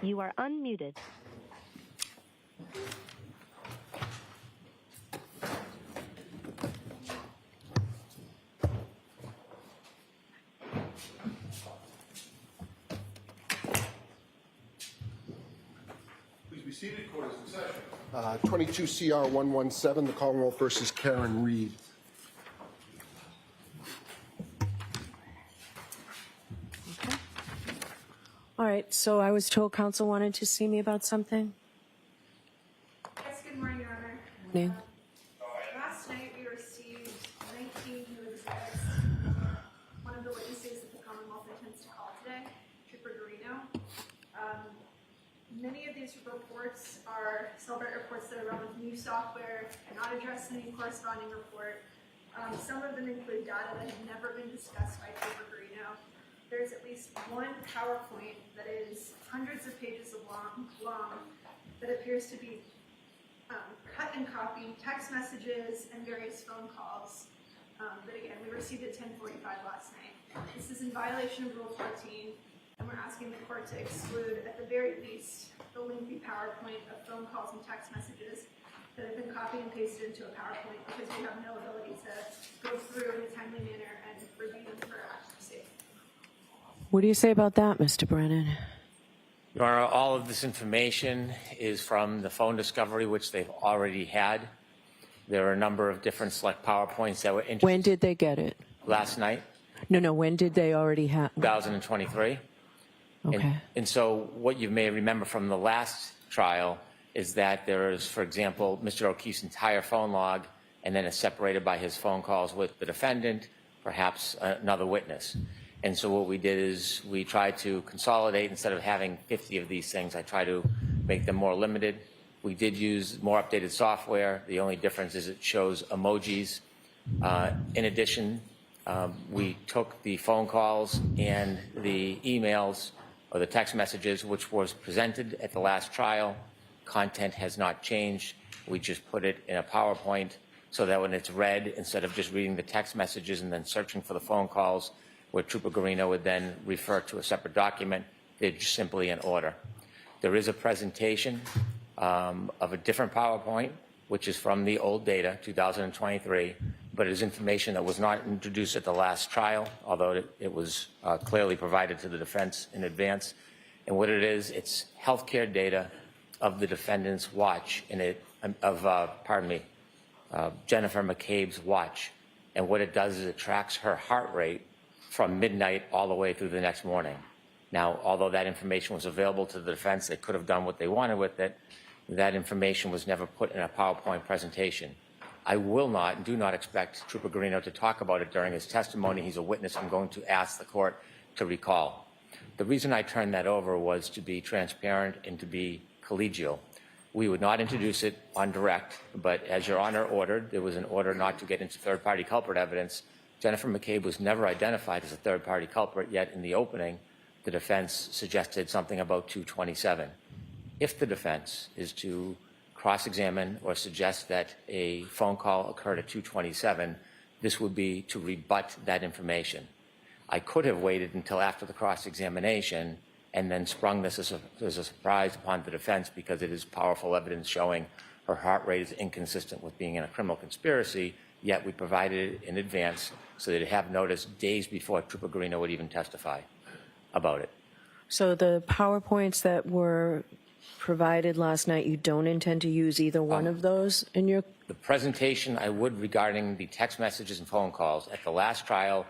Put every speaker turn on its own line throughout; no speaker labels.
You are unmuted.
Please be seated. Court is in session. 22 CR 117, the Commonwealth versus Karen Reed.
All right, so I was told counsel wanted to see me about something.
Yes, good morning, Your Honor.
Morning.
Last night we received 19 new exhibits. One of the witnesses that the Commonwealth intends to call today, Trooper Garino. Many of these reports are Celebrate reports that are run with new software and not addressed in any corresponding report. Some of them include data that have never been discussed by Trooper Garino. There's at least one PowerPoint that is hundreds of pages long that appears to be cut and copied text messages and various phone calls. But again, we received at 10:45 last night. This is in violation of Rule 14, and we're asking the court to exclude, at the very least, the lengthy PowerPoint of phone calls and text messages that have been copied and pasted into a PowerPoint because we have no ability to go through in a timely manner and review them for accuracy.
What do you say about that, Mr. Brennan?
Your Honor, all of this information is from the phone discovery, which they've already had. There are a number of different select PowerPoints that were introduced.
When did they get it?
Last night,
No, when did they already have?
2023.
Okay.
And so what you may remember from the last trial is that there is, for example, Mr. O'Keefe's entire phone log, and then it's separated by his phone calls with the defendant, perhaps another witness. And so what we did is we tried to consolidate. Instead of having 50 of these things, I try to make them more limited. We did use more updated software. The only difference is it shows emojis. In addition, we took the phone calls and the emails or the text messages, which was presented at the last trial. Content has not changed. We just put it in a PowerPoint so that when it's read, instead of just reading the text messages and then searching for the phone calls, where Trooper Garino would then refer to a separate document, they're just simply in order. There is a presentation of a different PowerPoint, which is from the old data, 2023, but it is information that was not introduced at the last trial, although it was clearly provided to the defense in advance. And what it is, it's healthcare data of the defendant's watch, Jennifer McCabe's watch. And what it does is it tracks her heart rate from midnight all the way through the next morning. Now, although that information was available to the defense, they could have done what they wanted with it. That information was never put in a PowerPoint presentation. I will not and do not expect Trooper Garino to talk about it during his testimony. He's a witness I'm going to ask the court to recall. The reason I turned that over was to be transparent and to be collegial. We would not introduce it on direct, but as Your Honor ordered, there was an order not to get into third-party culprit evidence. Jennifer McCabe was never identified as a third-party culprit, yet in the opening, the defense suggested something about 227. If the defense is to cross-examine or suggest that a phone call occurred at 227, this would be to rebut that information. I could have waited until after the cross-examination and then sprung this as a surprise upon the defense because it is powerful evidence showing her heart rate is inconsistent with being in a criminal conspiracy, yet we provided it in advance so they'd have notice days before Trooper Garino would even testify about it.
So the PowerPoints that were provided last night, you don't intend to use either one of those in your...
The presentation I would regarding the text messages and phone calls. At the last trial,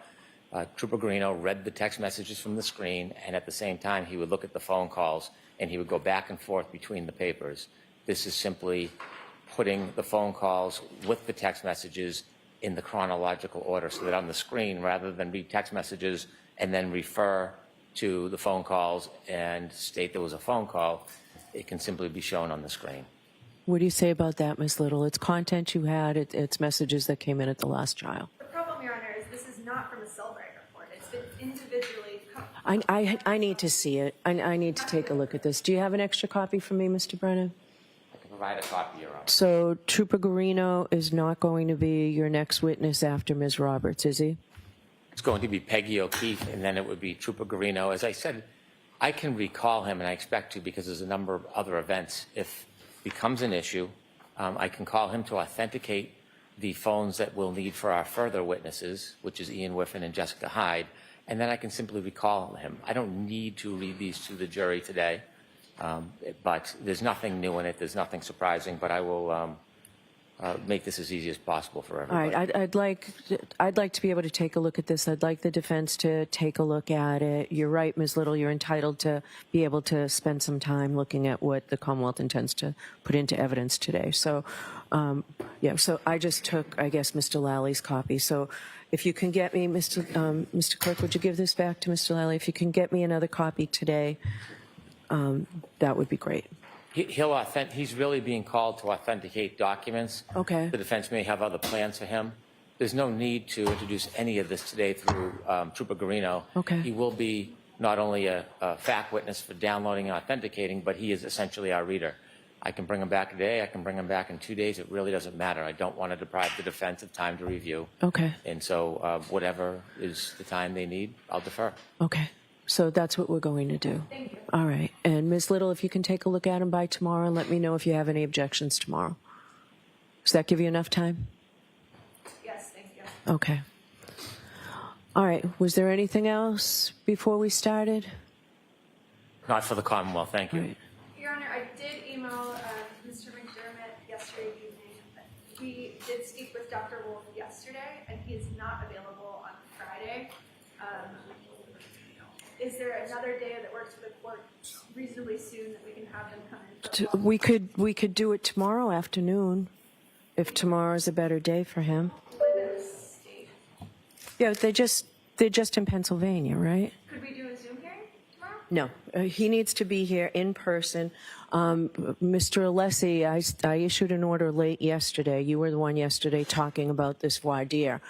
Trooper Garino read the text messages from the screen, and at the same time, he would look at the phone calls, and he would go back and forth between the papers. This is simply putting the phone calls with the text messages in the chronological order so that on the screen, rather than read text messages and then refer to the phone calls and state there was a phone call, it can simply be shown on the screen.
What do you say about that, Ms. Little? It's content you had, it's messages that came in at the last trial.
The problem, Your Honor, is this is not from a Celebrate report. It's been individually...
I need to see it. I need to take a look at this. Do you have an extra copy for me, Mr. Brennan?
I can provide a copy, Your Honor.
So Trooper Garino is not going to be your next witness after Ms. Roberts, is he?
It's going to be Peggy O'Keefe, and then it would be Trooper Garino. As I said I can recall him, and I expect to because there's a number of other events. If it becomes an issue, I can call him to authenticate the phones that we'll need for our further witnesses, which is Ian Whiffen and Jessica Hyde, and then I can simply recall him. I don't need to read these to the jury today, but there's nothing new in it. There's nothing surprising, but I will make this as easy as possible for
All
everybody.
right, I'd like to be able to take a look at this. I'd like the defense to take a look at it. You're right, Ms. Little, you're entitled to be able to spend some time looking at what the Commonwealth intends to put into evidence today. So, yeah, so I just took, I guess, Mr. Lally's copy. So if you can get me, Mr. Clerk, would you give this back to Mr. Lally? If you can get me another copy today, that would be great.
He's really being called to authenticate documents.
Okay.
The defense may have other plans for him. There's no need to introduce any of this today through Trooper Garino.
Okay.
He will be not only a fact witness for downloading and authenticating, but he is essentially our reader. I can bring him back today. I can bring him back in 2 days. It really doesn't matter. I don't want to deprive the defense of time to review.
Okay.
And so whatever is the time they need, I'll defer.
Okay. So that's what we're going to do.
Thank you.
All right. And Ms. Little, if you can take a look at them by tomorrow and let me know if you have any objections tomorrow. Does that give you enough time?
Yes, thank you.
Okay. All right. Was there anything else before we started?
Not for the Commonwealth. Thank you.
All right.
Your Honor, I did email Mr. McDermott yesterday evening. We did speak with Dr. Wolf yesterday, and he is not available on Friday. Is there another day that works for the court reasonably soon that we can have them come in? For a
We could do it tomorrow afternoon, if tomorrow is a better day for him.
live in the state?
Yeah, they're just in Pennsylvania, right?
Could we do a Zoom hearing tomorrow?
No, he needs to be here in person. Mr. Alessi, I issued an order late yesterday. You were the one yesterday talking about this voir dire.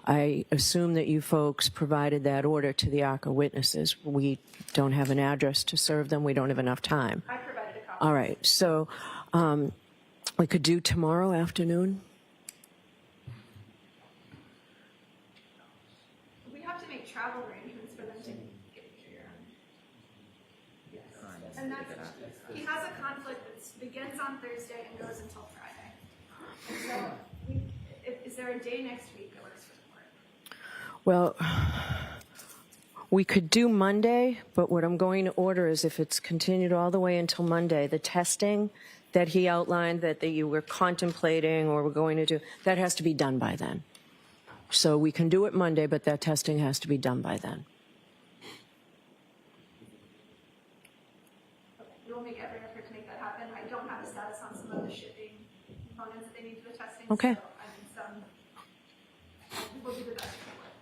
I assume that you folks provided that order to the ARCA witnesses. We don't have an address to serve them. We don't have enough time.
I provided a copy.
All right, so we could do tomorrow afternoon?
We have to make travel arrangements for them to get here. Yes. And that's, he has a conflict that begins on Thursday and goes until Friday. And so, is there a day next week that works for the court?
Well, we could do Monday, but what I'm going to order is if it's continued all the way until Monday, the testing that he outlined that you were contemplating or were going to do, that has to be done by then. So we can do it Monday, but that testing has to be done by then.
Okay, we will make every effort to make that happen. I don't have a status on some of the shipping components that they need for the testing.
Okay.
So, we'll do the best.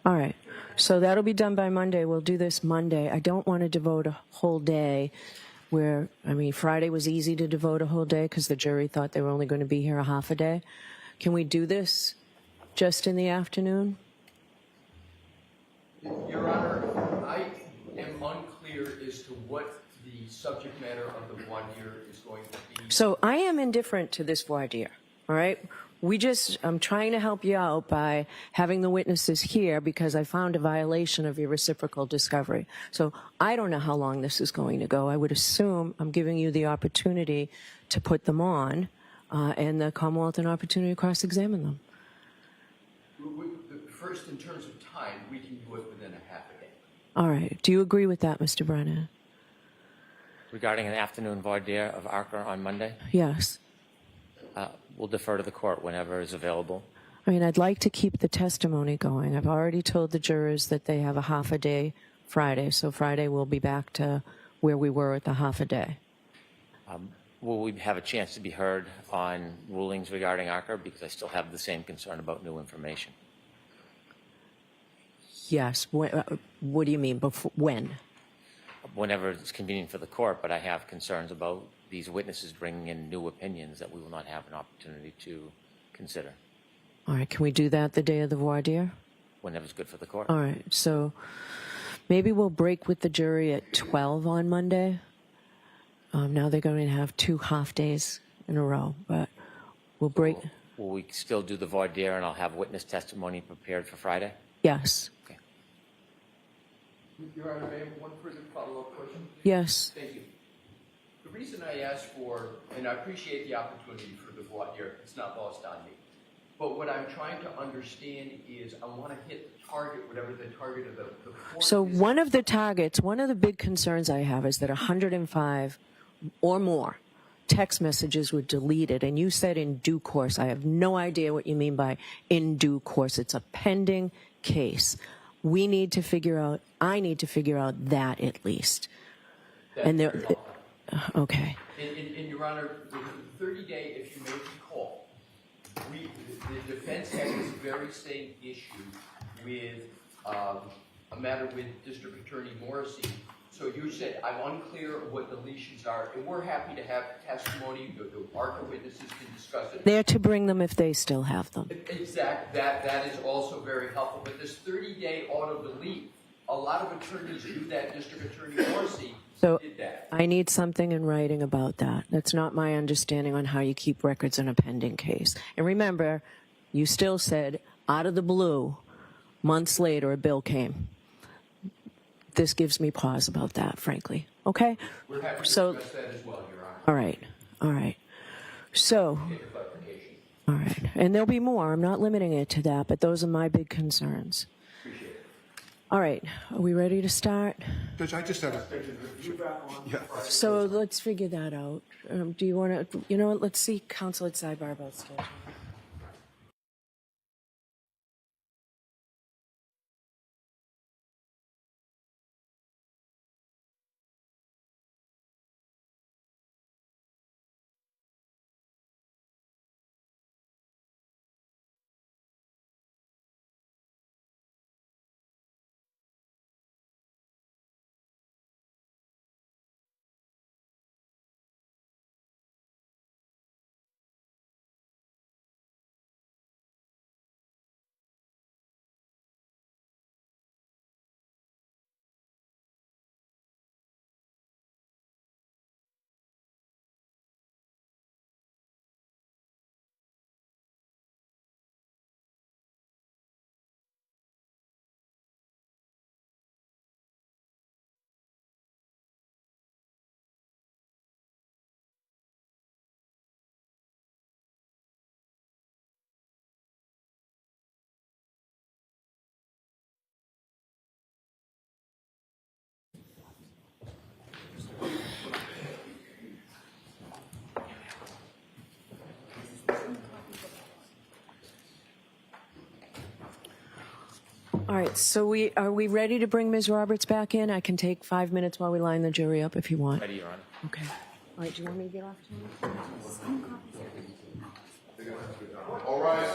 All right. So that'll be done by Monday. We'll do this Monday. I don't want to devote a whole day where, I mean, Friday was easy to devote a whole day because the jury thought they were only going to be here a half a day. Can we do this just in the afternoon?
Your Honor, I am unclear as to what the subject matter of the voir dire is going to be.
So I am indifferent to this voir dire, all right? I'm trying to help you out by having the witnesses here because I found a violation of your reciprocal discovery. So I don't know how long this is going to go. I would assume I'm giving you the opportunity to put them on and the Commonwealth an opportunity to cross-examine them.
First, in terms of time, we can do it within a half a day.
All right. Do you agree with that, Mr. Brennan?
Regarding an afternoon voir dire of ARCA on Monday,
Yes.
we'll defer to the court whenever is available.
I mean, I'd like to keep the testimony going. I've already told the jurors that they have a half a day Friday, so Friday we'll be back to where we were at the half a day.
Will we have a chance to be heard on rulings regarding ARCA? Because I still have the same concern about new information.
Yes. What do you mean? When?
Whenever it's convenient for the court, but I have concerns about these witnesses bringing in new opinions that we will not have an opportunity to consider.
All right. Can we do that the day of the voir dire?
Whenever it's good for the court.
All right. So maybe we'll break with the jury at 12 on Monday. Now they're going to have 2 half days in a row, but we'll break.
Will we still do the voir dire and I'll have witness testimony prepared for Friday?
Yes.
Okay.
Your Honor, may I have one further follow-up question?
Yes.
Thank you. The reason I asked for, and I appreciate the opportunity for the voir dire, it's not lost on me. But what I'm trying to understand is I want to hit the target, whatever the target of the court
So
is.
one of the big concerns I have is that 105 or more text messages were deleted. And you said in due course. I have no idea what you mean by in due course. It's a pending case. I need to figure out that at least.
That's
And there,
very helpful.
okay.
In Your Honor, the 30-day, if you may recall, the defense had this very same issue with a matter with District Attorney Morrissey. So you said, I'm unclear what deletions are, and we're happy to have testimony. The ARCA witnesses can discuss it.
They're to bring them if they still have them.
Exact. That is also very helpful. But this 30-day auto-delete, a lot of attorneys do that. District Attorney Morrissey did that.
I need something in writing about that. That's not my understanding on how you keep records in a pending case. And remember, you still said, out of the blue, months later, a bill came. This gives me pause about that, frankly. Okay?
We're happy to
So,
discuss that as well, Your Honor.
all right. All right. So,
Get the clarification.
all right. And there'll be more. I'm not limiting it to that, but those are my big concerns.
Appreciate it.
All right. Are we ready to start?
Judge, I just have a, yeah.
So let's figure that out. Do you want to, you know what, let's see counsel at sidebar about scheduling. All right, so are we ready to bring Ms. Roberts back in? I can take 5 minutes while we line the jury up if you want.
Ready, Your Honor.
Okay. All right, do you want me to get off tonight?
All rise.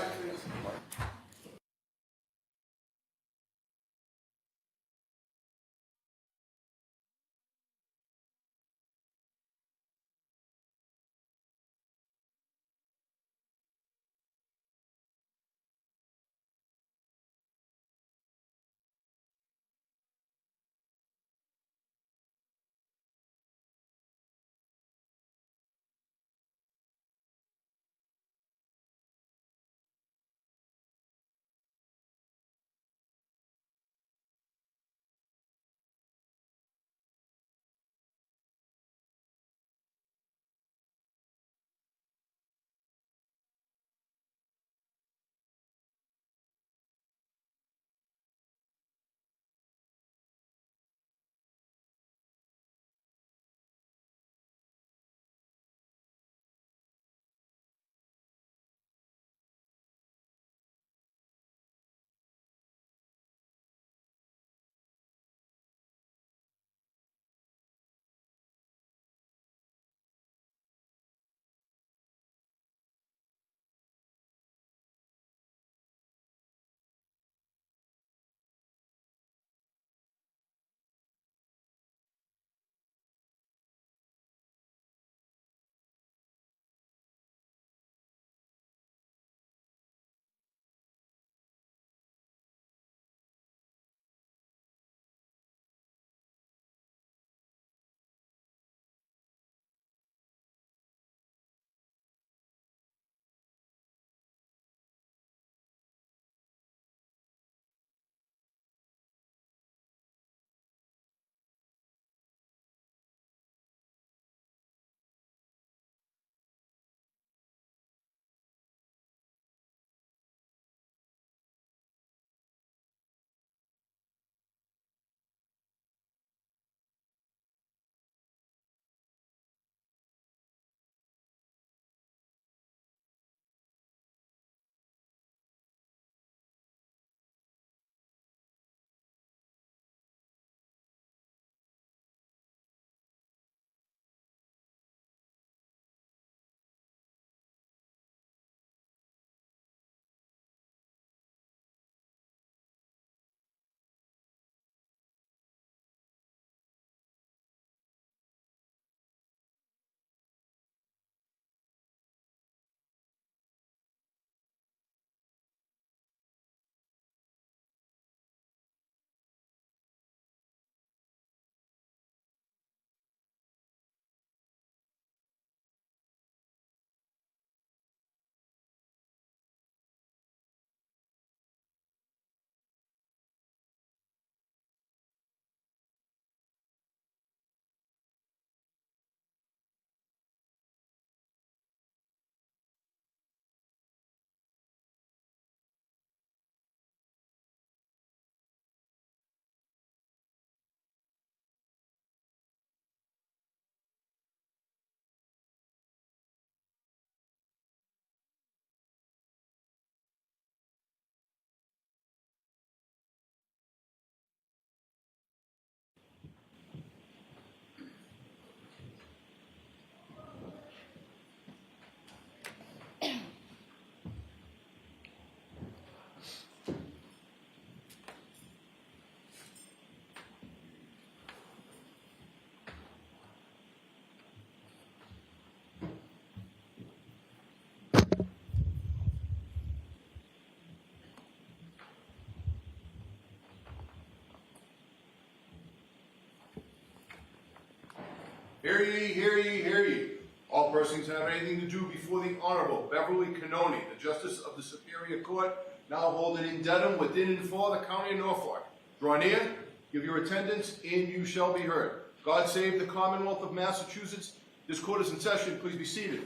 Hear ye, hear ye, hear ye. All persons have anything to do before the Honorable Beverly Cannoni, the Justice of the Superior Court, now holding in Dedham within and for the County of Norfolk. Draw near, give your attendance, and you shall be heard. God save the Commonwealth of Massachusetts. This court is in session. Please be seated.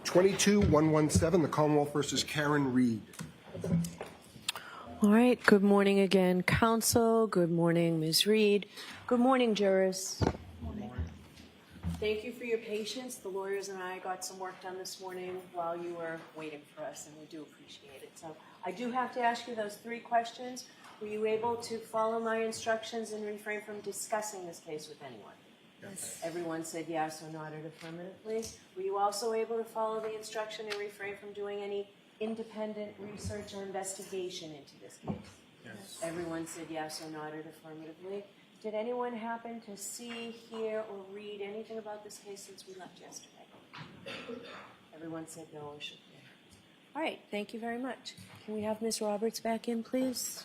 22-117, the Commonwealth versus Karen Reed.
All right, good morning again, counsel. Good morning, Ms. Reed. Good morning, jurors. Thank you for your patience. The lawyers and I got some work done this morning while you were waiting for us, and we do appreciate it. So I do have to ask you those 3 questions. Were you able to follow my instructions and refrain from discussing this case with anyone? Yes. Everyone said yes or nodded affirmatively. Were you also able to follow the instruction and refrain from doing any independent research or investigation into this case? Yes. Everyone said yes or nodded affirmatively. Did anyone happen to see, hear, or read anything about this case since we left yesterday? Everyone said no or shook their heads. All right, thank you very much. Can we have Ms. Roberts back in, please?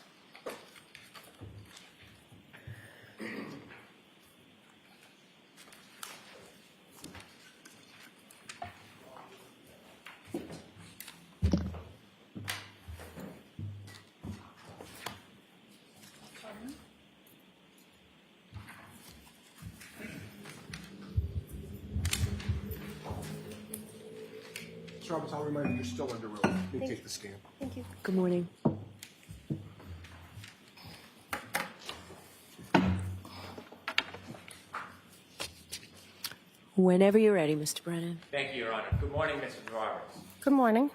Mr. Roberts, I'll remind you, you're still under oath. You can take the stand.
Thank you. Good morning. Whenever you're ready, Mr. Brennan.
Thank you, Your Honor. Good morning, Mrs. Roberts.
Good morning.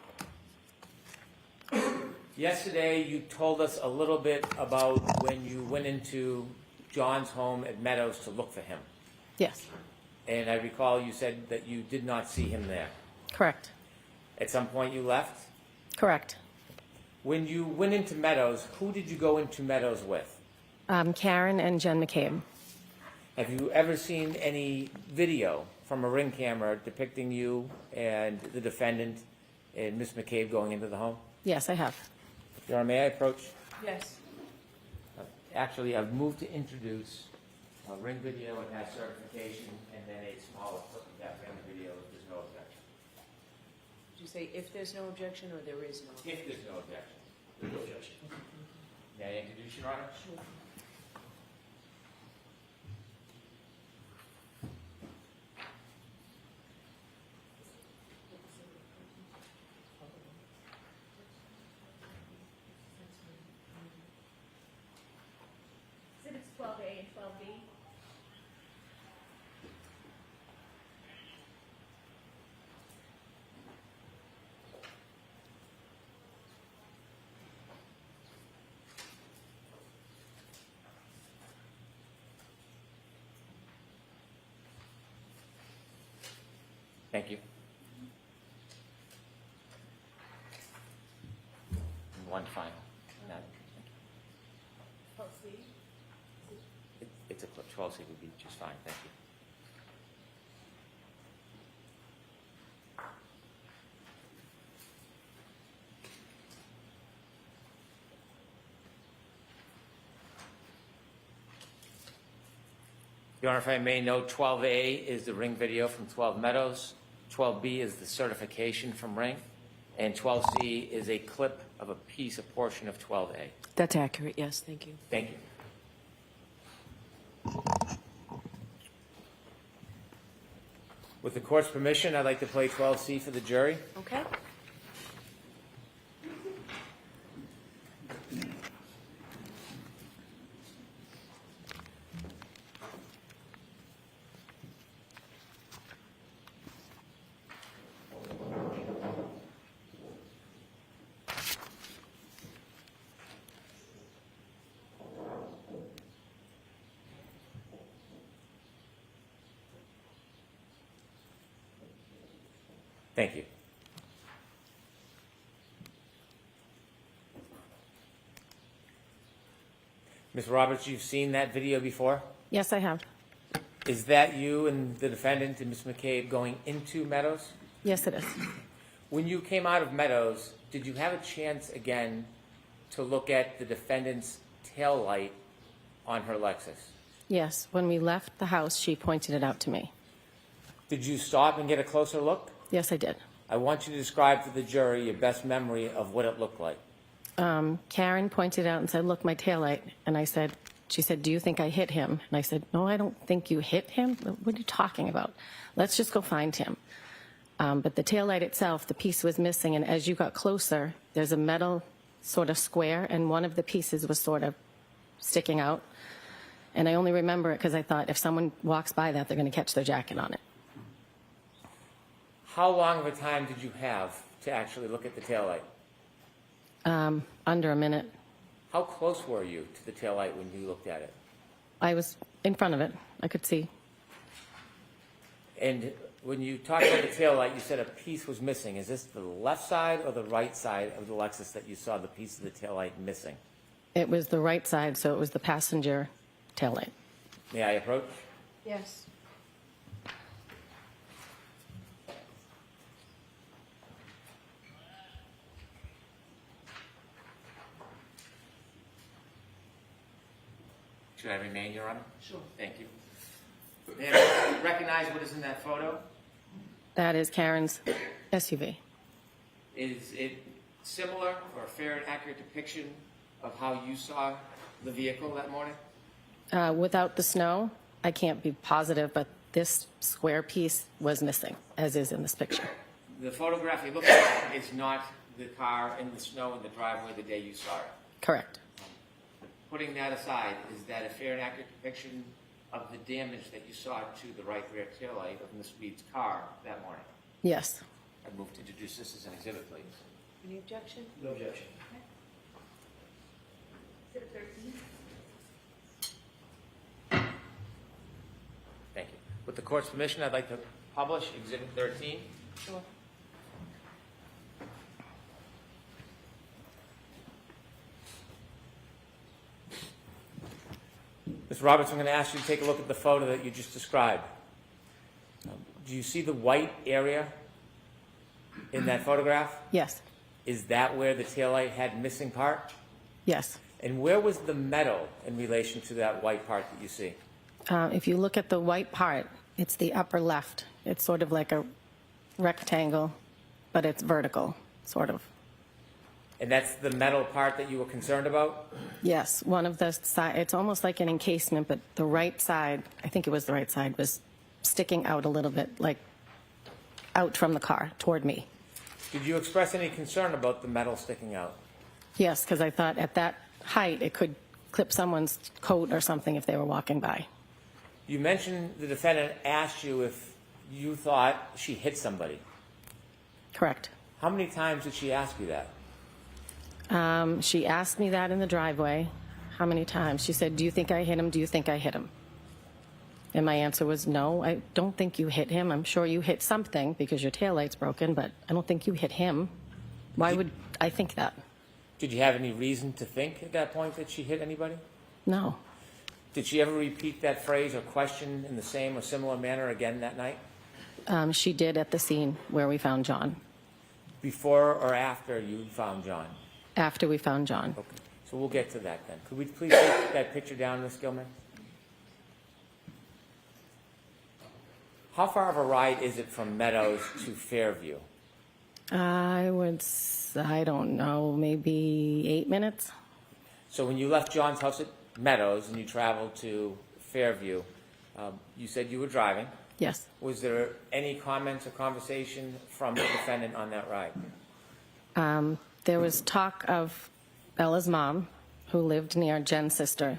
Yesterday, you told us a little bit about when you went into John's home at Meadows to look for him.
Yes,
And I recall you said that you did not see him there.
correct.
At some point you left.
Correct.
When you went into Meadows, who did you go into Meadows with?
Karen and Jen McCabe.
Have you ever seen any video from a ring camera depicting you and the defendant and Miss McCabe going into the home?
Yes, I have.
Your Honor, may I approach?
Yes.
Actually, I've moved to introduce a ring video. It has certification, and then a smaller clip of that ring video if there's no objection.
Did you say if there's no objection or there is no?
If there's no objection. There's no objection. May I introduce Your Honor?
Sure.
Exhibits 12A and 12B.
Thank you. And one final. No,
Let's see.
it's a clip. 12C would be just fine. Thank you. Your Honor, if I may note, 12A is the ring video from 12 Meadows, 12B is the certification from Ring, and 12C is a clip of a piece, a portion of 12A.
That's accurate, yes, thank you.
Thank you. With the court's permission, I'd like to play 12C for the jury.
Okay.
Thank you. Ms. Roberts, you've seen that video before?
Yes, I have.
Is that you and the defendant and Ms. McCabe going into Meadows?
Yes, it is.
When you came out of Meadows, did you have a chance again to look at the defendant's tail light on her Lexus?
Yes, when we left the house, she pointed it out to me.
Did you stop and get a closer look?
Yes, I did.
I want you to describe to the jury your best memory of what it looked like.
Karen pointed out and said, look, my taillight. And she said, do you think I hit him? And I said, no, I don't think you hit him. What are you talking about? Let's just go find him. But the taillight itself, the piece was missing. And as you got closer, there's a metal sort of square, and one of the pieces was sort of sticking out. And I only remember it because I thought if someone walks by that, they're going to catch their jacket on it.
How long of a time did you have to actually look at the taillight?
Under a minute.
How close were you to the taillight when you looked at it?
I was in front of it. I could see.
And when you talked about the taillight, you said a piece was missing. Is this the left side or the right side of the Lexus that you saw the piece of the taillight missing?
It was the right side, so it was the passenger taillight.
May I approach?
Yes.
Should I remain, Your Honor? Sure. Thank you. May I recognize what is in that photo?
That is Karen's SUV.
Is it similar or a fair and accurate depiction of how you saw the vehicle that morning?
Without the snow, I can't be positive, but this square piece was missing, as is in this picture.
The photograph you look at is not the car in the snow in the driveway the day you saw it.
Correct.
Putting that aside, is that a fair and accurate depiction of the damage that you saw to the right rear taillight of Ms. Reed's car that morning?
Yes.
I move to introduce this as an exhibit, please.
Any objection?
No objection.
Exhibit 13.
Thank you. With the court's permission, I'd like to publish Exhibit 13.
Sure.
Ms. Roberts, I'm going to ask you to take a look at the photo that you just described. Do you see the white area in that photograph?
Yes.
Is that where the taillight had missing part?
Yes.
And where was the metal in relation to that white part that you see?
If you look at the white part, it's the upper left. It's sort of like a rectangle, but it's vertical, sort of.
And that's the metal part that you were concerned about?
Yes, one of the side, it's almost like an encasement, but the right side, I think it was the right side, was sticking out a little bit, like out from the car toward me.
Did you express any concern about the metal sticking out?
Yes, because I thought at that height it could clip someone's coat or something if they were walking by.
You mentioned the defendant asked you if you thought she hit somebody.
Correct.
How many times did she ask you that?
She asked me that in the driveway. How many times? She said, do you think I hit him? Do you think I hit him? And my answer was, no, I don't think you hit him. I'm sure you hit something because your taillight's broken, but I don't think you hit him. Why would I think that?
Did you have any reason to think at that point that she hit anybody?
No.
Did she ever repeat that phrase or question in the same or similar manner again that night?
She did at the scene where we found John.
Before or after you found John?
After we found John.
Okay, so we'll get to that then. Could we please take that picture down, Ms. Gilman? How far of a ride is it from Meadows to Fairview?
I don't know, maybe 8 minutes?
So when you left John's house at Meadows and you traveled to Fairview, you said you were driving.
Yes.
Was there any comments or conversation from the defendant on that ride?
There was talk of Bella's mom, who lived near Jen's sister.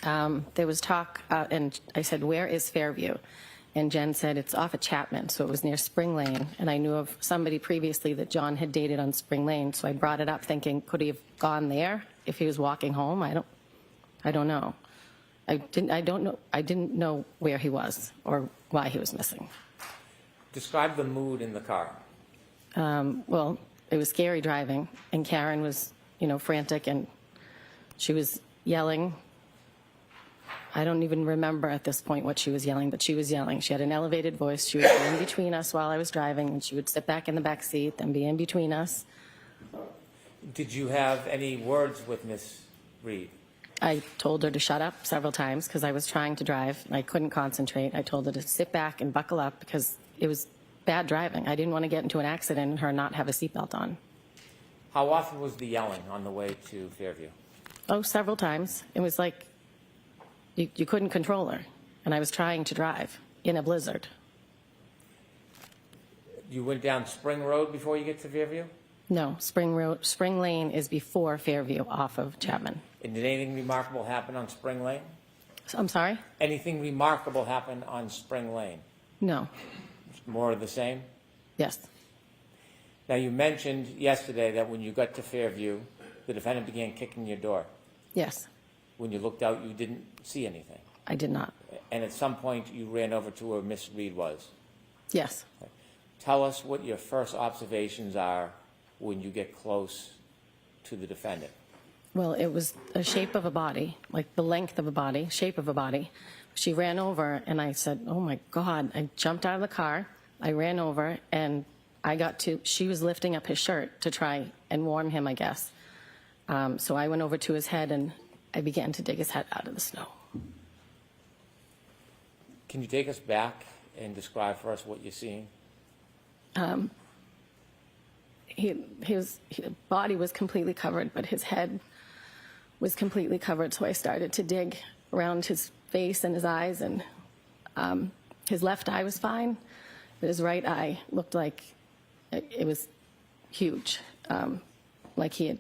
There was talk, and I said, where is Fairview? And Jen said, it's off of Chapman, so it was near Spring Lane. And I knew of somebody previously that John had dated on Spring Lane, so I brought it up thinking, could he have gone there if he was walking home? I don't know. I didn't know where he was or why he was missing.
Describe the mood in the car.
Well, it was scary driving, and Karen was, frantic, and she was yelling. I don't even remember at this point what she was yelling, but she was yelling. She had an elevated voice. She would be in between us while I was driving, and she would sit back in the back seat and be in between us.
Did you have any words with Miss Reed?
I told her to shut up several times because I was trying to drive and I couldn't concentrate. I told her to sit back and buckle up because it was bad driving. I didn't want to get into an accident and her not have a seatbelt on.
How often was the yelling on the way to Fairview?
Oh, several times. It was like you couldn't control her, and I was trying to drive in a blizzard.
You went down Spring Road before you get to Fairview?
No, Spring Lane is before Fairview off of Chapman.
And did anything remarkable happen on Spring Lane?
I'm sorry?
Anything remarkable happen on Spring Lane?
No.
More of the same?
Yes.
Now, you mentioned yesterday that when you got to Fairview, the defendant began kicking your door.
Yes.
When you looked out, you didn't see anything.
I did not.
And at some point, you ran over to where Miss Reed was.
Yes.
Tell us what your first observations are when you get close to the defendant.
Well, it was a shape of a body, like the length of a body, shape of a body. She ran over, and I said, oh, my God. I jumped out of the car. I ran over, and she was lifting up his shirt to try and warm him, I guess. So I went over to his head, and I began to dig his head out of the snow.
Can you take us back and describe for us what you're seeing?
His body was completely covered, but his head was completely covered. So I started to dig around his face and his eyes, and his left eye was fine, but his right eye looked like it was huge, like he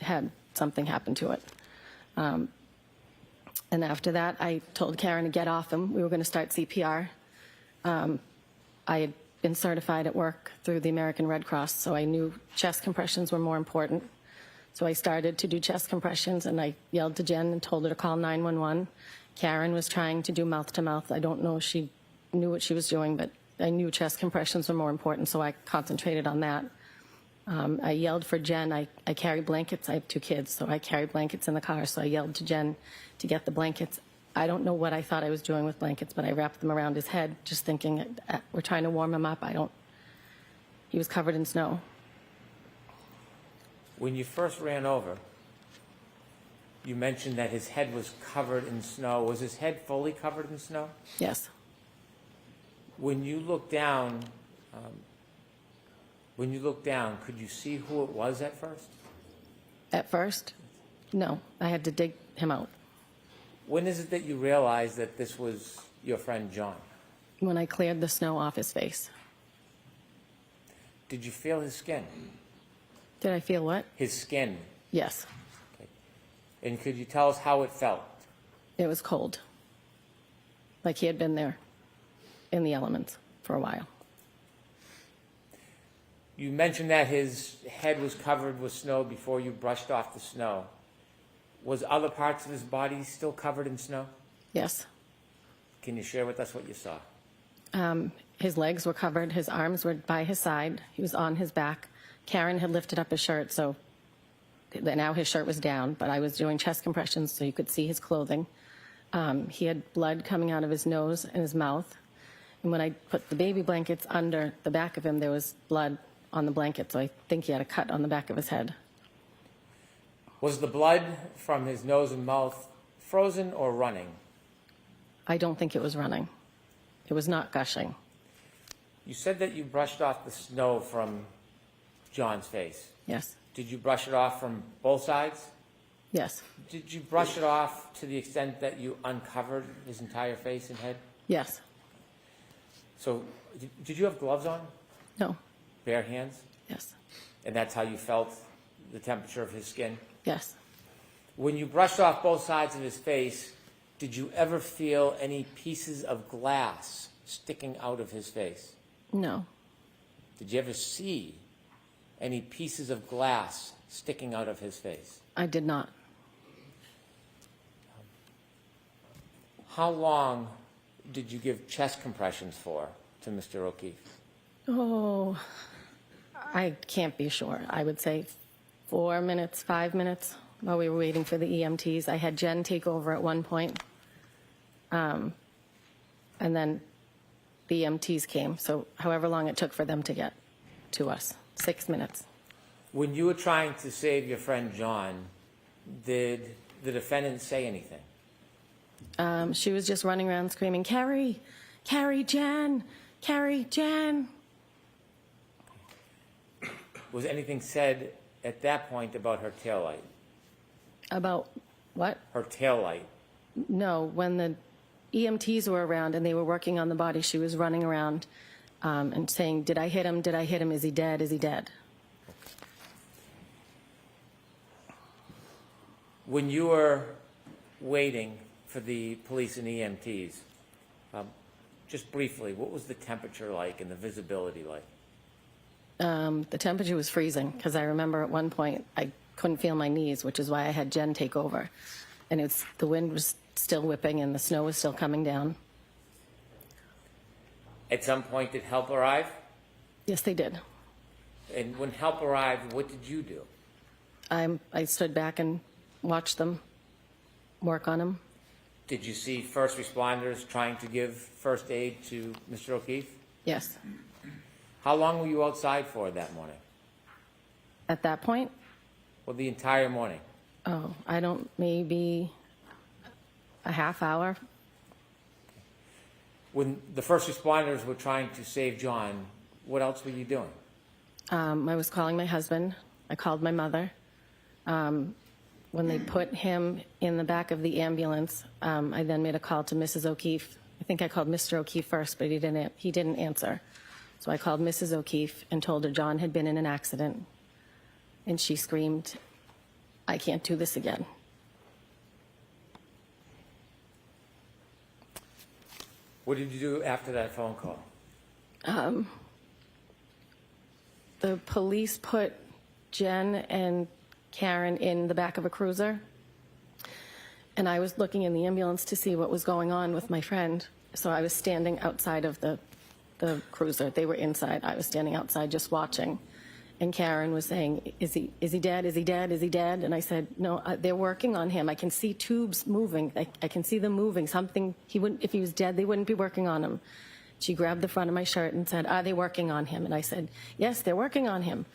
had something happen to it. And after that, I told Karen to get off him. We were going to start CPR. I had been certified at work through the American Red Cross, so I knew chest compressions were more important. So I started to do chest compressions, and I yelled to Jen and told her to call 911. Karen was trying to do mouth-to-mouth. I don't know if she knew what she was doing, but I knew chest compressions were more important, so I concentrated on that. I yelled for Jen. I carry blankets. I have 2 kids, so I carry blankets in the car, so I yelled to Jen to get the blankets. I don't know what I thought I was doing with blankets, but I wrapped them around his head, just thinking we're trying to warm him up. He was covered in snow.
When you first ran over, you mentioned that his head was covered in snow. Was his head fully covered in snow?
Yes.
When you looked down, could you see who it was at first?
At first, no. I had to dig him out.
When is it that you realized that this was your friend John?
When I cleared the snow off his face.
Did you feel his skin?
Did I feel what?
His skin.
Yes.
Okay. And could you tell us how it felt?
It was cold. Like he had been there in the elements for a while.
You mentioned that his head was covered with snow before you brushed off the snow. Was other parts of his body still covered in snow?
Yes.
Can you share with us what you saw?
His legs were covered. His arms were by his side. He was on his back. Karen had lifted up his shirt, so now his shirt was down, but I was doing chest compressions so you could see his clothing. He had blood coming out of his nose and his mouth. And when I put the baby blankets under the back of him, there was blood on the blanket, so I think he had a cut on the back of his head.
Was the blood from his nose and mouth frozen or running?
I don't think it was running. It was not gushing.
You said that you brushed off the snow from John's face.
Yes.
Did you brush it off from both sides?
Yes.
Did you brush it off to the extent that you uncovered his entire face and head?
Yes.
So, did you have gloves on?
No.
Bare hands?
Yes.
And that's how you felt the temperature of his skin?
Yes.
When you brushed off both sides of his face, did you ever feel any pieces of glass sticking out of his face?
No.
Did you ever see any pieces of glass sticking out of his face?
I did not.
How long did you give chest compressions for to Mr. O'Keefe?
Oh, I can't be sure. I would say 4 minutes, 5 minutes while we were waiting for the EMTs. I had Jen take over at one point, and then the EMTs came. So however long it took for them to get to us, 6 minutes.
When you were trying to save your friend John, did the defendant say anything?
She was just running around screaming, Kerry, Kerry, Jen, Kerry, Jen.
Was anything said at that point about her taillight?
About what?
Her taillight.
No, when the EMTs were around and they were working on the body, she was running around and saying, did I hit him? Did I hit him? Is he dead? Is he dead?
When you were waiting for the police and EMTs, just briefly, what was the temperature like and the visibility like?
The temperature was freezing because I remember at one point I couldn't feel my knees, which is why I had Jen take over. And the wind was still whipping and the snow was still coming down.
At some point, did help arrive?
Yes, they did.
And when help arrived, what did you do?
I stood back and watched them work on him.
Did you see first responders trying to give first aid to Mr. O'Keefe?
Yes.
How long were you outside for that morning?
At that point,
Well, the entire morning.
maybe a half hour.
When the first responders were trying to save John, what else were you doing?
I was calling my husband. I called my mother. When they put him in the back of the ambulance, I then made a call to Mrs. O'Keefe. I think I called Mr. O'Keefe first, but he didn't answer. So I called Mrs. O'Keefe and told her John had been in an accident. And she screamed, I can't do this again.
What did you do after that phone call?
The police put Jen and Karen in the back of a cruiser. And I was looking in the ambulance to see what was going on with my friend. So I was standing outside of the cruiser. They were inside. I was standing outside just watching. And Karen was saying, is he dead? Is he dead? Is he dead? And I said, no, they're working on him. I can see tubes moving. I can see them moving. If he was dead, they wouldn't be working on him. She grabbed the front of my shirt and said, are they working on him? And I said, yes, they're working on him.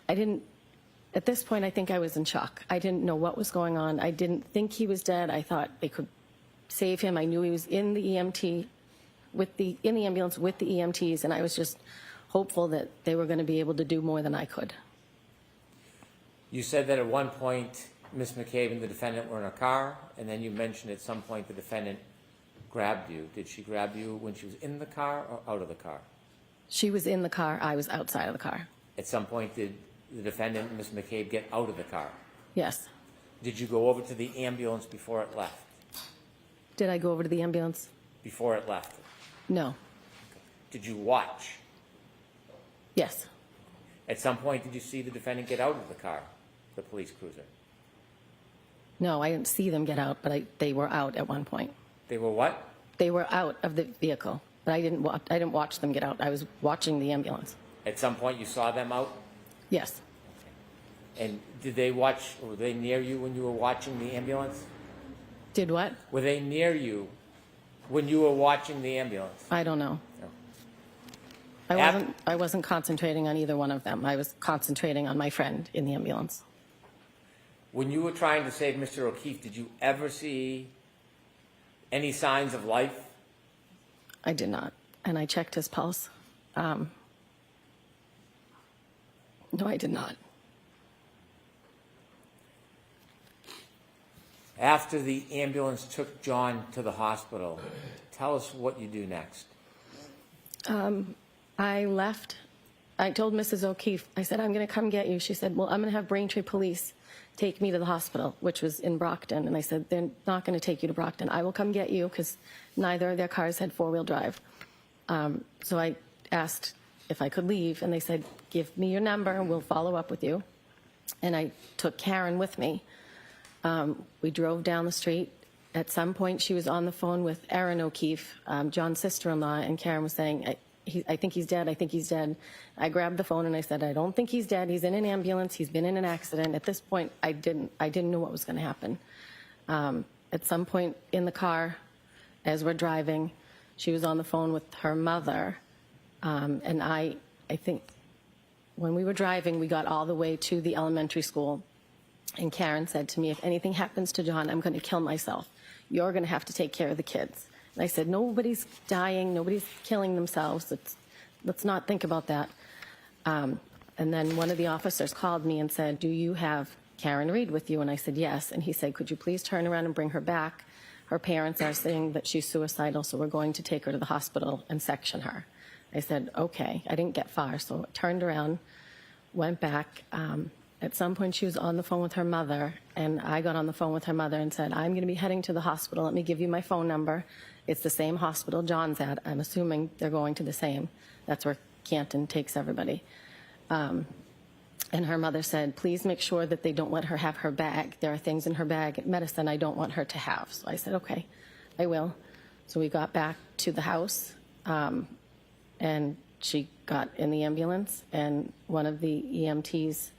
At this point, I think I was in shock. I didn't know what was going on. I didn't think he was dead. I thought they could save him. I knew he was in the ambulance with the EMTs, and I was just hopeful that they were going to be able to do more than I could.
You said that at one point, Ms. McCabe and the defendant were in a car, and then you mentioned at some point the defendant grabbed you. Did she grab you when she was in the car or out of the car?
She was in the car. I was outside of the car.
At some point, did the defendant and Ms. McCabe get out of the car?
Yes.
Did you go over to the ambulance before it left?
Did I go over to the ambulance?
Before it left?
No.
Did you watch?
Yes.
At some point, did you see the defendant get out of the car, the police cruiser?
No, I didn't see them get out, but they were out at one point.
They were what?
They were out of the vehicle, but I didn't watch them get out. I was watching the ambulance.
At some point, you saw them out?
Yes.
And did they watch, or were they near you when you were watching the ambulance?
Did what?
Were they near you when you were watching the ambulance?
I don't know.
No.
I wasn't concentrating on either one of them. I was concentrating on my friend in the ambulance.
When you were trying to save Mr. O'Keefe, did you ever see any signs of life?
I did not. And I checked his pulse. No, I did not.
After the ambulance took John to the hospital, tell us what you do next.
I left. I told Mrs. O'Keefe, I said, I'm going to come get you. She said, well, I'm going to have Braintree Police take me to the hospital, which was in Brockton. And I said, they're not going to take you to Brockton. I will come get you because neither of their cars had four-wheel drive. So I asked if I could leave, and they said, give me your number and we'll follow up with you. And I took Karen with me. We drove down the street. At some point, she was on the phone with Erin O'Keefe, John's sister-in-law, and Karen was saying, I think he's dead. I think he's dead. I grabbed the phone and I said, I don't think he's dead. He's in an ambulance. He's been in an accident. At this point, I didn't know what was going to happen. At some point in the car, as we're driving, she was on the phone with her mother. And I think when we were driving, we got all the way to the elementary school. And Karen said to me, if anything happens to John, I'm going to kill myself. You're going to have to take care of the kids. And I said, nobody's dying, nobody's killing themselves. Let's not think about that. And then one of the officers called me and said, do you have Karen Reed with you? And I said, yes. And he said, could you please turn around and bring her back? Her parents are saying that she's suicidal, so we're going to take her to the hospital and section her. I said, okay. I didn't get far, so I turned around, went back. At some point, she was on the phone with her mother, and I got on the phone with her mother and said, I'm going to be heading to the hospital. Let me give you my phone number. It's the same hospital John's at. I'm assuming they're going to the same. That's where Canton takes everybody. And her mother said, please make sure that they don't let her have her bag. There are things in her bag, medicine I don't want her to have. So I said, okay, I will. So we got back to the house, and she got in the ambulance, and one of the EMTs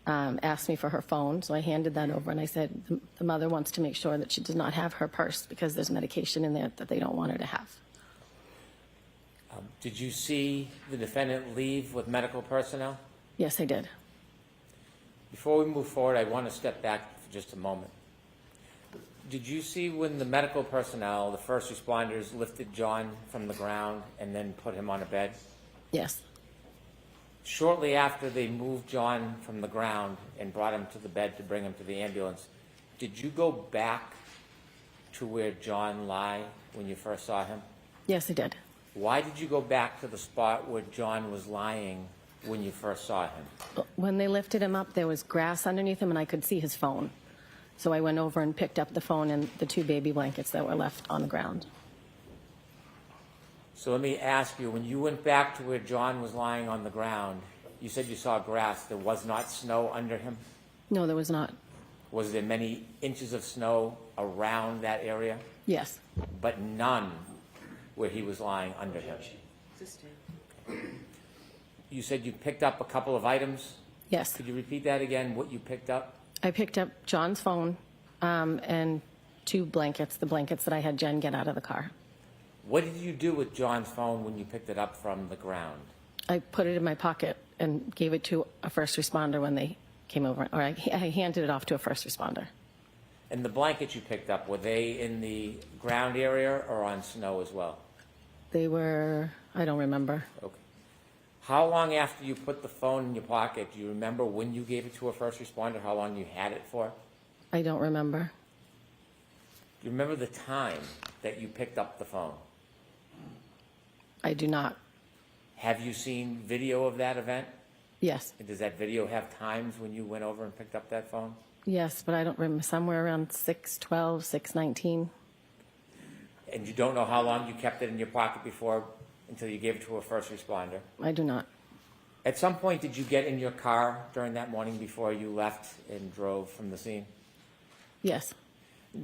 asked me for her phone, so I handed that over, and I said, the mother wants to make sure that she does not have her purse because there's medication in there that they don't want her to have.
Did you see the defendant leave with medical personnel?
Yes, I did.
Before we move forward, I want to step back for just a moment. Did you see when the medical personnel, the first responders, lifted John from the ground and then put him on a bed?
Yes.
Shortly after they moved John from the ground and brought him to the bed to bring him to the ambulance, did you go back to where John lay when you first saw him?
Yes, I did.
Why did you go back to the spot where John was lying when you first saw him?
When they lifted him up, there was grass underneath him, and I could see his phone. So I went over and picked up the phone and the 2 baby blankets that were left on the ground.
So let me ask you, when you went back to where John was lying on the ground, you said you saw grass. There was not snow under him?
No, there was not.
Was there many inches of snow around that area?
Yes.
But none where he was lying under him? You said you picked up a couple of items?
Yes.
Could you repeat that again, what you picked up?
I picked up John's phone and 2 blankets, the blankets that I had Jen get out of the car.
What did you do with John's phone when you picked it up from the ground?
I put it in my pocket and gave it to a first responder when they came over, or I handed it off to a first responder.
And the blankets you picked up, were they in the ground area or on snow as well?
They were, I don't remember.
Okay. How long after you put the phone in your pocket, do you remember when you gave it to a first responder, how long you had it for?
I don't remember.
Do you remember the time that you picked up the phone?
I do not.
Have you seen video of that event?
Yes.
And does that video have times when you went over and picked up that phone?
Yes, but I don't remember. Somewhere around 6:12, 6:19.
And you don't know how long you kept it in your pocket before, until you gave it to a first responder?
I do not.
At some point, did you get in your car during that morning before you left and drove from the scene?
Yes.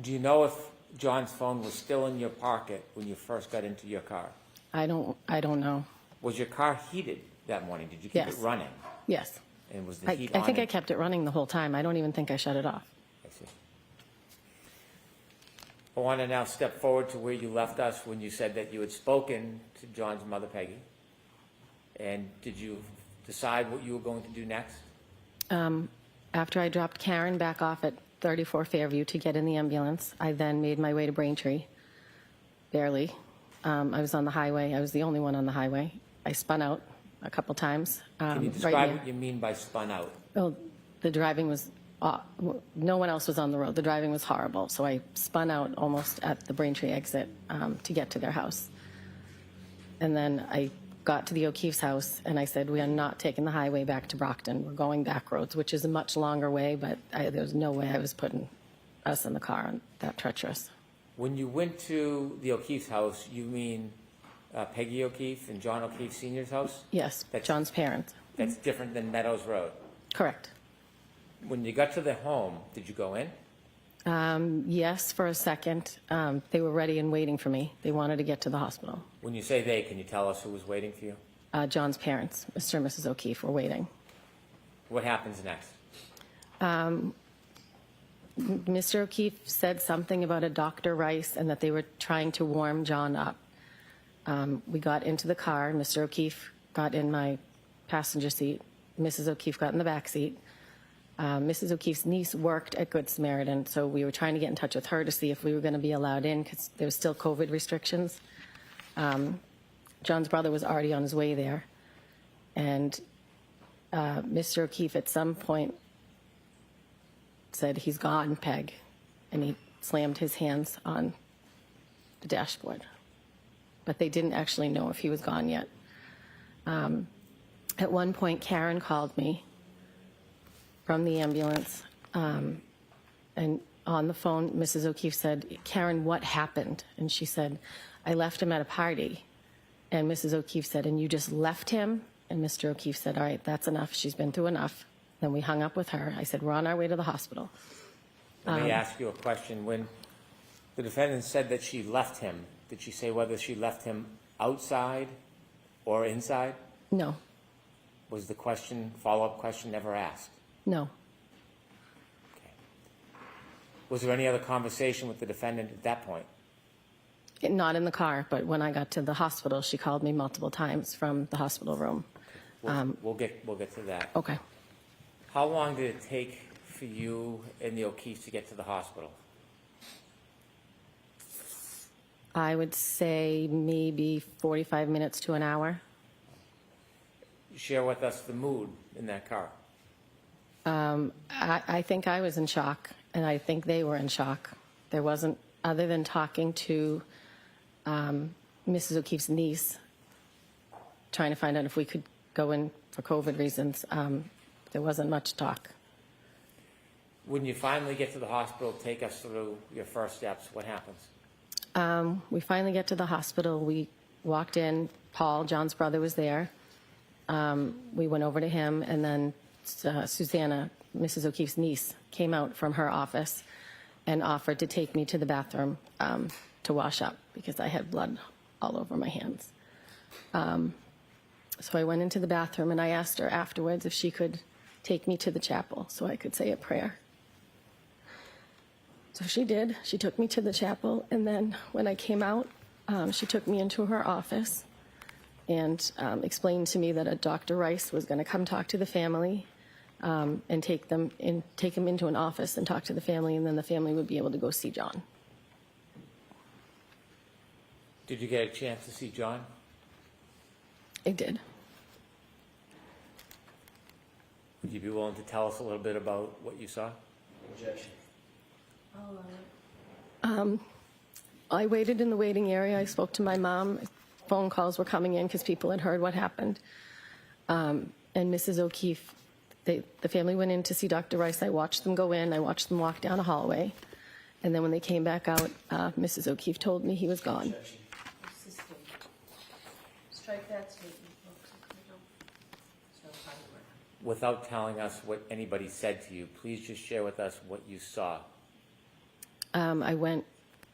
Do you know if John's phone was still in your pocket when you first got into your car?
I don't know.
Was your car heated that morning? Did you keep
Yes.
it running?
Yes.
And was the heat
I
on?
think I kept it running the whole time. I don't even think I shut it off.
I see. I want to now step forward to where you left us when you said that you had spoken to John's mother, Peggy. And did you decide what you were going to do next?
After I dropped Karen back off at 34 Fairview to get in the ambulance, I then made my way to Braintree. Barely. I was on the highway. I was the only one on the highway. I spun out a couple times.
Can you describe what you mean by spun out?
Well, the driving was, no one else was on the road. The driving was horrible. So I spun out almost at the Braintree exit to get to their house. And then I got to the O'Keefe's house and I said, we are not taking the highway back to Brockton. We're going back roads, which is a much longer way, but there was no way I was putting us in the car on that treacherous.
When you went to the O'Keefe's house, you mean Peggy O'Keefe and John O'Keefe Sr.'s house?
Yes, John's parents.
That's different than Meadows Road.
Correct.
When you got to the home, did you go in?
Yes, for a second. They were ready and waiting for me. They wanted to get to the hospital.
When you say they, can you tell us who was waiting for you?
John's parents, Mr. and Mrs. O'Keefe, were waiting.
What happens next?
Mr. O'Keefe said something about a Dr. Rice and that they were trying to warm John up. We got into the car. Mr. O'Keefe got in my passenger seat. Mrs. O'Keefe got in the back seat. Mrs. O'Keefe's niece worked at Good Samaritan, so we were trying to get in touch with her to see if we were going to be allowed in because there was still COVID restrictions. John's brother was already on his way there, and Mr. O'Keefe at some point said, "He's gone, Peg," and he slammed his hands on the dashboard. But they didn't actually know if he was gone yet. At one point, Karen called me from the ambulance, and on the phone, Mrs. O'Keefe said, "Karen, what happened?" And she said, "I left him at a party." And Mrs. O'Keefe said, "And you just left him?" And Mr. O'Keefe said, "All right, that's enough. She's been through enough." Then we hung up with her. I said, "We're on our way to the hospital."
Let me ask you a question. When the defendant said that she left him, did she say whether she left him outside or inside?
No,
Was the follow-up question never asked?
no.
Okay. Was there any other conversation with the defendant at that point?
Not in the car, but when I got to the hospital, she called me multiple times from the hospital room.
We'll get to that.
Okay.
How long did it take for you and the O'Keefes to get to the hospital?
I would say maybe 45 minutes to an hour.
Share with us the mood in that car.
I think I was in shock, and I think they were in shock. There wasn't, other than talking to Mrs. O'Keefe's niece, trying to find out if we could go in for COVID reasons, there wasn't much talk.
When you finally get to the hospital, take us through your first steps. What happens?
We finally get to the hospital. We walked in. Paul, John's brother, was there. We went over to him, and then Susanna, Mrs. O'Keefe's niece, came out from her office and offered to take me to the bathroom to wash up because I had blood all over my hands. So I went into the bathroom, and I asked her afterwards if she could take me to the chapel so I could say a prayer. So she did. She took me to the chapel, and then when I came out, she took me into her office and explained to me that a Dr. Rice was going to come talk to the family and take them into an office and talk to the family, and then the family would be able to go see John.
Did you get a chance to see John?
I did.
Would you be willing to tell us a little bit about what you saw?
Objection.
I waited in the waiting area. I spoke to my mom. Phone calls were coming in because people had heard what happened. And Mrs. O'Keefe, the family went in to see Dr. Rice. I watched them go in. I watched them walk down a hallway. And then when they came back out, Mrs. O'Keefe told me he was gone.
Objection.
Strike that statement, folks. It's no fun work.
Without telling us what anybody said to you, please just share with us what you saw.
I went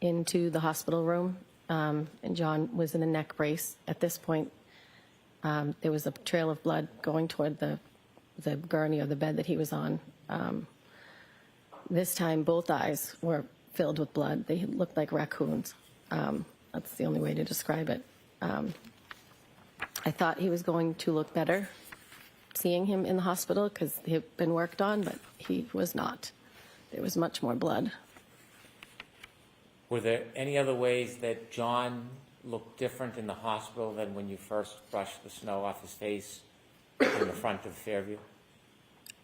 into the hospital room, and John was in a neck brace. At this point, there was a trail of blood going toward the gurney or the bed that he was on. This time, both eyes were filled with blood. They looked like raccoons. That's the only way to describe it. I thought he was going to look better seeing him in the hospital because he had been worked on, but he was not. There was much more blood.
Were there any other ways that John looked different in the hospital than when you first brushed the snow off his face in the front of Fairview?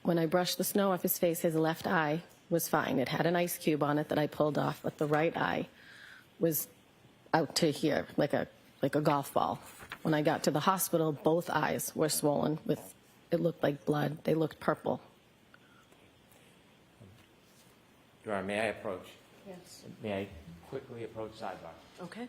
When I brushed the snow off his face, his left eye was fine. It had an ice cube on it that I pulled off, but the right eye was out to here, like a golf ball. When I got to the hospital, both eyes were swollen with, it looked like blood. They looked purple.
Your Honor, may I approach?
Yes.
May I quickly approach sidebar?
Okay.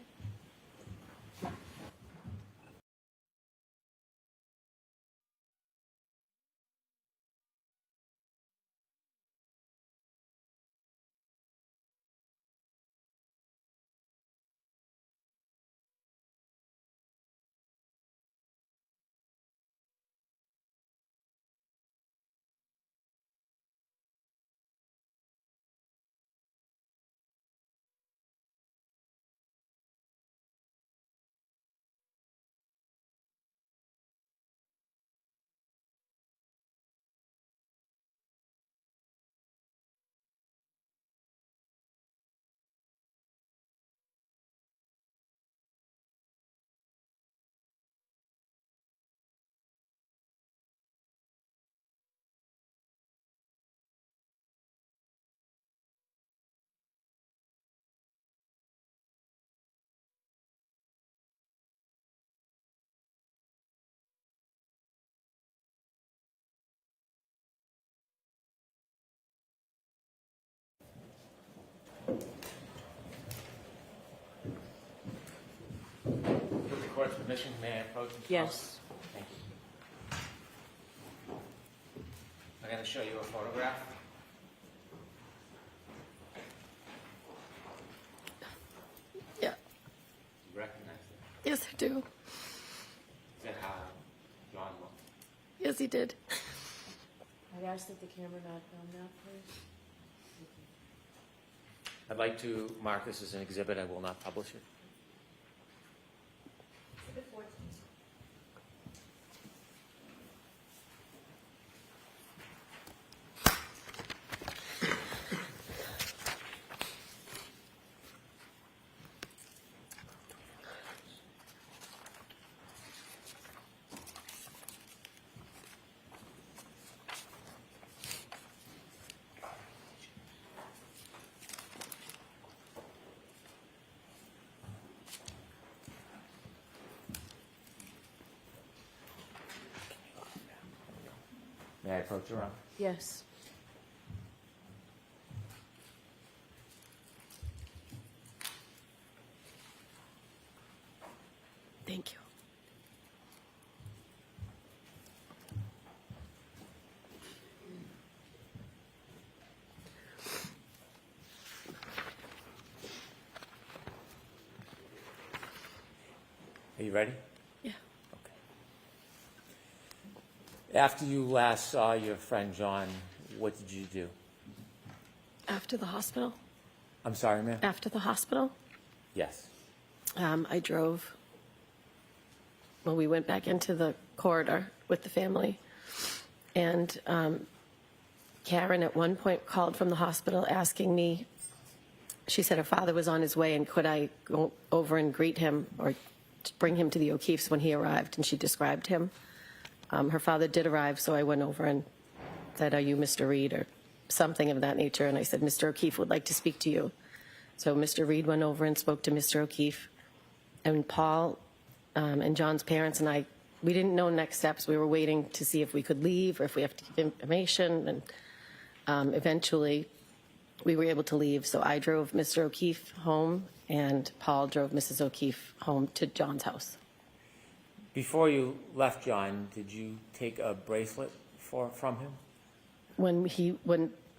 court's permission, may I approach? Ms.
Yes.
Thank you. I'm going to show you a photograph.
Yeah.
You recognize it?
Yes, I do.
Is that how John looked?
Yes, he did.
I'd ask that the camera not film that, please.
I'd like to mark this as an exhibit. I will not publish it. May I approach your honor?
Yes.
Thank you.
Are you ready?
Yeah.
Okay. After you last saw your friend John, what did you do?
After the hospital?
I'm sorry, ma'am?
After the hospital,
Yes.
I drove. Well, we went back into the corridor with the family. And Karen at one point called from the hospital asking me, she said her father was on his way and could I go over and greet him or bring him to the O'Keeffe's when he arrived, and she described him. Her father did arrive, so I went over and said, "Are you Mr. Reed?" or something of that nature, and I said, "Mr. O'Keeffe would like to speak to you." So Mr. Reed went over and spoke to Mr. O'Keeffe, and Paul and John's parents and I, we didn't know next steps. We were waiting to see if we could leave or if we have to give information, and eventually we were able to leave. So I drove Mr. O'Keeffe home, and Paul drove Mrs. O'Keeffe home to John's house.
Before you left John, did you take a bracelet from him?
When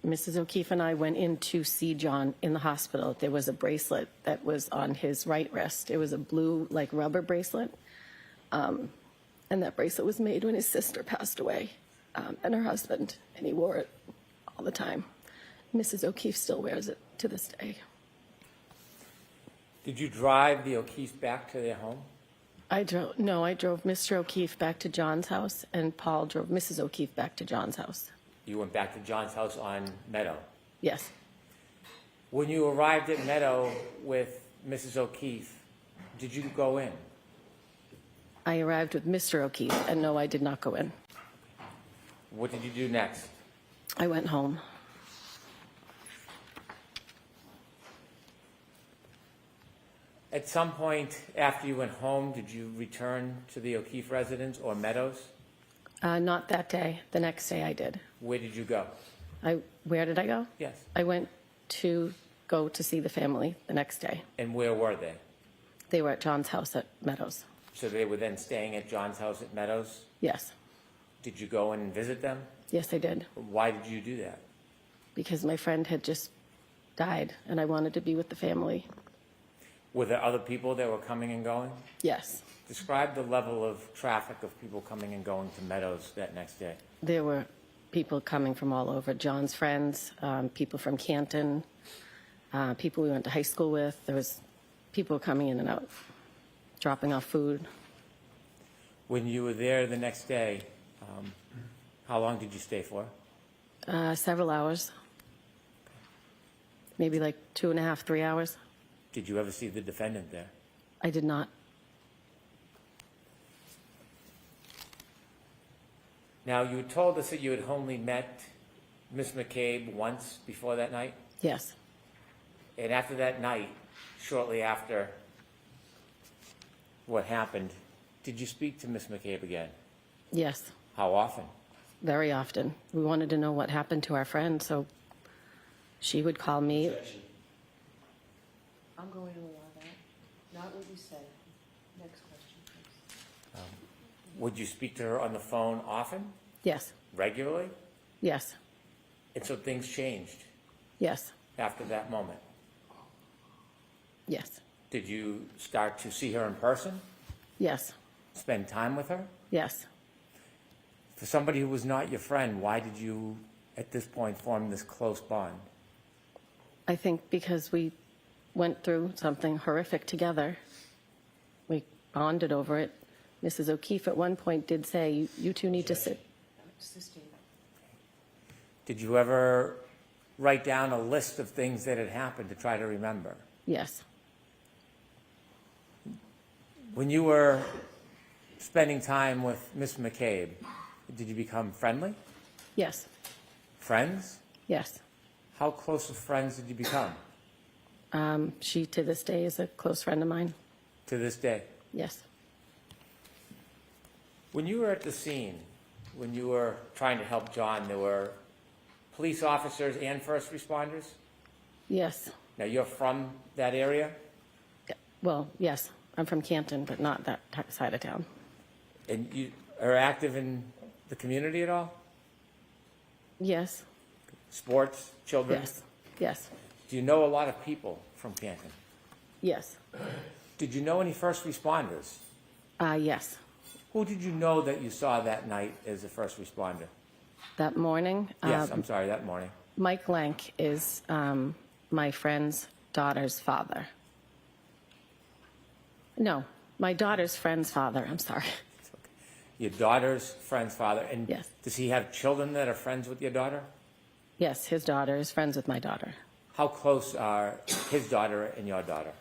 Mrs. O'Keeffe and I went in to see John in the hospital, there was a bracelet that was on his right wrist. It was a blue, like, rubber bracelet. And that bracelet was made when his sister passed away, and her husband, and he wore it all the time. Mrs. O'Keeffe still wears it to this day.
Did you drive the O'Keeffes back to their home?
I drove Mr. O'Keeffe back to John's house, and Paul drove Mrs. O'Keeffe back to John's house.
You went back to John's house on Meadow.
Yes.
When you arrived at Meadow with Mrs. O'Keeffe, did you go in?
I arrived with Mr. O'Keeffe, and no, I did not go in.
What did you do next?
I went home.
At some point after you went home, did you return to the O'Keeffe residence or Meadows?
Not that day. The next day I did.
Where did you go?
Where did I go?
Yes.
I went to go to see the family the next day.
And where were they?
They were at John's house at Meadows.
So they were then staying at John's house at Meadows?
Yes.
Did you go and visit them?
Yes, I did.
Why did you do that?
Because my friend had just died, and I wanted to be with the family.
Were there other people that were coming and going?
Yes.
Describe the level of traffic of people coming and going to Meadows that next day.
There were people coming from all over. John's friends, people from Canton, people we went to high school with. There was people coming in and out, dropping off food.
When you were there the next day, how long did you stay for?
Several hours. Maybe like 2.5, 3 hours.
Did you ever see the defendant there?
I did not.
Now, you told us that you had only met Miss McCabe once before that night,
Yes.
and after that night, shortly after what happened, did you speak to Miss McCabe again?
Yes.
How often?
Very often. We wanted to know what happened to our friend, so she would call me.
I'm going to allow that. Not what you said. Next question, please.
Would you speak to her on the phone often,
Yes.
regularly?
Yes.
And so things changed
Yes.
after that moment.
Yes.
Did you start to see her in person,
Yes.
spend time with her?
Yes.
For somebody who was not your friend, why did you, at this point, form this close bond?
I think because we went through something horrific together, we bonded over it. Mrs. O'Keefe at one point did say, you two need to sit.
Did you ever write down a list of things that had happened to try to remember?
Yes.
When you were spending time with Miss McCabe, did you become friendly?
Yes.
Friends?
Yes.
How close of friends did you become
She, to this day, is a close friend of mine.
to this day?
Yes.
When you were at the scene, when you were trying to help John, there were police officers and first responders?
Yes.
Now, you're from that area,
Well, yes. I'm from Canton, but not that side of town.
and you are active in the community at all?
Yes.
Sports, children?
Yes. Yes.
Do you know a lot of people from Canton?
Yes.
Did you know any first responders?
Yes.
Who did you know that you saw that night as a first responder?
That morning,
Yes, I'm sorry, that morning.
Mike Lank is my friend's daughter's father. No, my daughter's friend's father. I'm sorry.
It's okay. Your daughter's friend's father. And
Yes.
does he have children that are friends with your daughter?
Yes, his daughter is friends with my daughter.
How close are his daughter and your daughter?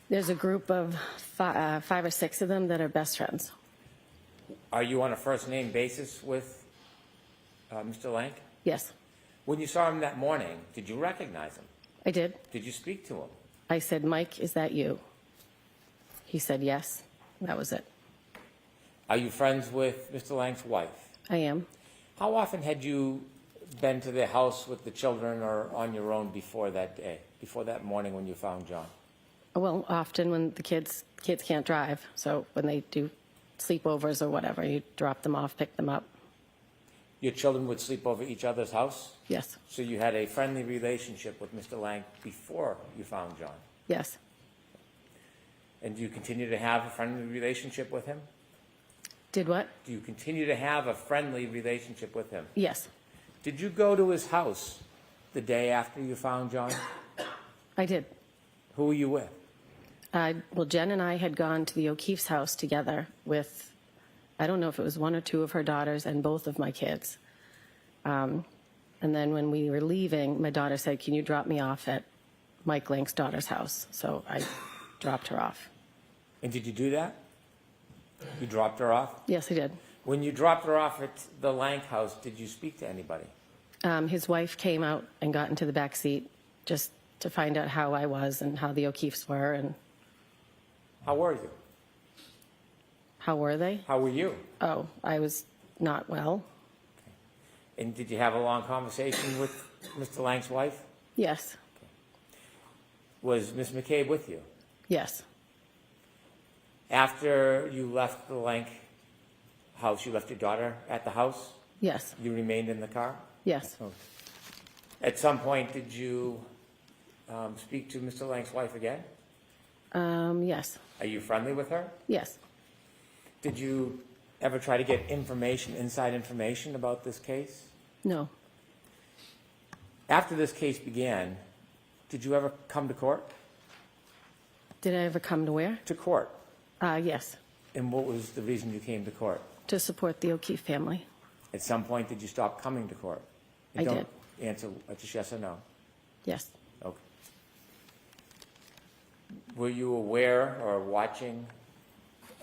There's a group of 5 or 6 of them that are best friends.
Are you on a first-name basis with Mr. Lank?
Yes,
When you saw him that morning, did you recognize him?
I did.
Did you speak to him?
I said, Mike, is that you? He said yes. That was it.
Are you friends with Mr. Lank's wife?
I am.
How often had you been to their house with the children or on your own before that day, before that morning when you found John?
Well, often when the kids can't drive, so when they do sleepovers or whatever, you drop them off, pick them up.
Your children would sleep over each other's house?
Yes,
So you had a friendly relationship with Mr. Lank before you found John?
yes.
And do you continue to have a friendly relationship with him?
Did what?
Do you continue to have a friendly relationship with him?
Yes,
Did you go to his house the day after you found John?
I did.
Who were you with?
Well, Jen and I had gone to the O'Keefe's house together with, I don't know if it was 1 or 2 of her daughters and both of my kids. And then when we were leaving, my daughter said, can you drop me off at Mike Lank's daughter's house? So I dropped her off.
And did you do that? You dropped her off?
Yes, I did.
When you dropped her off at the Lank house, did you speak to anybody?
His wife came out and got into the back seat just to find out how I was and how the O'Keefes were and
How were you?
how were they?
How were you?
Oh, I was not well.
And did you have a long conversation with Mr. Lank's wife?
Yes,
Was Miss McCabe with you?
yes,
After you left the Lank house, you left your daughter at the house?
yes,
You remained in the car?
yes.
At some point, did you speak to Mr. Lank's wife again?
Yes,
Are you friendly with her?
yes.
Did you ever try to get information, inside information about this case?
No,
After this case began, did you ever come to court?
did I ever come to where?
To court.
Yes,
And what was the reason you came to court?
to support the O'Keefe family.
At some point, did you stop coming to court? And
I
don't
did.
Answer just yes or no.
Yes,
Okay. Were you aware or watching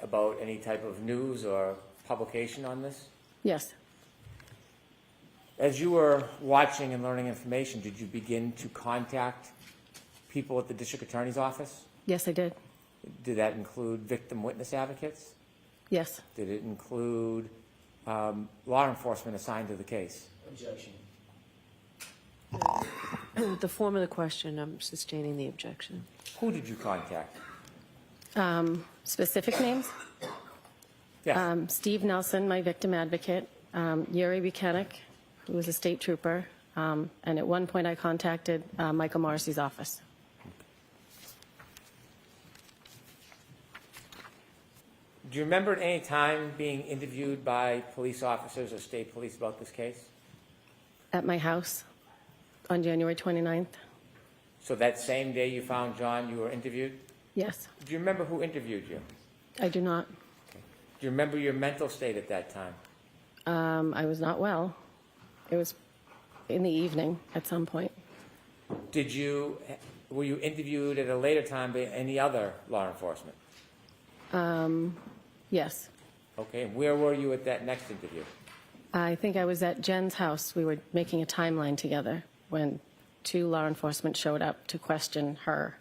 about any type of news or publication on this?
yes,
As you were watching and learning information, did you begin to contact people at the district attorney's office?
yes, I did.
Did that include victim witness advocates?
Yes,
Did it include law enforcement assigned to the case?
Objection.
The form of the question, I'm sustaining the objection.
Who did you contact?
specific names?
Yes.
Steve Nelson, my victim advocate, Yuri Buchanan, who was a state trooper, and at one point I contacted Michael Morrissey's office.
Do you remember at any time being interviewed by police officers or state police about this case?
At my house on January 29th.
So that same day you found John, you were interviewed?
Yes,
Do you remember who interviewed you?
I do not.
Do you remember your mental state at that time?
I was not well. It was in the evening at some point.
Were you interviewed at a later time by any other law enforcement?
Yes.
Okay, and where were you at that next interview?
I think I was at Jen's house. We were making a timeline together when 2 law enforcement showed up to question her.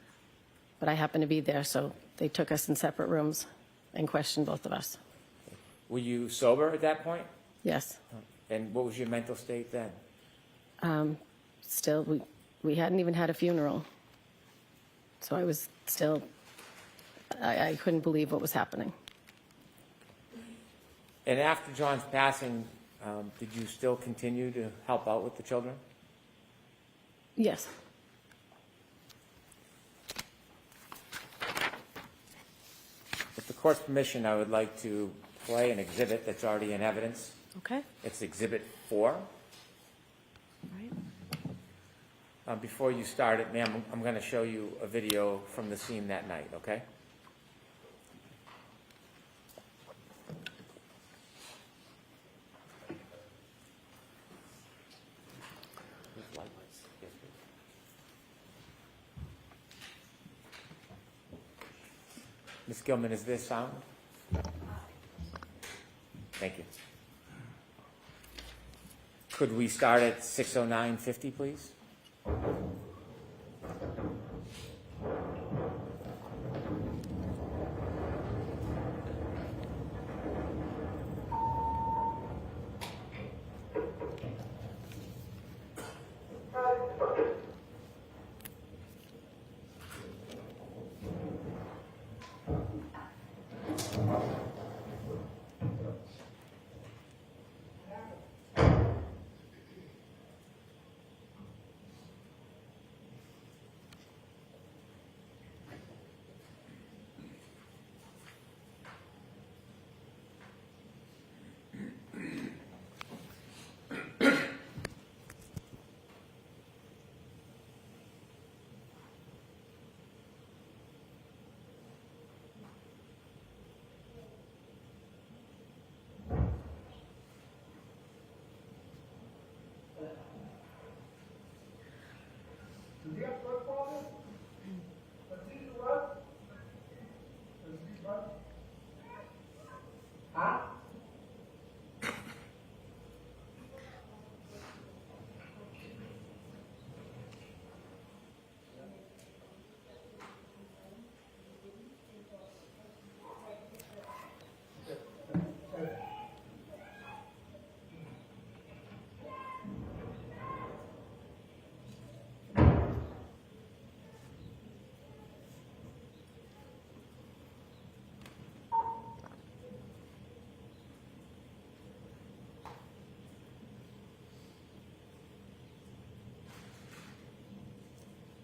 But I happened to be there, so they took us in separate rooms and questioned both of us.
Were you sober at that point?
Yes.
And what was your mental state then?
Still, we hadn't even had a funeral. So I was still, I couldn't believe what was happening.
And after John's passing, did you still continue to help out with the children?
Yes.
With the court's permission, I would like to play an exhibit that's already in evidence.
Okay.
It's Exhibit 4.
Right.
Before you start it, ma'am, I'm going to show you a video from the scene that night, okay? Ms. Gilman, is this sound? Thank you. Could we start at 6:09:50, please?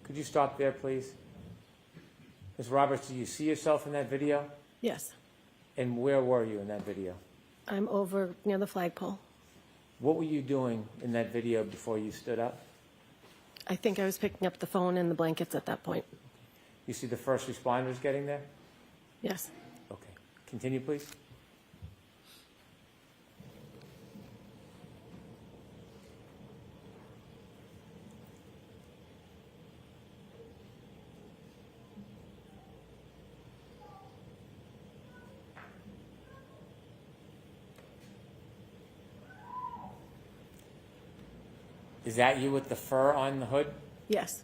Could you stop there, please? Ms. Roberts, do you see yourself in that video?
Yes.
And where were you in that video?
I'm over near the flagpole.
What were you doing in that video before you stood up?
I think I was picking up the phone and the blankets at that point.
You see the first responders getting there?
Yes.
Okay. Continue, please. Is that you with the fur on the hood?
Yes.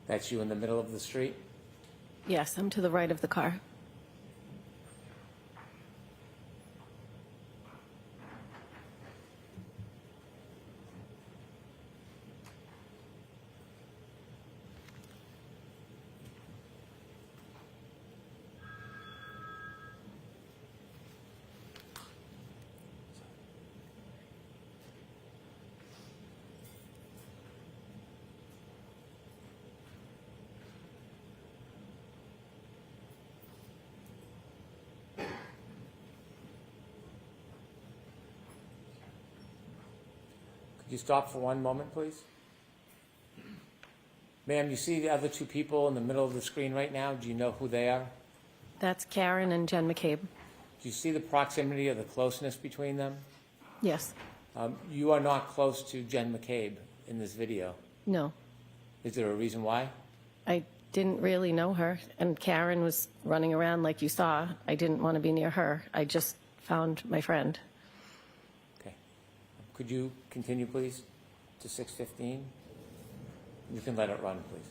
That's you in the middle of the street?
Yes, I'm to the right of the car.
Could you stop for one moment, please? Ma'am, you see the other two people in the middle of the screen right now? Do you know who they are?
That's Karen and Jen McCabe.
Do you see the proximity or the closeness between them?
Yes.
You are not close to Jen McCabe in this video.
No.
Is there a reason why?
I didn't really know her, and Karen was running around like you saw. I didn't want to be near her. I just found my friend.
Okay. Could you continue, please, to 6:15? You can let it run, please.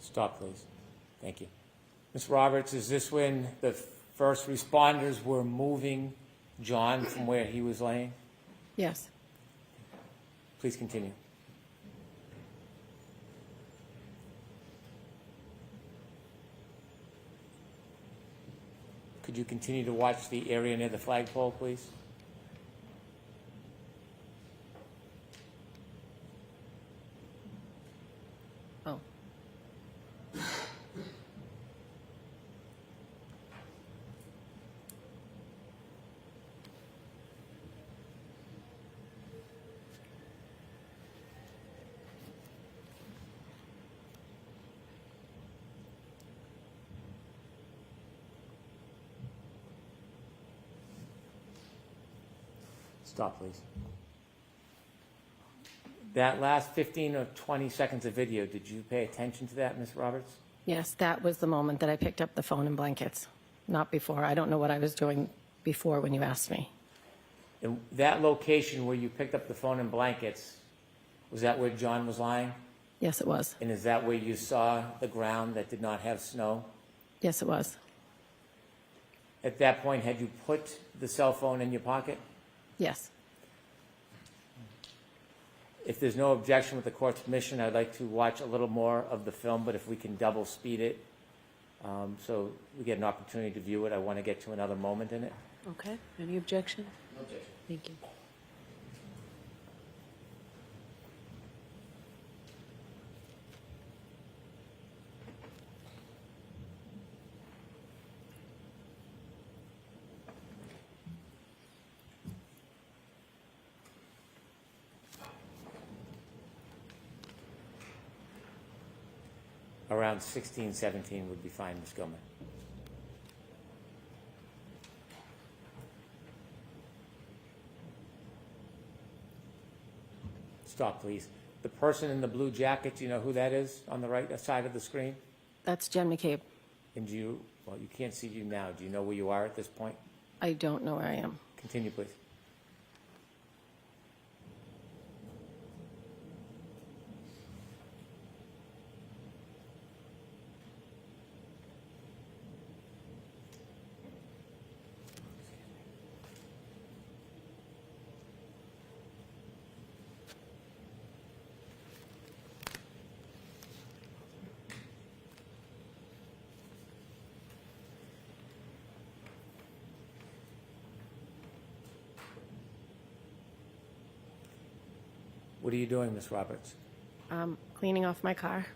Stop, please. Thank you. Ms. Roberts, is this when the first responders were moving John from where he was laying?
Yes.
Please continue. Could you continue to watch the area near the flagpole, please?
Oh.
Stop, please. That last 15 or 20 seconds of video, did you pay attention to that, Ms. Roberts?
Yes, that was the moment that I picked up the phone and blankets. Not before. I don't know what I was doing before when you asked me.
And that location where you picked up the phone and blankets, was that where John was lying?
Yes, it was.
And is that where you saw the ground that did not have snow?
Yes, it was.
At that point, had you put the cell phone in your pocket?
Yes.
If there's no objection with the court's permission, I'd like to watch a little more of the film, but if we can double speed it so we get an opportunity to view it, I want to get to another moment in it.
Okay. Any objection?
No objection.
Thank you.
Around 16, 17 would be fine, Ms. Gilman. Stop, please. The person in the blue jacket, do you know who that is on the right side of the screen?
That's Jen McCabe.
And do you, well, you can't see you now. Do you know where you are at this point?
I don't know where I am.
Continue, please. What are you doing, Ms. Roberts?
Cleaning off my car.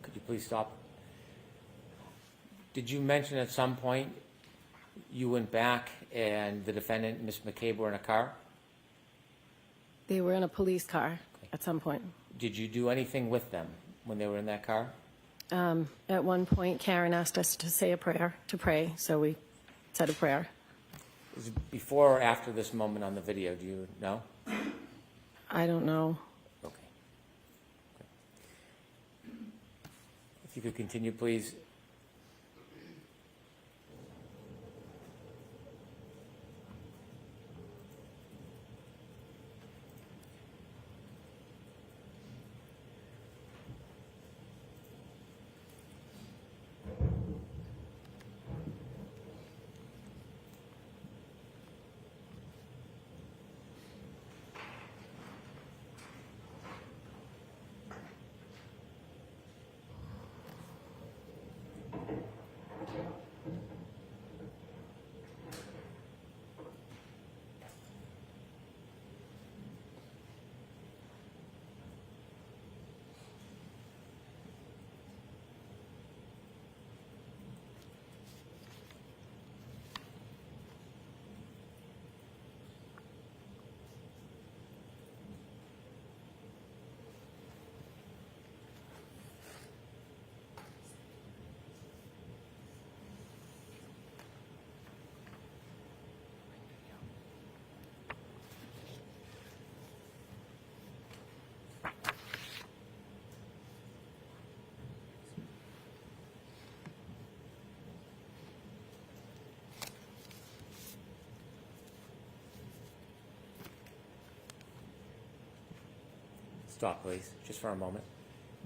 Could you please stop? Did you mention at some point you went back and the defendant, Ms. McCabe, were in a car?
They were in a police car at some point.
Did you do anything with them when they were in that car?
At one point, Karen asked us to say a prayer, to pray, so we said a prayer.
Was it before or after this moment on the video? Do you know?
I don't know.
Okay. If you could continue, please. Stop, please, just for a moment.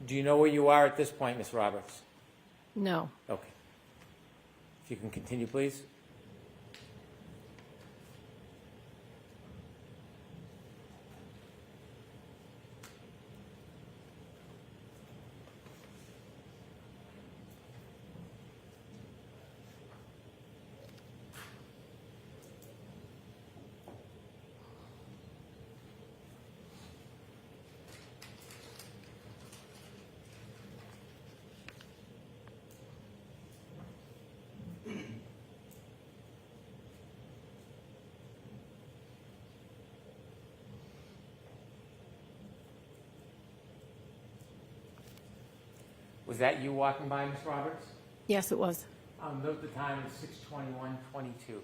Do you know where you are at this point, Ms. Roberts?
No.
Okay. If you can continue, please. Was that you walking by, Ms. Roberts?
Yes, it was.
Note the time is 6:21:22.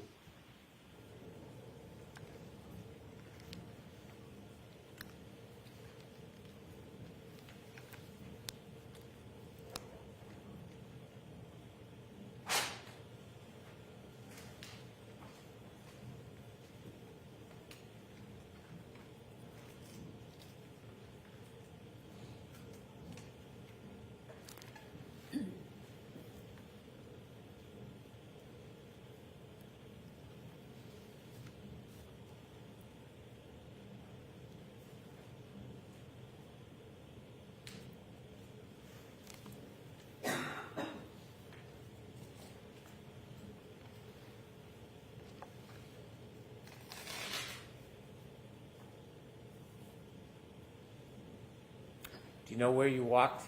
Do you know where you walked?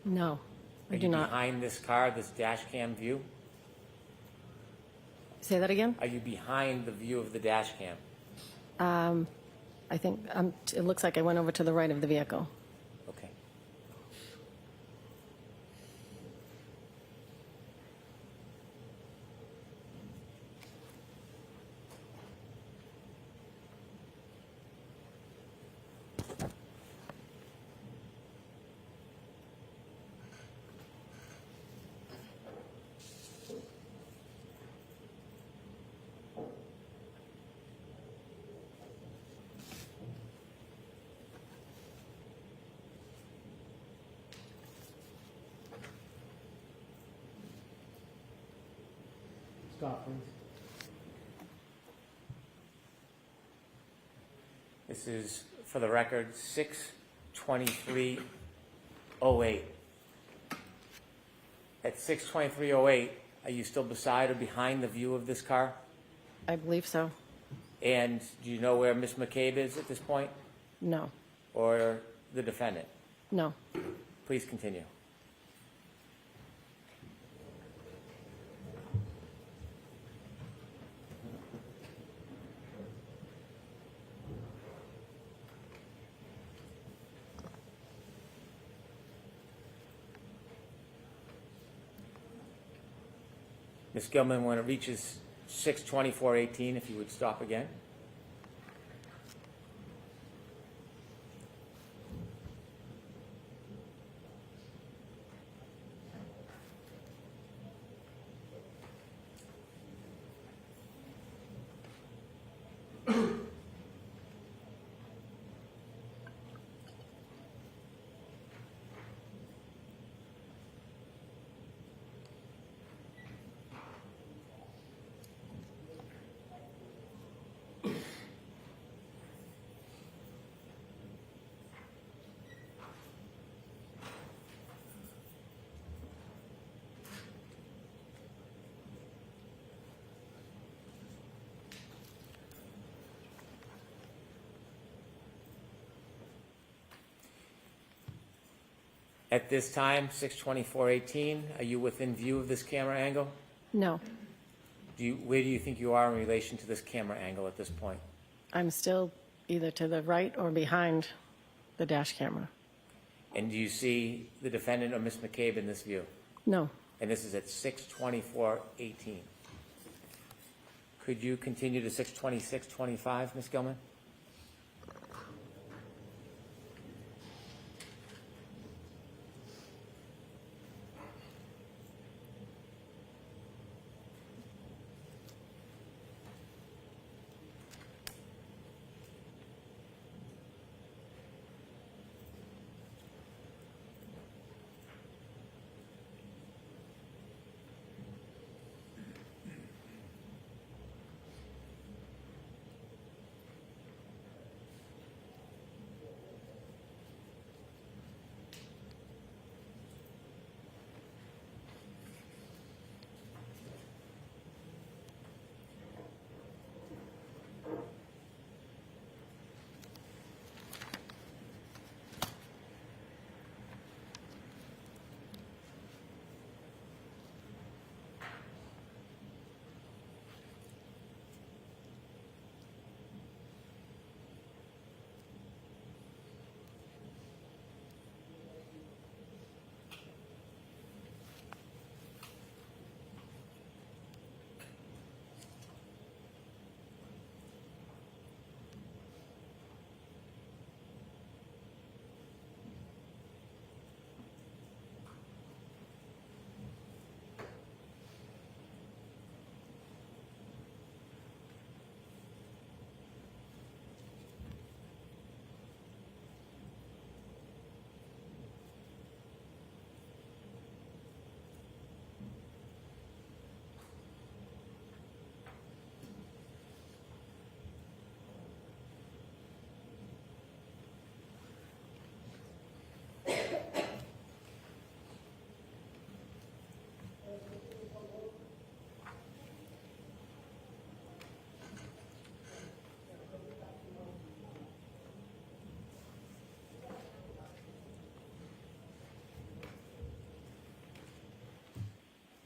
No, I
Are
do
you
not.
behind this car, this dash cam view?
Say that again?
Are you behind the view of the dash cam?
I think it looks like I went over to the right of the vehicle.
Okay.
Stop, please.
This is, for the record, 6:23:08. At 6:23:08, are you still beside or behind the view of this car?
I believe so.
And do you know where Ms. McCabe is at this point,
No,
or the defendant?
no.
Please continue. Ms. Gilman, when it reaches 6:24:18, if you would stop again. At this time, 6:24:18, are you within view of this camera angle?
No,
Where do you think you are in relation to this camera angle at this point?
I'm still either to the right or behind the dash camera.
And do you see the defendant or Ms. McCabe in this view?
No,
And this is at 6:24:18. Could you continue to 6:26:25, Ms. Gilman?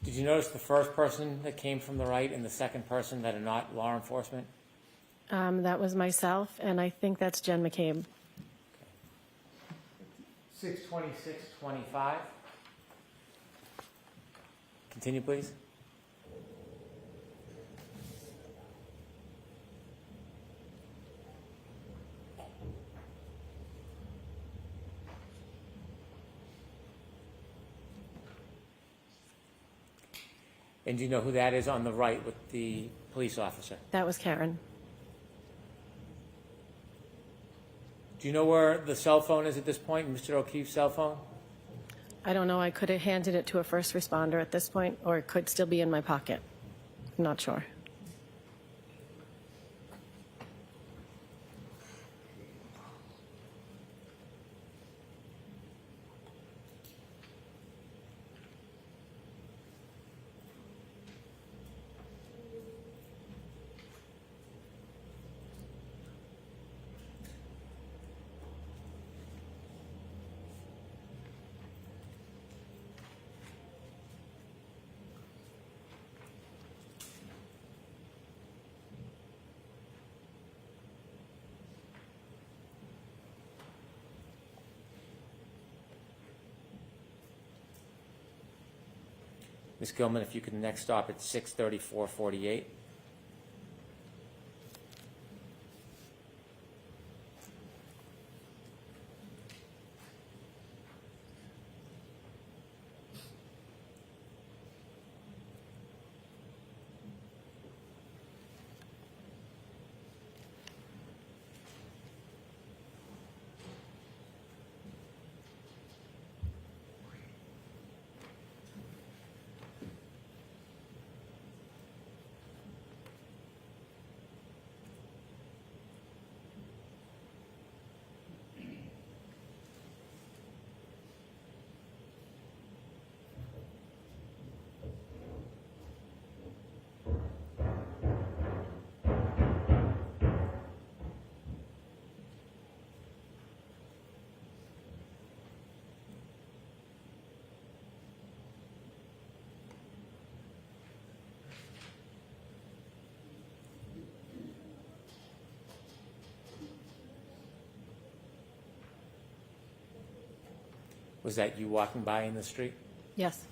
Did you notice the first person that came from the right and the second person that are not law enforcement?
that was myself, and I think that's Jen McCabe.
6:26:25. Continue, please. And do you know who that is on the right with the police officer?
That was Karen.
Do you know where the cell phone is at this point, Mr. O'Keefe's cell phone?
I don't know, I could have handed it to a first responder at this point, or it could still be in my pocket. not sure.
Ms. Gilman, if you could next stop at 63448. Was that you walking by in the street?
Yes.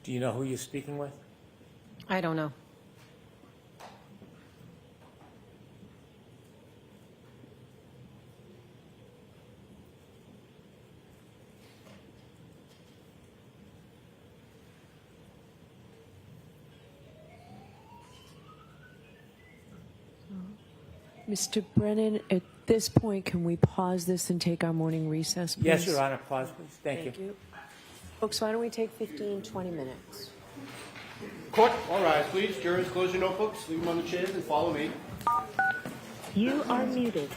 Do you know who you're speaking with?
I don't know.
Mr. Brennan, at this point, can we pause this and take our morning recess, please?
Yes, Your Honor. Pause, please. Thank you.
Folks, why don't we take 15, 20 minutes?
Court, all rise, please. Jurors, close your notebooks, leave them on the chairs, and follow me.
You are muted.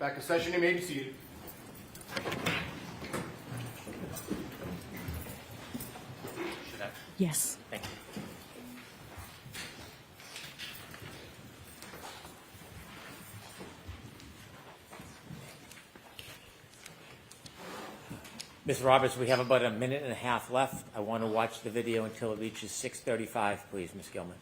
Back in session, you may be seated.
Yes.
Thank you. Ms. Roberts, we have about a minute and a half left. I want to watch the video until it reaches 6:35, please, Ms. Gilman.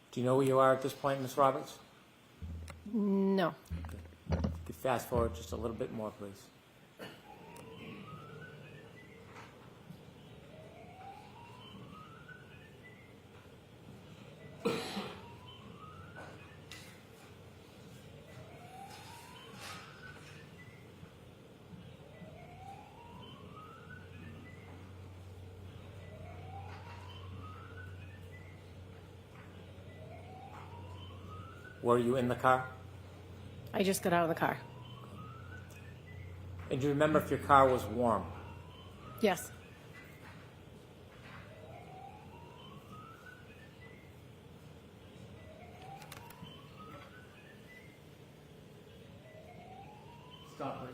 Do you know where you are at this point, Ms. Roberts?
No.
Could you fast forward just a little bit more, please? Were you in the car?
I just got out of the car.
And do you remember if your car was warm?
Yes.
Stop, please.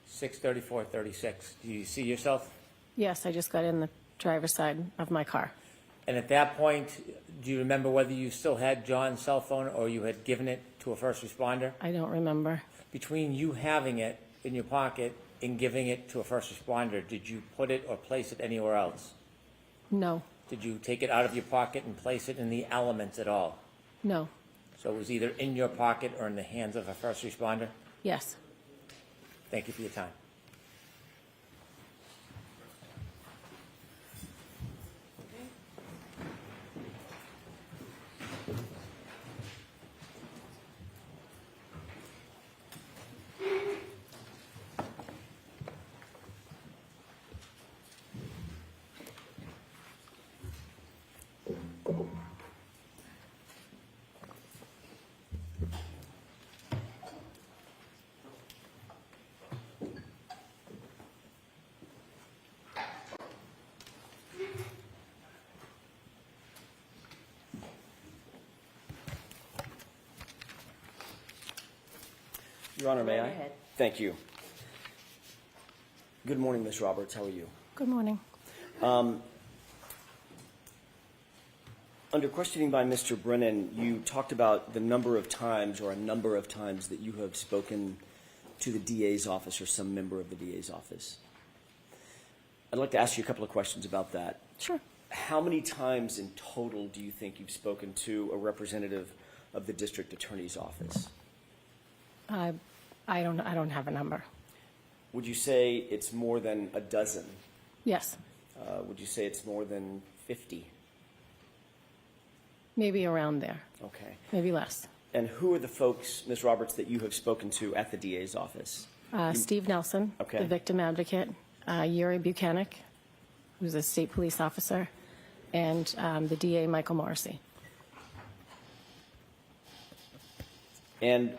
6:34:36. Do you see yourself?
Yes, I just got in the driver's side of my car.
And at that point, do you remember whether you still had John's cell phone or you had given it to a first responder?
I don't remember.
Between you having it in your pocket and giving it to a first responder, did you put it or place it anywhere else?
No.
Did you take it out of your pocket and place it in the elements at all?
No.
So it was either in your pocket or in the hands of a first responder?
Yes.
Thank you for your time.
Your Honor, may
Go
I?
ahead.
Thank you. Good morning, Ms. Roberts. How are you?
Good morning.
Under questioning by Mr. Brennan, you talked about the number of times or a number of times that you have spoken to the DA's office or some member of the DA's office. I'd like to ask you a couple of questions about that.
Sure.
How many times in total do you think you've spoken to a representative of the district attorney's office?
I don't have a number.
Would you say it's more than a dozen?
Yes.
Would you say it's more than 50?
Maybe around there,
Okay.
maybe less.
And who are the folks, Ms. Roberts, that you have spoken to at the DA's office?
Steve Nelson,
Okay.
the victim advocate, Yuri Buchanan, who's a state police officer, and the DA, Michael Morrissey.
And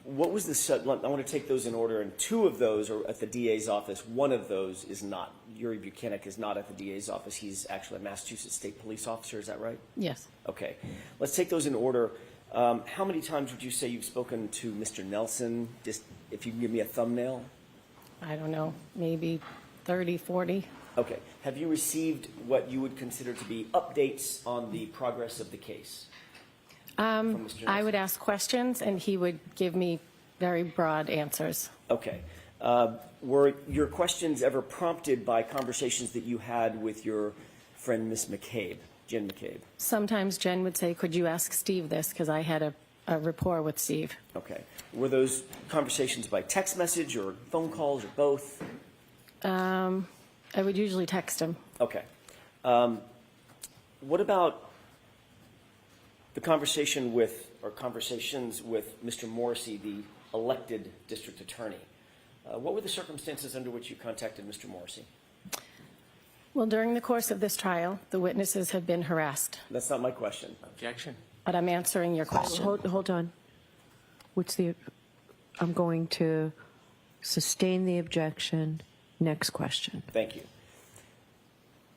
what was the, I want to take those in order, and two of those are at the DA's office. One of those is not. Yuri Buchanan is not at the DA's office. He's actually a Massachusetts State Police officer. Is that right?
Yes.
Okay. Let's take those in order. How many times would you say you've spoken to Mr. Nelson? Just if you can give me a thumbnail.
I don't know, maybe 30, 40.
Okay. Have you received what you would consider to be updates on the progress of the case? From Mr.
I would
Nelson?
ask questions, and he would give me very broad answers.
Okay. Were your questions ever prompted by conversations that you had with your friend, Miss McCabe, Jen McCabe?
Sometimes Jen would say, could you ask Steve this? Because I had a rapport with Steve.
Okay. Were those conversations by text message or phone calls or both?
I would usually text him.
Okay. What about the conversation with, or conversations with Mr. Morrissey, the elected district attorney? What were the circumstances under which you contacted Mr. Morrissey?
Well, during the course of this trial, the witnesses have been harassed.
That's not my question.
Objection.
But I'm answering your question.
Hold on. I'm going to sustain the objection. Next question.
Thank you.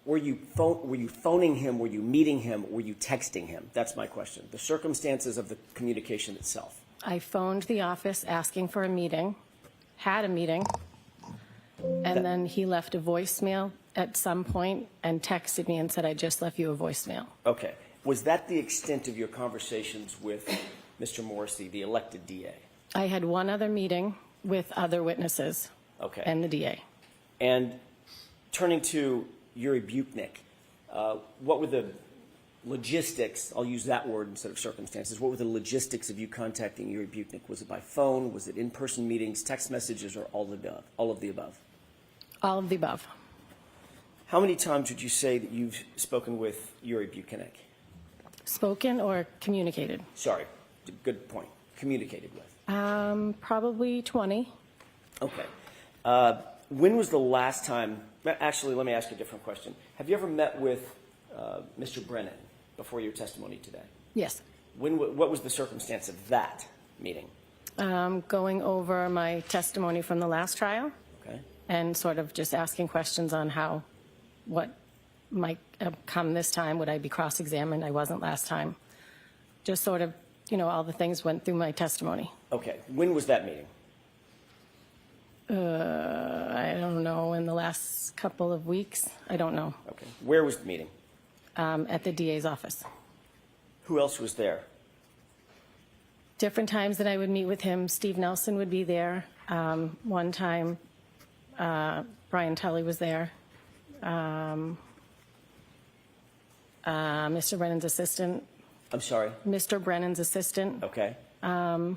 Were you phoning him? Were you meeting him? Were you texting him? That's my question. The circumstances of the communication itself.
I phoned the office asking for a meeting, had a meeting, and then he left a voicemail at some point and texted me and said, I just left you a voicemail.
Okay. Was that the extent of your conversations with Mr. Morrissey, the elected DA?
I had one other meeting with other witnesses
Okay.
and the DA.
And turning to Yuri Buchanan, what were the logistics? I'll use that word instead of circumstances. What were the logistics of you contacting Yuri Buchanan? Was it by phone? Was it in-person meetings, text messages, or all of the above? All of the above.
All of the above.
How many times would you say that you've spoken with Yuri Buchanan?
Spoken or communicated?
Sorry, good point. Communicated with.
Probably 20.
Okay. When was the last time? Actually, let me ask you a different question. Have you ever met with Mr. Brennan before your testimony today?
Yes.
What was the circumstance of that meeting?
Going over my testimony from the last trial
Okay.
and sort of just asking questions on what might come this time. Would I be cross-examined? I wasn't last time. Just sort of, all the things went through my testimony.
Okay. When was that meeting?
I don't know, in the last couple of weeks. I don't know.
Okay. Where was the meeting?
At the DA's office.
Who else was there?
Different times that I would meet with him, Steve Nelson would be there. One time, Brian Tully was there. Mr. Brennan's assistant.
I'm sorry.
Mr. Brennan's assistant.
Okay.
I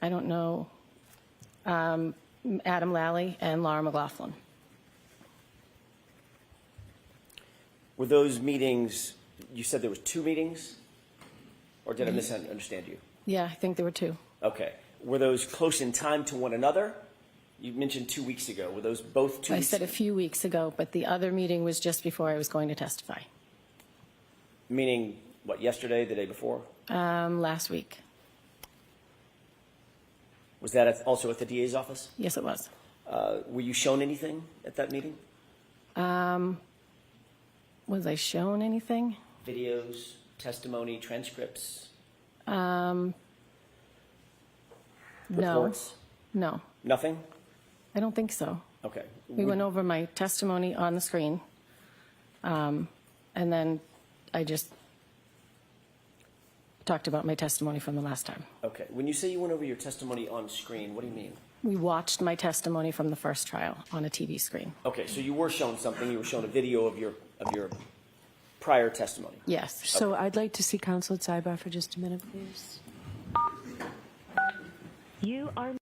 don't know. Adam Lally and Laura McLaughlin.
Were those meetings, you said there was 2 meetings? Or did I misunderstand you?
Yeah, I think there were 2.
Okay. Were those close in time to one another? You mentioned 2 weeks ago. Were those both 2
I
weeks
said a few weeks ago, but the other meeting was just before I was going to testify.
Meaning, what, yesterday, the day before?
Last week.
Was that also at the DA's office?
Yes, it was.
Were you shown anything at that meeting?
Was I shown anything?
Videos, testimony, transcripts,
No.
reports?
No.
Nothing?
I don't think so.
Okay.
We went over my testimony on the screen, and then I just talked about my testimony from the last time.
Okay. When you say you went over your testimony on screen, what do you mean?
We watched my testimony from the first trial on a TV screen.
Okay, so you were shown something. You were shown a video of your prior testimony.
Yes.
So I'd like to see counsel at sidebar for just a minute, please.
You are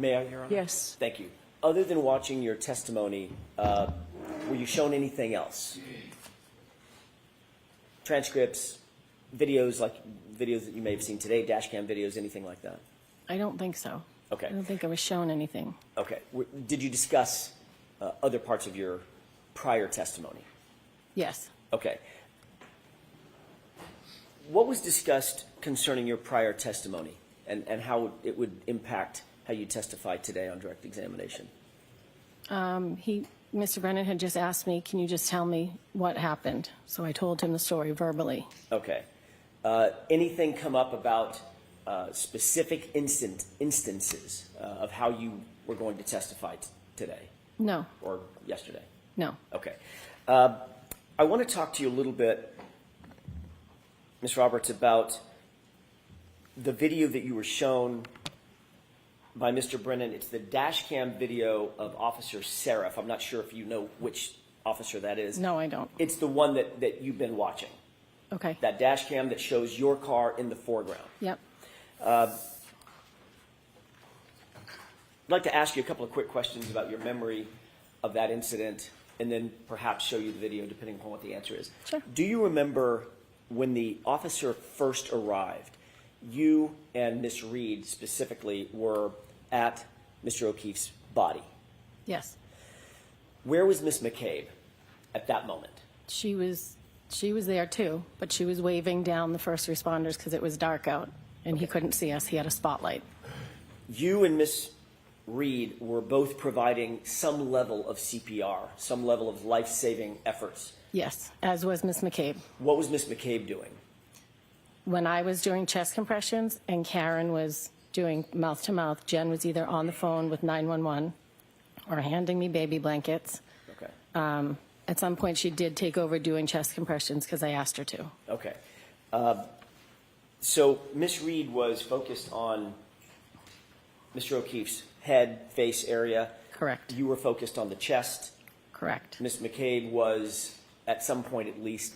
May I, Your Honor?
Yes.
Thank you. Other than watching your testimony, were you shown anything else? Transcripts, videos that you may have seen today, dash cam videos, anything like that?
I don't think so.
Okay.
I don't think I was shown anything.
Okay. Did you discuss other parts of your prior testimony?
Yes.
Okay. What was discussed concerning your prior testimony and how it would impact how you testify today on direct examination?
Mr. Brennan had just asked me, can you just tell me what happened? So I told him the story verbally.
Okay. Anything come up about specific instances of how you were going to testify today
No,
or yesterday?
no.
Okay. I want to talk to you a little bit, Ms. Roberts, about the video that you were shown by Mr. Brennan. It's the dash cam video of Officer Seraph. I'm not sure if you know which officer that is.
No, I don't.
It's the one that you've been watching.
Okay.
That dash cam that shows your car in the foreground.
Yep.
I'd like to ask you a couple of quick questions about your memory of that incident and then perhaps show you the video depending upon what the answer is.
Sure.
Do you remember when the officer first arrived, you and Miss Reed specifically were at Mr. O'Keefe's body?
Yes.
Where was Miss McCabe at that moment?
She was there too, but she was waving down the first responders because it was dark out and he couldn't see us. He had a spotlight.
You and Miss Reed were both providing some level of CPR, some level of life-saving efforts.
Yes, as was Miss McCabe.
What was Miss McCabe doing?
When I was doing chest compressions and Karen was doing mouth-to-mouth, Jen was either on the phone with 911 or handing me baby blankets.
Okay.
At some point, she did take over doing chest compressions because I asked her to.
Okay. So Miss Reed was focused on Mr. O'Keefe's head, face area.
Correct.
You were focused on the chest.
Correct.
Miss McCabe was, at some point at least,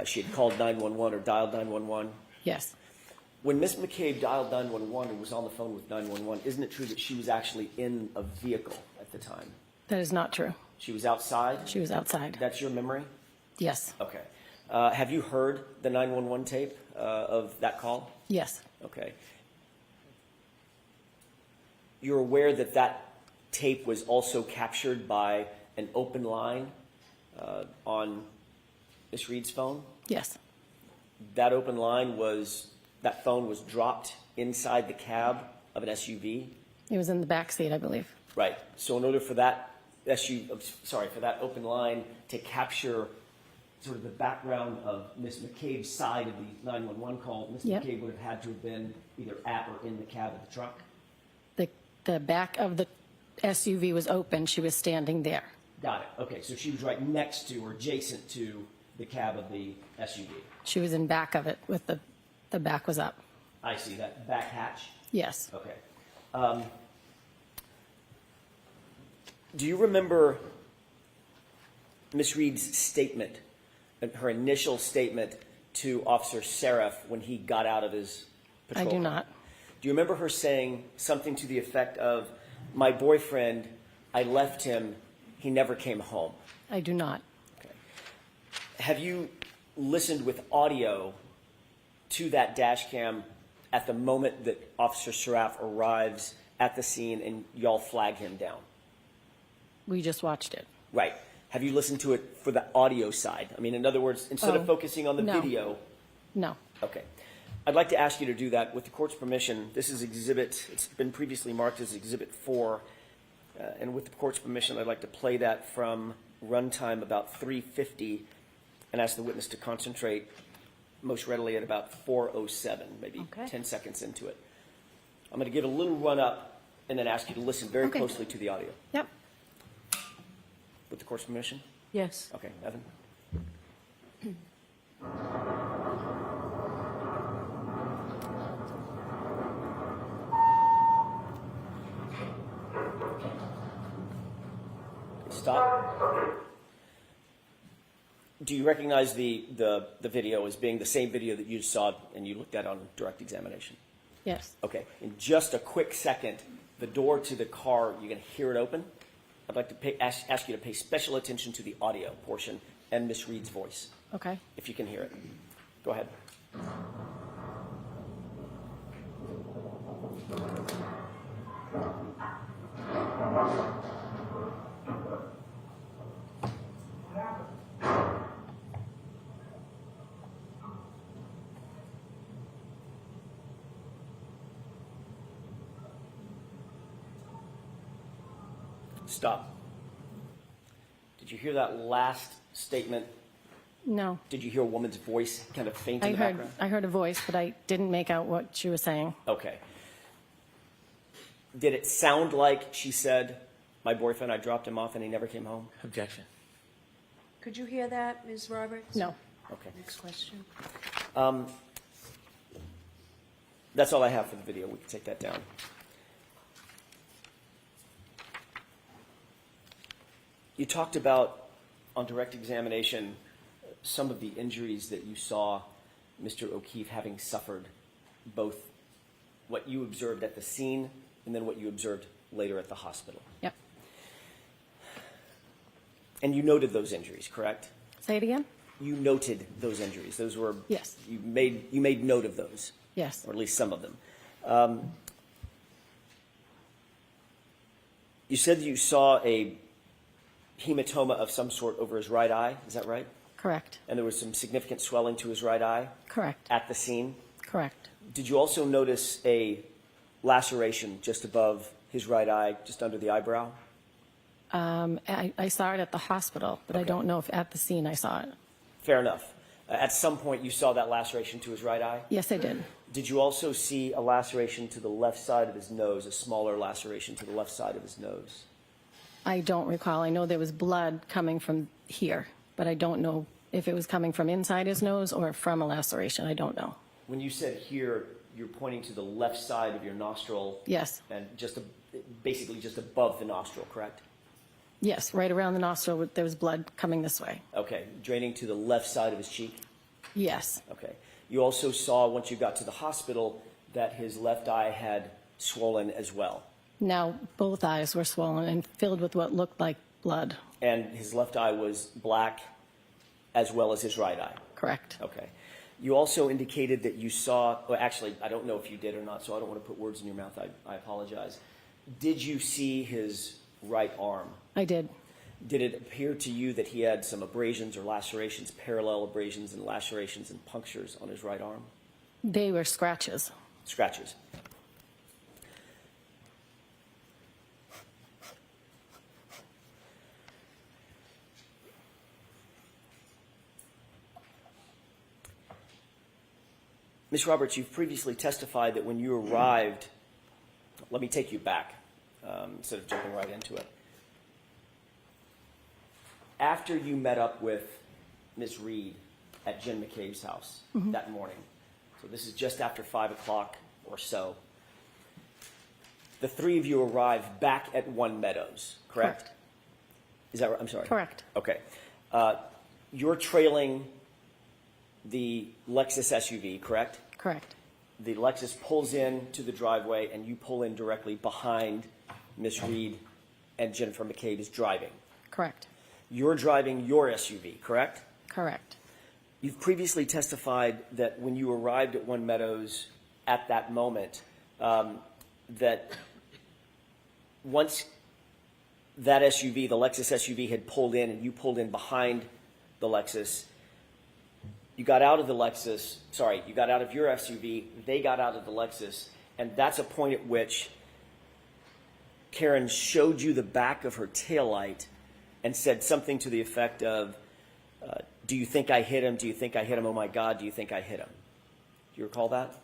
she had called 911 or dialed 911.
Yes.
When Miss McCabe dialed 911 and was on the phone with 911, isn't it true that she was actually in a vehicle at the time?
That is not true.
She was outside?
She was outside.
That's your memory?
Yes.
Okay. Have you heard the 911 tape of that call?
Yes.
Okay. You're aware that that tape was also captured by an open line on Miss Reed's phone?
Yes.
That open line that phone was dropped inside the cab of an SUV?
It was in the back seat, I believe.
Right. So in order for that for that open line to capture sort of the background of Miss McCabe's side of the 911 call, Miss
Yep.
McCabe would have had to have been either at or in the cab of the truck?
The back of the SUV was open. She was standing there.
Got it. Okay, so she was right next to or adjacent to the cab of the SUV.
She was in back of it with the back was up.
I see, that back hatch?
Yes.
Okay. Do you remember Miss Reed's statement, her initial statement to Officer Seraph when he got out of his patrol
I do
car?
not.
Do you remember her saying something to the effect of, "My boyfriend, I left him, he never came home"?
I do not.
Okay. Have you listened with audio to that dash cam at the moment that Officer Seraph arrives at the scene and y'all flag him down?
We just watched it.
Right. Have you listened to it for the audio side? I mean, in other words, instead of focusing on the
no.
video.
No.
Okay. I'd like to ask you to do that with the court's permission. This is it's been previously marked as Exhibit 4. And with the court's permission, I'd like to play that from runtime about 3:50 and ask the witness to concentrate most readily at about 4:07, maybe
Okay.
10 seconds into it. I'm going to give a little run up and then ask you to listen very
Okay.
closely to the audio.
Yep.
With the court's permission?
Yes.
Okay, Evan. Stop. Do you recognize the video as being the same video that you saw and you looked at on direct examination?
Yes.
Okay. In just a quick second, The door to the car, you're going to hear it open. I'd like to ask you to pay special attention to the audio portion and Miss Reed's voice,
Okay.
if you can hear it. Go ahead. Stop. Did you hear that last statement?
No.
Did you hear a woman's voice kind of faint in the background?
I heard a voice, but I didn't make out what she was saying.
Okay. Did it sound like she said, my boyfriend, I dropped him off and he never came home?
Objection.
Could you hear that, Ms. Roberts?
No.
Okay.
Next question.
That's all I have for the video. We can take that down. You talked about, on direct examination, some of the injuries that you saw Mr. O'Keefe having suffered, both what you observed at the scene and then what you observed later at the hospital.
Yep.
And you noted those injuries, correct?
Say it again?
You noted those injuries. Those were,
Yes.
You made note of those,
Yes.
or at least some of them. You said that you saw a hematoma of some sort over his right eye. Is that right?
Correct.
And there was some significant swelling to his right eye
Correct.
at the scene.
Correct.
Did you also notice a laceration just above his right eye, just under the eyebrow?
I saw it at the hospital, but I don't know if at the scene I saw it.
Fair enough. At some point, you saw that laceration to his right eye?
Yes, I did.
Did you also see a laceration to the left side of his nose, a smaller laceration to the left side of his nose?
I don't recall. I know there was blood coming from here, but I don't know if it was coming from inside his nose or from a laceration. I don't know.
When you said here, you're pointing to the left side of your nostril.
Yes.
And basically just above the nostril, correct?
Yes, right around the nostril, there was blood coming this way.
Okay, draining to the left side of his cheek?
Yes.
Okay. You also saw, once you got to the hospital, that his left eye had swollen as well.
Now, both eyes were swollen and filled with what looked like blood.
And his left eye was black as well as his right eye.
Correct.
Okay. You also indicated that you saw, well, actually, I don't know if you did or not, so I don't want to put words in your mouth. I apologize. Did you see his right arm?
I did.
Did it appear to you that he had some abrasions or lacerations, parallel abrasions and lacerations and punctures on his right arm?
They were scratches.
Scratches. Ms. Roberts, you've previously testified that when you arrived, let me take you back instead of jumping right into it. After you met up with Ms. Reed at Jen McCabe's house that morning, so this is just after 5 o'clock or so, the three of you arrived back at One Meadows, correct?
Correct.
Is that right? I'm sorry.
Correct.
Okay. You're trailing the Lexus SUV, correct?
Correct.
The Lexus pulls in to the driveway and you pull in directly behind Ms. Reed and Jennifer McCabe is driving.
Correct.
You're driving your SUV, correct?
Correct.
You've previously testified that when you arrived at One Meadows at that moment, that once that SUV, the Lexus SUV, had pulled in and you pulled in behind the Lexus, you got out of the Lexus, sorry, you got out of your SUV, they got out of the Lexus, and that's a point at which Karen showed you the back of her taillight and said something to the effect of, do you think I hit him? Do you think I hit him? Oh my God, do you think I hit him? Do you recall that?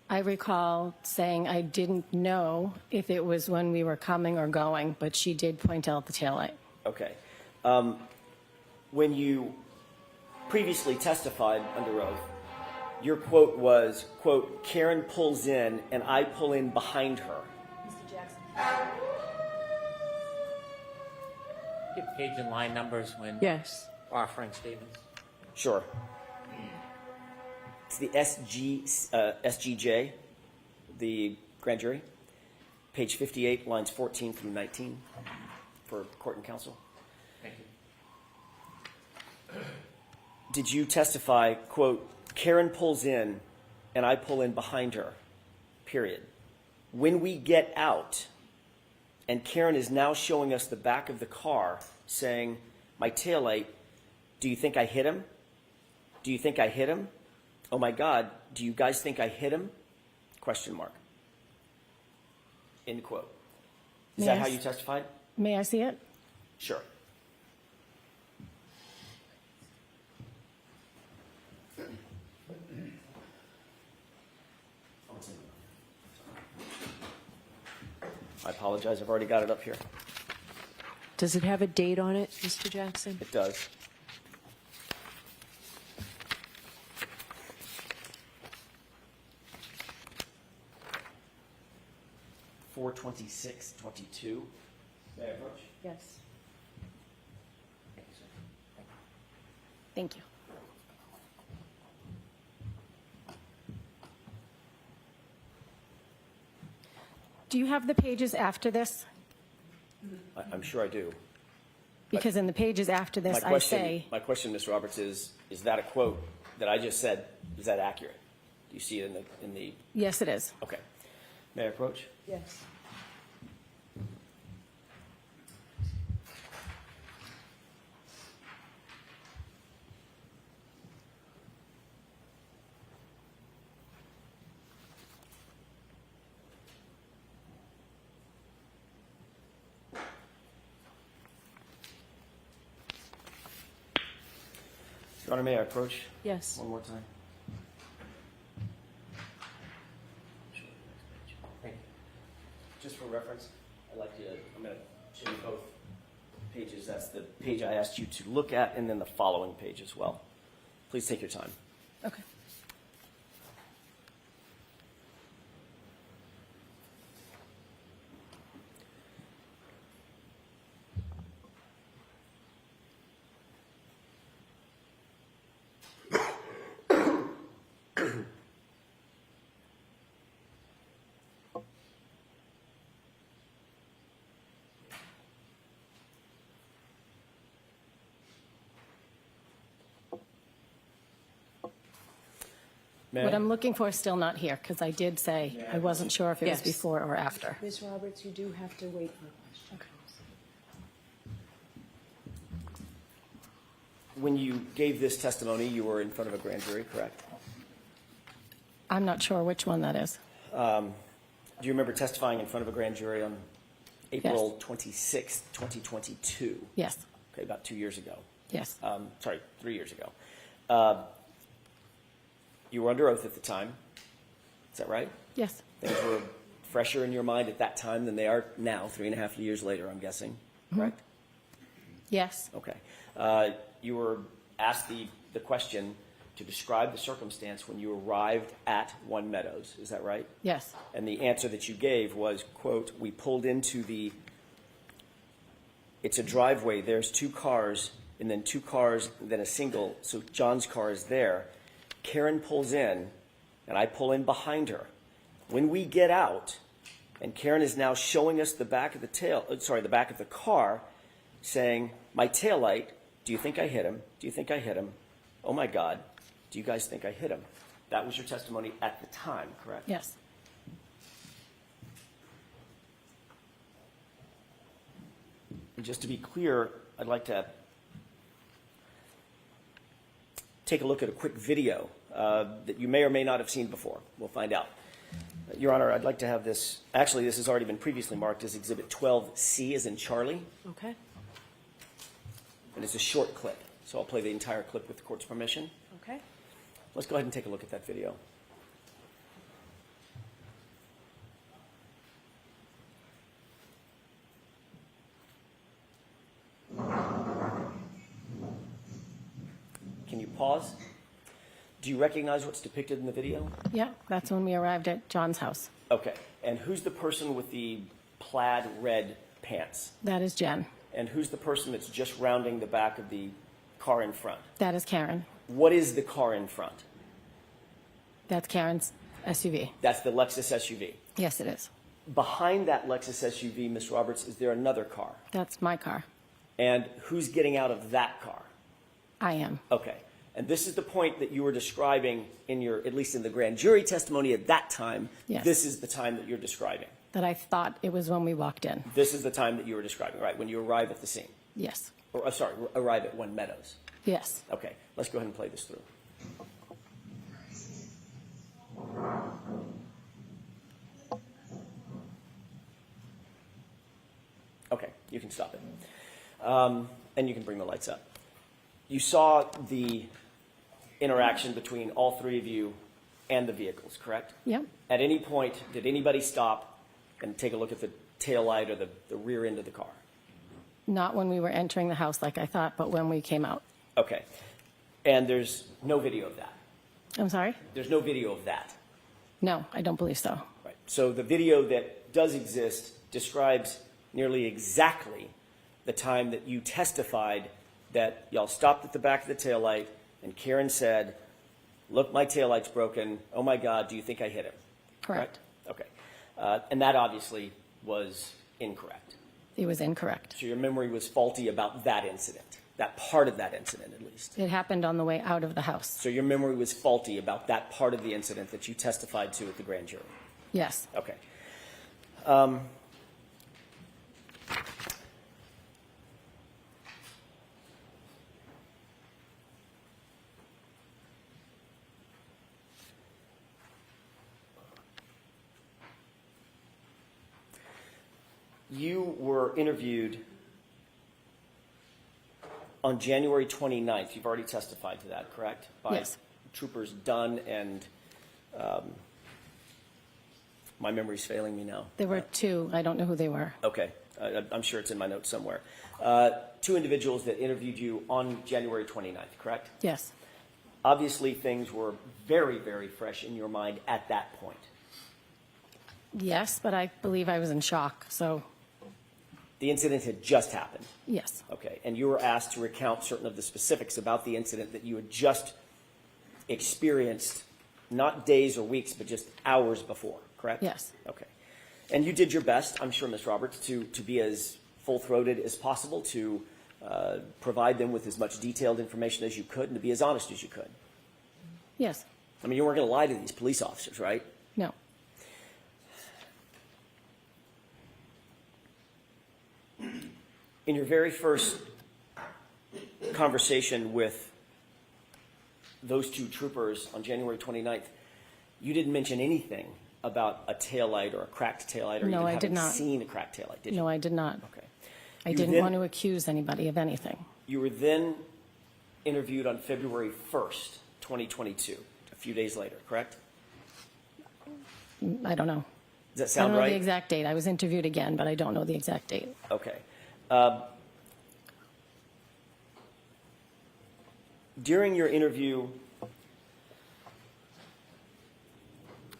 I recall saying I didn't know if it was when we were coming or going, but she did point out the taillight.
Okay. When you previously testified under oath, your quote was, quote, Karen pulls in and I pull in behind her.
Mr. Jackson.
Give page and line numbers when
Yes.
offering statements.
Sure. It's the SGJ, the grand jury. page 58, lines 14 through 19 for court and counsel.
Thank you.
Did you testify, quote, Karen pulls in and I pull in behind her, period. When we get out, and Karen is now showing us the back of the car saying, my taillight, do you think I hit him? Do you think I hit him? Oh my God, do you guys think I hit him? Question mark. End quote. Is that how you testified?
May I see it?
Sure. I apologize, I've already got it up here.
Does it have a date on it, Mr. Jackson?
It does. (4/26/22). May I approach?
Yes.
Thank you, sir.
Thank you. Do you have the pages after this?
I'm sure I do.
Because in the pages after this, I say,
My question, Ms. Roberts, is that a quote that I just said, is that accurate? Do you see it in the,
yes, it is.
okay. May I approach?
Yes.
Your Honor, may I approach
Yes.
one more time?
Thank you.
Just for reference, I'm going to show you both pages. That's the page I asked you to look at, and then the following page as well. Please take your time.
Okay. What I'm looking for is still not here, because I did say I wasn't sure if it was
Yes.
before or after.
Ms. Roberts, you do have to wait for questions.
When you gave this testimony, you were in front of a grand jury, correct?
I'm not sure which one that is.
Do you remember testifying in front of a grand jury on April 26th, 2022?
Yes,
Okay, about 2 years ago.
yes,
3 years ago. You were under oath at the time. Is that right?
yes,
Things were fresher in your mind at that time than they are now, 3.5 years later, I'm guessing, correct?
yes,
Okay. You were asked the question to describe the circumstance when you arrived at One Meadows. Is that right?
yes,
And the answer that you gave was, quote, we pulled into it's a driveway, there's 2 cars, and then 2 cars, and then a single, so John's car is there. Karen pulls in, and I pull in behind her. When we get out, and Karen is now showing us the back of the back of the car, saying, my taillight, do you think I hit him? Do you think I hit him? Oh my God, do you guys think I hit him? That was your testimony at the time, correct?
yes.
And just to be clear, I'd like to take a look at a quick video that you may or may not have seen before. We'll find out. Your Honor, I'd like to have this. Actually, this has already been previously marked as Exhibit 12C, as in Charlie,
Okay.
and it's a short clip. So I'll play the entire clip with the court's permission.
Okay.
Let's go ahead and take a look at that video. Can you pause? Do you recognize what's depicted in the video?
Yeah, that's when we arrived at John's house.
Okay. And who's the person with the plaid red pants?
That is Jen.
And who's the person that's just rounding the back of the car in front?
That is Karen.
What is the car in front?
That's Karen's SUV.
That's the Lexus SUV.
Yes, it is.
behind that Lexus SUV, Ms. Roberts, is there another car?
That's my car.
And who's getting out of that car?
I am.
Okay. And this is the point that you were describing in your, at least in the grand jury testimony at that time.
Yes.
This is the time that you're describing.
That I thought it was when we walked in.
This is the time that you were describing, right? When you arrive at the scene.
Yes.
Or, sorry, arrive at One Meadows.
Yes.
Okay. Let's go ahead and play this through. Okay, you can stop it. And you can bring the lights up. You saw the interaction between all three of you and the vehicles, correct?
Yep.
At any point, did anybody stop and take a look at the taillight or the rear end of the car?
Not when we were entering the house like I thought, but when we came out.
Okay. And there's no video of that?
I'm sorry?
There's no video of that?
No, I don't believe so.
Right. So the video that does exist describes nearly exactly the time that you testified that y'all stopped at the back of the taillight and Karen said, look, my taillight's broken. Oh my God, do you think I hit him?
Correct.
Okay. And that obviously was incorrect.
It was incorrect.
So your memory was faulty about that incident, that part of that incident at least.
It happened on the way out of the house.
So your memory was faulty about that part of the incident that you testified to at the grand jury.
Yes.
Okay. You were interviewed on January 29th. You've already testified to that, correct? By
Yes.
Troopers Dunn and my memory's failing me now.
There were two. I don't know who they were.
Okay. I'm sure it's in my notes somewhere. Two individuals that interviewed you on January 29th, correct?
Yes.
Obviously, things were very, very fresh in your mind at that point.
Yes, but I believe I was in shock. So,
The incident had just happened.
yes.
Okay. And you were asked to recount certain of the specifics about the incident that you had just experienced, not days or weeks, but just hours before, correct?
Yes.
Okay. And you did your best, I'm sure, Ms. Roberts, to be as full-throated as possible, to provide them with as much detailed information as you could, and to be as honest as you could.
Yes.
I mean, you weren't going to lie to these police officers, right?
No.
In your very first conversation with those two troopers on January 29th, you didn't mention anything about a taillight or a cracked taillight or
No,
even
I
having
did not.
seen a cracked taillight, did you?
No, I did not.
Okay.
I
You
didn't
then-
want to accuse anybody of anything.
You were then interviewed on February 1st, 2022, a few days later, correct?
I don't know.
Does that
I
sound
don't know
right?
the exact date. I was interviewed again, but I don't know the exact date.
Okay. During your interview,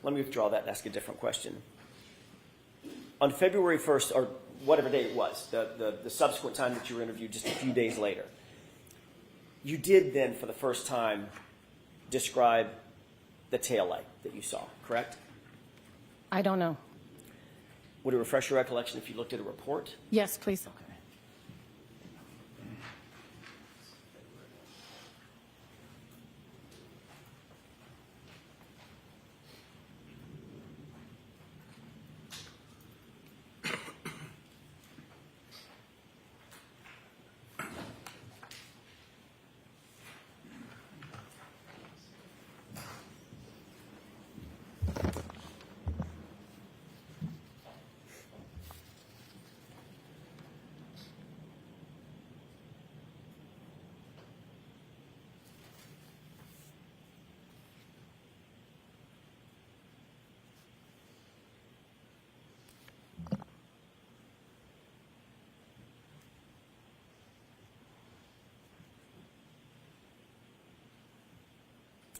let me withdraw that and ask a different question. On February 1st, or whatever day it was, the subsequent time that you were interviewed just a few days later, you did then, for the first time, describe the taillight that you saw, correct?
I don't know.
Would it refresh your recollection if you looked at a report?
Yes, please.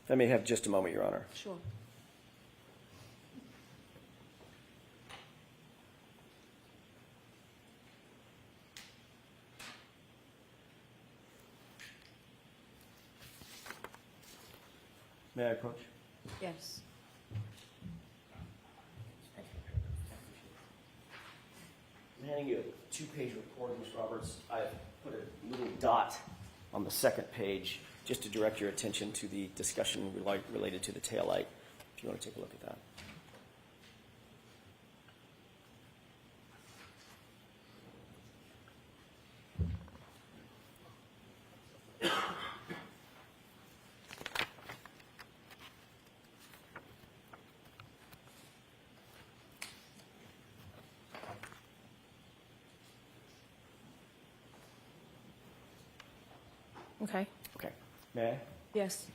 If I may have just a moment, Your Honor.
Sure.
May I approach?
Yes.
I'm handing you a 2-page report, Ms. Roberts. I put a little dot on the second page just to direct your attention to the discussion related to the taillight, if you want to take a look at that.
Okay.
Okay. May I?
Yes.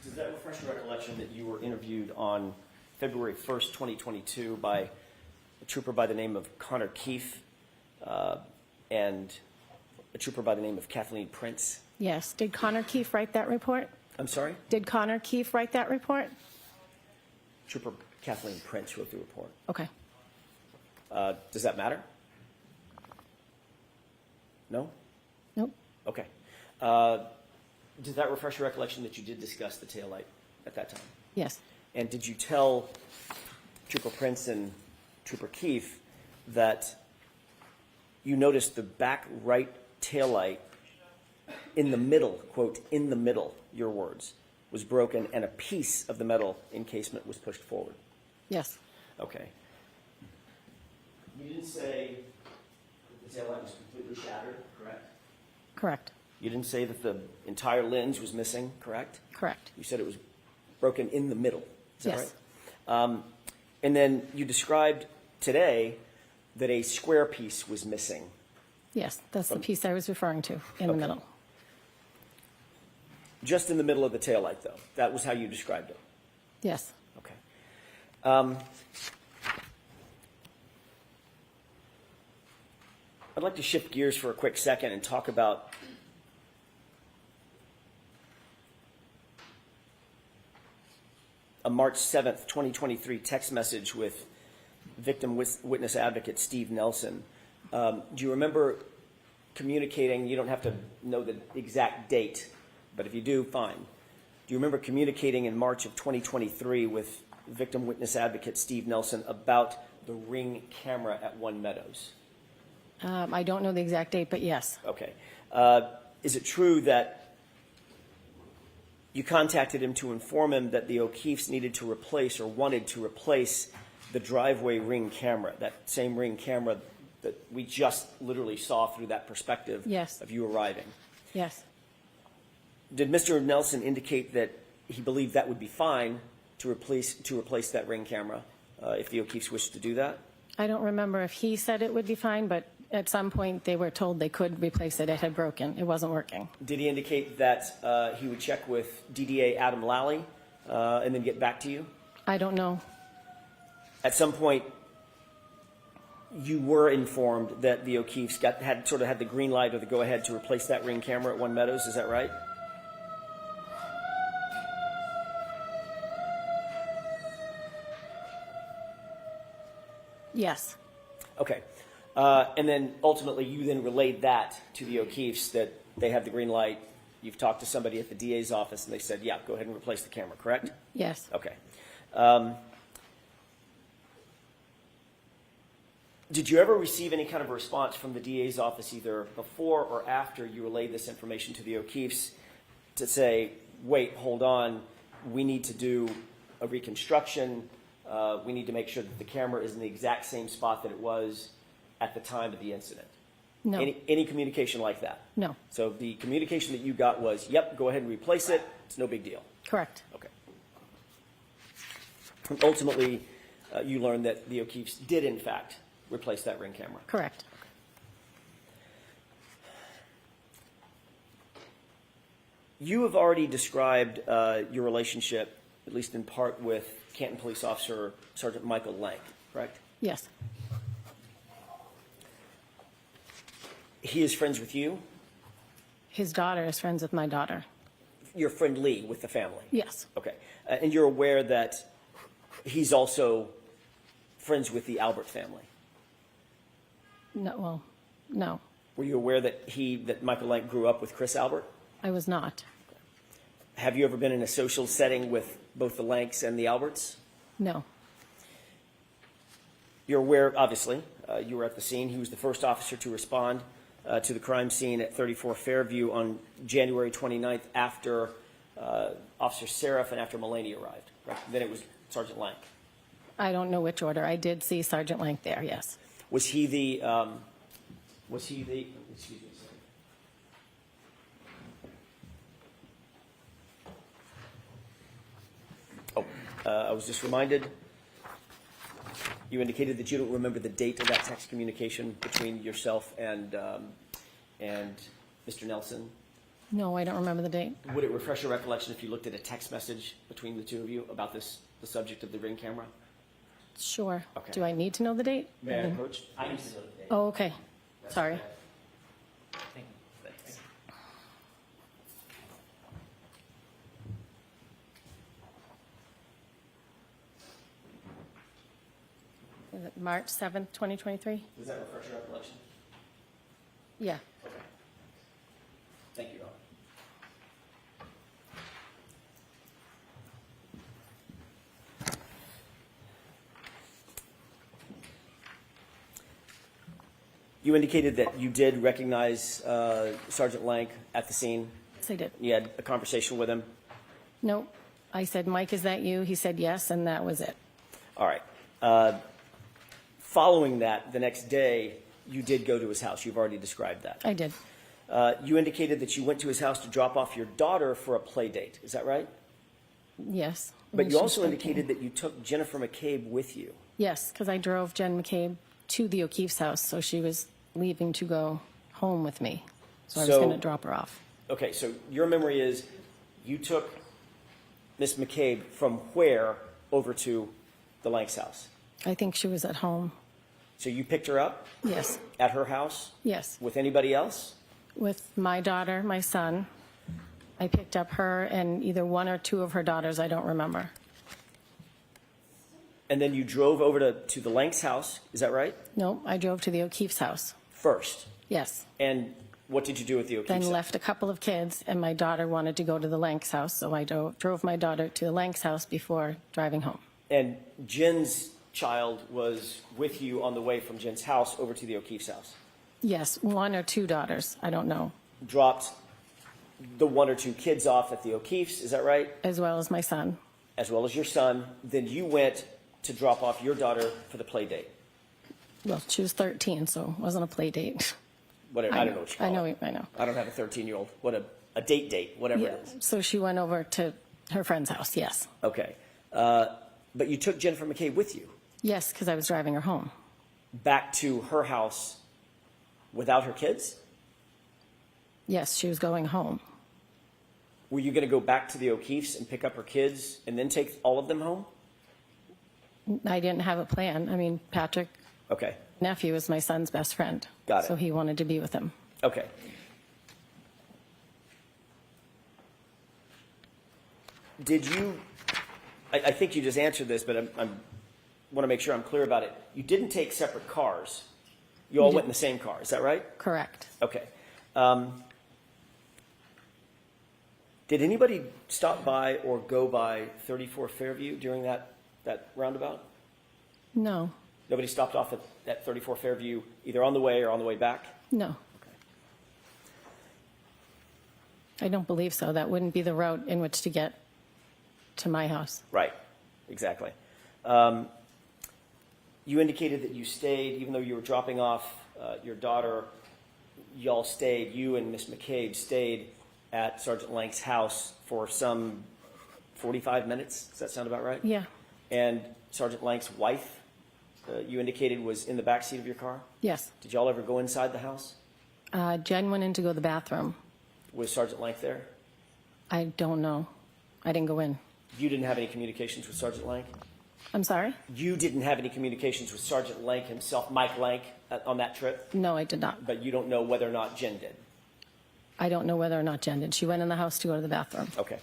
Does that refresh your recollection that you were interviewed on February 1st, 2022 by a trooper by the name of Connor Keefe and a trooper by the name of Kathleen Prince?
Yes. Did Connor Keefe write that report?
I'm sorry?
Did Connor Keefe write that report?
Trooper Kathleen Prince wrote the report.
Okay.
Does that matter? No?
Nope.
Okay. Does that refresh your recollection that you did discuss the taillight at that time?
Yes.
And did you tell Trooper Prince and Trooper Keefe that you noticed the back right taillight in the middle, quote, in the middle, your words, was broken and a piece of the metal encasement was pushed forward?
Yes.
Okay. You didn't say that the taillight was completely shattered, correct?
Correct.
You didn't say that the entire lens was missing, correct?
Correct.
You said it was broken in the middle. Is that
Yes.
right? And then you described today that a square piece was missing.
Yes. That's the piece I was referring to in the
Okay.
middle.
Just in the middle of the taillight, though. That was how you described it.
Yes.
Okay. I'd like to shift gears for a quick second and talk about a March 7th, 2023 text message with victim witness advocate Steve Nelson. Do you remember communicating? You don't have to know the exact date, but if you do, fine. Do you remember communicating in March of 2023 with victim witness advocate Steve Nelson about the Ring camera at One Meadows?
I don't know the exact date, but yes.
Okay. Is it true that you contacted him to inform him that the O'Keefes needed to replace or wanted to replace the driveway Ring camera, that same Ring camera that we just literally saw through that perspective
Yes.
of you arriving?
Yes.
Did Mr. Nelson indicate that he believed that would be fine to replace that Ring camera if the O'Keefes wished to do that?
I don't remember if he said it would be fine, but at some point they were told they could replace it. It had broken. It wasn't working.
Did he indicate that he would check with DDA Adam Lally and then get back to you?
I don't know.
At some point, you were informed that the O'Keefes had the green light or the go-ahead to replace that Ring camera at One Meadows. Is that right?
Yes.
Okay. And then ultimately, you then relayed that to the O'Keefes that they had the green light. You've talked to somebody at the DA's office, and they said, yeah, go ahead and replace the camera, correct?
Yes.
Okay. Did you ever receive any kind of response from the DA's office either before or after you relayed this information to the O'Keefes to say, wait, hold on, we need to do a reconstruction, we need to make sure that the camera is in the exact same spot that it was at the time of the incident?
No.
Any communication like that?
No.
So the communication that you got was, yep, go ahead and replace it, it's no big deal.
Correct.
Okay. And ultimately, you learned that the O'Keefes did, in fact, replace that Ring camera.
Correct.
You have already described your relationship, at least in part, with Canton Police Officer Sergeant Michael Lank, correct?
Yes.
He is friends with you?
His daughter is friends with my daughter.
You're friendly with the family?
Yes.
Okay. And you're aware that he's also friends with the Albert family?
No. Well, no.
Were you aware that Michael Lank grew up with Chris Albert?
I was not.
Have you ever been in a social setting with both the Lanks and the Alberts?
No.
You're aware, obviously, you were at the scene. He was the first officer to respond to the crime scene at 34 Fairview on January 29th after Officer Seraph and after Mulaney arrived. Right? Then it was Sergeant Lank.
I don't know which order. I did see Sergeant Lank there, yes.
Was he the, excuse me a second. I was just reminded, you indicated that you don't remember the date of that text communication between yourself and Mr. Nelson.
No, I don't remember the date.
Would it refresh your recollection if you looked at a text message between the two of you about this, the subject of the Ring camera?
Sure.
Okay.
Do I need to know the date?
May I approach? I need to know the date.
Oh, okay. Sorry.
Thanks.
Is it March 7th, 2023?
Does that refresh your recollection?
Yeah.
Okay. Thank you, Rob. You indicated that you did recognize Sergeant Lank at the scene.
Yes, I did.
You had a conversation with him.
No. I said, Mike, is that you? He said yes, and that was it.
All right. Following that, the next day, you did go to his house. You've already described that.
I did.
You indicated that you went to his house to drop off your daughter for a play date. Is that right?
Yes.
But you
She's
also
13.
indicated that you took Jennifer McCabe with you.
Yes, because I drove Jen McCabe to the O'Keefe's house, so she was leaving to go home with me. So I was
So-
going to drop her off.
Okay, so your memory is you took Miss McCabe from where over to the Lanks house?
I think she was at home.
So you picked her up
Yes.
at her house
Yes.
with anybody else?
With my daughter, my son. I picked up her and either one or two of her daughters, I don't remember.
And then you drove over to the Lanks house, is that right?
No, I drove to the O'Keefe's house.
First.
Yes.
And what did you do with the O'Keefe's
Then
house?
left a couple of kids, and my daughter wanted to go to the Lanks house, so I drove my daughter to the Lanks house before driving home.
And Jen's child was with you on the way from Jen's house over to the O'Keefe's house.
Yes, one or two daughters, I don't know,
Dropped the one or two kids off at the O'Keefe's, is that right?
as well as my son.
As well as your son. Then you went to drop off your daughter for the play date.
Well, she was 13, so it wasn't a play date.
Whatever, I don't know what you call
I know,
it.
I know.
I don't have a 13-year-old. What a date, whatever
Yeah,
it is.
so she went over to her friend's house, yes.
Okay. But you took Jennifer McCabe with you
Yes, because I was driving her home.
back to her house without her kids?
Yes, she was going home.
Were you going to go back to the O'Keefe's and pick up her kids and then take all of them home?
I didn't have a plan. I mean, Patrick,
Okay.
nephew, is my son's best friend.
Got it.
So he wanted to be with him.
Okay. Did you, I think you just answered this, but I want to make sure I'm clear about it. You didn't take separate cars. You all
We
went in
did.
the same car, is that right?
Correct.
Okay. Did anybody stop by or go by 34 Fairview during that roundabout?
No,
Nobody stopped off at 34 Fairview either on the way or on the way back?
no. I don't believe so. That wouldn't be the route in which to get to my house.
Right, exactly. You indicated that you stayed, even though you were dropping off your daughter, y'all stayed, you and Miss McCabe stayed at Sergeant Lank's house for some 45 minutes. Does that sound about right?
Yeah.
And Sergeant Lank's wife, you indicated, was in the back seat of your car?
Yes.
Did y'all ever go inside the house?
Jen went in to go to the bathroom.
Was Sergeant Lank there?
I don't know. I didn't go in.
You didn't have any communications with Sergeant Lank?
I'm sorry?
You didn't have any communications with Sergeant Lank himself, Mike Lank, on that trip?
No, I did not.
But you don't know whether or not Jen did?
I don't know whether or not Jen did. She went in the house to go to the bathroom.
Okay.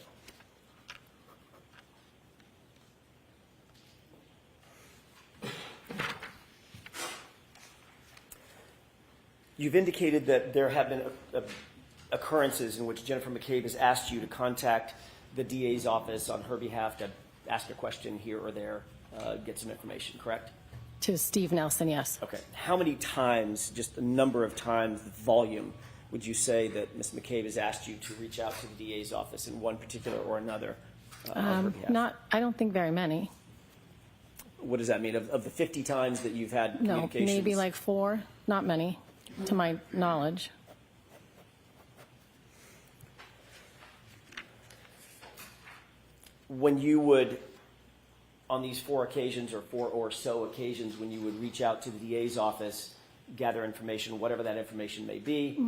You've indicated that there have been occurrences in which Jennifer McCabe has asked you to contact the DA's office on her behalf to ask a question here or there, get some information, correct?
To Steve Nelson, yes.
Okay. How many times, just a number of times, the volume, would you say that Ms. McCabe has asked you to reach out to the DA's office in one particular or another on her behalf?
I don't think very many.
What does that mean? Of the 50 times that you've had
No,
communications?
maybe like 4, not many, to my knowledge.
When you would, on these 4 occasions or 4 or so occasions, when you would reach out to the DA's office, gather information, whatever that information may be,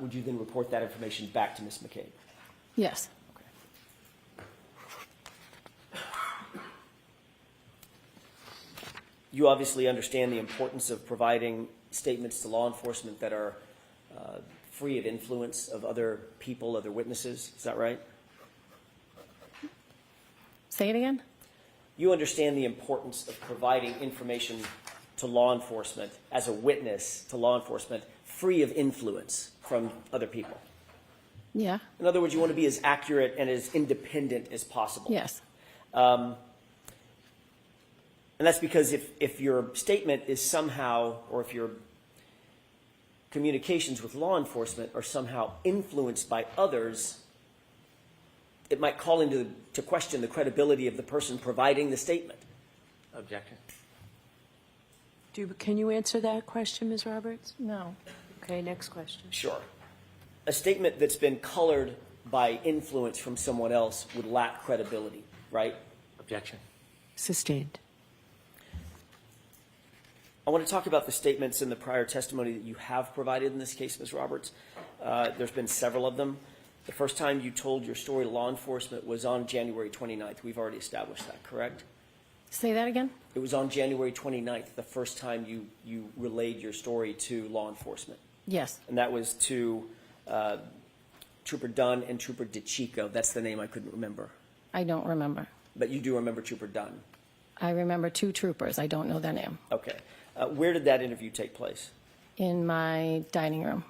would you then report that information back to Ms. McCabe?
Yes.
You obviously understand the importance of providing statements to law enforcement that are free of influence of other people, other witnesses. Is that right?
Say it again?
You understand the importance of providing information to law enforcement as a witness to law enforcement free of influence from other people.
Yeah.
In other words, you want to be as accurate and as independent as possible.
Yes.
And that's because if your statement is somehow, or if your communications with law enforcement are somehow influenced by others, it might call into question the credibility of the person providing the statement.
Objection.
Can you answer that question, Ms. Roberts?
No.
Okay, next question.
Sure. A statement that's been colored by influence from someone else would lack credibility, right?
Objection.
Sustained.
I want to talk about the statements in the prior testimony that you have provided in this case, Ms. Roberts. There's been several of them. The first time you told your story to law enforcement was on January 29th. We've already established that, correct?
Say that again?
It was on January 29th, the first time you relayed your story to law enforcement.
Yes.
And that was to Trooper Dunn and Trooper DeChico. That's the name I couldn't remember.
I don't remember.
But you do remember Trooper Dunn.
I remember 2 troopers. I don't know their name.
Okay. Where did that interview take place?
In my dining room.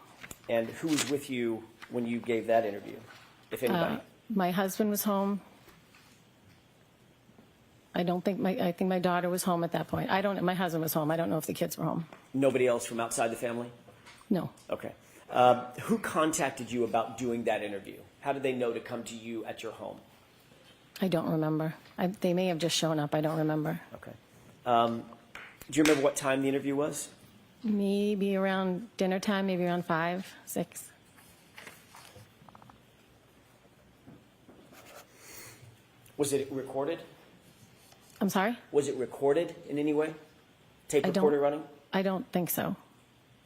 And who was with you when you gave that interview, if anybody?
My husband was home. I think my daughter was home at that point. My husband was home. I don't know if the kids were home.
Nobody else from outside the family?
No.
Okay. Who contacted you about doing that interview? How did they know to come to you at your home?
I don't remember. They may have just shown up. I don't remember.
Okay. Do you remember what time the interview was?
Maybe around dinner time, maybe around 5, 6.
Was it recorded?
I'm sorry?
Was it recorded in any way? Tape recorder running?
I don't think so.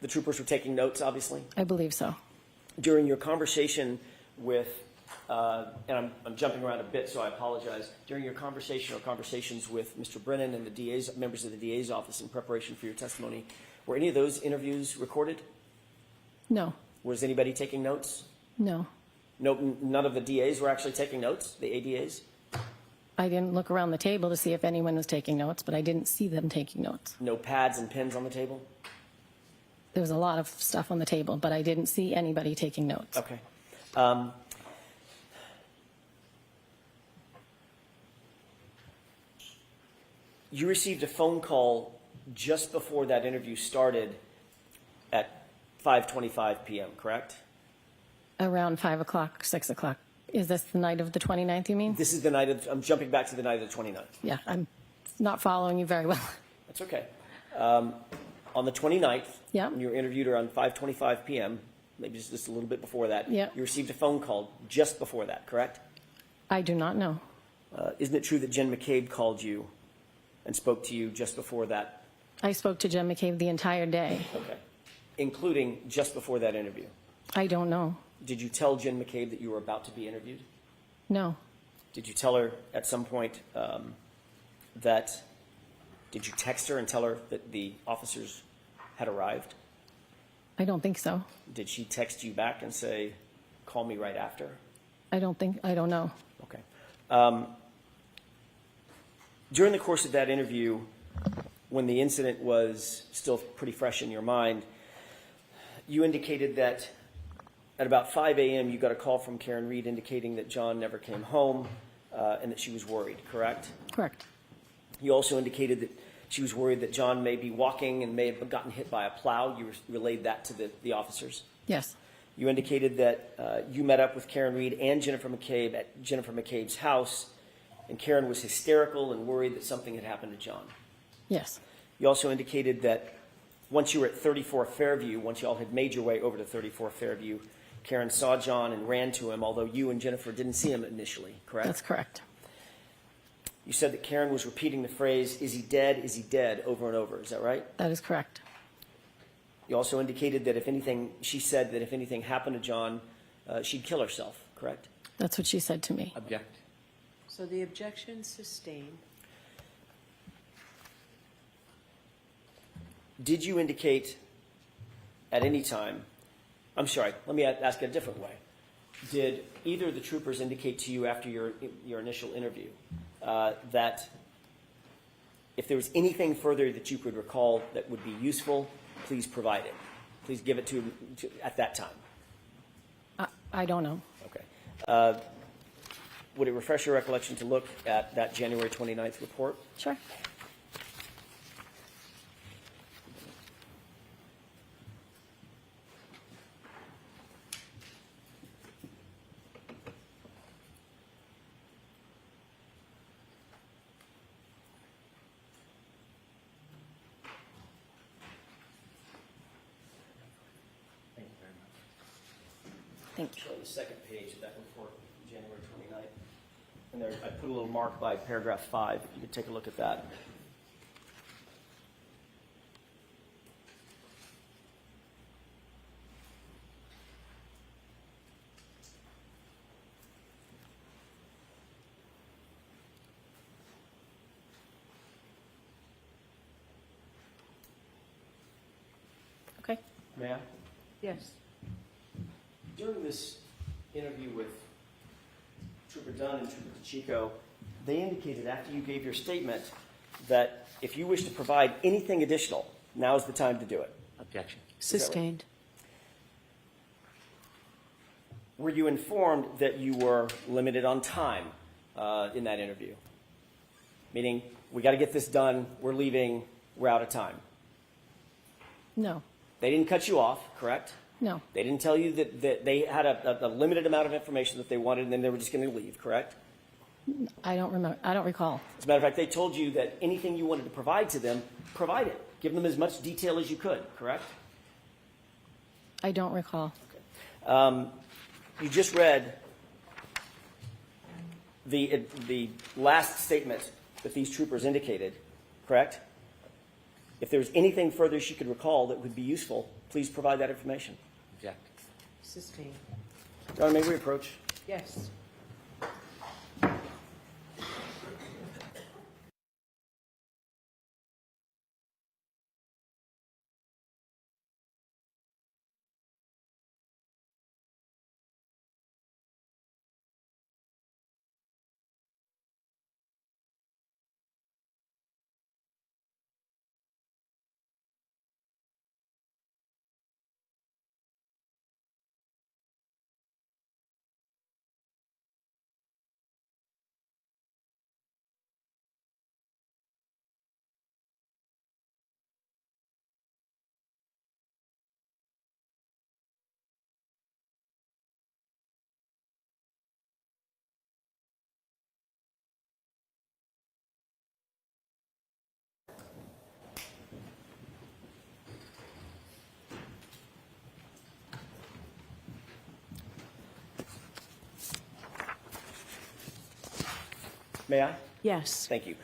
The troopers were taking notes, obviously?
I believe so.
During your conversation with, and I'm jumping around a bit, so I apologize. During your conversation or conversations with Mr. Brennan and the members of the DA's office in preparation for your testimony, were any of those interviews recorded?
No.
Was anybody taking notes?
No.
No, none of the DAs were actually taking notes, the ADAs?
I didn't look around the table to see if anyone was taking notes, but I didn't see them taking notes.
No pads and pens on the table?
There was a lot of stuff on the table, but I didn't see anybody taking notes.
Okay. You received a phone call just before that interview started at 5:25 p.m., correct?
Around 5 o'clock, 6 o'clock. Is this the night of the 29th, you mean?
This is the night of, I'm jumping back to the night of the 29th.
Yeah, I'm not following you very well.
That's okay. On the 29th,
Yeah.
when you were interviewed around 5:25 p.m., maybe just a little bit before that,
Yeah.
you received a phone call just before that, correct?
I do not know.
Isn't it true that Jen McCabe called you and spoke to you just before that?
I spoke to Jen McCabe the entire day.
Okay. Including just before that interview.
I don't know.
Did you tell Jen McCabe that you were about to be interviewed?
No.
Did you tell her at some point did you text her and tell her that the officers had arrived?
I don't think so.
Did she text you back and say, call me right after?
I don't know.
Okay. During the course of that interview, when the incident was still pretty fresh in your mind, you indicated that at about 5 a.m. you got a call from Karen Reed indicating that John never came home. and that she was worried, correct?
Correct.
You also indicated that she was worried that John may be walking and may have gotten hit by a plow. You relayed that to the officers.
Yes.
You indicated that you met up with Karen Reed and Jennifer McCabe at Jennifer McCabe's house, and Karen was hysterical and worried that something had happened to John.
Yes.
You also indicated that once you were at 34 Fairview, once you all had made your way over to 34 Fairview, Karen saw John and ran to him, although you and Jennifer didn't see him initially, correct?
That's correct.
You said that Karen was repeating the phrase, "Is he dead? Is he dead?" over and over. Is that right?
That is correct.
You also indicated that she said that if anything happened to John, she'd kill herself, correct?
That's what she said to me.
Object.
So the objection sustained.
Did you indicate at any time, I'm sorry, let me ask it a different way. Did either of the troopers indicate to you after your initial interview that if there was anything further that you could recall that would be useful, please provide it? Please give it to at that time.
I don't know.
Okay. Would it refresh your recollection to look at that January 29th report?
Sure. Thank you.
Show the second page of that report, January 29th. And there, I put a little mark by paragraph 5. You could take a look at that.
Okay.
May I?
Yes.
During this interview with Trooper Dunn and Trooper DeChico, they indicated after you gave your statement that if you wish to provide anything additional, now is the time to do it.
Objection.
Sustained.
Were you informed that you were limited on time in that interview? Meaning, we got to get this done, we're leaving, we're out of time.
No.
They didn't cut you off, correct?
No.
They didn't tell you that they had a limited amount of information that they wanted and then they were just going to leave, correct?
I don't remember. I don't recall.
As a matter of fact, they told you that anything you wanted to provide to them, provide it. Give them as much detail as you could, correct?
I don't recall.
You just read the last statement that these troopers indicated, correct? If there was anything further she could recall that would be useful, please provide that information.
Object.
Sustained.
Your Honor, may we approach?
Yes.
May I?
Yes.
Thank you.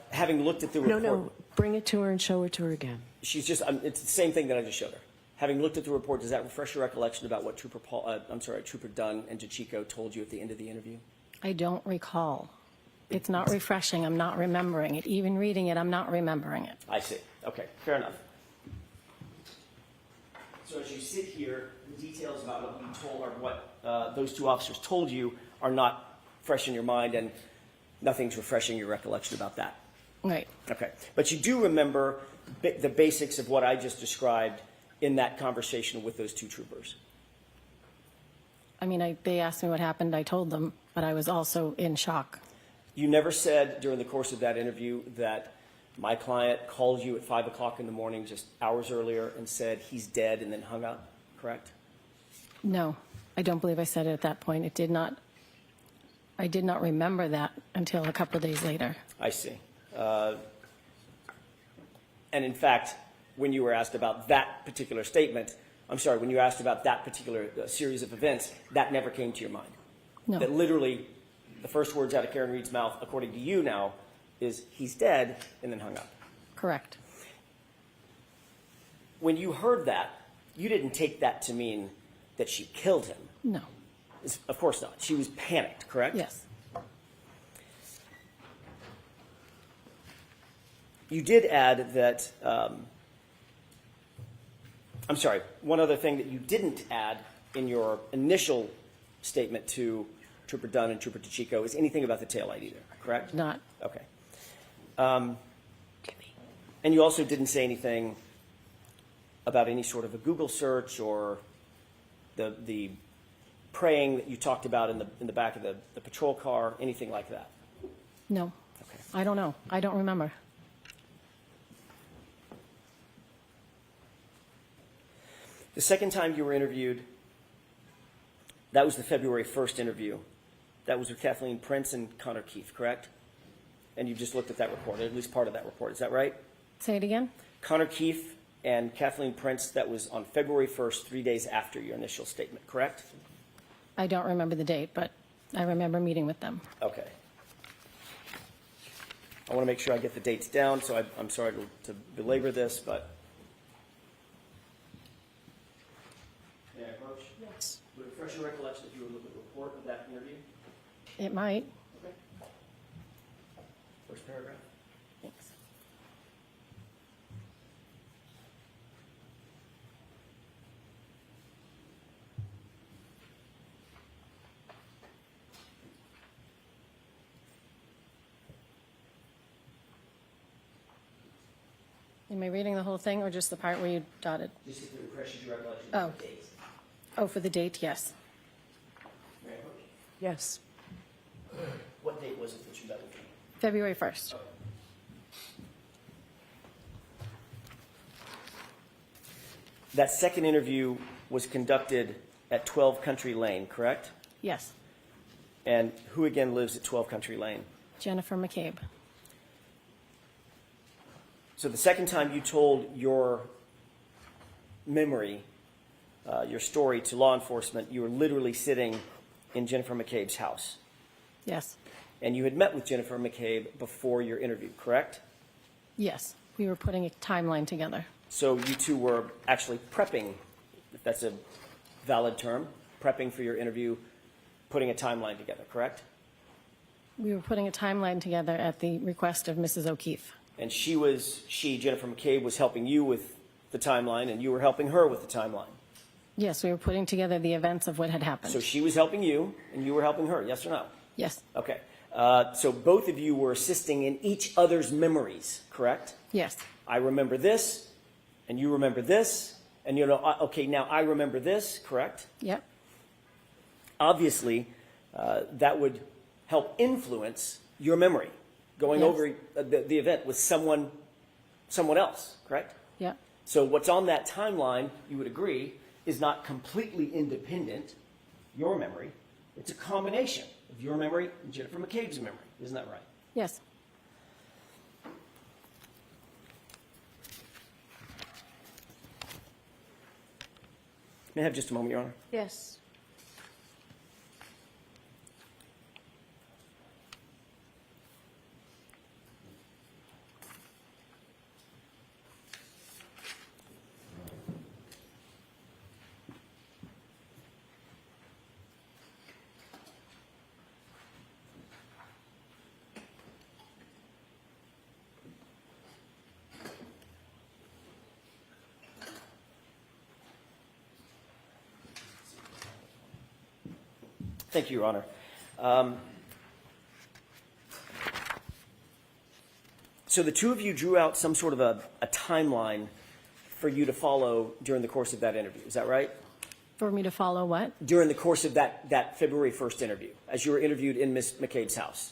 Having looked at the report,
No. Bring it to her and show it to her again.
she's just, it's the same thing that I just showed her. Having looked at the report, does that refresh your recollection about what Trooper Dunn and DeChico told you at the end of the interview?
I don't recall. It's not refreshing. I'm not remembering it. Even reading it, I'm not remembering it.
I see. Okay, fair enough. So as you sit here, the details about what you told or what those two officers told you are not fresh in your mind, and nothing's refreshing your recollection about that.
Right.
Okay, but you do remember the basics of what I just described in that conversation with those two troopers.
I mean, they asked me what happened. I told them, but I was also in shock.
You never said during the course of that interview that my client called you at 5 o'clock in the morning just hours earlier and said he's dead and then hung up, correct?
No, I don't believe I said it at that point. I did not remember that until a couple of days later.
I see. And in fact, when you were asked about that particular statement, when you asked about that particular series of events, that never came to your mind.
No.
That literally the first words out of Karen Reed's mouth, according to you now, is he's dead and then hung up.
Correct.
When you heard that, you didn't take that to mean that she killed him.
No.
Of course not. She was panicked, correct?
Yes.
You did add that, one other thing that you didn't add in your initial statement to Trooper Dunn and Trooper DeChico is anything about the taillight either, correct?
Not.
Okay. And you also didn't say anything about any sort of a Google search or the praying that you talked about in the back of the patrol car, anything like that?
No.
Okay.
I don't know. I don't remember.
The second time you were interviewed, that was the February 1st interview. That was with Kathleen Prince and Connor Keefe, correct? And you just looked at that report, at least part of that report. Is that right?
Say it again?
Connor Keefe and Kathleen Prince, that was on February 1st, 3 days after your initial statement, correct?
I don't remember the date, but I remember meeting with them.
Okay. I want to make sure I get the dates down, so I'm sorry to belabor this, but. May I approach?
Yes.
Would it refresh your recollection if you would look at the report of that interview?
It might.
Okay. First paragraph.
Thanks. Am I reading the whole thing or just the part where you dotted?
Just if it refreshes your recollection
Oh.
of the dates.
Oh, for the date, yes.
May I approach?
Yes.
What date was it that you met with them?
February 1st.
That second interview was conducted at 12 Country Lane, correct?
Yes.
And who again lives at 12 Country Lane?
Jennifer McCabe.
So the second time you told your memory, your story to law enforcement, you were literally sitting in Jennifer McCabe's house.
Yes.
And you had met with Jennifer McCabe before your interview, correct?
Yes. We were putting a timeline together.
So you two were actually prepping, if that's a valid term, prepping for your interview, putting a timeline together, correct?
We were putting a timeline together at the request of Mrs. O'Keefe.
And Jennifer McCabe, was helping you with the timeline, and you were helping her with the timeline.
Yes, we were putting together the events of what had happened.
So she was helping you, and you were helping her, yes or no?
Yes.
Okay. So both of you were assisting in each other's memories, correct?
Yes.
I remember this, and you remember this, and okay, now I remember this, correct?
Yep.
Obviously, that would help influence your memory, going
Yes.
over the event with someone else, correct?
Yep.
So what's on that timeline, you would agree, is not completely independent, your memory. It's a combination of your memory and Jennifer McCabe's memory. Isn't that right?
Yes.
May I have just a moment, Your Honor?
Yes.
Thank you, Your Honor. So the two of you drew out some sort of a timeline for you to follow during the course of that interview. Is that right?
For me to follow what?
During the course of that February 1st interview, as you were interviewed in Ms. McCabe's house.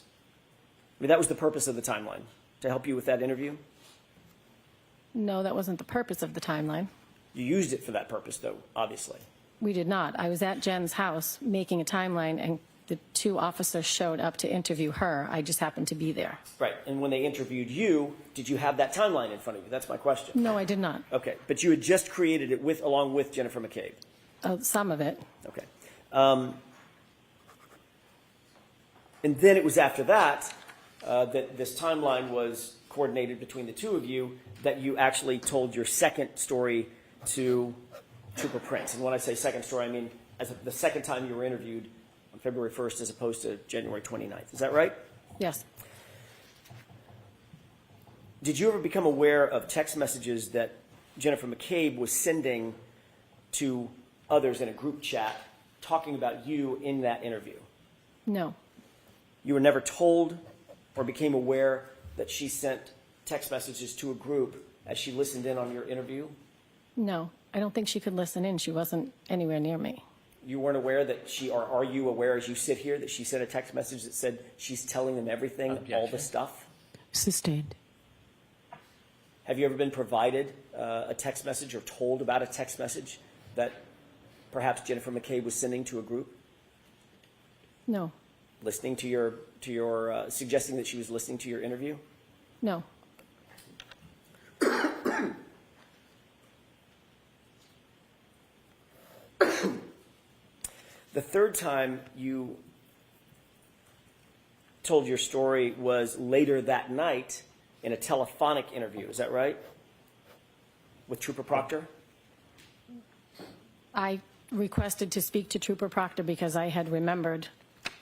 I mean, that was the purpose of the timeline, to help you with that interview?
No, that wasn't the purpose of the timeline.
You used it for that purpose, though, obviously.
We did not. I was at Jen's house making a timeline, and the two officers showed up to interview her. I just happened to be there.
Right, and when they interviewed you, did you have that timeline in front of you? That's my question.
No, I did not.
Okay, but you had just created it along with Jennifer McCabe.
Some of it.
Okay. And then it was after that that this timeline was coordinated between the two of you, that you actually told your second story to Trooper Prince. And when I say second story, I mean the second time you were interviewed on February 1st as opposed to January 29th. Is that right?
Yes.
Did you ever become aware of text messages that Jennifer McCabe was sending to others in a group chat talking about you in that interview?
No.
You were never told or became aware that she sent text messages to a group as she listened in on your interview?
No. I don't think she could listen in. She wasn't anywhere near me.
You weren't aware that or are you aware as you sit here that she sent a text message that said she's telling them everything, all the stuff?
Sustained.
Have you ever been provided a text message or told about a text message that perhaps Jennifer McCabe was sending to a group?
No.
Listening to your suggesting that she was listening to your interview?
No.
The third time you told your story was later that night in a telephonic interview. Is that right? With Trooper Proctor?
I requested to speak to Trooper Proctor because I had remembered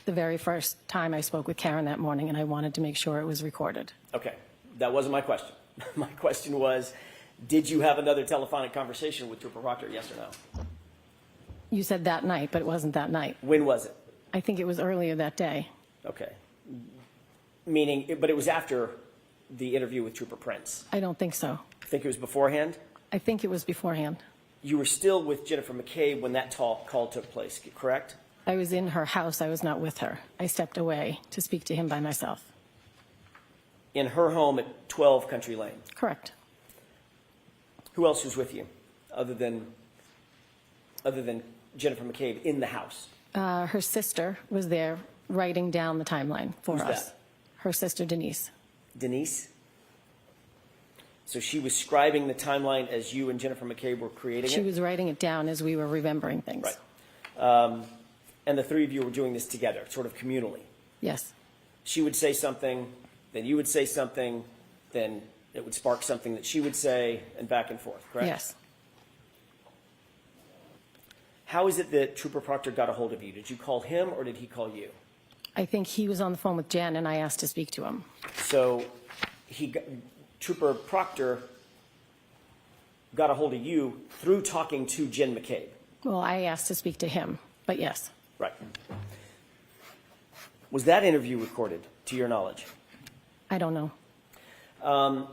the very first time I spoke with Karen that morning, and I wanted to make sure it was recorded.
Okay, that wasn't my question. My question was, did you have another telephonic conversation with Trooper Proctor, yes or no?
You said that night, but it wasn't that night.
When was it?
I think it was earlier that day.
Okay. But it was after the interview with Trooper Prince.
I don't think so.
Think it was beforehand?
I think it was beforehand.
You were still with Jennifer McCabe when that call took place, correct?
I was in her house. I was not with her. I stepped away to speak to him by myself.
In her home at 12 Country Lane.
Correct.
Who else was with you other than Jennifer McCabe in the house?
Her sister was there writing down the timeline for
Who's
us.
that?
Her sister, Denise.
Denise? So she was scribing the timeline as you and Jennifer McCabe were creating it?
She was writing it down as we were remembering things.
Right. And the three of you were doing this together, sort of communally.
Yes.
She would say something, then you would say something, then it would spark something that she would say, and back and forth, correct?
Yes.
How is it that Trooper Proctor got a hold of you? Did you call him or did he call you?
I think he was on the phone with Jen, and I asked to speak to him.
So Trooper Proctor got a hold of you through talking to Jen McCabe.
Well, I asked to speak to him, but yes.
Right. Was that interview recorded, to your knowledge?
I don't know.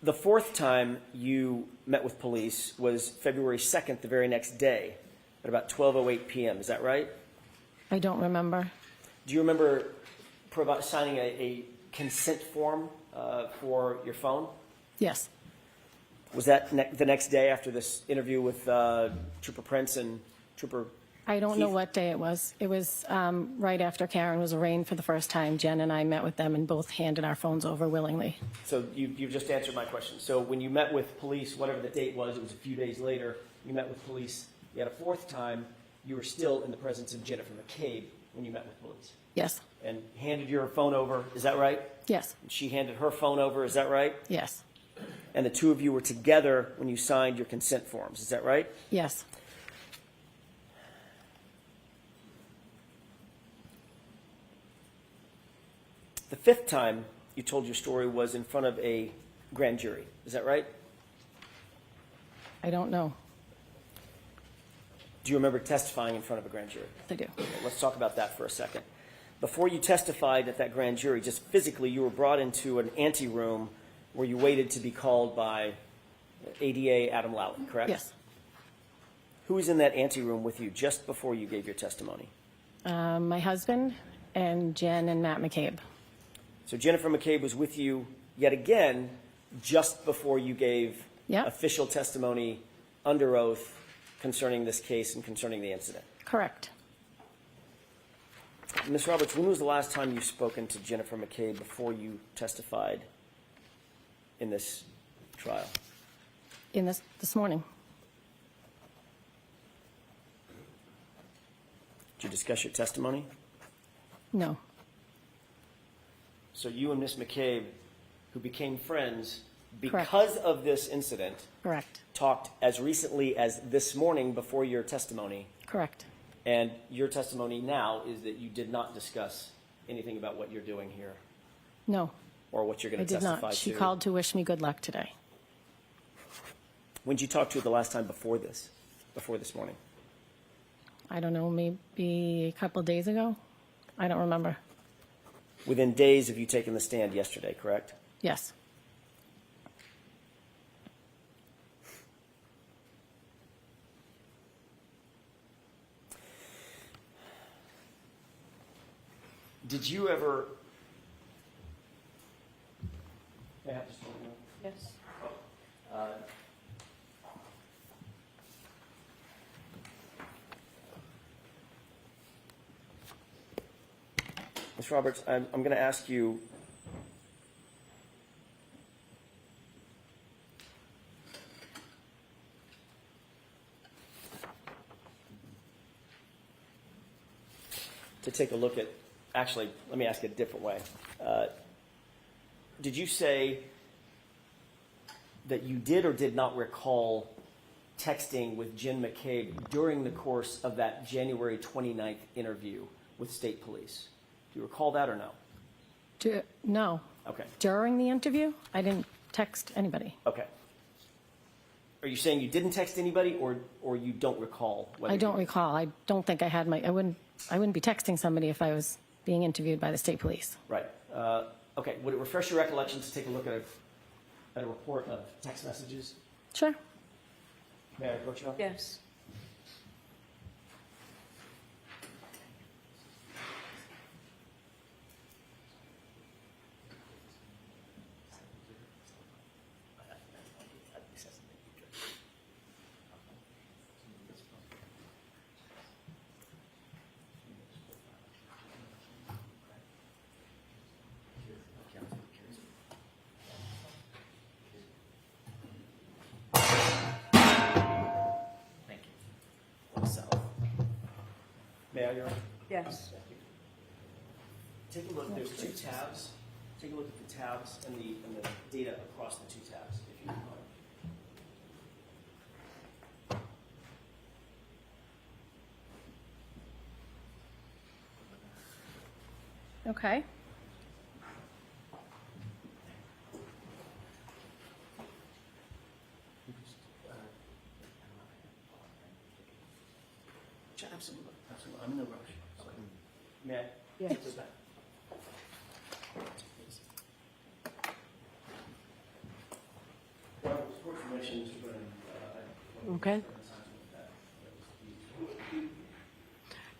The fourth time you met with police was February 2nd, the very next day, at about 12:08 p.m. Is that right?
I don't remember.
Do you remember signing a consent form for your phone?
Yes.
Was that the next day after this interview with Trooper Prince and Trooper
I don't know
Keith?
what day it was. It was right after Karen was arraigned for the first time. Jen and I met with them and both handed our phones over willingly.
So you've just answered my question. So when you met with police, whatever the date was, it was a few days later, you met with police. You had a fourth time, you were still in the presence of Jennifer McCabe when you met with police.
Yes.
And handed your phone over, is that right?
Yes.
She handed her phone over, is that right?
Yes.
And the two of you were together when you signed your consent forms, is that right?
Yes.
The fifth time you told your story was in front of a grand jury, is that right?
I don't know.
Do you remember testifying in front of a grand jury?
I do.
Okay, let's talk about that for a second. Before you testified at that grand jury, just physically, you were brought into an anteroom where you waited to be called by ADA Adam Lally, correct?
Yes.
Who was in that anteroom with you just before you gave your testimony?
My husband and Jen and Matt McCabe.
So Jennifer McCabe was with you yet again just before you gave
Yep.
official testimony under oath concerning this case and concerning the incident.
Correct.
Ms. Roberts, when was the last time you've spoken to Jennifer McCabe before you testified in this trial?
In this morning.
Did you discuss your testimony?
No.
So you and Ms. McCabe, who became friends
Correct.
because of this incident,
Correct.
talked as recently as this morning before your testimony,
Correct.
and your testimony now is that you did not discuss anything about what you're doing here
No,
or what you're going
I
to
did
testify
not. She
to.
called to wish me good luck today.
When did you talk to her the last time before this morning?
I don't know, maybe a couple days ago. I don't remember.
Within days of you taking the stand yesterday, correct?
Yes.
Did you ever... May I have this one?
Yes.
Ms. Roberts, I'm going to ask you, to take a look at, actually, let me ask it a different way. Did you say that you did or did not recall texting with Jen McCabe during the course of that January 29th interview with state police? Do you recall that or no?
No.
Okay.
During the interview, I didn't text anybody.
Okay. Are you saying you didn't text anybody, or you don't recall? Whether
I don't
you...
recall. I don't think I had my. I wouldn't be texting somebody if I was being interviewed by the state police.
Right. Okay. Would it refresh your recollection to take a look at a report of text messages?
Sure.
May I approach you?
Yes.
May I, Your Honor?
Yes.
Take a look. There's two tabs. Take a look at the tabs and the data across the two tabs, if you don't mind.
Okay.
Absolutely. Absolutely. I'm in no rush. So may I?
Yes.
Take this back? Well, for information, Mr. Brennan,
Okay.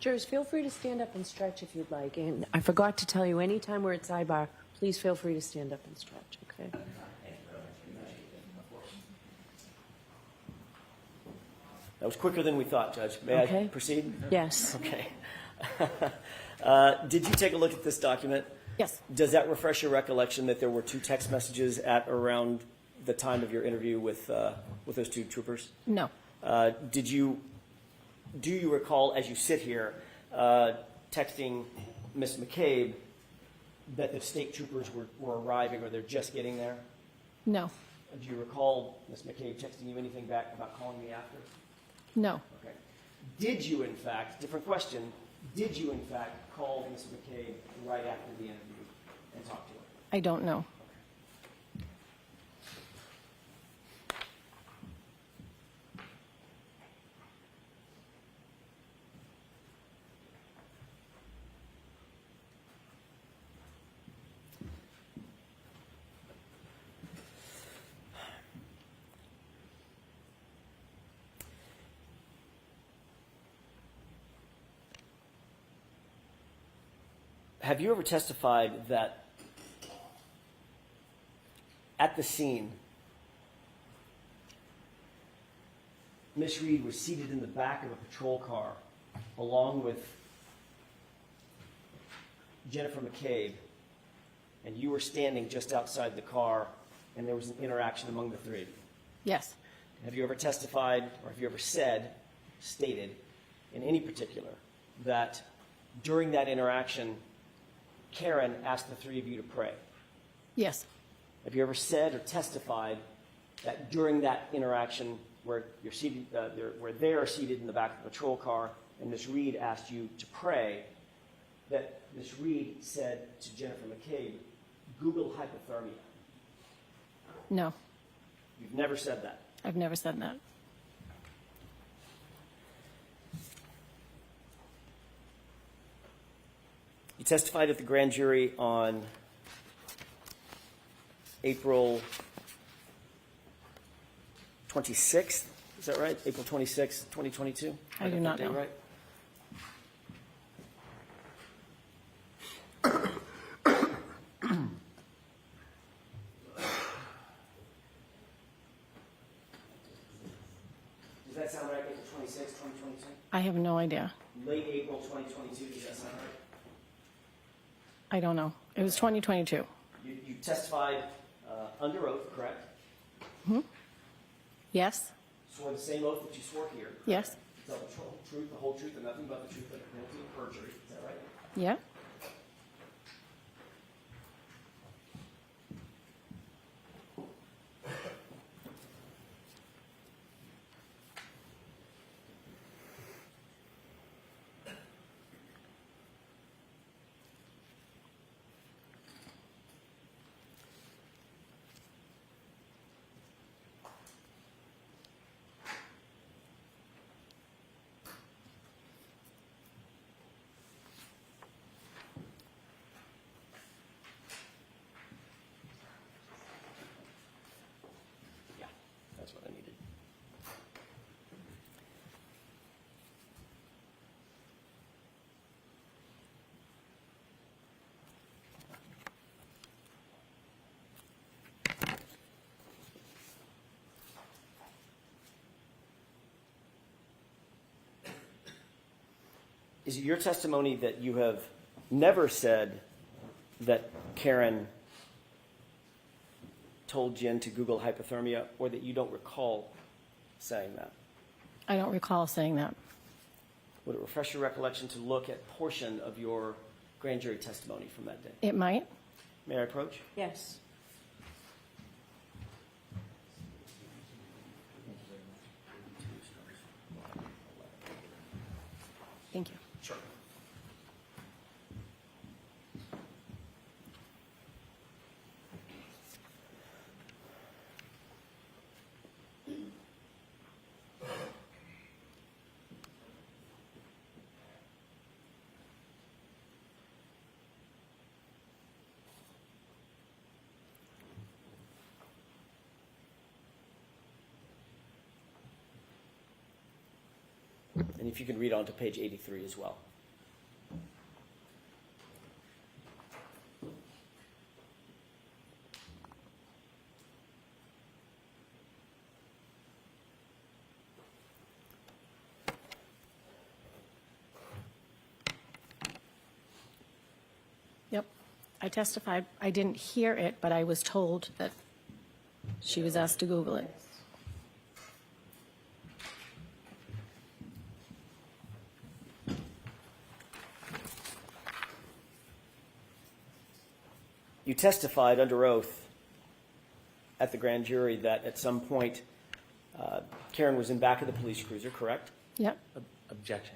Jurors, feel free to stand up and stretch if you'd like. And I forgot to tell you, anytime we're at sidebar, please feel free to stand up and stretch, okay?
that was quicker than we thought, Judge. May I
Okay.
proceed?
Yes.
Okay. Did you take a look at this document?
Yes.
Does that refresh your recollection that there were two text messages at around the time of your interview with those two troopers?
No.
Do you recall, as you sit here, texting Ms. McCabe that the state troopers were arriving or they're just getting there?
No.
Do you recall Ms. McCabe texting you anything back about calling me after?
No.
Okay. Did you, in fact, different question, did you, in fact, call Ms. McCabe right after the interview and talk to her?
I don't know.
have you ever testified that at the scene, Miss Reed was seated in the back of a patrol car along with Jennifer McCabe, and you were standing just outside the car, and there was an interaction among the three of you?
Yes.
Have you ever testified, or have you ever stated in any particular, that during that interaction, Karen asked the three of you to pray?
Yes.
Have you ever said or testified that during that interaction where you're seated, where they are seated in the back of the patrol car and Ms. Reed asked you to pray, that Ms. Reed said to Jennifer McCabe, Google hypothermia?
No.
You've never said that.
I've never said that.
You testified at the grand jury on April 26th. Is that right? April 26th, 2022?
I do not know.
Right? Does that sound right? April 26th, 2022?
I have no idea.
Late April 2022. Does that sound right?
I don't know. It was 2022.
You testified under oath, correct?
Yes.
Swore the same oath that you swore here.
Yes.
Tell the truth, the whole truth, and nothing but the truth, but penalty of perjury. Is that right?
Yeah.
Yeah, that's what I needed. Is it your testimony that you have never said that Karen told Jen to Google hypothermia, or that you don't recall saying that?
I don't recall saying that.
Would it refresh your recollection to look at a portion of your grand jury testimony from that day?
It might.
May I approach?
Yes.
Thank you.
Sure. And if you could read on to page 83 as well.
Yep. I testified. I didn't hear it, but I was told that she was asked to Google it.
You testified under oath at the grand jury that at some point Karen was in back of the police cruiser, correct?
Yep.
Objection.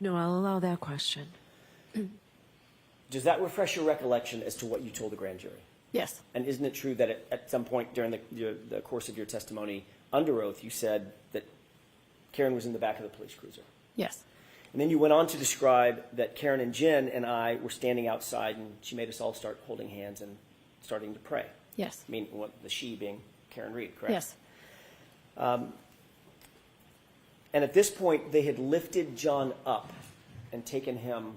No, I'll allow that question.
Does that refresh your recollection as to what you told the grand jury?
Yes.
And isn't it true that at some point during the course of your testimony under oath, you said that Karen was in the back of the police cruiser?
Yes.
And then you went on to describe that Karen and Jen and I were standing outside, and she made us all start holding hands and starting to pray.
Yes.
I mean, the she being Karen Reed, correct?
Yes.
And at this point, they had lifted John up and taken him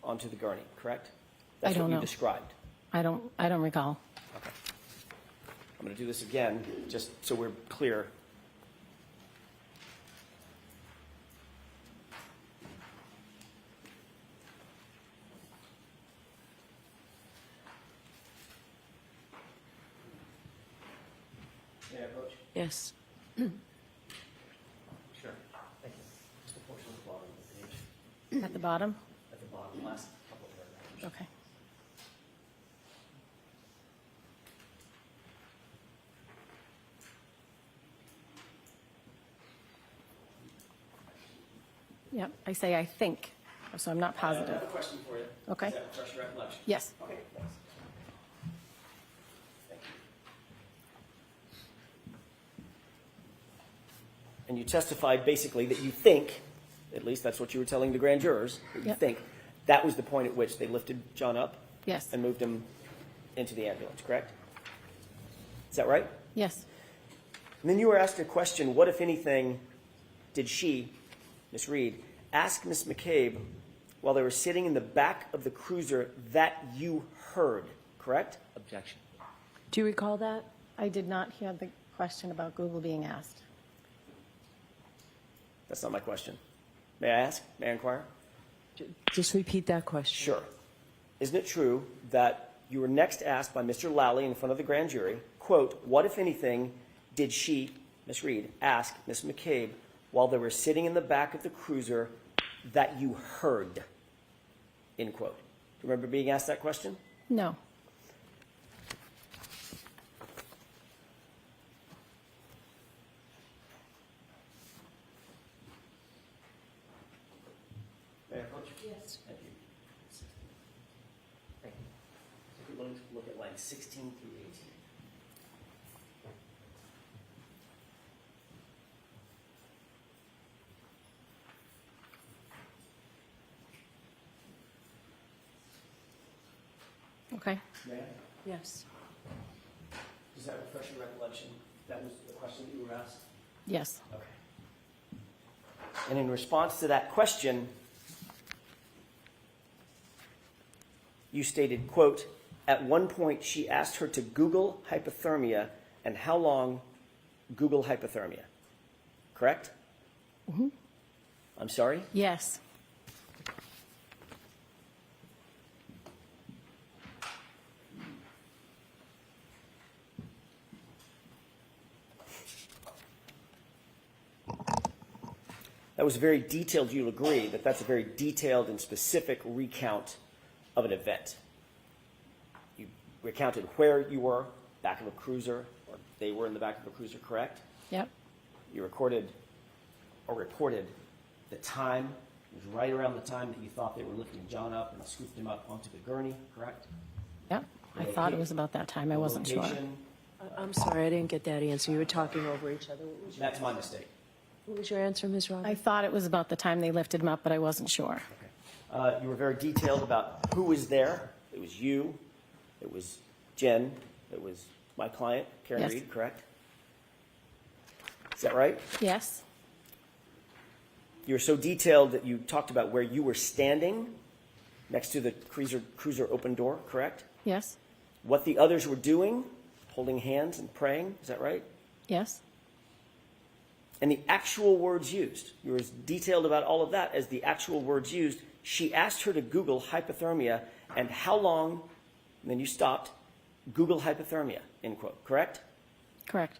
onto the gurney, correct?
I
That's
don't
what you
know.
described.
I don't recall.
Okay. I'm going to do this again, just so we're clear. May I approach?
Yes.
Sure. Thank you. Just a portion of the bottom of the page.
At the bottom?
At the bottom, last couple of paragraphs.
Okay. Yep, I say I think, so I'm not
I
positive.
have a question for you.
Okay.
Is that fresh recollection?
Yes.
Okay, thanks. Thank you. And you testified basically that you think, at least that's what you were telling the grand jurors, that you
Yep.
think that was the point at which they lifted John up
Yes.
and moved him into the ambulance, correct? Is that right?
Yes.
And then you were asked a question, what, if anything, did she, Miss Reed, ask Miss McCabe while they were sitting in the back of the cruiser that you heard, correct?
Objection.
Do you recall that?
I did not hear the question about Google being asked.
That's not my question. May I ask? May I inquire?
Just repeat that question.
Sure. Isn't it true that you were next asked by Mr. Lally in front of the grand jury, quote, what, if anything, did she, Miss Reed, ask Miss McCabe while they were sitting in the back of the cruiser that you heard, end quote. Do you remember being asked that question?
No.
May I approach? Yes. Thank you. Thank you. So if you look at lines 16 through 18.
Okay.
May I?
Yes.
Does that refresh your recollection? That was the question that you were asked?
Yes.
Okay. And in response to that question, you stated, quote, at one point she asked her to Google hypothermia and how long Google hypothermia. Correct?
Mm-hmm.
I'm sorry?
Yes.
That was very detailed. You'll agree that that's a very detailed and specific recount of an event. You recounted where you were, back of a cruiser, or they were in the back of a cruiser, correct?
Yep.
You recorded or reported the time. It was right around the time that you thought they were lifting John up and scooped him up onto the gurney, correct?
Yep. I thought it was about that time. I wasn't sure.
Location,
I'm sorry, I didn't get that answer. You were talking over each other.
That's my mistake.
What was your answer, Ms. Roberts?
I thought it was about the time they lifted him up, but I wasn't sure.
You were very detailed about who was there. It was you. It was Jen. It was my client, Kerry
Yes.
Reed, correct? Is that right?
Yes.
You were so detailed that you talked about where you were standing next to the cruiser open door, correct?
Yes.
What the others were doing, holding hands and praying, is that right?
Yes.
And the actual words used. You were as detailed about all of that as the actual words used. She asked her to Google hypothermia and how long, and then you stopped, Google hypothermia, end quote, correct?
Correct.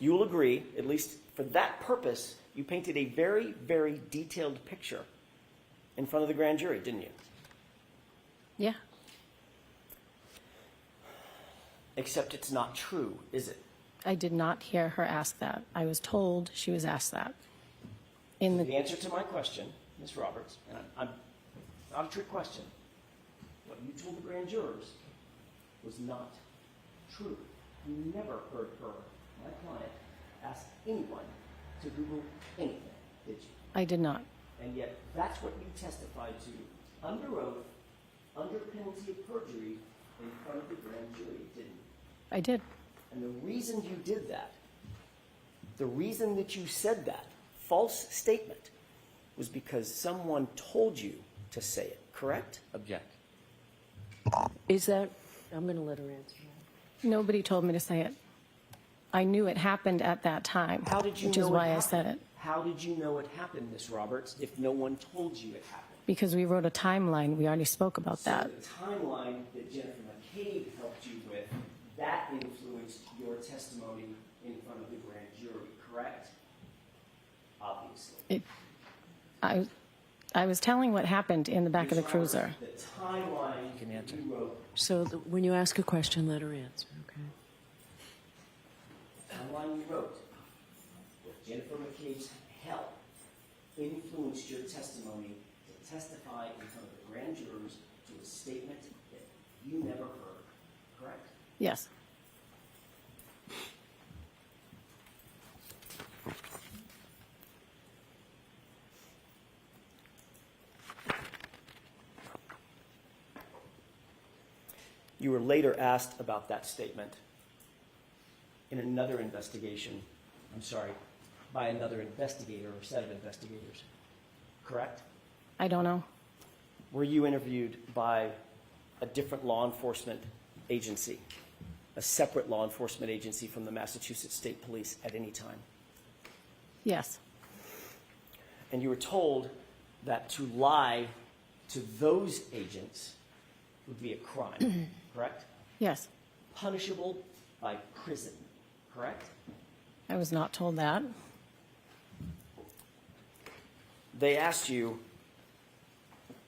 You will agree, at least for that purpose, you painted a very, very detailed picture in front of the grand jury, didn't you?
Yeah.
Except it's not true, is it?
I did not hear her ask that. I was told she was asked that. In
The
the
answer to my question, Ms. Roberts, and I'm not a trick question, what you told the grand jurors was not true. You never heard her, my client, ask anyone to Google anything, did you?
I did not.
And yet, that's what you testified to under oath, under penalty of perjury, in front of the grand jury, didn't you?
I did.
And the reason you did that, the reason that you said that false statement, was because someone told you to say it, correct?
Object.
Is that, I'm going to let her answer that.
Nobody told me to say it. I knew it happened at that time,
How did you
which
know
is
it
why I
happened?
said it.
How did you know it happened, Ms. Roberts, if no one told you it happened?
Because we wrote a timeline. We already spoke about that.
So the timeline that Jennifer McCabe helped you with, that influenced your testimony in front of the grand jury, correct? Obviously.
I was telling what happened in the back of the
Ms.
cruiser.
Roberts, the timeline
can answer.
you wrote,
So when you ask a question, let her answer, okay?
the timeline you wrote with Jennifer McCabe's help influenced your testimony to testify in front of the grand jurors to a statement that you never heard, correct?
Yes.
You were later asked about that statement in another investigation, by another investigator or set of investigators, correct?
I don't know.
Were you interviewed by a different law enforcement agency, a separate law enforcement agency from the Massachusetts State Police at any time?
Yes.
And you were told that to lie to those agents would be a crime, correct?
Yes.
Punishable by prison, correct?
I was not told that.
They asked you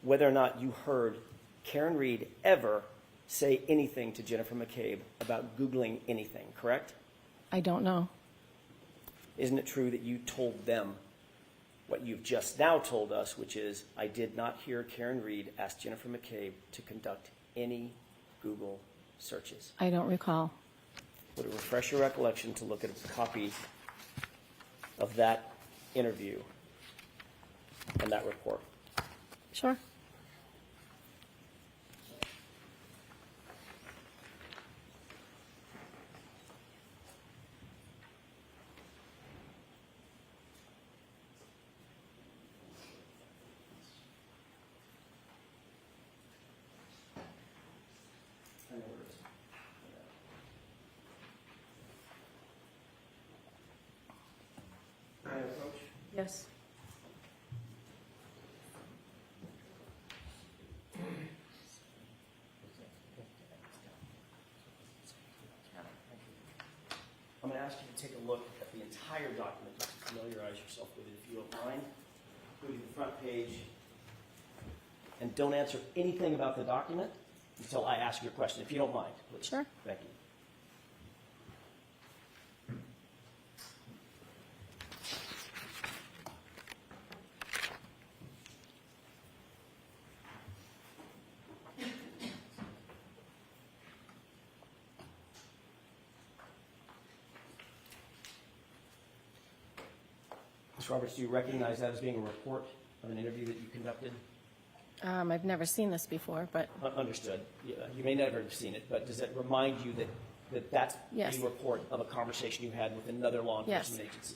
whether or not you heard Karen Reed ever say anything to Jennifer McCabe about Googling anything, correct?
I don't know.
Isn't it true that you told them what you've just now told us, which is, I did not hear Karen Reed ask Jennifer McCabe to conduct any Google searches?
I don't recall.
Would it refresh your recollection to look at a copy of that interview and that report?
Sure.
Yes.
I'm going to ask you to take a look at the entire document just to familiarize yourself with it, if you don't mind, including the front page. And don't answer anything about the document until I ask you a question, if you don't mind, please.
Sure.
Thank you. Ms. Roberts, do you recognize that as being a report of an interview that you conducted?
I've never seen this before, but
Understood. You may never have seen it, but does it remind you that that's
Yes.
a report of a conversation you had with another law enforcement
Yes.
agency?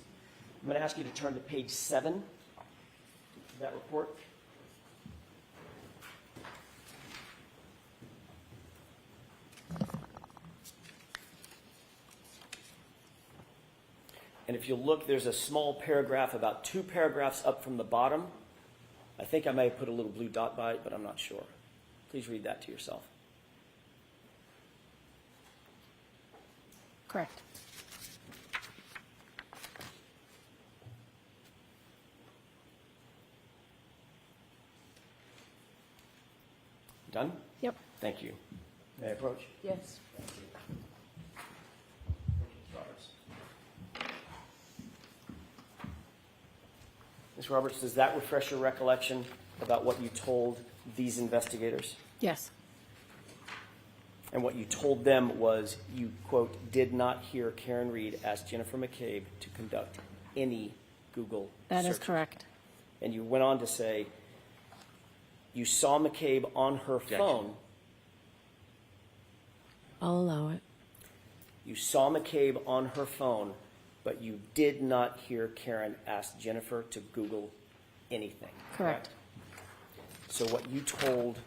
I'm going to ask you to turn to page 7 of that report. And if you look, there's a small paragraph, about 2 paragraphs up from the bottom. I think I may have put a little blue dot by it, but I'm not sure. Please read that to yourself.
correct.
Done?
Yep.
Thank you. May I approach?
Yes.
Thank you. Ms. Roberts. Ms. Roberts, does that refresh your recollection about what you told these investigators?
Yes.
And what you told them was you, quote, did not hear Karen Reed ask Jennifer McCabe to conduct any Google
That is
searches.
correct.
And you went on to say you saw McCabe on her
Objection.
phone.
I'll allow it.
You saw McCabe on her phone, but you did not hear Karen ask Jennifer to Google anything.
Correct.
So what you told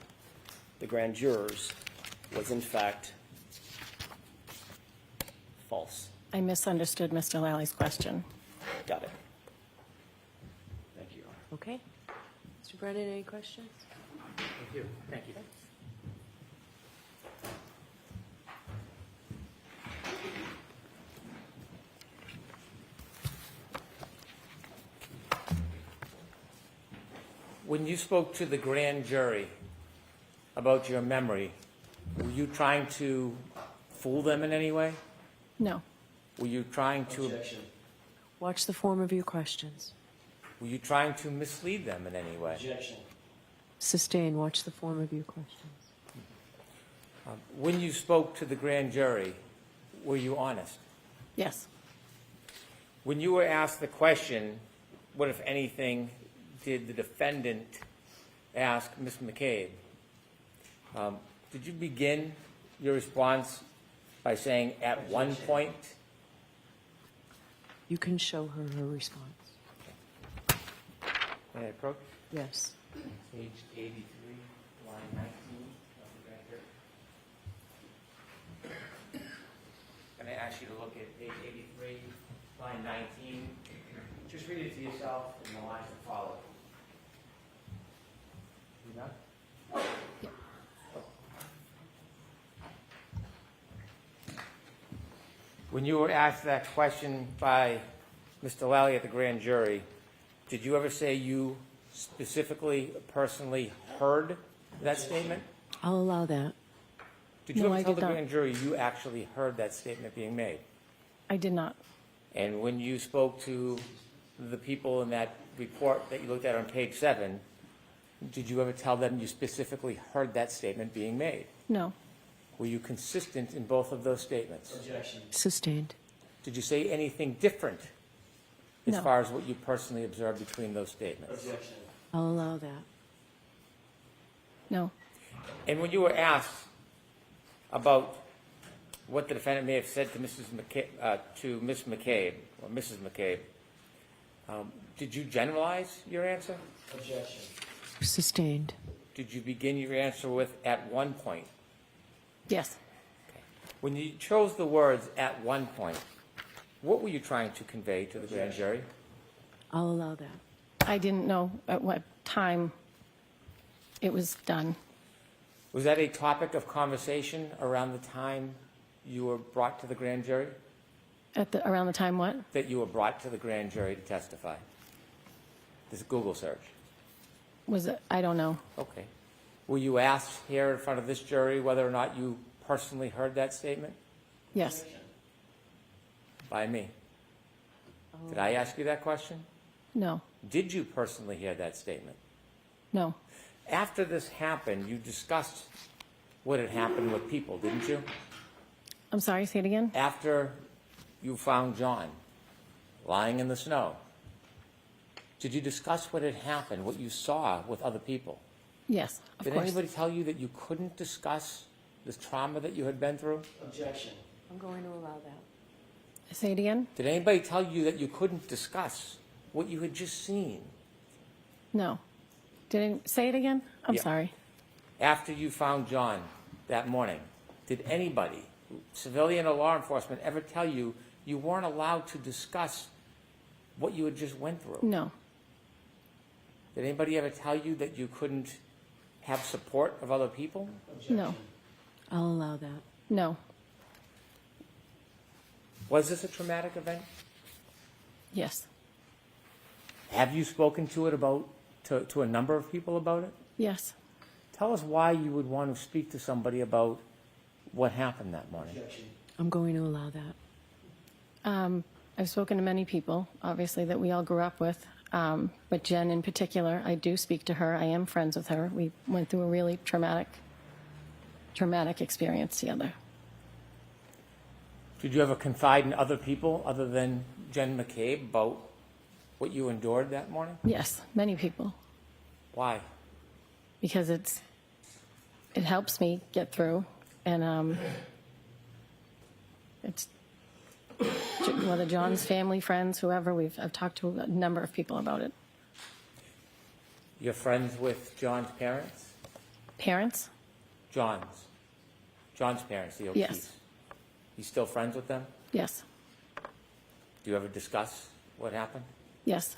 the grand jurors was in fact false.
I misunderstood Mr. Lally's question.
Got it. Thank you, Your Honor.
Okay. Mr. Brennan, any questions?
Thank you. Thank you. When you spoke to the grand jury about your memory, were you trying to fool them in any way?
No.
Were you trying to
Watch the form of your questions.
mislead them in any way?
Sustain. Watch the form of your questions.
When you spoke to the grand jury, were you honest?
Yes.
When you were asked the question, what, if anything, did the defendant ask Ms. McCabe, did you begin your response by saying, at one point?
You can show her her response.
May I approach?
Yes.
Page 83, line 19 of the grand jury. Can I ask you to look at page 83, line 19? Just read it to yourself and the lines that follow. You done? When you were asked that question by Mr. Lally at the grand jury, did you ever say you specifically, personally heard that statement?
I'll allow that.
Did you
No,
ever
I
tell
did
the
not.
grand jury you actually heard that statement being made?
I did not.
And when you spoke to the people in that report that you looked at on page 7, did you ever tell them you specifically heard that statement being made?
No.
Were you consistent in both of those statements?
Sustained.
Did you say anything different as
No.
far as what you personally observed between those statements?
I'll allow that.
No.
And when you were asked about what the defendant may have said to Ms. McCabe or Mrs. McCabe, did you generalize your answer?
Sustained.
Did you begin your answer with "at one point"?
Yes.
When you chose the words "at one point," what were you trying to convey to the grand jury?
I'll allow that.
I didn't know at what time it was done.
Was that a topic of conversation around the time you were brought to the grand jury?
Around the time what?
That you were brought to the grand jury to testify? This Google search.
Was it? I don't know.
Okay. Were you asked here in front of this jury whether or not you personally heard that statement?
Yes.
By me. Did I ask you that question?
No.
Did you personally hear that statement?
No.
After this happened, you discussed what had happened with people, didn't you?
I'm sorry, say it again?
After you found John lying in the snow, did you discuss what had happened, what you saw with other people?
Yes, of
Did
course.
anybody tell you that you couldn't discuss the trauma that you had been through?
I'm going to allow that.
Say it again?
Did anybody tell you that you couldn't discuss what you had just seen?
No. Say it again? I'm
Yeah.
sorry.
After you found John that morning, did anybody, civilian or law enforcement, ever tell you you weren't allowed to discuss what you had just went through?
No.
Did anybody ever tell you that you couldn't have support of other people?
No.
I'll allow that.
No.
Was this a traumatic event?
Yes.
Have you spoken to it to a number of people about it?
Yes.
Tell us why you would want to speak to somebody about what happened that morning.
I'm going to allow that.
I've spoken to many people, obviously, that we all grew up with. But Jen in particular, I do speak to her. I am friends with her. We went through a really traumatic experience together.
Did you ever confide in other people other than Jen McCabe about what you endured that morning?
Yes, many people.
Why?
Because it helps me get through, and it's whether John's family, friends, whoever, I've talked to a number of people about it.
You're friends with John's parents?
Parents?
John's parents, the O'Keefes?
Yes.
You still friends with them?
Yes.
Do you ever discuss what happened?
Yes.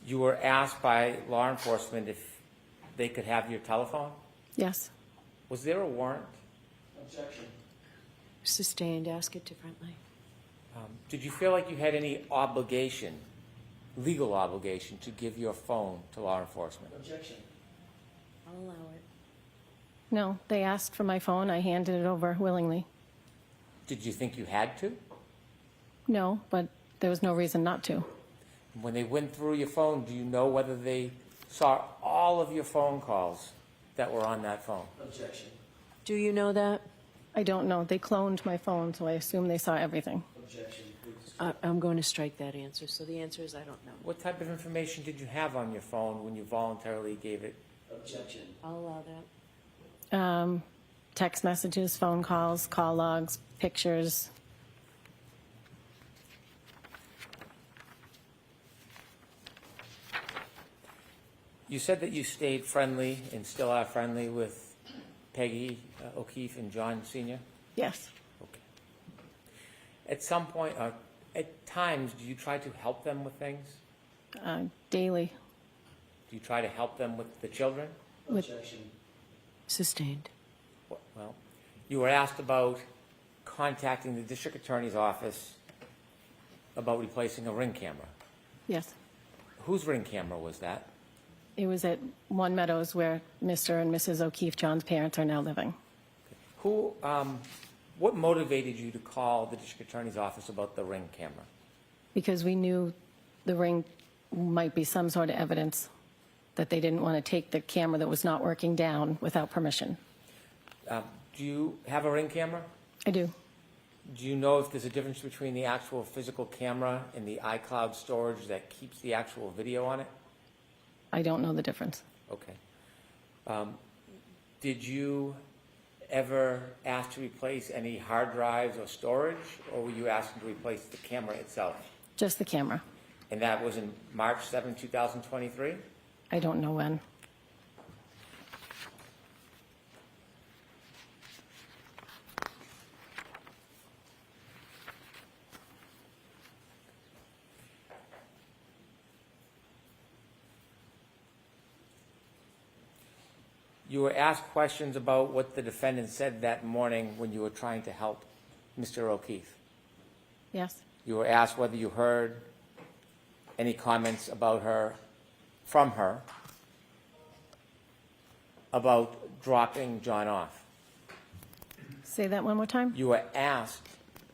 You were asked by law enforcement if they could have your telephone?
Yes.
Was there a warrant?
Sustained, ask it differently.
Did you feel like you had any obligation, legal obligation, to give your phone to law enforcement?
I'll allow it.
No, they asked for my phone. I handed it over willingly.
Did you think you had to?
No, but there was no reason not to.
When they went through your phone, do you know whether they saw all of your phone calls that were on that phone?
Do you know that?
I don't know. They cloned my phone, so I assume they saw everything.
I'm going to strike that answer. So the answer is I don't know.
What type of information did you have on your phone when you voluntarily gave it?
I'll allow that.
Text messages, phone calls, call logs, pictures.
You said that you stayed friendly and still are friendly with Peggy O'Keefe and John Sr.?
Yes.
Okay. At some point, at times, do you try to help them with things?
Daily.
Do you try to help them with the children?
Sustained.
Well, you were asked about contacting the district attorney's office about replacing a Ring camera.
Yes.
Whose Ring camera was that?
It was at One Meadows where Mr. and Mrs. O'Keefe, John's parents, are now living.
What motivated you to call the district attorney's office about the Ring camera?
Because we knew the Ring might be some sort of evidence that they didn't want to take the camera that was not working down without permission.
Do you have a Ring camera?
I do.
Do you know if there's a difference between the actual physical camera and the iCloud storage that keeps the actual video on it?
I don't know the difference.
Okay. Did you ever ask to replace any hard drives or storage, or were you asking to replace the camera itself?
Just the camera.
And that was in March 7, 2023?
I don't know when.
You were asked questions about what the defendant said that morning when you were trying to help Mr. O'Keefe.
Yes.
You were asked whether you heard any comments about her, from her, about dropping John off.
Say that one more time.
You were asked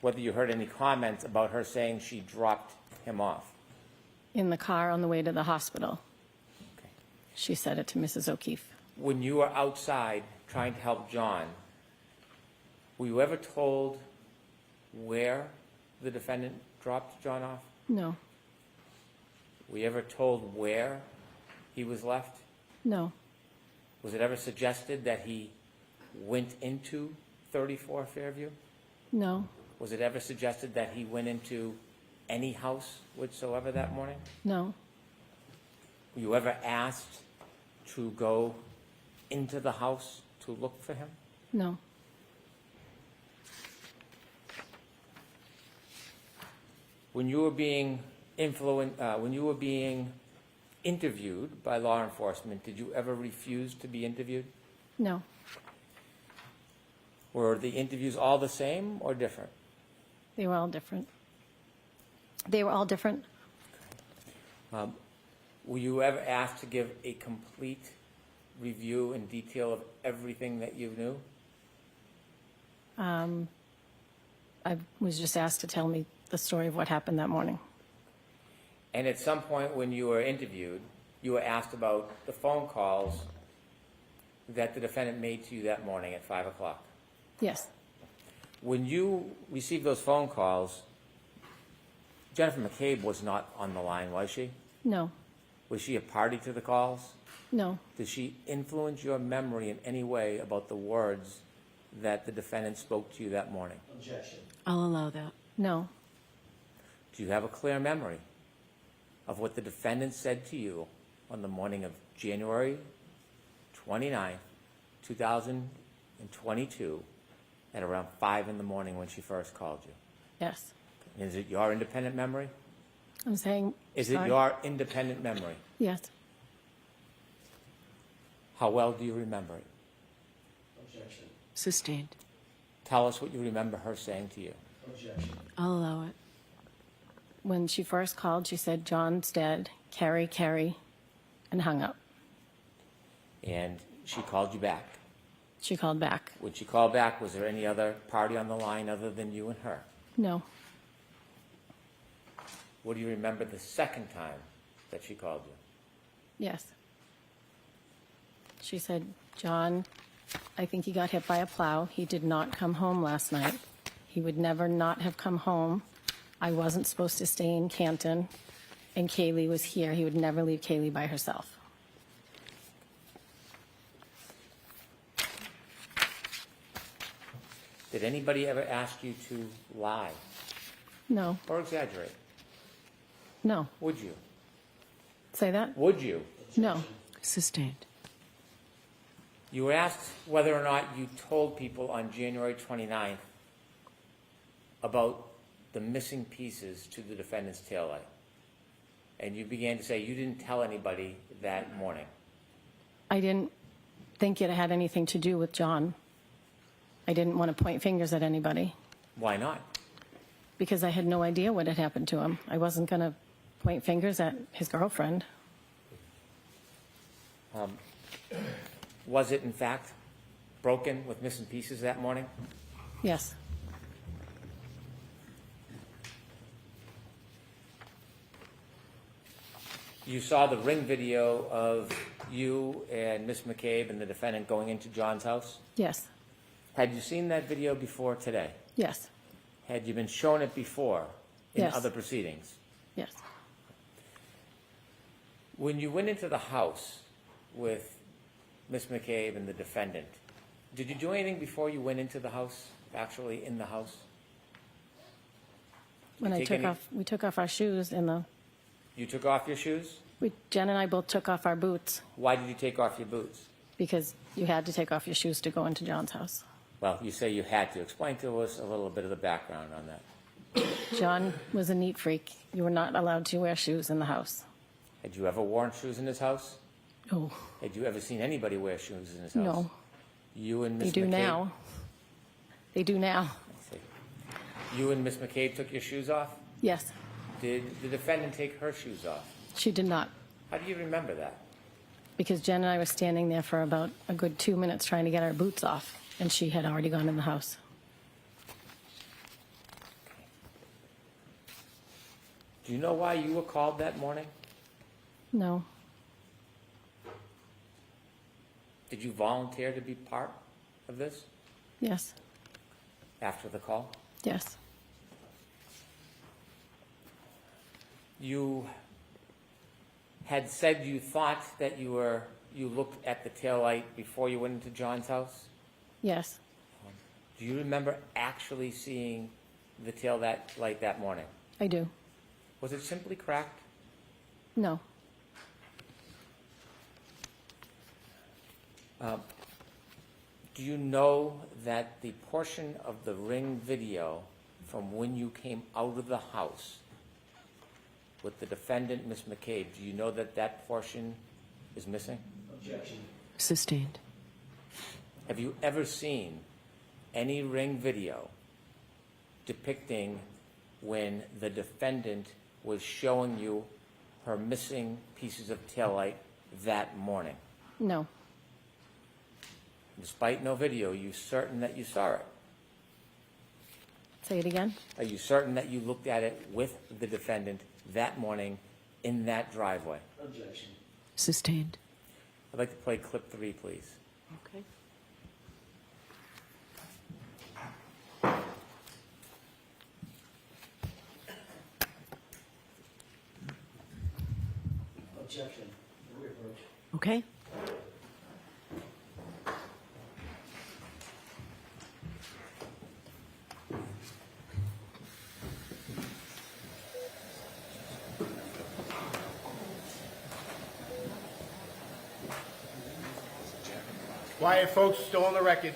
whether you heard any comments about her saying she dropped him off.
In the car on the way to the hospital.
Okay.
She said it to Mrs. O'Keefe.
When you were outside trying to help John, were you ever told where the defendant dropped John off?
No.
Were you ever told where he was left?
No.
Was it ever suggested that he went into 34 Fairview?
No.
Was it ever suggested that he went into any house whatsoever that morning?
No.
Were you ever asked to go into the house to look for him?
No.
When you were being interviewed by law enforcement, did you ever refuse to be interviewed?
No.
Were the interviews all the same or different?
They were all different. They were all different.
Were you ever asked to give a complete review and detail of everything that you knew?
I was just asked to tell me the story of what happened that morning.
And at some point when you were interviewed, you were asked about the phone calls that the defendant made to you that morning at 5 o'clock.
Yes.
When you received those phone calls, Jennifer McCabe was not on the line, was she?
No.
Was she a party to the calls?
No.
Did she influence your memory in any way about the words that the defendant spoke to you that morning?
I'll allow that.
No.
Do you have a clear memory of what the defendant said to you on the morning of January 29th, 2022, at around 5 in the morning when she first called you?
Yes.
Is it your independent memory?
I'm saying.
Is it
sorry.
your independent memory?
Yes.
How well do you remember it?
Sustained.
Tell us what you remember her saying to you.
I'll allow it.
When she first called, she said, "John's dead, Kerry," and hung up.
And she called you back.
She called back.
When she called back, was there any other party on the line other than you and her?
No.
What do you remember the second time that she called you?
Yes. She said, "John, I think he got hit by a plow. He did not come home last night. He would never not have come home. I wasn't supposed to stay in Canton, and Kaylee was here. He would never leave Kaylee by herself."
Did anybody ever ask you to lie
No.
or exaggerate?
No.
Would you?
Say that?
Would you?
No.
Sustained.
You were asked whether or not you told people on January 29th about the missing pieces to the defendant's taillight. And you began to say you didn't tell anybody that morning.
I didn't think it had anything to do with John. I didn't want to point fingers at anybody
Why not?
because I had no idea what had happened to him. I wasn't going to point fingers at his girlfriend.
Was it, in fact, broken with missing pieces that morning?
Yes.
You saw the ring video of you and Miss McCabe and the defendant going into John's house?
Yes.
Had you seen that video before today?
Yes.
Had you been shown it before in
Yes.
other proceedings?
Yes.
When you went into the house with Miss McCabe and the defendant, did you do anything before you went into the house, actually in the house?
When
You
I
take
took
any-
off, we took off our shoes and
You took off your shoes?
Jen and I both took off our boots
Why did you take off your boots?
because you had to take off your shoes to go into John's house.
Well, you say you had to. Explain to us a little bit of the background on that.
John was a neat freak. You were not allowed to wear shoes in the house.
Had you ever worn shoes in his house?
Oh,
Had you ever seen anybody wear shoes in his house?
no.
You and
They
Miss
do
McCabe?
now. They do now.
I see. You and Miss McCabe took your shoes off?
Yes.
Did the defendant take her shoes off?
She did not
How do you remember that?
because Jen and I were standing there for about a good 2 minutes trying to get our boots off, and she had already gone in the house.
Do you know why you were called that morning?
No.
Did you volunteer to be part of this
Yes.
after the call?
Yes.
You had said you thought that you looked at the taillight before you went into John's house.
Yes.
Do you remember actually seeing the tail light that morning?
I do.
Was it simply cracked?
No.
Do you know that the portion of the ring video from when you came out of the house with the defendant, Miss McCabe, do you know that that portion is missing?
Sustained.
Have you ever seen any ring video depicting when the defendant was showing you her missing pieces of taillight that morning?
No.
Despite no video, are you certain that you saw it?
Say it again.
Are you certain that you looked at it with the defendant that morning in that driveway?
Sustained.
I'd like to play clip 3, please.
Okay. Okay.
Quiet, folks, still on the record.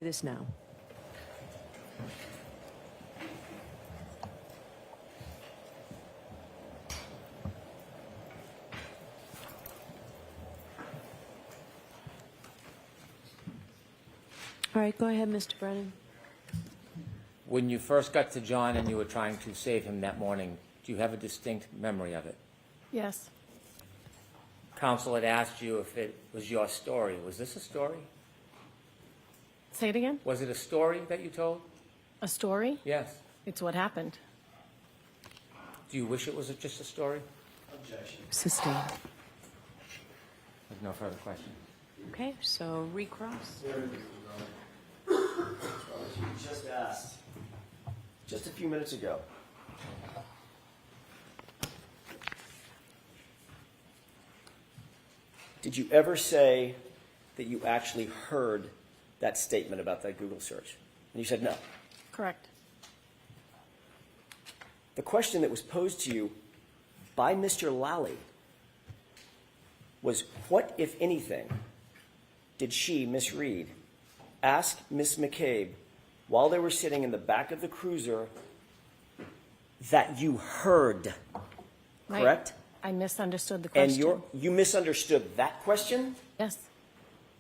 This now. All right, go ahead, Mr. Brennan.
When you first got to John and you were trying to save him that morning, do you have a distinct memory of it?
Yes.
Counsel had asked you if it was your story. Was this a story?
Say it again.
Was it a story that you told?
A story?
Yes.
It's what happened.
Do you wish it was just a story?
Sustained.
There's no further questions.
Okay, so recross.
You just asked, just a few minutes ago. Did you ever say that you actually heard that statement about that Google search? And you said no.
Correct.
The question that was posed to you by Mr. Lally was, what, if anything, did she, Miss Reed, ask Miss McCabe while they were sitting in the back of the cruiser that you heard? Correct?
I misunderstood the
And
question.
you misunderstood that question?
Yes.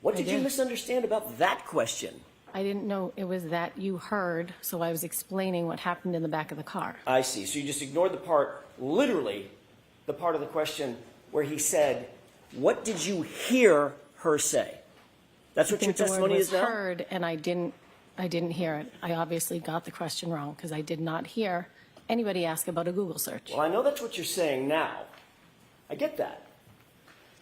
What
I
did you
did.
misunderstand about that question?
I didn't know it was that you heard, so I was explaining what happened in the back of the car.
I see. So you just ignored the part, literally, the part of the question where he said, what did you hear her say? That's what
I
your
think the word
testimony
was
is now?
heard, and I didn't hear it. I obviously got the question wrong because I did not hear anybody ask about a Google search.
Well, I know that's what you're saying now. I get that.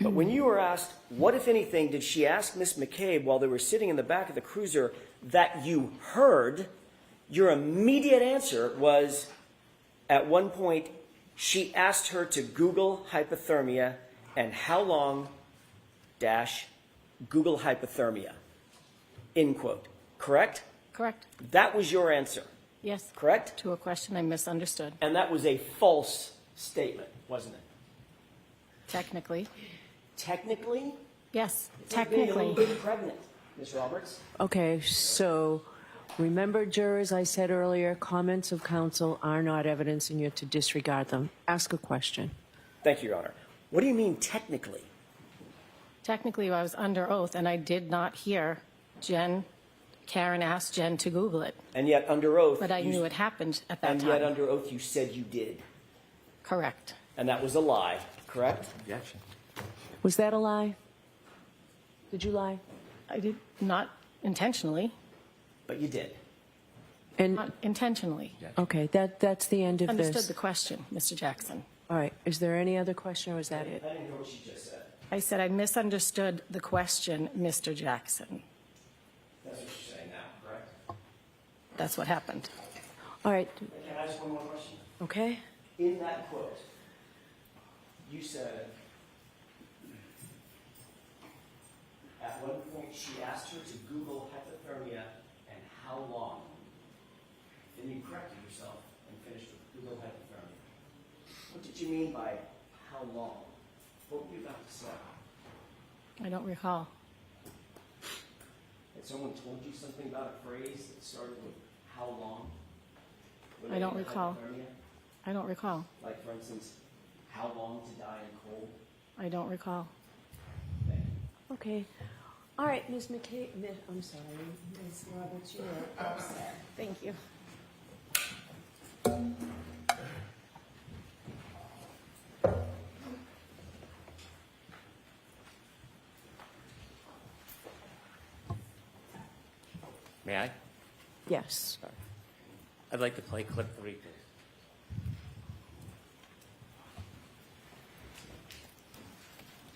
But when you were asked, what, if anything, did she ask Miss McCabe while they were sitting in the back of the cruiser that you heard, your immediate answer was, at one point, she asked her to Google hypothermia and how long dash Google hypothermia, end quote. Correct?
Correct.
That was your answer,
Yes.
correct?
To a question I misunderstood.
And that was a false statement, wasn't it?
Technically.
Technically?
Yes.
It's like being a
Technically.
little bit pregnant, Ms. Roberts.
Okay, so remember, jurors, I said earlier, comments of counsel are not evidence and you're to disregard them. Ask a question.
Thank you, Your Honor. What do you mean technically?
Technically, I was under oath, and I did not hear Karen asked Jen to Google it.
And yet under oath,
But I knew it happened at that
and
time.
yet under oath you said you did.
Correct.
And that was a lie, correct?
Objection.
Was that a lie? Did you lie?
I did not intentionally.
But you did.
And
Not intentionally.
okay, that's the end of
Understood
this.
the question, Mr. Jackson.
All right, is there any other question or is that it?
I didn't hear what she just said.
I said I misunderstood the question, Mr. Jackson.
That's what you're saying now, correct?
That's what happened.
All right,
Can I ask one more question?
okay.
In that quote, you said, at one point she asked her to Google hypothermia and how long. Then you corrected yourself and finished with Google hypothermia. What did you mean by how long? What were you about to say?
I don't recall.
Had someone told you something about a phrase that started with how long?
I don't
Related to
recall.
hypothermia?
I don't recall.
Like, for instance, how long to die in cold?
I don't recall.
Thank you.
Okay. All right, Ms. McKay, I'm sorry, Ms. Roberts, you are all set.
Thank you.
May I?
Yes.
I'd like to play clip 3, please.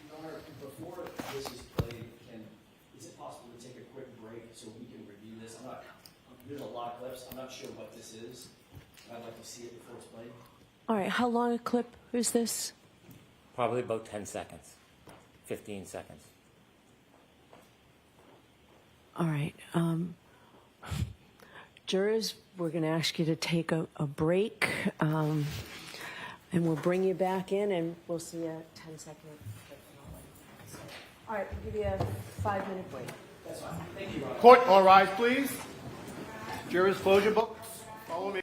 Your Honor, before this is played, is it possible to take a quick break so we can review this? There's a lot of clips. I'm not sure what this is. I'd like to see it before it's played.
All right, how long a clip is this?
Probably about 10 seconds, 15 seconds.
All right. Jurors, we're going to ask you to take a break, and we'll bring you back in, and we'll see a 10-second clip. All right, we'll give you a 5-minute break.
That's fine. Thank you, Your Honor.
Court, all rise, please. Jurors, close your books. Follow me.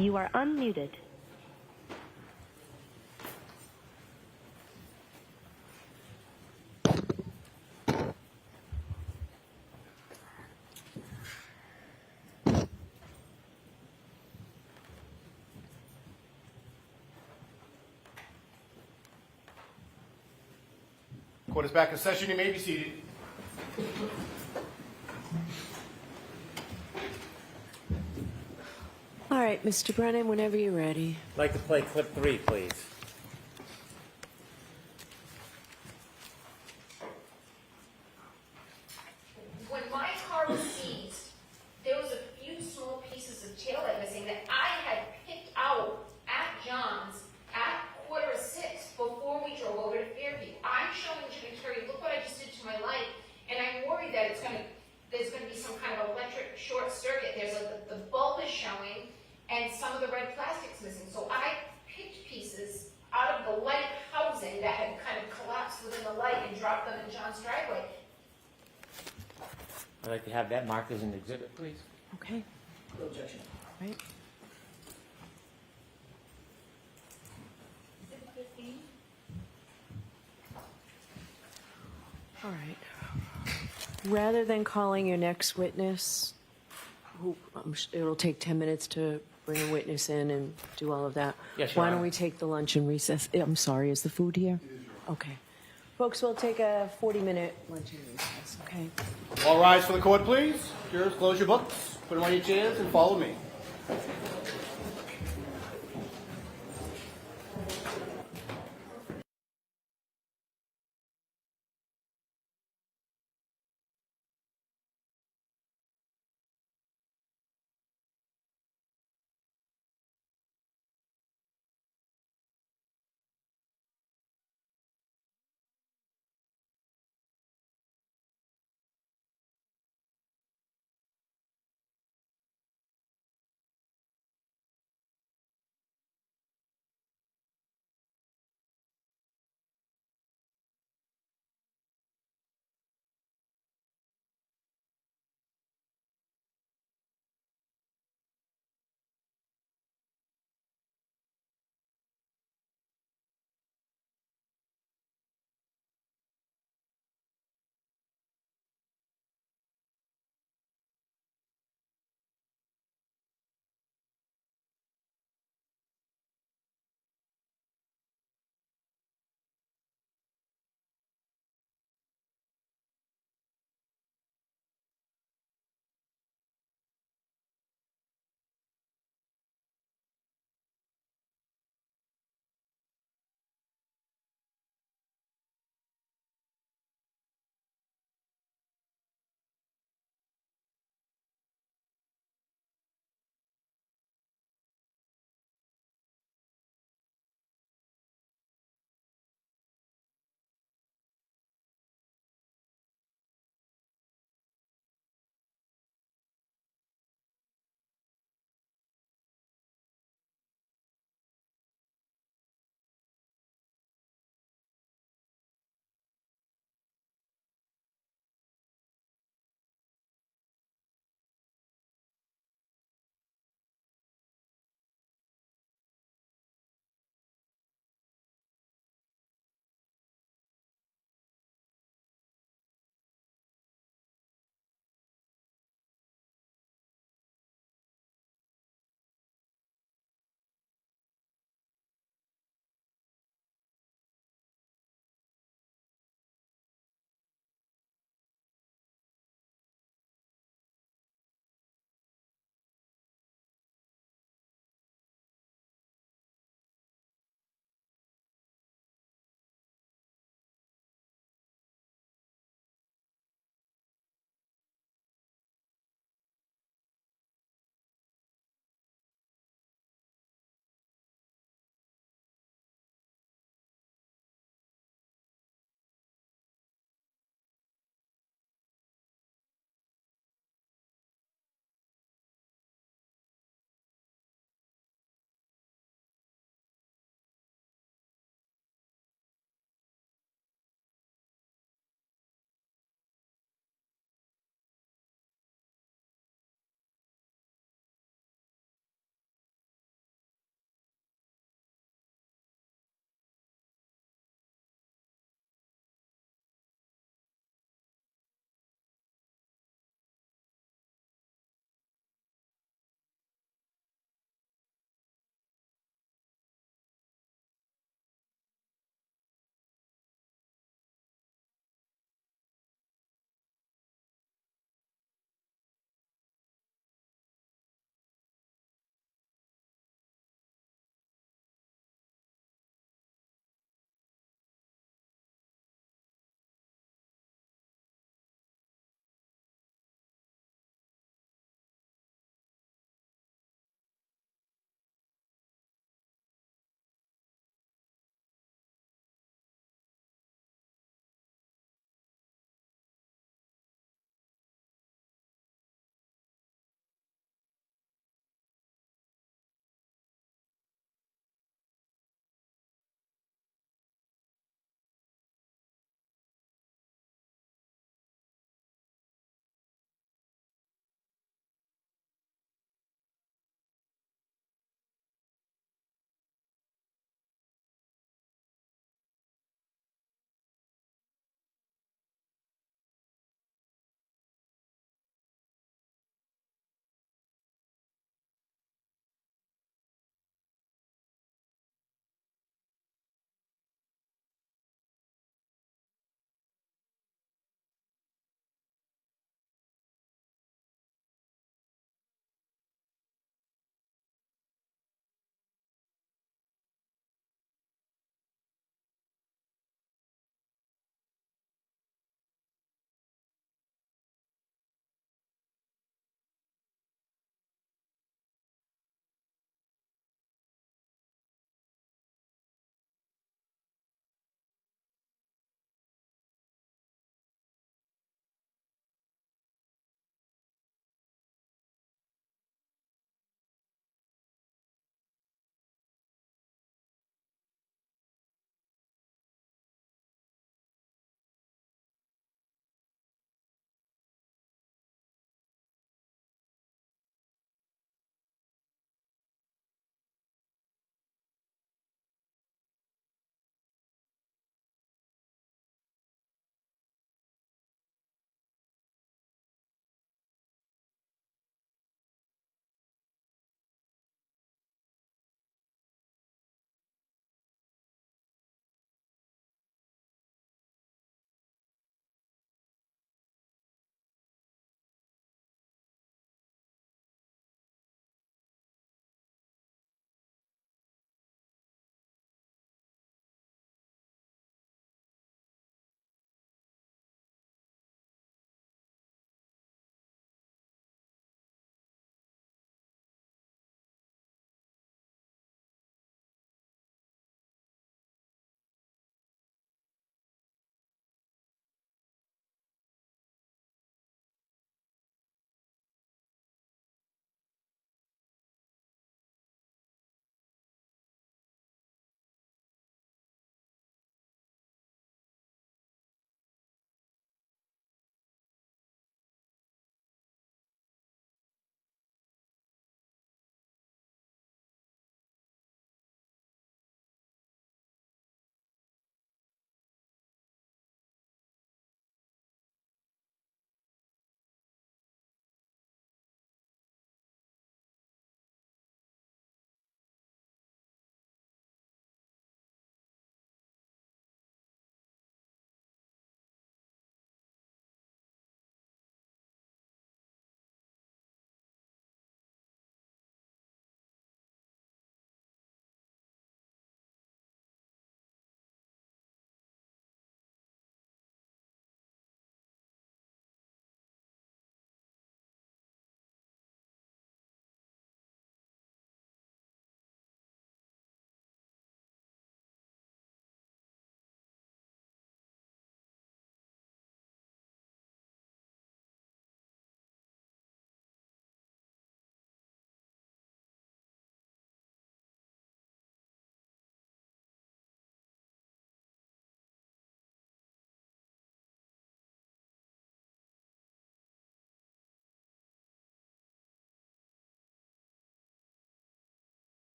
You are unmuted.
Court is back in session. You may be seated.
All right, Mr. Brennan, whenever you're ready.
I'd like to play clip 3, please.
When my car was seized, there was a few small pieces of taillight missing that I had picked out at John's at 5:45 before we drove over to Fairview. I'm showing Jim and Kerry, look what I just did to my light, and I'm worried that there's gonna be some kind of electric short circuit. There's the bulb is showing, and some of the red plastic's missing. So I picked pieces out of the light housing that had kind of collapsed within the light and dropped them in John's driveway.
I'd like to have that marked as an exhibit, please.
Okay.
No objection.
Right. All right. Rather than calling your next witness, who it'll take 10 minutes to bring a witness in and do all of that.
Yes, Your
Why don't
Honor.
we take the lunch and recess? I'm sorry, is the food here? Okay. Folks, we'll take a 40-minute lunch and recess, okay?
All rise for the court, please. Jurors, close your books, put them on your chairs, and follow me.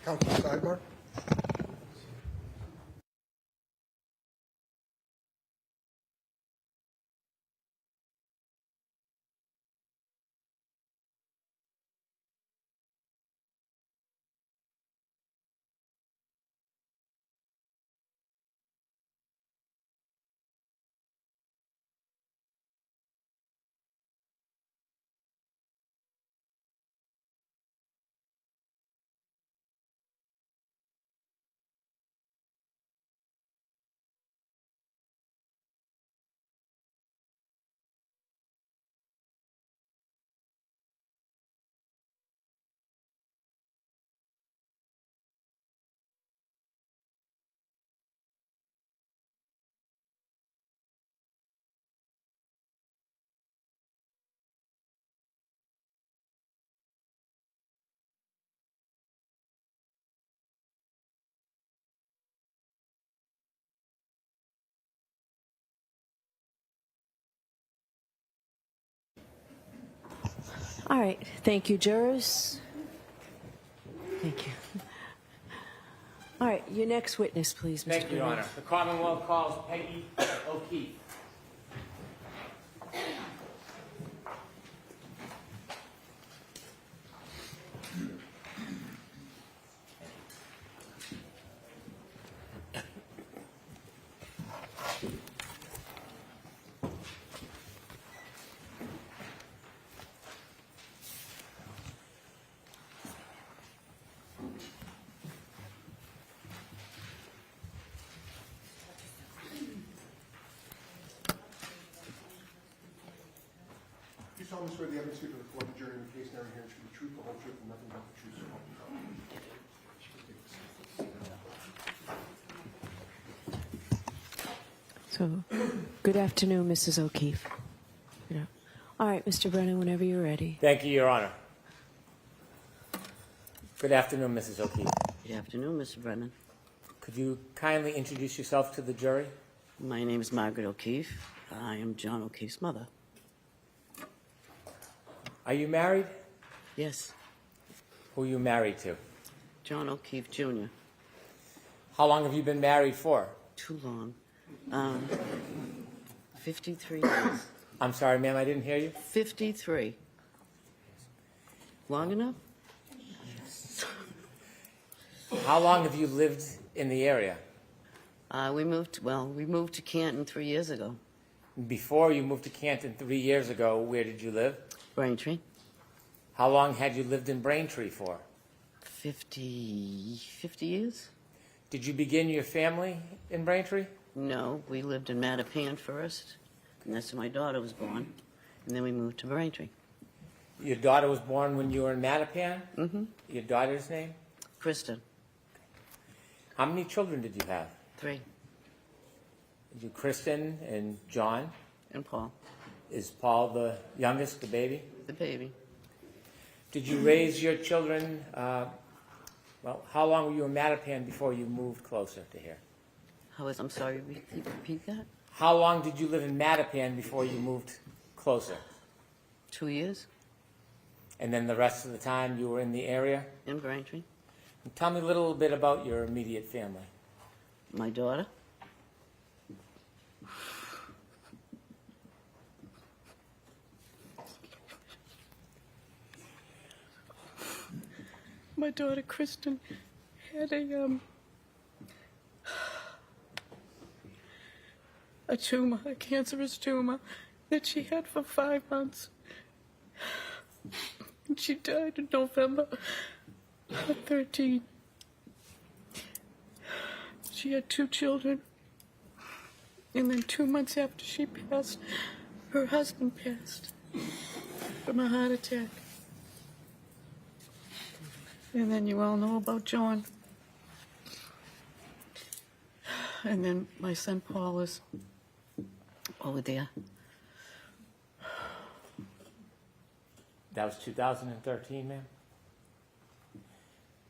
Counsel sidebar.
All right. Thank you, jurors. Thank you. All right. Your next witness, please, Mr.
Thank you, Your
Brennan.
Honor. The Commonwealth calls Peggy O'Keefe.
You solemnly swear the evidence here before the jury in the case now hearing should be the truth, the whole truth, and nothing but the truth, so help you God.
So, good afternoon, Mrs. O'Keefe. Yeah. All right, Mr. Brennan, whenever you're ready.
Thank you, Your Honor. Good afternoon, Mrs. O'Keefe.
Good afternoon, Mr. Brennan.
Could you kindly introduce yourself to the jury?
My name is Margaret O'Keefe. I am John O'Keefe's mother.
Are you married?
Yes,
Who are you married to?
John O'Keefe Jr.
How long have you been married for?
Too long. 53 years.
I'm sorry, ma'am, I didn't hear you.
53. Long enough?
How long have you lived in the area?
We moved to Canton 3 years ago.
Before you moved to Canton 3 years ago, where did you live?
Braintree.
How long had you lived in Braintree for?
50 years?
Did you begin your family in Braintree?
No, we lived in Mattapan first, and that's where my daughter was born. And then we moved to Braintree.
Your daughter was born when you were in Mattapan?
Mm-hmm.
Your daughter's name?
Kristen.
How many children did you have?
3.
Did you Kristen and John?
And Paul,
Is Paul the youngest, the baby?
the baby.
Did you raise your children, how long were you in Mattapan before you moved closer to here?
I'm sorry, repeat that?
How long did you live in Mattapan before you moved closer?
2 years
And then the rest of the time you were in the area?
in Braintree.
And tell me a little bit about your immediate family.
My daughter. My daughter Kristen had a tumor, a cancerous tumor that she had for 5 months. And she died in November of 13. She had 2 children. And then 2 months after she passed, her husband passed from a heart attack. And then you all know about John. And then my son Paul is over there.
That was 2013, ma'am?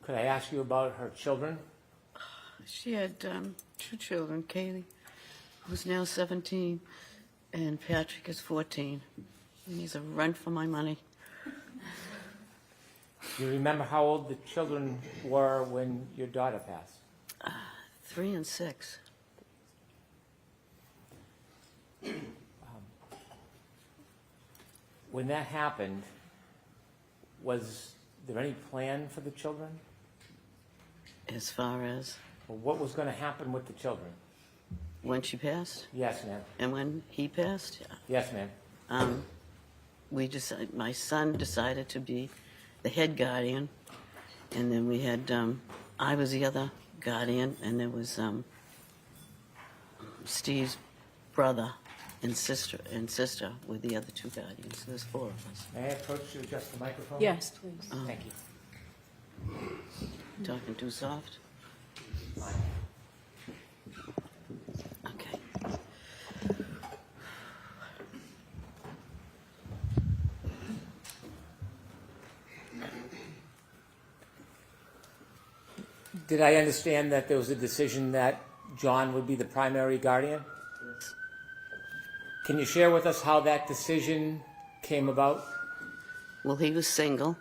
Could I ask you about her children?
She had 2 children, Kaylee, who's now 17, and Patrick is 14. And he's a run for my money.
Do you remember how old the children were when your daughter passed?
3 and 6.
When that happened, was there any plan for the children?
As far as
Or what was going to happen with the children?
when she passed
Yes, ma'am.
and when he passed,
Yes, ma'am.
my son decided to be the head guardian, and then we had, I was the other guardian, and there was Steve's brother and sister were the other 2 guardians. There's 4 of us.
May I approach you, adjust the microphone?
Yes, please.
Thank you.
Talking too soft? Okay.
Did I understand that there was a decision that John would be the primary guardian? Can you share with us how that decision came about?
Well, he was single.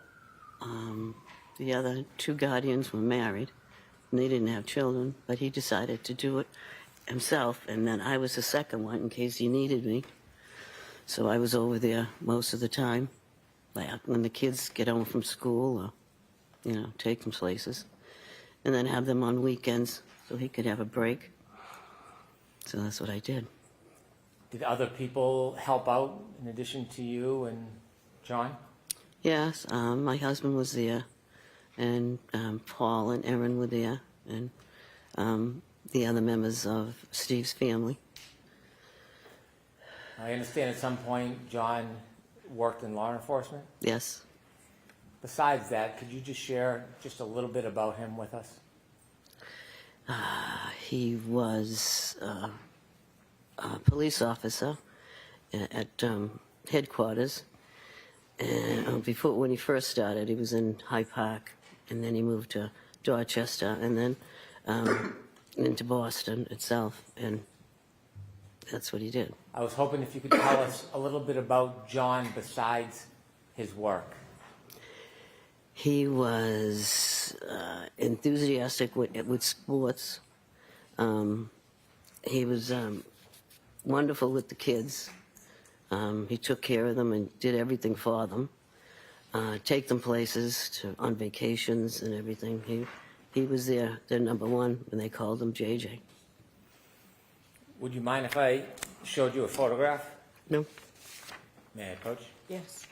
The other 2 guardians were married, and they didn't have children, but he decided to do it himself, and then I was the second one in case he needed me. So I was over there most of the time, like when the kids get home from school or, take them places, and then have them on weekends so he could have a break. So that's what I did.
Did other people help out in addition to you and John?
Yes, my husband was there, and Paul and Erin were there, and the other members of Steve's family.
I understand at some point John worked in law enforcement.
Yes.
Besides that, could you just share just a little bit about him with us?
He was a police officer at headquarters. And when he first started, he was in Hyde Park, and then he moved to Dorchester, and then into Boston itself, and that's what he did.
I was hoping if you could tell us a little bit about John besides his work.
He was enthusiastic with sports. He was wonderful with the kids. He took care of them and did everything for them. Take them places on vacations and everything. He was their number one, and they called him JJ.
Would you mind if I showed you a photograph?
No.
May I approach?
Yes.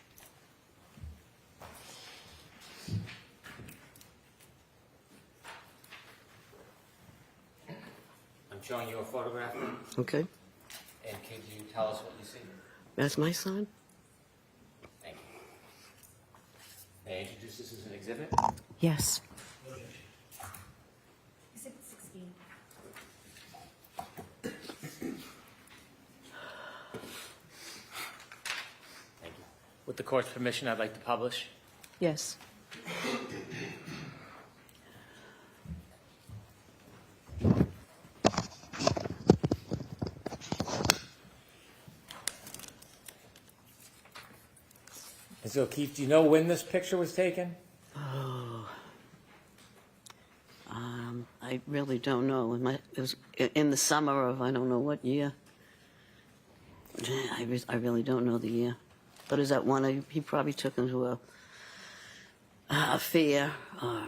I'm showing you a photograph,
Okay.
and could you tell us what you see?
That's my son?
Thank you. May I introduce this as an exhibit?
Yes.
Exhibit 16.
Thank you. With the court's permission, I'd like to publish.
Yes.
Ms. O'Keefe, do you know when this picture was taken?
I really don't know. It was in the summer of I don't know what year. I really don't know the year. But is that one he probably took him to a fair or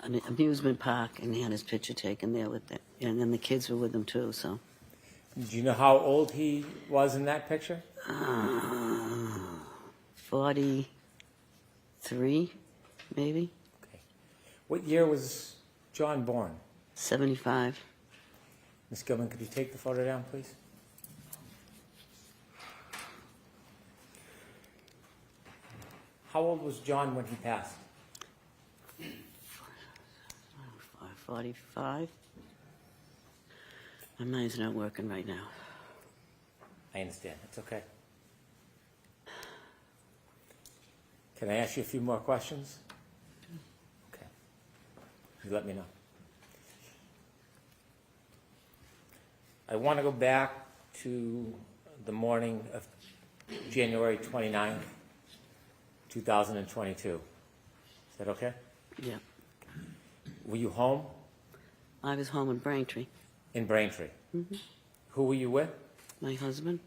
an amusement park, and he had his picture taken there with it. And then the kids were with him too. So.
Do you know how old he was in that picture?
43, maybe.
Okay. What year was John born?
75.
Ms. Gilman, could you take the photo down, please? How old was John when he passed?
45. My mind's not working right now.
I understand. It's okay. Can I ask you a few more questions? Okay. You let me know. I want to go back to the morning of January 29th, 2022. that okay?
Yeah.
Were you home
I was home in Braintree.
in Braintree? Who were you with?
My husband?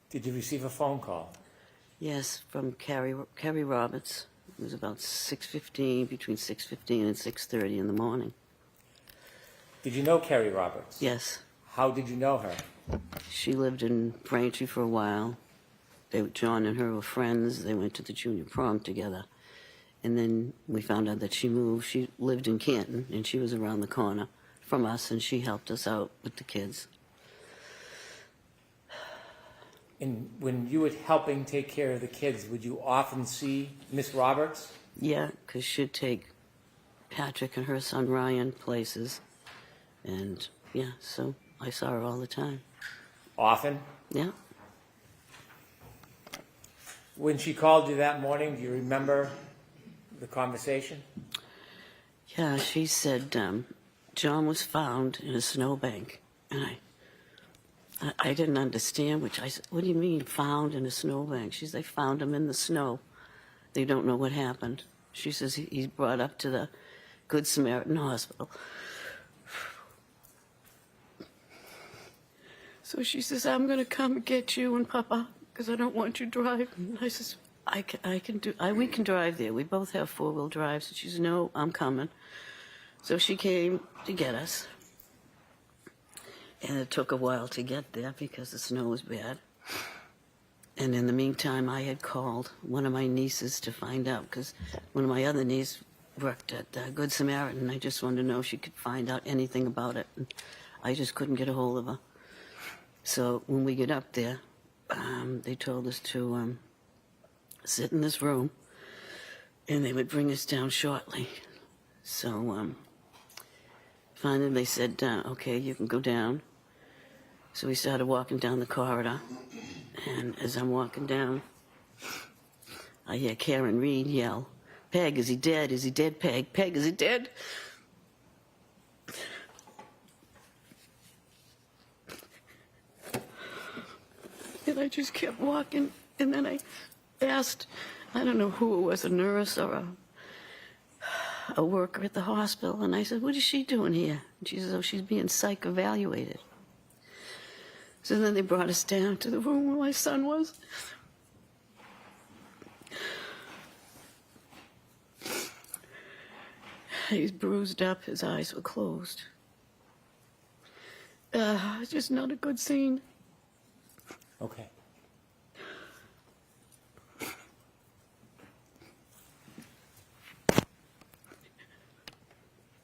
Did you receive a phone call?
Yes, from Kerry Roberts. It was about 6:15, between 6:15 and 6:30 in the morning.
Did you know Kerry Roberts?
Yes.
How did you know her?
She lived in Braintree for a while. John and her were friends. They went to the junior prom together. And then we found out that she moved. She lived in Canton, and she was around the corner from us, and she helped us out with the kids.
And when you were helping take care of the kids, would you often see Miss Roberts?
Yeah, because she'd take Patrick and her son Ryan places. And, yeah, so I saw her all the time.
Often?
Yeah.
When she called you that morning, do you remember the conversation?
Yeah, she said John was found in a snowbank. And I didn't understand, which I said, what do you mean found in a snowbank? She says, they found him in the snow. They don't know what happened. She says he's brought up to the Good Samaritan Hospital. So she says, I'm going to come get you and Papa because I don't want you driving. And I says, we can drive there. We both have four-wheel drives. And she says, no, I'm coming. So she came to get us. And it took a while to get there because the snow was bad. And in the meantime, I had called one of my nieces to find out because one of my other nieces worked at Good Samaritan. I just wanted to know if she could find out anything about it. And I just couldn't get a hold of her. So when we get up there, they told us to sit in this room, and they would bring us down shortly. So finally they said, okay, you can go down. So we started walking down the corridor, and as I'm walking down, I hear Karen Reed yell, Peg, is he dead? Is he dead, Peg? Peg, is he dead? And I just kept walking, and then I asked, I don't know who it was, a nurse or a worker at the hospital, and I said, what is she doing here? And she says, oh, she's being psych evaluated. So then they brought us down to the room where my son was. He's bruised up, his eyes were closed. It's just not a good scene.
Okay.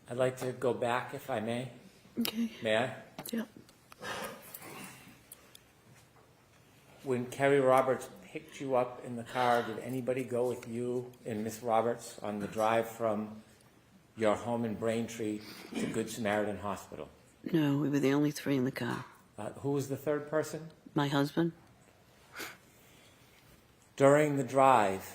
I'd like to go back, if I may.
Okay.
May I?
Yep.
When Kerry Roberts picked you up in the car, did anybody go with you and Miss Roberts on the drive from your home in Braintree to Good Samaritan Hospital?
No, we were the only three in the car.
Who was the third person?
My husband.
During the drive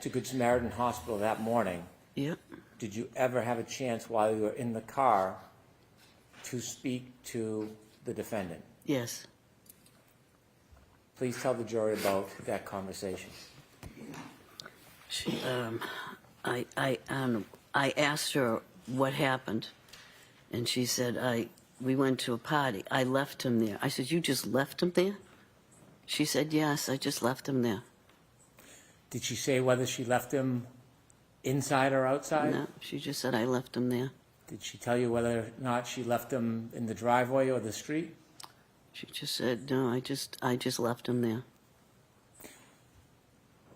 to Good Samaritan Hospital that morning,
Yep.
did you ever have a chance while you were in the car to speak to the defendant?
Yes.
Please tell the jury about that conversation.
She, I asked her what happened, and she said, we went to a party. I left him there. I said, you just left him there? She said, yes, I just left him there.
Did she say whether she left him inside or outside?
No, she just said, I left him there.
Did she tell you whether or not she left him in the driveway or the street?
She just said, no, I just left him there.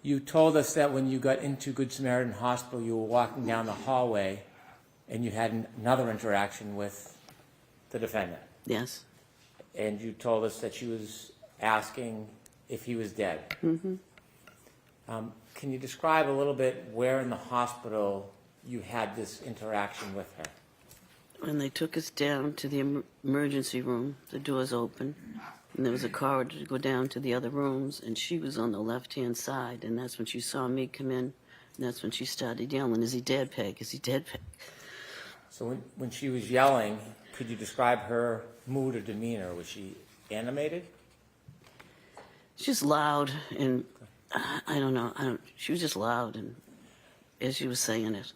You told us that when you got into Good Samaritan Hospital, you were walking down the hallway and you had another interaction with the defendant.
Yes.
And you told us that she was asking if he was dead.
Mm-hmm.
Can you describe a little bit where in the hospital you had this interaction with her?
When they took us down to the emergency room, the doors open, and there was a corridor to go down to the other rooms, and she was on the left-hand side, and that's when she saw me come in, and that's when she started yelling, is he dead, Peg? Is he dead, Peg?
So when she was yelling, could you describe her mood or demeanor? Was she animated?
She's loud, and I don't know. She was just loud, and as you were saying it.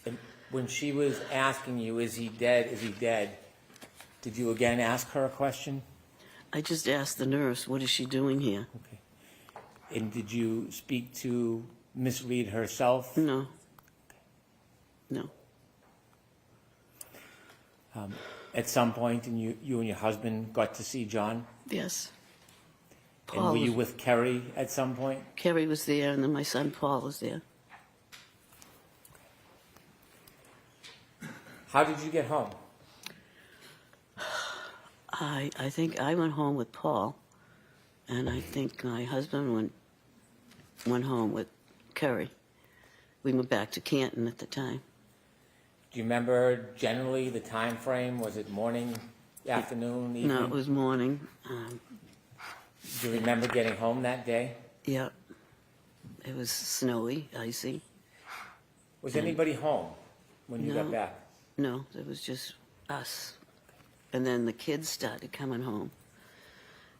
And when she was asking you, is he dead, is he dead, did you again ask her a question?
I just asked the nurse, what is she doing here?
Okay. And did you speak to Miss Reed herself?
No. No.
At some point, and you and your husband got to see John?
Yes.
And were you with Kerry at some point?
Kerry was there, and then my son Paul was there.
How did you get home?
I think I went home with Paul, and I think my husband went home with Kerry. We went back to Canton at the time.
Do you remember generally the time frame? Was it morning, afternoon, evening?
No, it was morning.
Do you remember getting home that day?
Yeah. It was snowy, icy.
Was anybody home when you got
No.
back?
No, it was just us. And then the kids started coming home.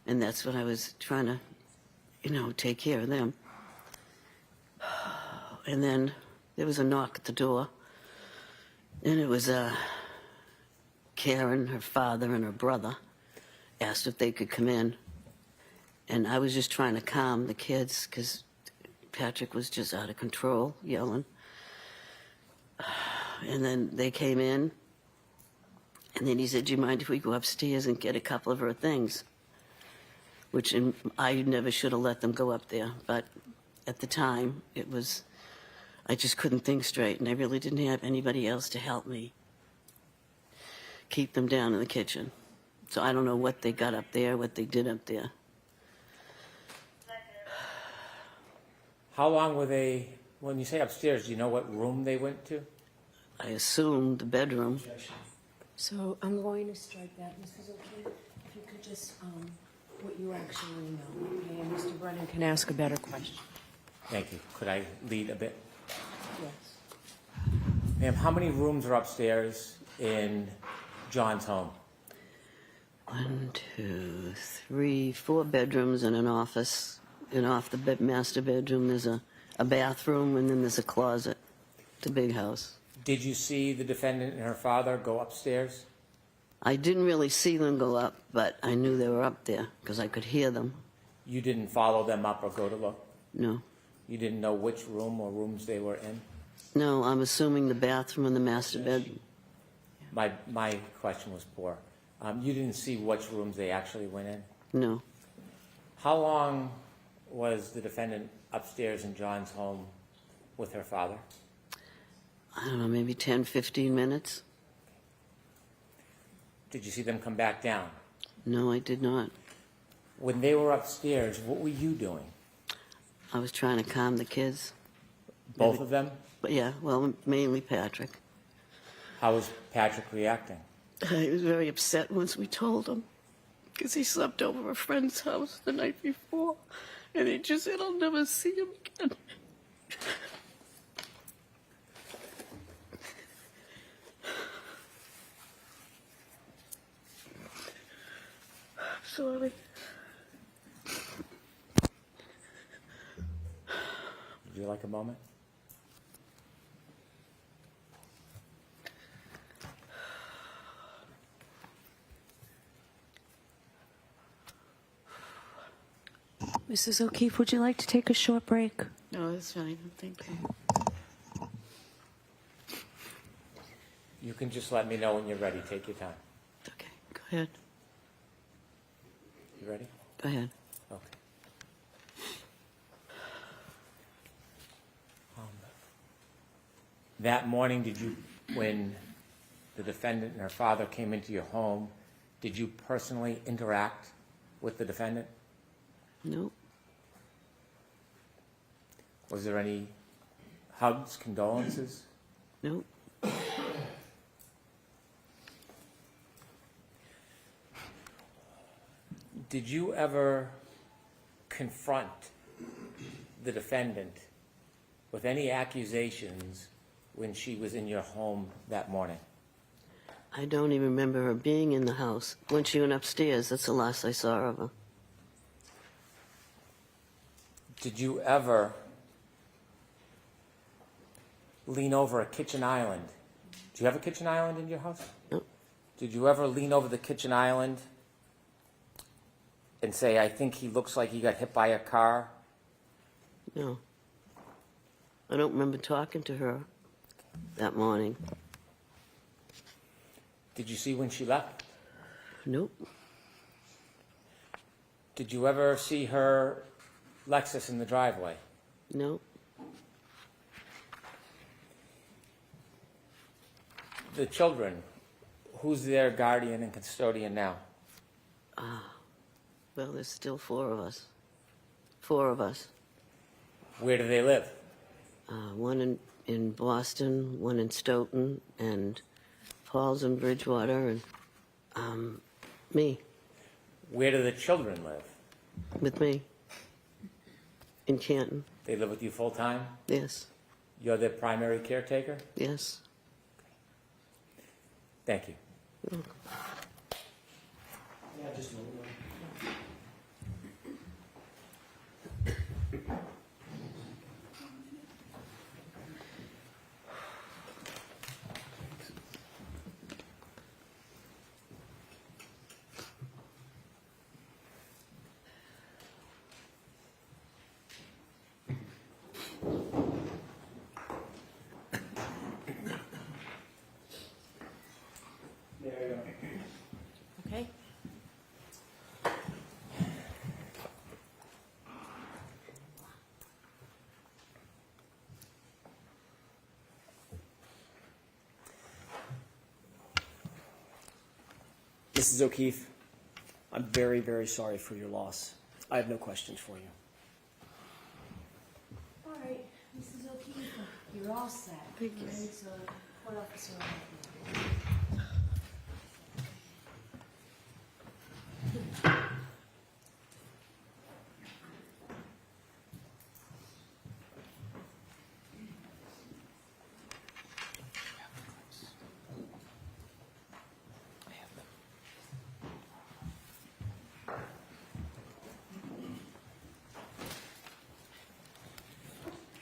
And that's when I was trying to, take care of them. And then there was a knock at the door. And it was Karen, her father, and her brother asked if they could come in. And I was just trying to calm the kids because Patrick was just out of control, yelling. And then they came in. And then he said, do you mind if we go upstairs and get a couple of her things? Which I never should have let them go up there. But at the time, I just couldn't think straight. And I really didn't have anybody else to help me keep them down in the kitchen. So I don't know what they got up there, what they did up there.
How long were they, when you say upstairs, do you know what room they went to?
I assumed the bedroom.
So I'm going to start that, Mrs. O'Keefe. If you could just, what you actually know, okay? And Mr. Brennan can ask a better question.
Thank you. Could I lead a bit?
Yes.
Ma'am, how many rooms are upstairs in John's home?
1, 2, 3, 4 bedrooms and an office. And off the master bedroom, there's a bathroom, and then there's a closet. It's a big house.
Did you see the defendant and her father go upstairs?
I didn't really see them go up, but I knew they were up there because I could hear them.
You didn't follow them up or go to look?
No.
You didn't know which room or rooms they were in?
No, I'm assuming the bathroom and the master bedroom.
My question was poor. You didn't see which rooms they actually went in?
No.
How long was the defendant upstairs in John's home with her father?
I don't know, maybe 10, 15 minutes.
Did you see them come back down?
No, I did not.
When they were upstairs, what were you doing?
I was trying to calm the kids.
Both of them?
But yeah, well, mainly Patrick.
How was Patrick reacting?
He was very upset once we told him because he slept over a friend's house the night before, and he just said, I'll never see him again. Sorry.
Would you like a moment?
Mrs. O'Keefe, would you like to take a short break?
No, that's fine. Thank you.
You can just let me know when you're ready. Take your time.
Okay, go ahead.
You ready?
Go ahead.
Okay. That morning, when the defendant and her father came into your home, did you personally interact with the defendant?
Nope.
Was there any hugs, condolences?
Nope.
Did you ever confront the defendant with any accusations when she was in your home that morning?
I don't even remember her being in the house. When she went upstairs, that's the last I saw of her.
Did you ever lean over a kitchen island? Do you have a kitchen island in your house?
No.
Did you ever lean over the kitchen island and say, I think he looks like he got hit by a car?
No. I don't remember talking to her that morning.
Did you see when she left?
Nope.
Did you ever see her Lexus in the driveway?
Nope.
The children, who's their guardian and custodian now?
Well, there's still 4 of us. 4 of us.
Where do they live?
One in Boston, one in Stoughton, and Paul's in Bridgewater, and me,
Where do the children live?
with me, in Canton.
They live with you full time?
Yes,
You're their primary caretaker?
yes.
Thank you.
Yeah, just a moment. There you go.
Okay.
Mrs. O'Keefe, I'm very, very sorry for your loss. I have no questions for you.
All right, Mrs. O'Keefe, you're all set.
Thank you.
Ready to court officer on you.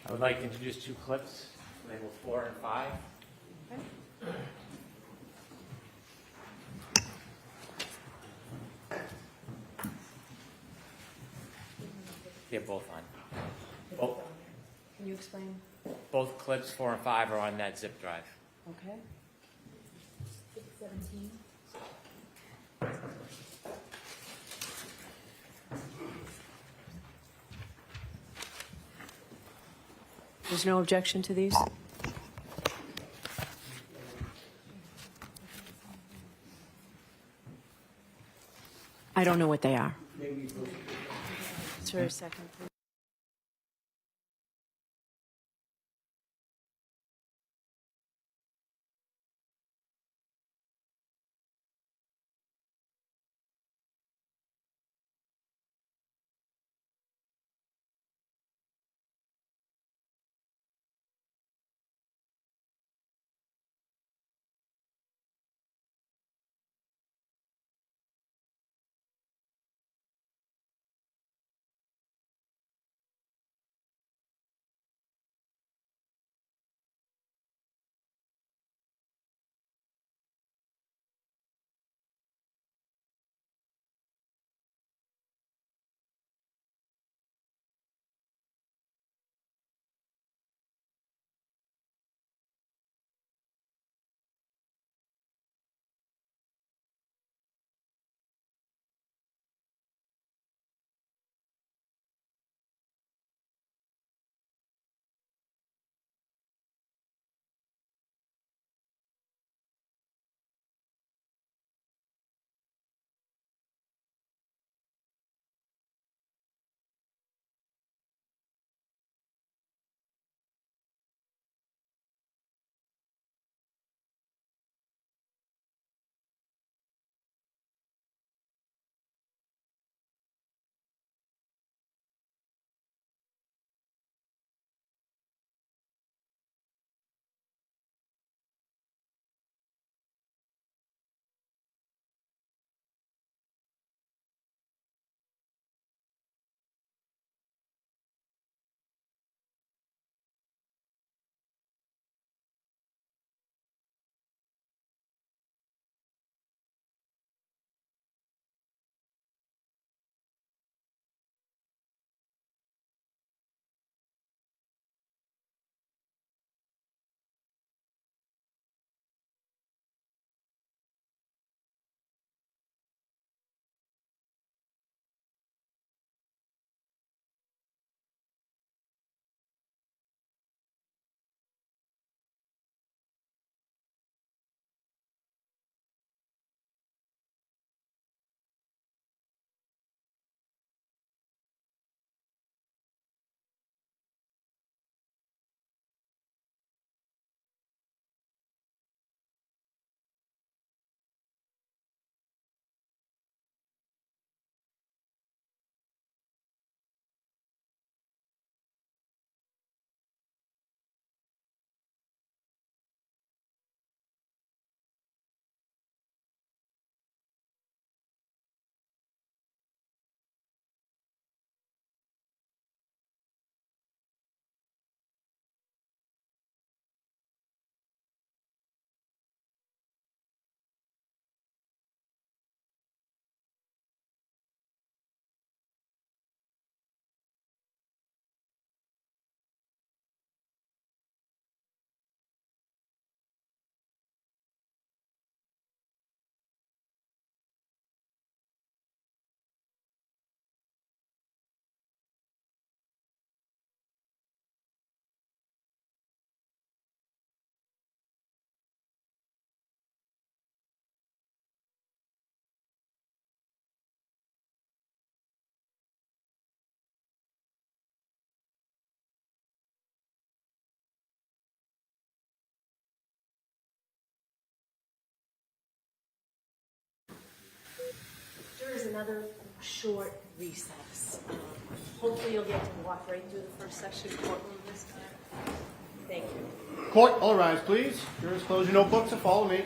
I would like to introduce 2 clips, labeled 4 and 5. They're both on. Both,
Can you explain?
both clips 4 and 5 are on that zip drive.
Okay. 17.
There's no objection to these? I don't know what they are.
Is there a second, please? another short recess. Hopefully you'll get to walk right through the first section courtroom this time. Thank you.
Court, all rise, please. Jurors, close your notebooks and follow me.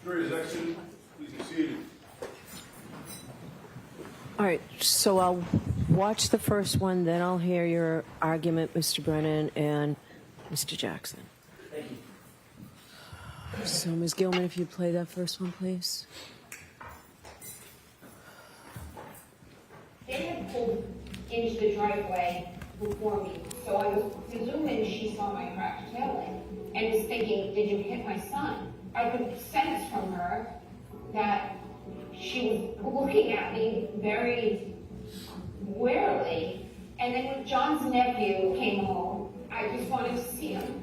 Jury is excellent. Please be seated.
All right, so I'll watch the first one, then I'll hear your argument, Mr. Brennan and Mr. Jackson.
Thank you.
So, Ms. Gilman, if you play that first one, please.
They had pulled into the driveway before me, so I was presuming she saw my cracked tail light and was thinking, did you hit my son? I could sense from her that she was looking at me very warily. And then when John's nephew came home, I just wanted to see him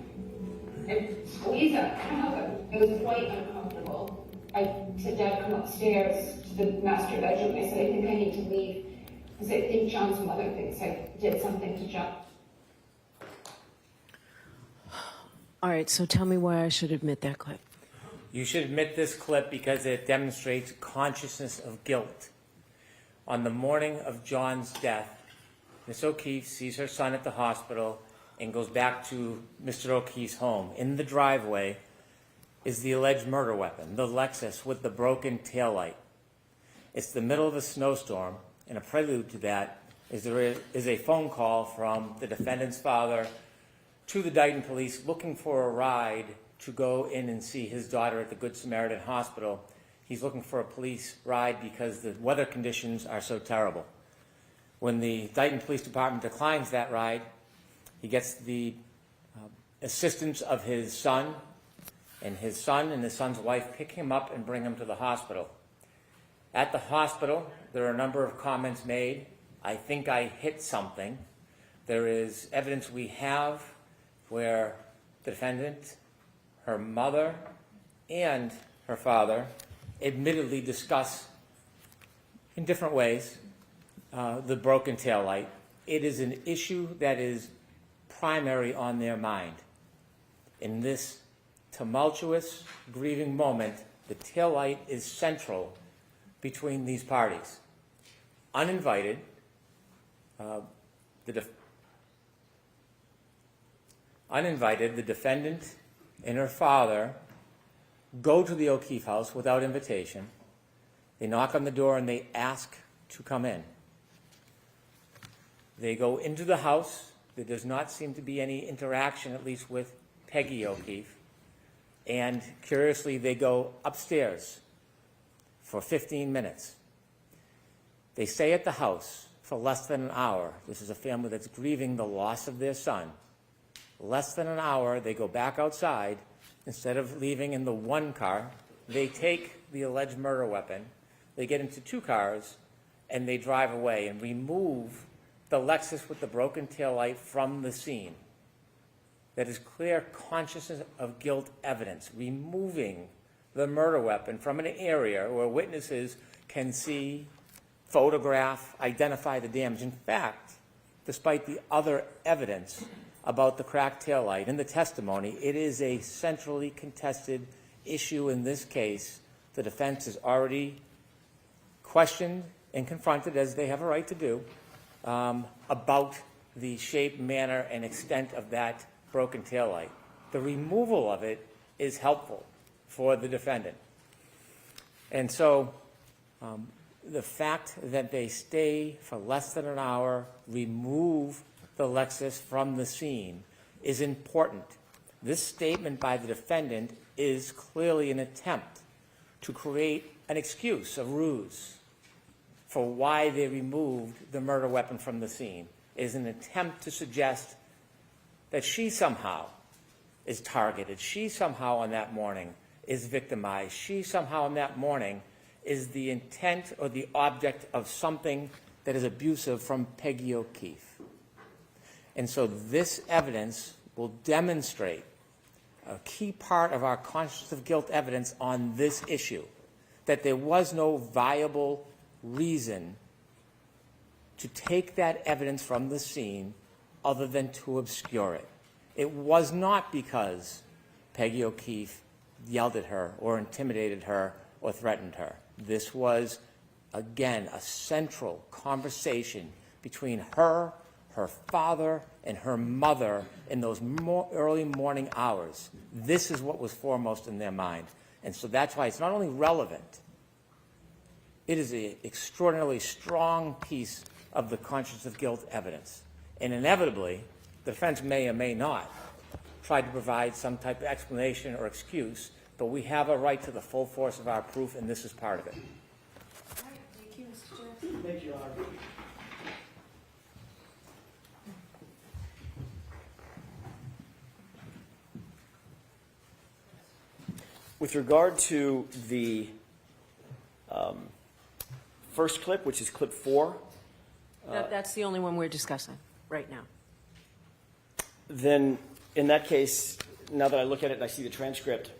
and squeeze him. It was quite uncomfortable. I said, Dad, come upstairs to the master bedroom. I said, I think I need to leave because I think John's mother thinks I did something to John.
All right, so tell me why I should admit that clip.
You should admit this clip because it demonstrates consciousness of guilt. On the morning of John's death, Miss O'Keefe sees her son at the hospital and goes back to Mr. O'Keefe's home. In the driveway is the alleged murder weapon, the Lexus with the broken taillight. It's the middle of a snowstorm, and a prelude to that is there is a phone call from the defendant's father to the Dighton police looking for a ride to go in and see his daughter at the Good Samaritan Hospital. He's looking for a police ride because the weather conditions are so terrible. When the Dighton Police Department declines that ride, he gets the assistance of his son and his son's wife pick him up and bring him to the hospital. At the hospital, there are a number of comments made. I think I hit something. There is evidence we have where the defendant, her mother, and her father admittedly discuss in different ways the broken taillight. It is an issue that is primary on their mind. In this tumultuous, grieving moment, the taillight is central between these parties. Uninvited, the defendant and her father go to the O'Keefe house without invitation. They knock on the door and they ask to come in. They go into the house. There does not seem to be any interaction, at least with Peggy O'Keefe. And curiously, they go upstairs for 15 minutes. They stay at the house for less than an hour. This is a family that's grieving the loss of their son. Less than an hour, they go back outside. Instead of leaving in the one car, they take the alleged murder weapon, they get into two cars, and they drive away and remove the Lexus with the broken taillight from the scene. That is clear consciousness of guilt evidence, removing the murder weapon from an area where witnesses can see, photograph, identify the damage. In fact, despite the other evidence about the cracked taillight in the testimony, it is a centrally contested issue in this case. The defense has already questioned and confronted, as they have a right to do, about the shape, manner, and extent of that broken taillight. The removal of it is helpful for the defendant. And so the fact that they stay for less than an hour, remove the Lexus from the scene, is important. This statement by the defendant is clearly an attempt to create an excuse, a ruse, for why they removed the murder weapon from the scene. It is an attempt to suggest that she somehow is targeted. She somehow on that morning is victimized. She somehow on that morning is the intent or the object of something that is abusive from Peggy O'Keefe. And so this evidence will demonstrate a key part of our consciousness of guilt evidence on this issue, that there was no viable reason to take that evidence from the scene other than to obscure it. It was not because Peggy O'Keefe yelled at her or intimidated her or threatened her. This was, again, a central conversation between her, her father, and her mother in those early morning hours. This is what was foremost in their mind. And so that's why it's not only relevant, it is an extraordinarily strong piece of the consciousness of guilt evidence. And inevitably, the defense may or may not try to provide some type of explanation or excuse, but we have a right to the full force of our proof, and this is part of it.
All right, thank you, Mr. Jackson.
Thank you, Your Honor. With regard to the first clip, which is clip 4,
That's the only one we're discussing right now.
then in that case, now that I look at it and I see the transcript,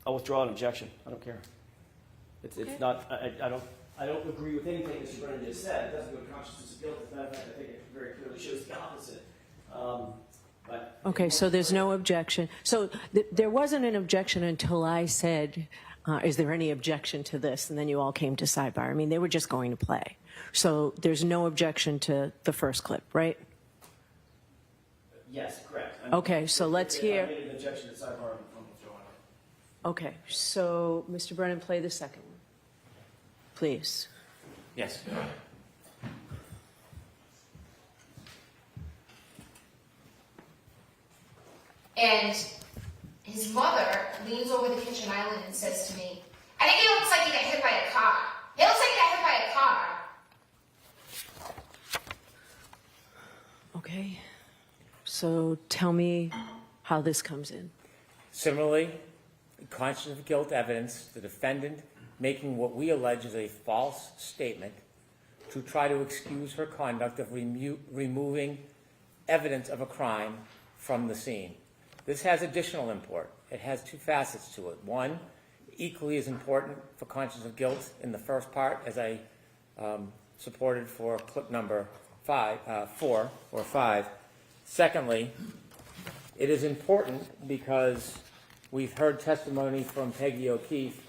I'll withdraw an objection. I don't care. It's not. I don't agree with anything Mr. Brennan just said. It doesn't go to consciousness of guilt. As a matter of fact, I think it very clearly shows the opposite. But
Okay, so there's no objection. So there wasn't an objection until I said, is there any objection to this? And then you all came to sidebar. I mean, they were just going to play. So there's no objection to the first clip, right?
yes, correct.
Okay, so let's hear.
I made an objection to sidebar. I'm withdrawing it.
Okay, so Mr. Brennan, play the second one, please.
Yes.
And his mother leans over the kitchen island and says to me, I think it looks like he got hit by a car. It looks like he got hit by a car.
Okay, so tell me how this comes in.
Similarly, consciousness of guilt evidence, the defendant making what we allege is a false statement to try to excuse her conduct of removing evidence of a crime from the scene. This has additional import. It has two facets to it. One, equally as important for consciousness of guilt in the first part, as I supported for clip number 4 or 5. Secondly, it is important because we've heard testimony from Peggy O'Keefe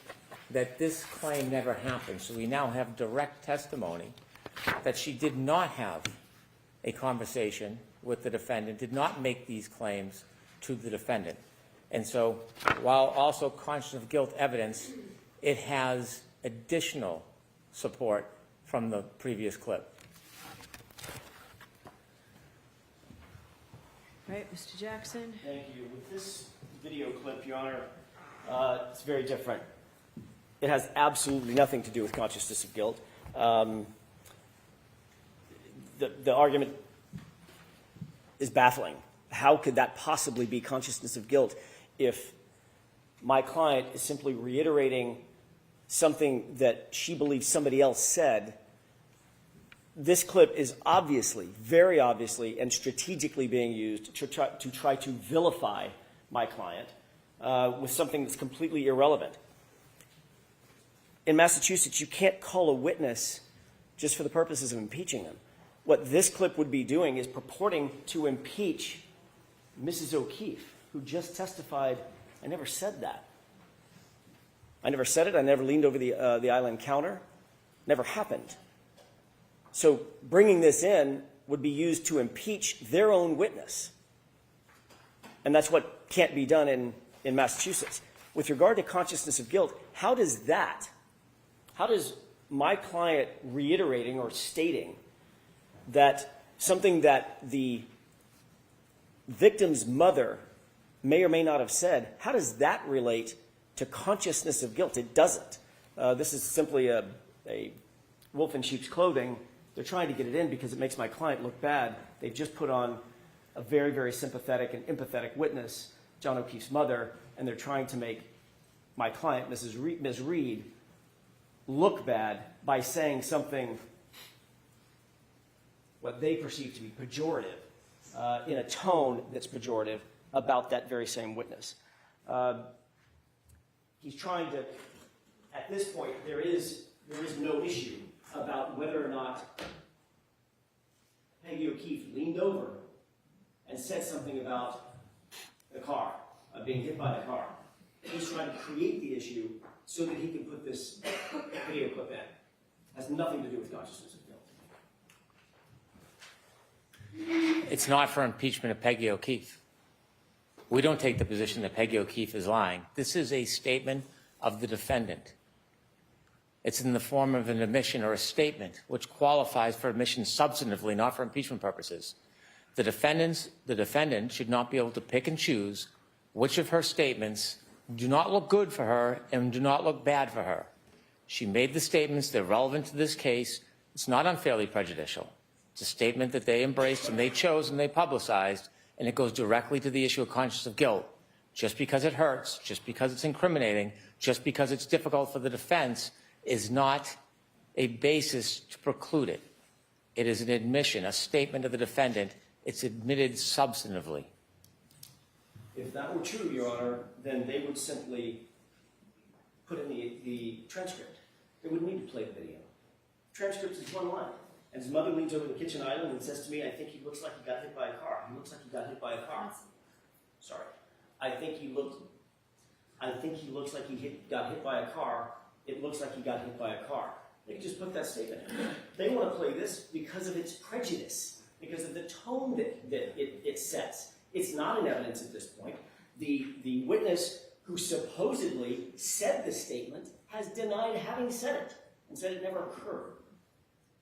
that this claim never happened. So we now have direct testimony that she did not have a conversation with the defendant, did not make these claims to the defendant. And so while also consciousness of guilt evidence, it has additional support from the previous clip.
Right, Mr. Jackson?
Thank you. With this video clip, Your Honor, it's very different. It has absolutely nothing to do with consciousness of guilt. The argument is baffling. How could that possibly be consciousness of guilt if my client is simply reiterating something that she believes somebody else said? This clip is obviously, very obviously, and strategically being used to try to vilify my client with something that's completely irrelevant. In Massachusetts, you can't call a witness just for the purposes of impeaching them. What this clip would be doing is purporting to impeach Mrs. O'Keefe, who just testified, I never said that. I never said it. I never leaned over the island counter. Never happened. So bringing this in would be used to impeach their own witness. And that's what can't be done in Massachusetts. With regard to consciousness of guilt, how does my client reiterating or stating that something that the victim's mother may or may not have said, how does that relate to consciousness of guilt? It doesn't. This is simply a wolf in sheep's clothing. They're trying to get it in because it makes my client look bad. They've just put on a very, very sympathetic and empathetic witness, John O'Keefe's mother, and they're trying to make my client, Ms. Reed, look bad by saying something what they perceive to be pejorative, in a tone that's pejorative about that very same witness. He's trying to, at this point, there is no issue about whether or not Peggy O'Keefe leaned over and said something about the car, being hit by the car. He's trying to create the issue so that he can put this video clip in. Has nothing to do with consciousness of guilt.
It's not for impeachment of Peggy O'Keefe. We don't take the position that Peggy O'Keefe is lying. This is a statement of the defendant. It's in the form of an admission or a statement, which qualifies for admission substantively, not for impeachment purposes. The defendant should not be able to pick and choose which of her statements do not look good for her and do not look bad for her. She made the statements that are relevant to this case. It's not unfairly prejudicial. It's a statement that they embraced and they chose and they publicized, and it goes directly to the issue of consciousness of guilt. Just because it hurts, just because it's incriminating, just because it's difficult for the defense is not a basis to preclude it. It is an admission, a statement of the defendant. It's admitted substantively.
If that were true, Your Honor, then they would simply put in the transcript. They wouldn't need to play the video. Transcript is one line. And his mother leans over the kitchen island and says to me, I think he looks like he got hit by a car. He looks like he got hit by a car. Sorry. I think he looks like he got hit by a car. It looks like he got hit by a car. They can just put that statement in. They want to play this because of its prejudice, because of the tone that it sets. It's not in evidence at this point. The witness who supposedly said the statement has denied having said it and said it never occurred.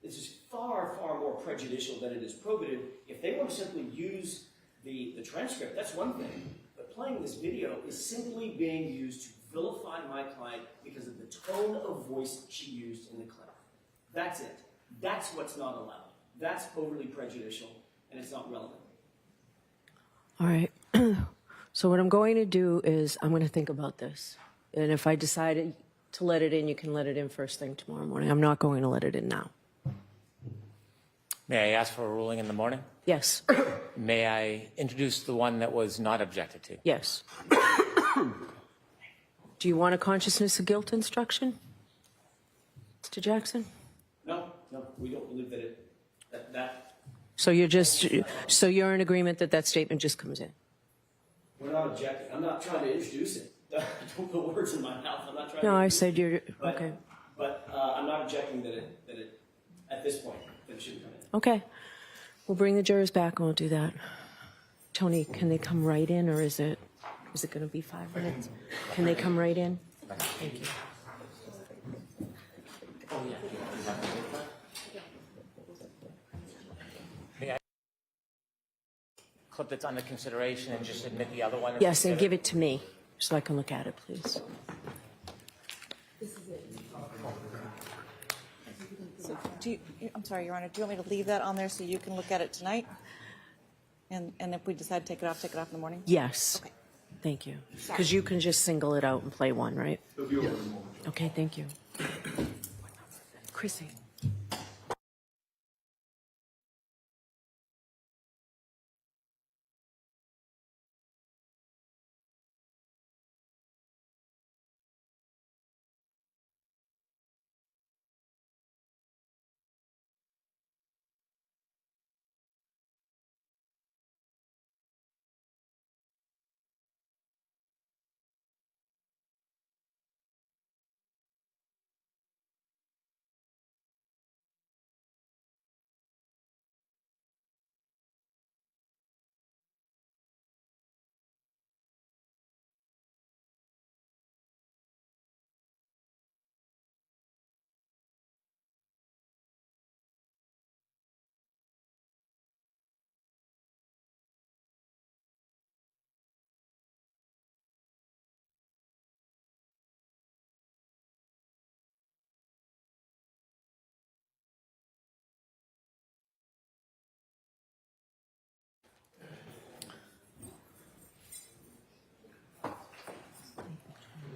This is far, far more prejudicial than it is probative. If they want to simply use the transcript, that's one thing. But playing this video is simply being used to vilify my client because of the tone of voice she used in the clip. That's it. That's what's not allowed. That's overly prejudicial, and it's not relevant.
All right. So what I'm going to do is I'm going to think about this. And if I decided to let it in, you can let it in first thing tomorrow morning. I'm not going to let it in now.
May I ask for a ruling in the morning?
Yes.
May I introduce the one that was not objected to?
Yes. Do you want a consciousness of guilt instruction, Mr. Jackson?
No, we don't believe that
So you're in agreement that that statement just comes in?
we're not objecting. I'm not trying to introduce it. Don't put words in my mouth. I'm not trying.
No,
to
I
introduce
said
it.
you're
But,
okay.
But I'm not objecting that it at this point that it shouldn't come in.
Okay. We'll bring the jurors back and we'll do that. Tony, can they come right in, or is it going to be 5 minutes? Can they come right in? Thank you.
May I clip that's under consideration and just admit the other one?
Yes, and give it to me so I can look at it, please.
So I'm sorry, Your Honor, do you want me to leave that on there so you can look at it tonight? And if we decide to take it off in the morning?
Yes.
Okay.
Thank you. Because you can just single it out and play one, right?
It'll be over in a moment.
Okay, thank you. Chrissy.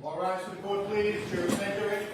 All rise for the court, please. Jurors entering.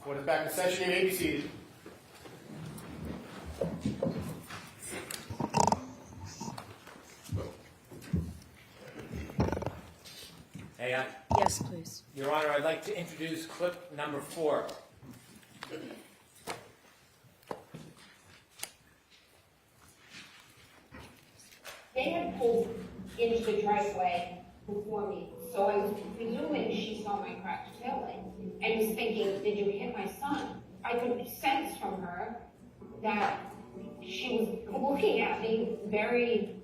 Court is back in session. You may be seated.
Hey,
Yes, please.
Your Honor, I'd like to introduce clip number 4.
They had pulled into the driveway before me, so I was presuming she saw my cracked tail light and was thinking, did you hit my son? I could sense from her that she was looking at me very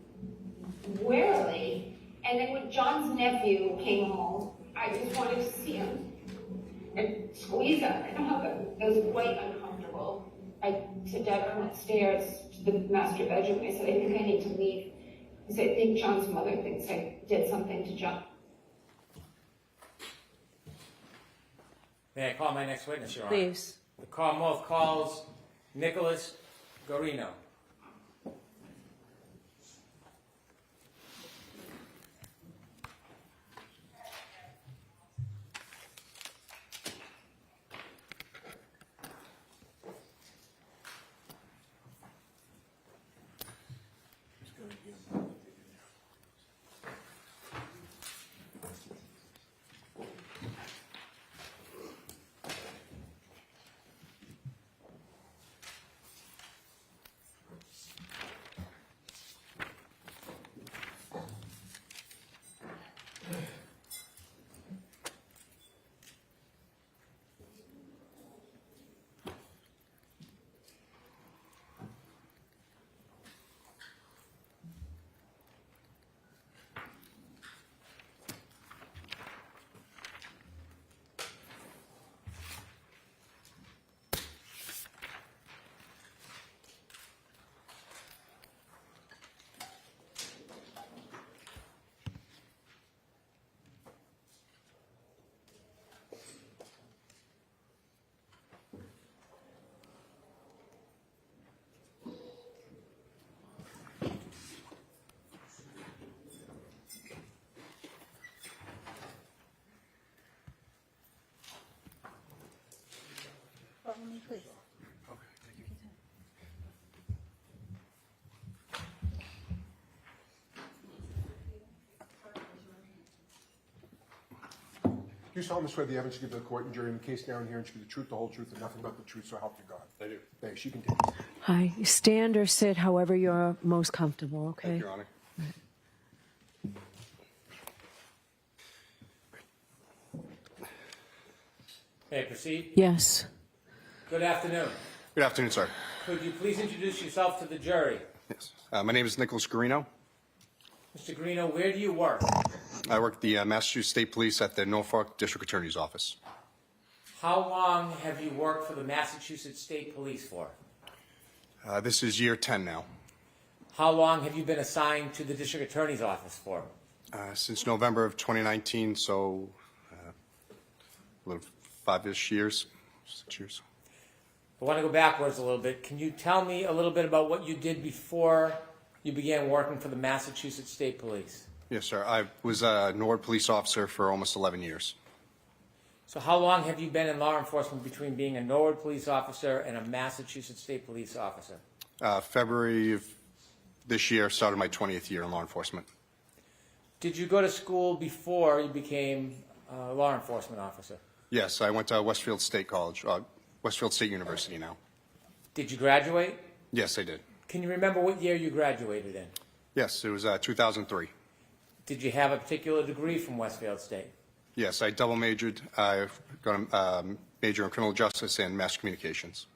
warily. And then when John's nephew came home, I just wanted to see him and squeeze him and hug him. It was quite uncomfortable. I said, Dad, come upstairs to the master bedroom. I said, I think I need to leave. I said, I think John's mother thinks I did something to John.
May I call my next witness, Your Honor?
Please.
The Commonwealth calls Nicholas Garino.
Do you solemnly swear the evidence you give to the court and jury in the case now and here and should be the truth, the whole truth, and nothing but the truth, so help you God?
I do.
Thanks. You can take it.
Hi. Stand or sit, however you're most comfortable, okay?
Thank you, Your Honor.
May I proceed?
Yes.
Good afternoon.
Good afternoon, sir.
Could you please introduce yourself to the jury?
Yes. My name is Nicholas Garino.
Mr. Garino, where do you work?
I work at the Massachusetts State Police at the Norfolk District Attorney's Office.
How long have you worked for the Massachusetts State Police for?
This is year 10 now.
How long have you been assigned to the District Attorney's Office for?
Since November of 2019, so a little 5-ish years, 6 years.
I want to go backwards a little bit. Can you tell me a little bit about what you did before you began working for the Massachusetts State Police?
Yes, sir. I was a Norwood police officer for almost 11 years.
So how long have you been in law enforcement between being a Norwood police officer and a Massachusetts State Police officer?
February of this year started my 20th year in law enforcement.
Did you go to school before you became a law enforcement officer?
Yes, I went to Westfield State College, Westfield State University now.
Did you graduate?
Yes, I did.
Can you remember what year you graduated in?
Yes, it was 2003.
Did you have a particular degree from Westfield State?
Yes, I double majored. I've got a major in criminal justice and mass communications.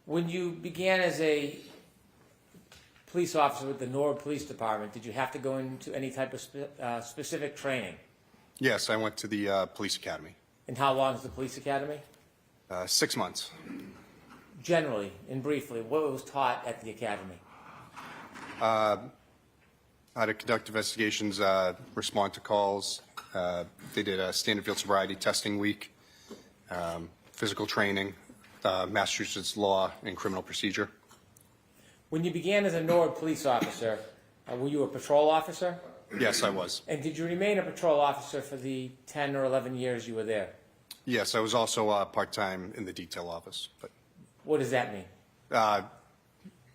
When you began as a police officer with the Norwood Police Department, did you have to go into any type of specific training?
Yes, I went to the police academy.
And how long is the police academy?
6 months.
Generally and briefly, what was taught at the academy?
How to conduct investigations, respond to calls. They did a standard field sobriety testing week, physical training, Massachusetts law and criminal procedure.
When you began as a Norwood police officer, were you a patrol officer?
Yes, I was.
And did you remain a patrol officer for the 10 or 11 years you were there?
Yes, I was also part-time in the detail office. But
What does that mean?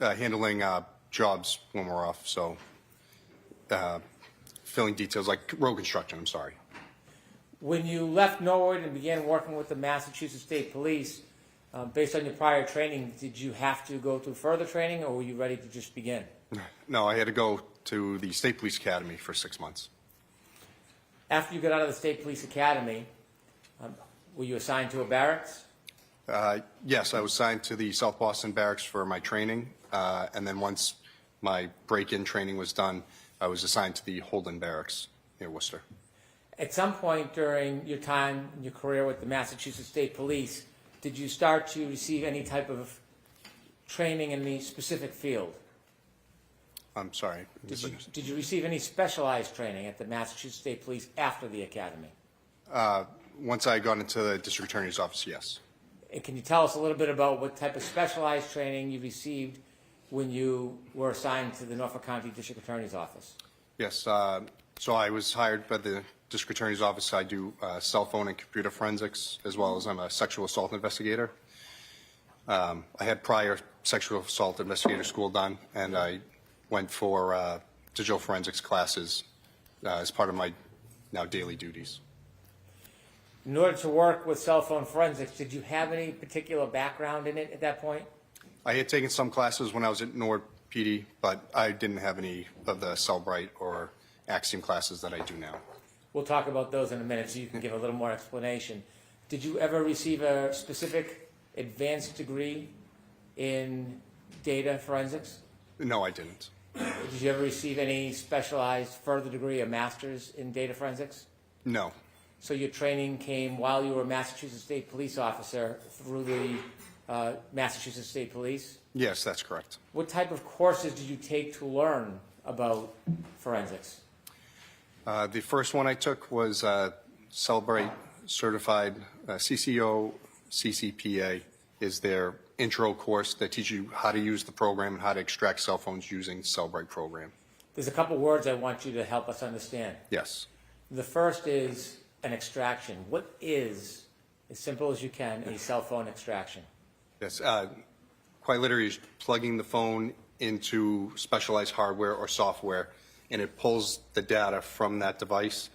handling jobs when we're off, so filling details like road construction, I'm sorry.
When you left Norwood and began working with the Massachusetts State Police, based on your prior training, did you have to go through further training, or were you ready to just begin?
No, I had to go to the State Police Academy for 6 months.
After you got out of the State Police Academy, were you assigned to a barracks?
Yes, I was assigned to the South Boston Barracks for my training, and then once my break-in training was done, I was assigned to the Holden Barracks near Worcester.
At some point during your time in your career with the Massachusetts State Police, did you start to receive any type of training in the specific field?
I'm sorry.
Did you receive any specialized training at the Massachusetts State Police after the academy?
Once I got into the district attorney's office, yes.
And can you tell us a little bit about what type of specialized training you received when you were assigned to the Norfolk County District Attorney's Office?
Yes, so I was hired by the district attorney's office. I do cell phone and computer forensics, as well as I'm a sexual assault investigator. I had prior sexual assault investigator school done, and I went for digital forensics classes as part of my now daily duties.
In order to work with cell phone forensics, did you have any particular background in it at that point?
I had taken some classes when I was at Norwood PD, but I didn't have any of the Cellbrite or Axiom classes that I do now.
We'll talk about those in a minute so you can give a little more explanation. Did you ever receive a specific advanced degree in data forensics?
No, I didn't.
Did you ever receive any specialized further degree, a master's in data forensics?
No.
So your training came while you were a Massachusetts State Police officer through the Massachusetts State Police?
Yes, that's correct.
What type of courses did you take to learn about forensics?
The first one I took was Cellbrite Certified CCO CCPA is their intro course that teaches you how to use the program and how to extract cell phones using Cellbrite program.
There's a couple words I want you to help us understand.
Yes.
The first is an extraction. What is, as simple as you can, a cell phone extraction?
Yes. Quite literally is plugging the phone into specialized hardware or software, and it pulls the data from that device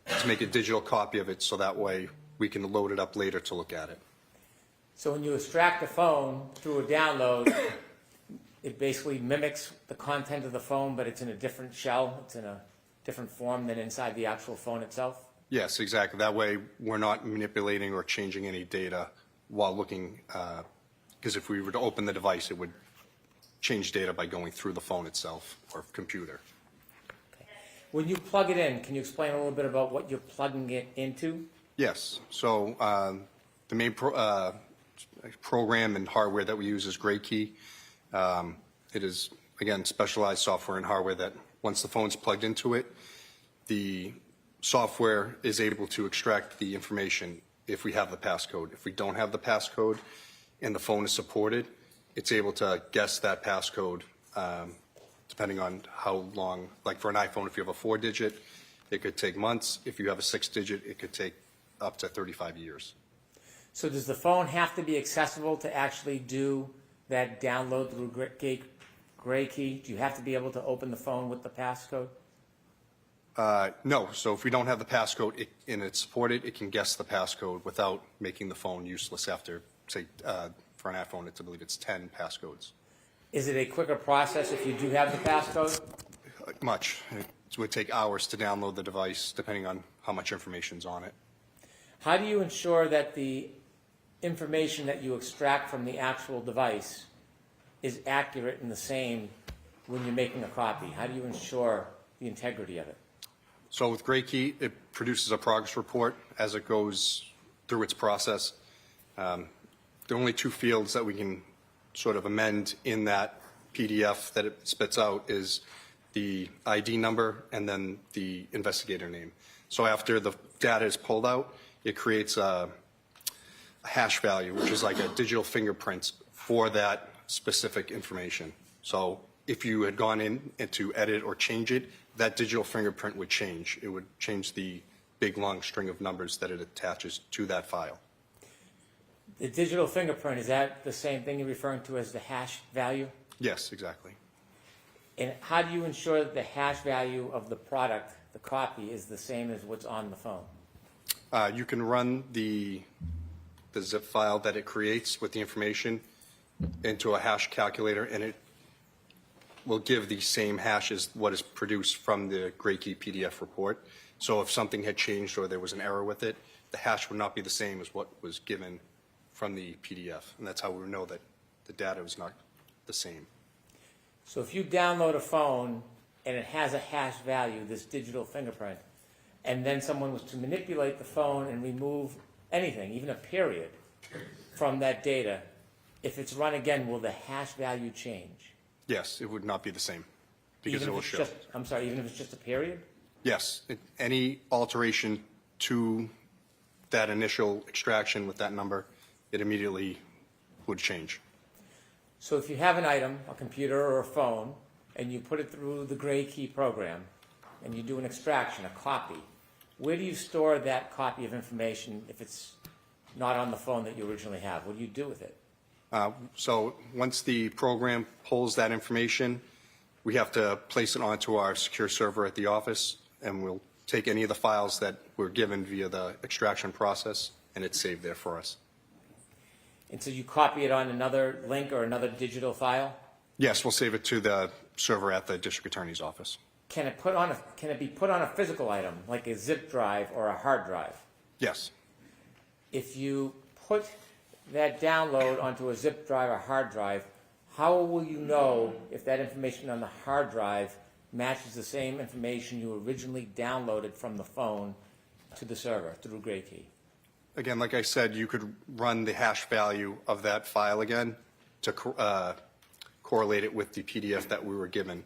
to make a digital copy of it, so that way we can load it up later to look at it.
So when you extract a phone through a download, it basically mimics the content of the phone, but it's in a different shell, it's in a different form than inside the actual phone itself?
Yes, exactly. That way we're not manipulating or changing any data while looking, because if we were to open the device, it would change data by going through the phone itself or computer.
When you plug it in, can you explain a little bit about what you're plugging it into?
Yes. So the main program and hardware that we use is GrayKey. It is, again, specialized software and hardware that once the phone's plugged into it, the software is able to extract the information if we have the passcode. If we don't have the passcode and the phone is supported, it's able to guess that passcode depending on how long. Like for an iPhone, if you have a 4-digit, it could take months. If you have a 6-digit, it could take up to 35 years.
So does the phone have to be accessible to actually do that download through GrayKey? Do you have to be able to open the phone with the passcode?
No. So if we don't have the passcode and it's supported, it can guess the passcode without making the phone useless after, say, for an iPhone, I believe it's 10 passcodes.
Is it a quicker process if you do have the passcode?
Much. would take hours to download the device, depending on how much information's on it.
How do you ensure that the information that you extract from the actual device is accurate and the same when you're making a copy? How do you ensure the integrity of it?
So with GrayKey, it produces a progress report as it goes through its process. The only two fields that we can sort of amend in that PDF that it spits out is the ID number and then the investigator name. So after the data is pulled out, it creates a hash value, which is like a digital fingerprint for that specific information. So if you had gone in and to edit or change it, that digital fingerprint would change. It would change the big long string of numbers that it attaches to that file.
The digital fingerprint, is that the same thing you're referring to as the hash value?
Yes, exactly.
And how do you ensure that the hash value of the product, the copy, is the same as what's on the phone?
You can run the zip file that it creates with the information into a hash calculator, and it will give the same hash as what is produced from the GrayKey PDF report. So if something had changed or there was an error with it, the hash would not be the same as what was given from the PDF, and that's how we know that the data is not the same.
So if you download a phone and it has a hash value, this digital fingerprint, and then someone was to manipulate the phone and remove anything, even a period, from that data, if it's run again, will the hash value change?
Yes, it would not be the same because
Even
it
if
will
it's
show.
just, I'm sorry, even if it's just a period?
Yes, any alteration to that initial extraction with that number, it immediately would change.
So if you have an item, a computer or a phone, and you put it through the GrayKey program, and you do an extraction, a copy, where do you store that copy of information if it's not on the phone that you originally have? What do you do with it?
So once the program pulls that information, we have to place it onto our secure server at the office, and we'll take any of the files that were given via the extraction process, and it's saved there for us.
And so you copy it on another link or another digital file?
Yes, we'll save it to the server at the district attorney's office.
Can it be put on a physical item, like a zip drive or a hard drive?
Yes.
If you put that download onto a zip drive or hard drive, how will you know if that information on the hard drive matches the same information you originally downloaded from the phone to the server through GrayKey?
Again, like I said, you could run the hash value of that file again to correlate it with the PDF that we were given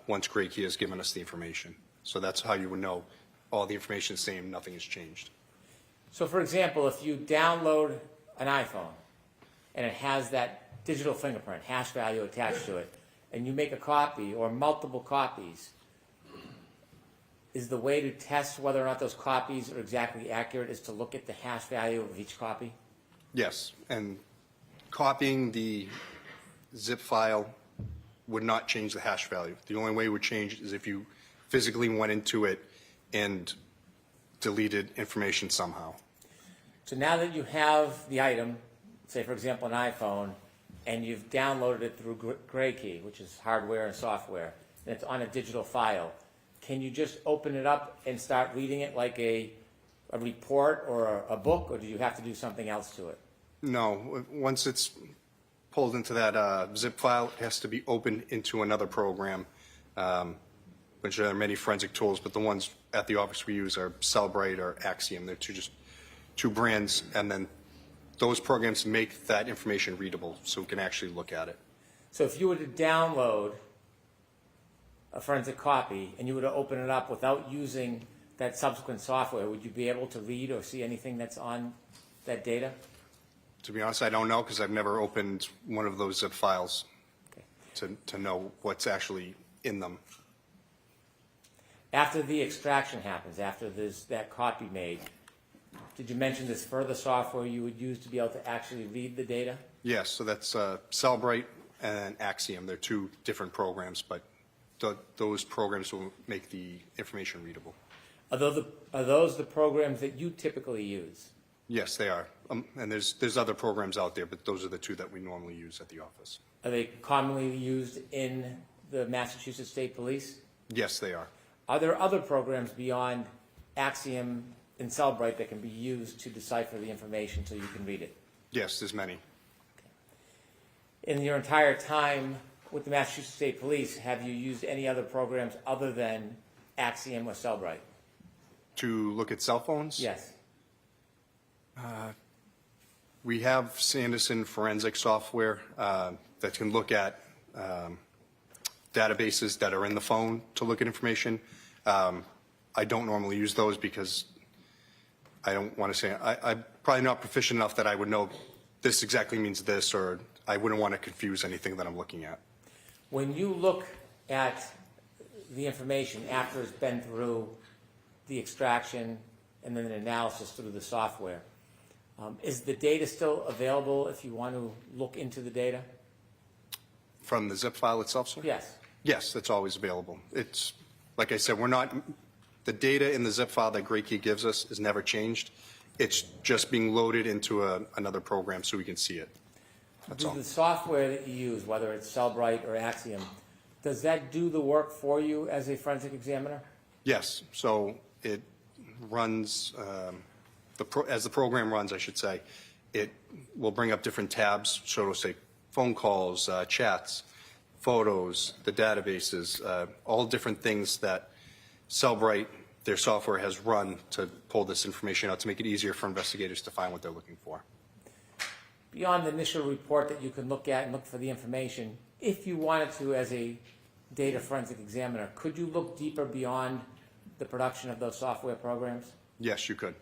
once GrayKey has given us the information. So that's how you would know all the information is the same, nothing has changed.
So for example, if you download an iPhone and it has that digital fingerprint, hash value attached to it, and you make a copy or multiple copies, is the way to test whether or not those copies are exactly accurate is to look at the hash value of each copy?
Yes, and copying the zip file would not change the hash value. The only way it would change is if you physically went into it and deleted information somehow.
So now that you have the item, say for example an iPhone, and you've downloaded it through GrayKey, which is hardware and software, and it's on a digital file, can you just open it up and start reading it like a report or a book, or do you have to do something else to it?
No, once it's pulled into that zip file, it has to be opened into another program, which there are many forensic tools, but the ones at the office we use are Cellbrite or Axiom. They're just two brands, and then those programs make that information readable so we can actually look at it.
So if you were to download a forensic copy and you were to open it up without using that subsequent software, would you be able to read or see anything that's on that data?
To be honest, I don't know because I've never opened one of those zip files to know what's actually in them.
After the extraction happens, after there's that copy made, did you mention there's further software you would use to be able to actually read the data?
Yes, so that's Cellbrite and Axiom. They're two different programs, but those programs will make the information readable.
Are those the programs that you typically use?
Yes, they are. And there's other programs out there, but those are the two that we normally use at the office.
Are they commonly used in the Massachusetts State Police?
Yes, they are.
Are there other programs beyond Axiom and Cellbrite that can be used to decipher the information so you can read it?
Yes, there's many.
In your entire time with the Massachusetts State Police, have you used any other programs other than Axiom or Cellbrite?
To look at cell phones?
Yes.
We have Sanderson forensic software that can look at databases that are in the phone to look at information. I don't normally use those because I don't want to say, I'm probably not proficient enough that I would know this exactly means this, or I wouldn't want to confuse anything that I'm looking at.
When you look at the information after it's been through the extraction and then the analysis through the software, is the data still available if you want to look into the data?
From the zip file itself, sir?
Yes.
Yes, it's always available. It's, like I said, we're not, the data in the zip file that Great Key gives us is never changed. It's just being loaded into another program so we can see it. That's all.
The software that you use, whether it's Cellbrite or Axiom, does that do the work for you as a forensic examiner?
Yes, so it runs, as the program runs, I should say, it will bring up different tabs, so it'll say phone calls, chats, photos, the databases, all different things that Cellbrite, their software, has run to pull this information out to make it easier for investigators to find what they're looking for.
Beyond the initial report that you can look at and look for the information, if you wanted to as a data forensic examiner, could you look deeper beyond the production of those software programs?
Yes, you could.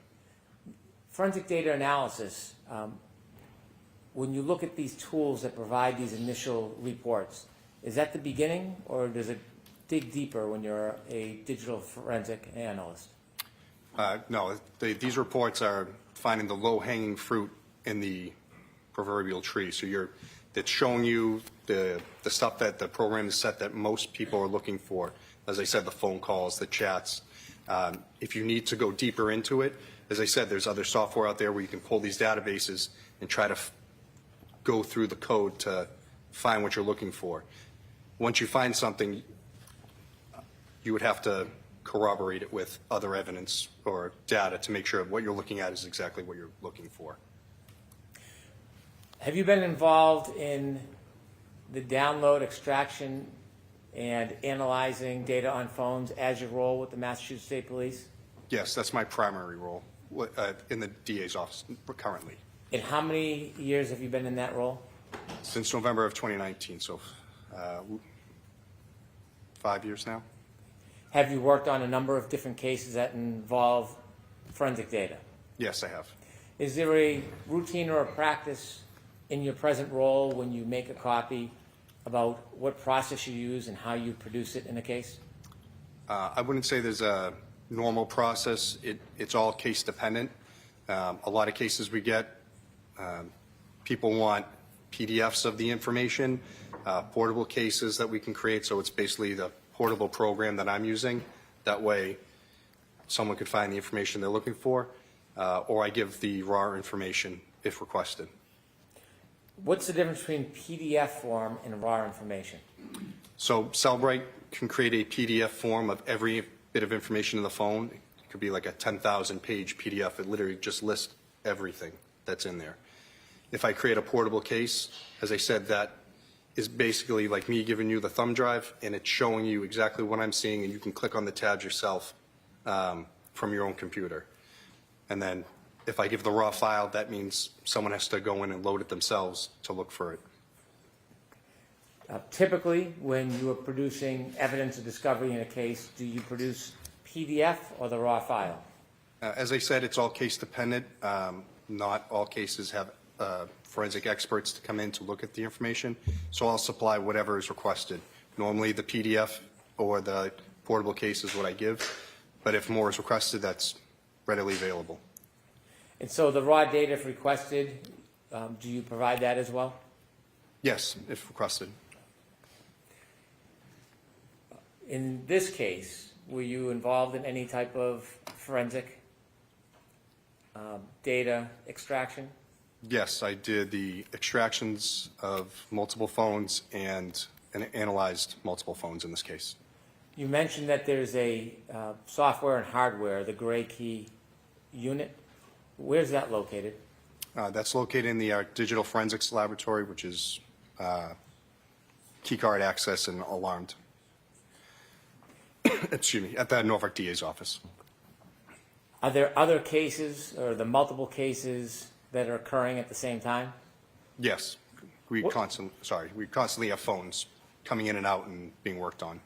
Forensic data analysis, when you look at these tools that provide these initial reports, is that the beginning, or does it dig deeper when you're a digital forensic analyst?
No, these reports are finding the low-hanging fruit in the proverbial tree. So it's showing you the stuff that the program is set that most people are looking for. As I said, the phone calls, the chats. If you need to go deeper into it, as I said, there's other software out there where you can pull these databases and try to go through the code to find what you're looking for. Once you find something, you would have to corroborate it with other evidence or data to make sure what you're looking at is exactly what you're looking for.
Have you been involved in the download, extraction, and analyzing data on phones as your role with the Massachusetts State Police?
Yes, that's my primary role in the DA's office currently.
And how many years have you been in that role?
Since November of 2019, so 5 years now.
Have you worked on a number of different cases that involve forensic data?
Yes, I have.
Is there a routine or a practice in your present role when you make a copy about what process you use and how you produce it in a case?
I wouldn't say there's a normal process. It's all case dependent. A lot of cases we get, people want PDFs of the information, portable cases that we can create, so it's basically the portable program that I'm using. That way someone could find the information they're looking for, or I give the raw information if requested.
What's the difference between PDF form and raw information?
So Cellbrite can create a PDF form of every bit of information in the phone. It could be like a 10,000 page PDF. It literally just lists everything that's in there. If I create a portable case, as I said, that is basically like me giving you the thumb drive, and it's showing you exactly what I'm seeing, and you can click on the tabs yourself from your own computer. And then if I give the raw file, that means someone has to go in and load it themselves to look for it.
Typically, when you are producing evidence of discovery in a case, do you produce PDF or the raw file?
As I said, it's all case dependent. Not all cases have forensic experts to come in to look at the information, so I'll supply whatever is requested. Normally the PDF or the portable case is what I give, but if more is requested, that's readily available.
And so the raw data, if requested, do you provide that as well?
Yes, if requested.
In this case, were you involved in any type of forensic data extraction?
Yes, I did the extractions of multiple phones and analyzed multiple phones in this case.
You mentioned that there's a software and hardware, the Gray Key unit. Where's that located?
That's located in the Digital Forensics Laboratory, which is keycard access and alarmed. Excuse me, at the Norfolk DA's office.
Are there other cases or the multiple cases that are occurring at the same time?
Yes, we constantly have phones coming in and out and being worked on.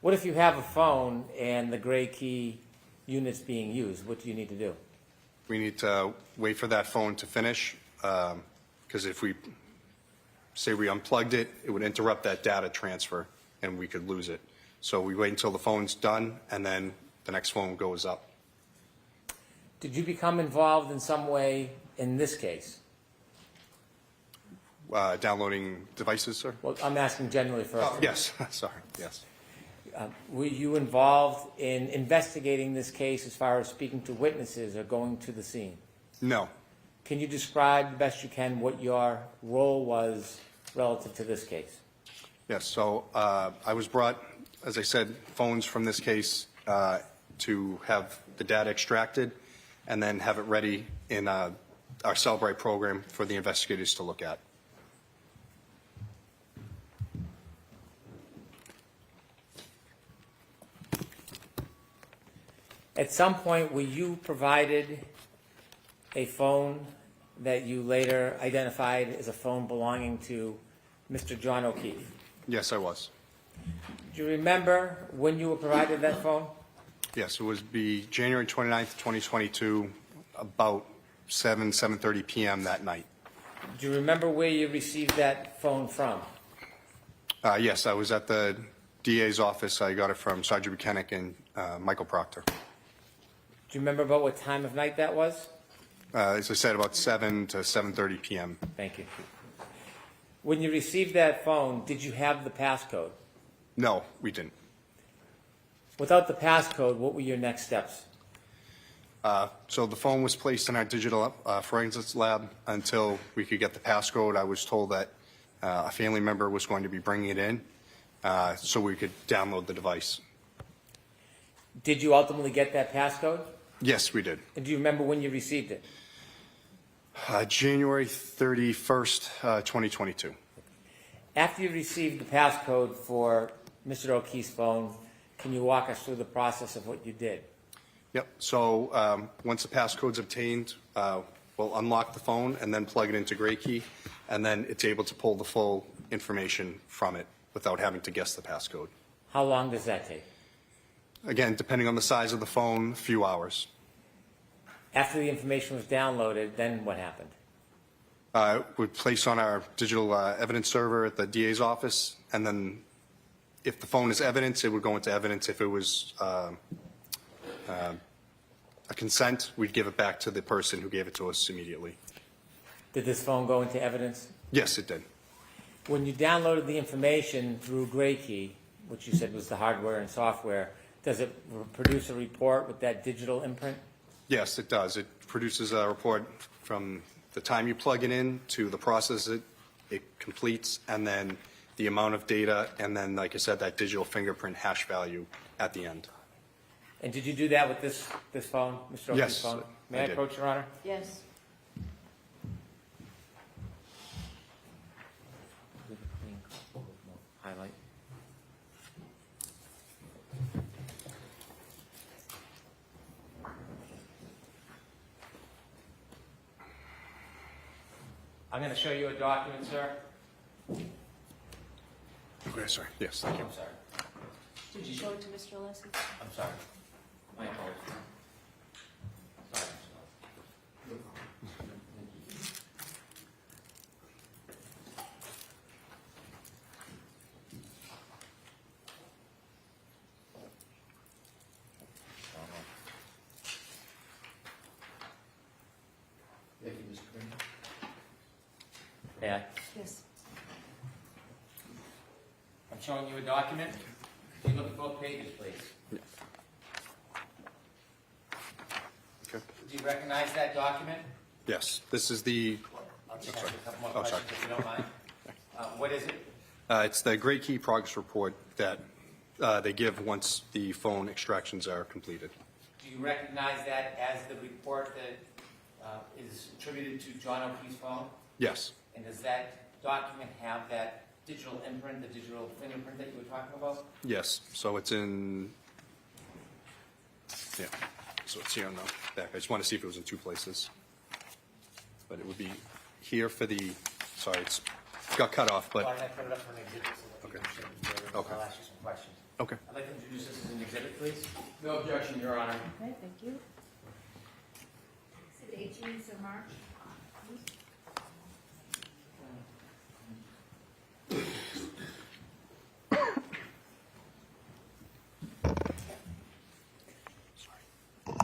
What if you have a phone and the Gray Key unit's being used? What do you need to do?
We need to wait for that phone to finish, because if we say we unplugged it, it would interrupt that data transfer and we could lose it. So we wait until the phone's done and then the next phone goes up.
Did you become involved in some way in this case?
Downloading devices, sir?
Well, I'm asking generally first.
Oh, yes, sorry, yes.
Were you involved in investigating this case as far as speaking to witnesses or going to the scene?
No.
Can you describe the best you can what your role was relative to this case?
Yes, so I was brought, as I said, phones from this case to have the data extracted and then have it ready in our Cellbrite program for the investigators to look at.
At some point, were you provided a phone that you later identified as a phone belonging to Mr. John O'Keefe?
Yes, I was.
Do you remember when you were provided that phone?
Yes, it would be January 29th, 2022, about 7:30 p.m. that night.
Do you remember where you received that phone from?
Yes, I was at the DA's office. I got it from Sergeant Buchanan and Michael Proctor.
Do you remember about what time of night that was?
As I said, about 7 to 7:30 p.m.
Thank you. When you received that phone, did you have the passcode?
No, we didn't.
Without the passcode, what were your next steps?
So the phone was placed in our digital forensics lab until we could get the passcode. I was told that a family member was going to be bringing it in so we could download the device.
Did you ultimately get that passcode?
Yes, we did.
And do you remember when you received it?
January 31st, 2022.
After you received the passcode for Mr. O'Keefe's phone, can you walk us through the process of what you did?
Yep. So once the passcode's obtained, we'll unlock the phone and then plug it into Gray Key, and then it's able to pull the full information from it without having to guess the passcode.
How long does that take?
Again, depending on the size of the phone, a few hours.
After the information was downloaded, then what happened?
We'd place on our digital evidence server at the DA's office, and then if the phone is evidence, it would go into evidence. If it was a consent, we'd give it back to the person who gave it to us immediately.
Did this phone go into evidence?
Yes, it did.
When you downloaded the information through Gray Key, which you said was the hardware and software, does it produce a report with that digital imprint?
Yes, it does. It produces a report from the time you plug it in to the process it completes, and then the amount of data, and then, like I said, that digital fingerprint hash value at the end.
And did you do that with this phone, Mr. O'Keefe's
Yes,
phone? May
I
I
did.
approach, Your Honor?
Yes.
Highlight. I'm going to show you a document, sir.
Okay, sorry. Yes, thank you.
I'm sorry.
Did you show it to Mr. Alessi?
I'm sorry. My apologies. Sorry.
Thank you, Mr. Green.
May I?
Yes.
I'm showing you a document. Can you look at both pages, please?
Okay.
Do you recognize that document?
Yes, this is the,
I'll just ask you a couple more
Oh, sorry.
questions if you don't mind. What is it?
it's the Gray Key progress report that they give once the phone extractions are completed.
Do you recognize that as the report that is attributed to John O'Keefe's phone?
Yes.
And does that document have that digital imprint, the digital fingerprint that you were talking about?
Yes. So it's in. Yeah. So it's here on the back. I just want to see if it was in two places. But it would be here for the. Sorry, it's got cut off, but.
Why don't I put it up for an exhibit so that you can show it?
Okay.
I'll ask you some questions.
Okay.
I'd like to introduce this as an exhibit, please.
No objection, Your Honor.
Okay, thank you.
Is it 18th of March?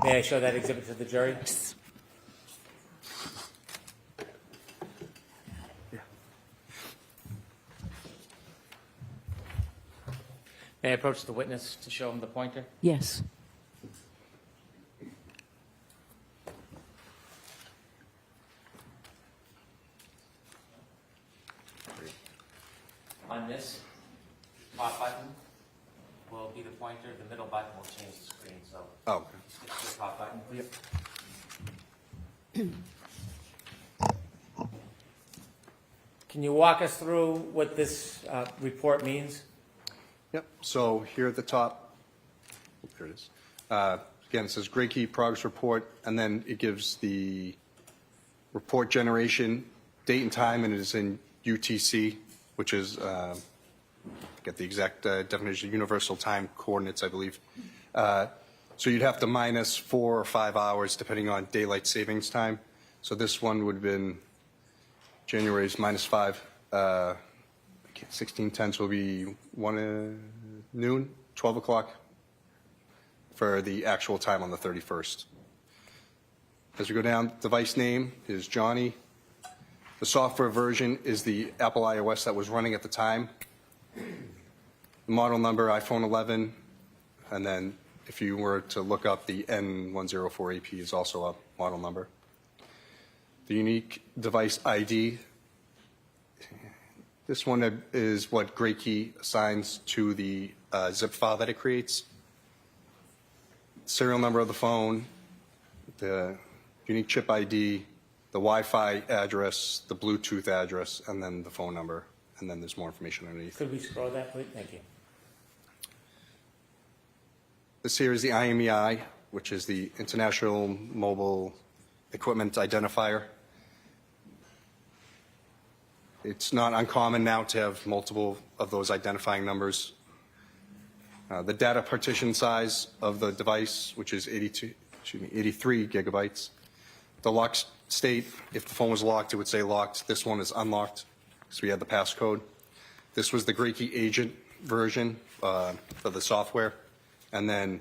May I show that exhibit to the jury? May I approach the witness to show him the pointer?
Yes.
On this top button will be the pointer. The middle button will change the screen. So
Oh. Okay.
it's the top button, please. Can you walk us through what this report means?
Yep. So here at the top, there it is. Again, it says Gray Key Progress Report, and then it gives the report generation date and time, and it is in UTC, which is, get the exact definition, Universal Time Coordinates, I believe. So you'd have to minus 4 or 5 hours depending on daylight savings time. So this one would have been January's -5. 16/10 will be 1 noon, 12 o'clock for the actual time on the 31st. As we go down, device name is Johnny. The software version is the Apple iOS that was running at the time. The model number, iPhone 11. And then if you were to look up the N104AP is also a model number. The unique device ID. This one is what Gray Key assigns to the zip file that it creates. Serial number of the phone, the unique chip ID, the Wi-Fi address, the Bluetooth address, and then the phone number. And then there's more information underneath.
Could we scroll that, please? Thank you.
This here is the IMEI, which is the International Mobile Equipment Identifier. It's not uncommon now to have multiple of those identifying numbers. The data partition size of the device, which is 83 gigabytes. The lock state, if the phone was locked, it would say locked. This one is unlocked, because we had the passcode. This was the Gray Key Agent version for the software. And then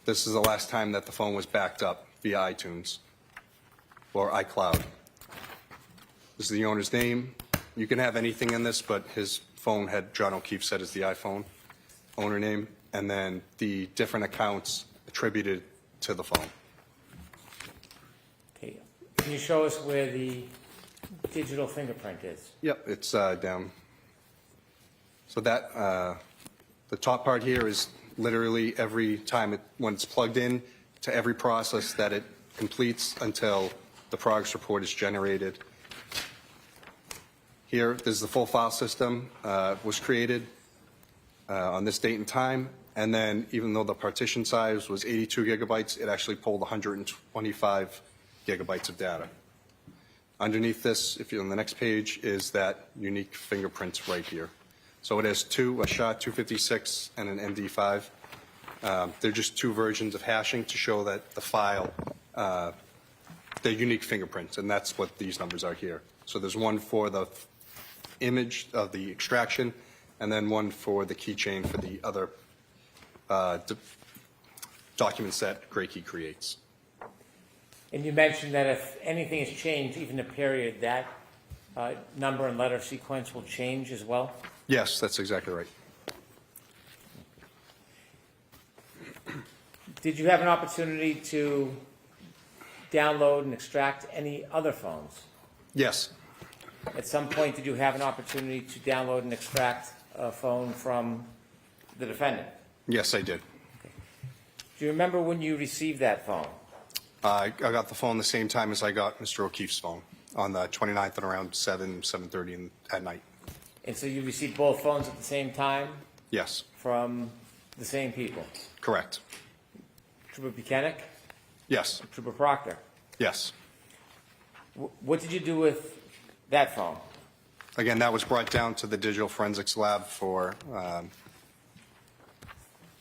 this is the last time that the phone was backed up via iTunes or iCloud. This is the owner's name. You can have anything in this, but his phone had John O'Keefe set as the iPhone owner name, and then the different accounts attributed to the phone.
Okay. Can you show us where the digital fingerprint is?
Yep, it's down. So that, the top part here is literally every time when it's plugged in to every process that it completes until the progress report is generated. Here, this is the full file system was created on this date and time, and then even though the partition size was 82 gigabytes, it actually pulled 125 gigabytes of data. Underneath this, if you're on the next page, is that unique fingerprint right here. So it has two, a SHA-256 and an MD5. They're just two versions of hashing to show that the file, they're unique fingerprints, and that's what these numbers are here. So there's one for the image of the extraction, and then one for the keychain for the other documents that Gray Key creates.
And you mentioned that if anything has changed, even a period, that number and letter sequence will change as well?
Yes, that's exactly right.
Did you have an opportunity to download and extract any other phones?
Yes.
At some point, did you have an opportunity to download and extract a phone from the defendant?
Yes, I did.
Do you remember when you received that phone?
I got the phone the same time as I got Mr. O'Keefe's phone on the 29th at around 7:30 at night.
And so you received both phones at the same time
Yes,
from the same people?
correct.
Trooper Buchanan,
Yes,
Trooper Proctor.
yes.
What did you do with that phone?
Again, that was brought down to the digital forensics lab for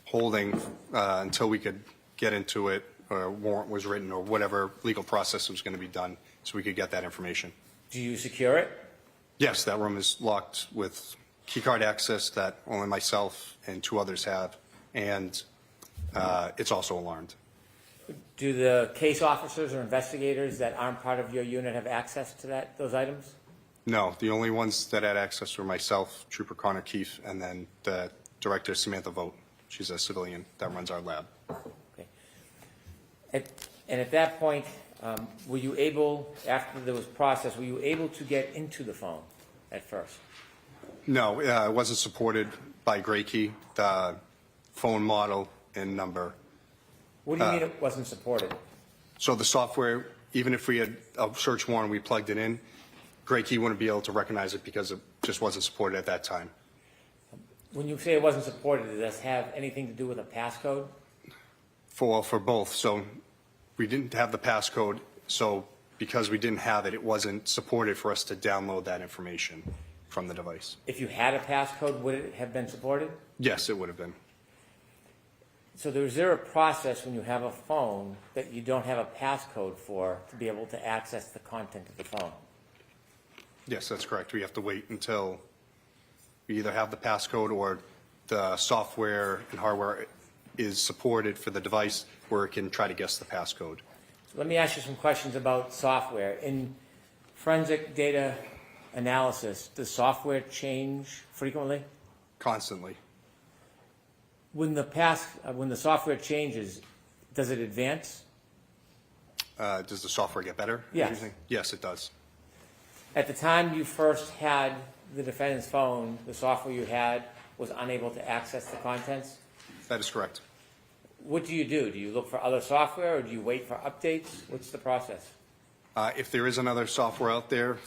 holding until we could get into it, or a warrant was written, or whatever legal process was going to be done, so we could get that information.
Do you secure it?
Yes, that room is locked with keycard access that only myself and 2 others have, and it's also alarmed.
Do the case officers or investigators that aren't part of your unit have access to those items?
No, the only ones that had access were myself, Trooper Connor Keefe, and then the director, Samantha Vogt. She's a civilian that runs our lab.
Okay. And at that point, were you able, after there was process, were you able to get into the phone at first?
No, it wasn't supported by Gray Key, the phone model and number.
What do you mean it wasn't supported?
So the software, even if we had a search warrant, we plugged it in, Gray Key wouldn't be able to recognize it because it just wasn't supported at that time.
When you say it wasn't supported, does this have anything to do with a passcode?
For both. So we didn't have the passcode. So because we didn't have it, it wasn't supported for us to download that information from the device.
If you had a passcode, would it have been supported?
Yes, it would have been.
So is there a process when you have a phone that you don't have a passcode for to be able to access the content of the phone?
Yes, that's correct. We have to wait until we either have the passcode or the software and hardware is supported for the device where it can try to guess the passcode.
So let me ask you some questions about software. In forensic data analysis, does software change frequently?
Constantly.
When the software changes, does it advance?
Does the software get better?
Yes.
Yes, it does.
At the time you first had the defendant's phone, the software you had was unable to access the contents?
That is correct.
What do? Do you look for other software or do you wait for updates? What's the process?
If there is another software out there,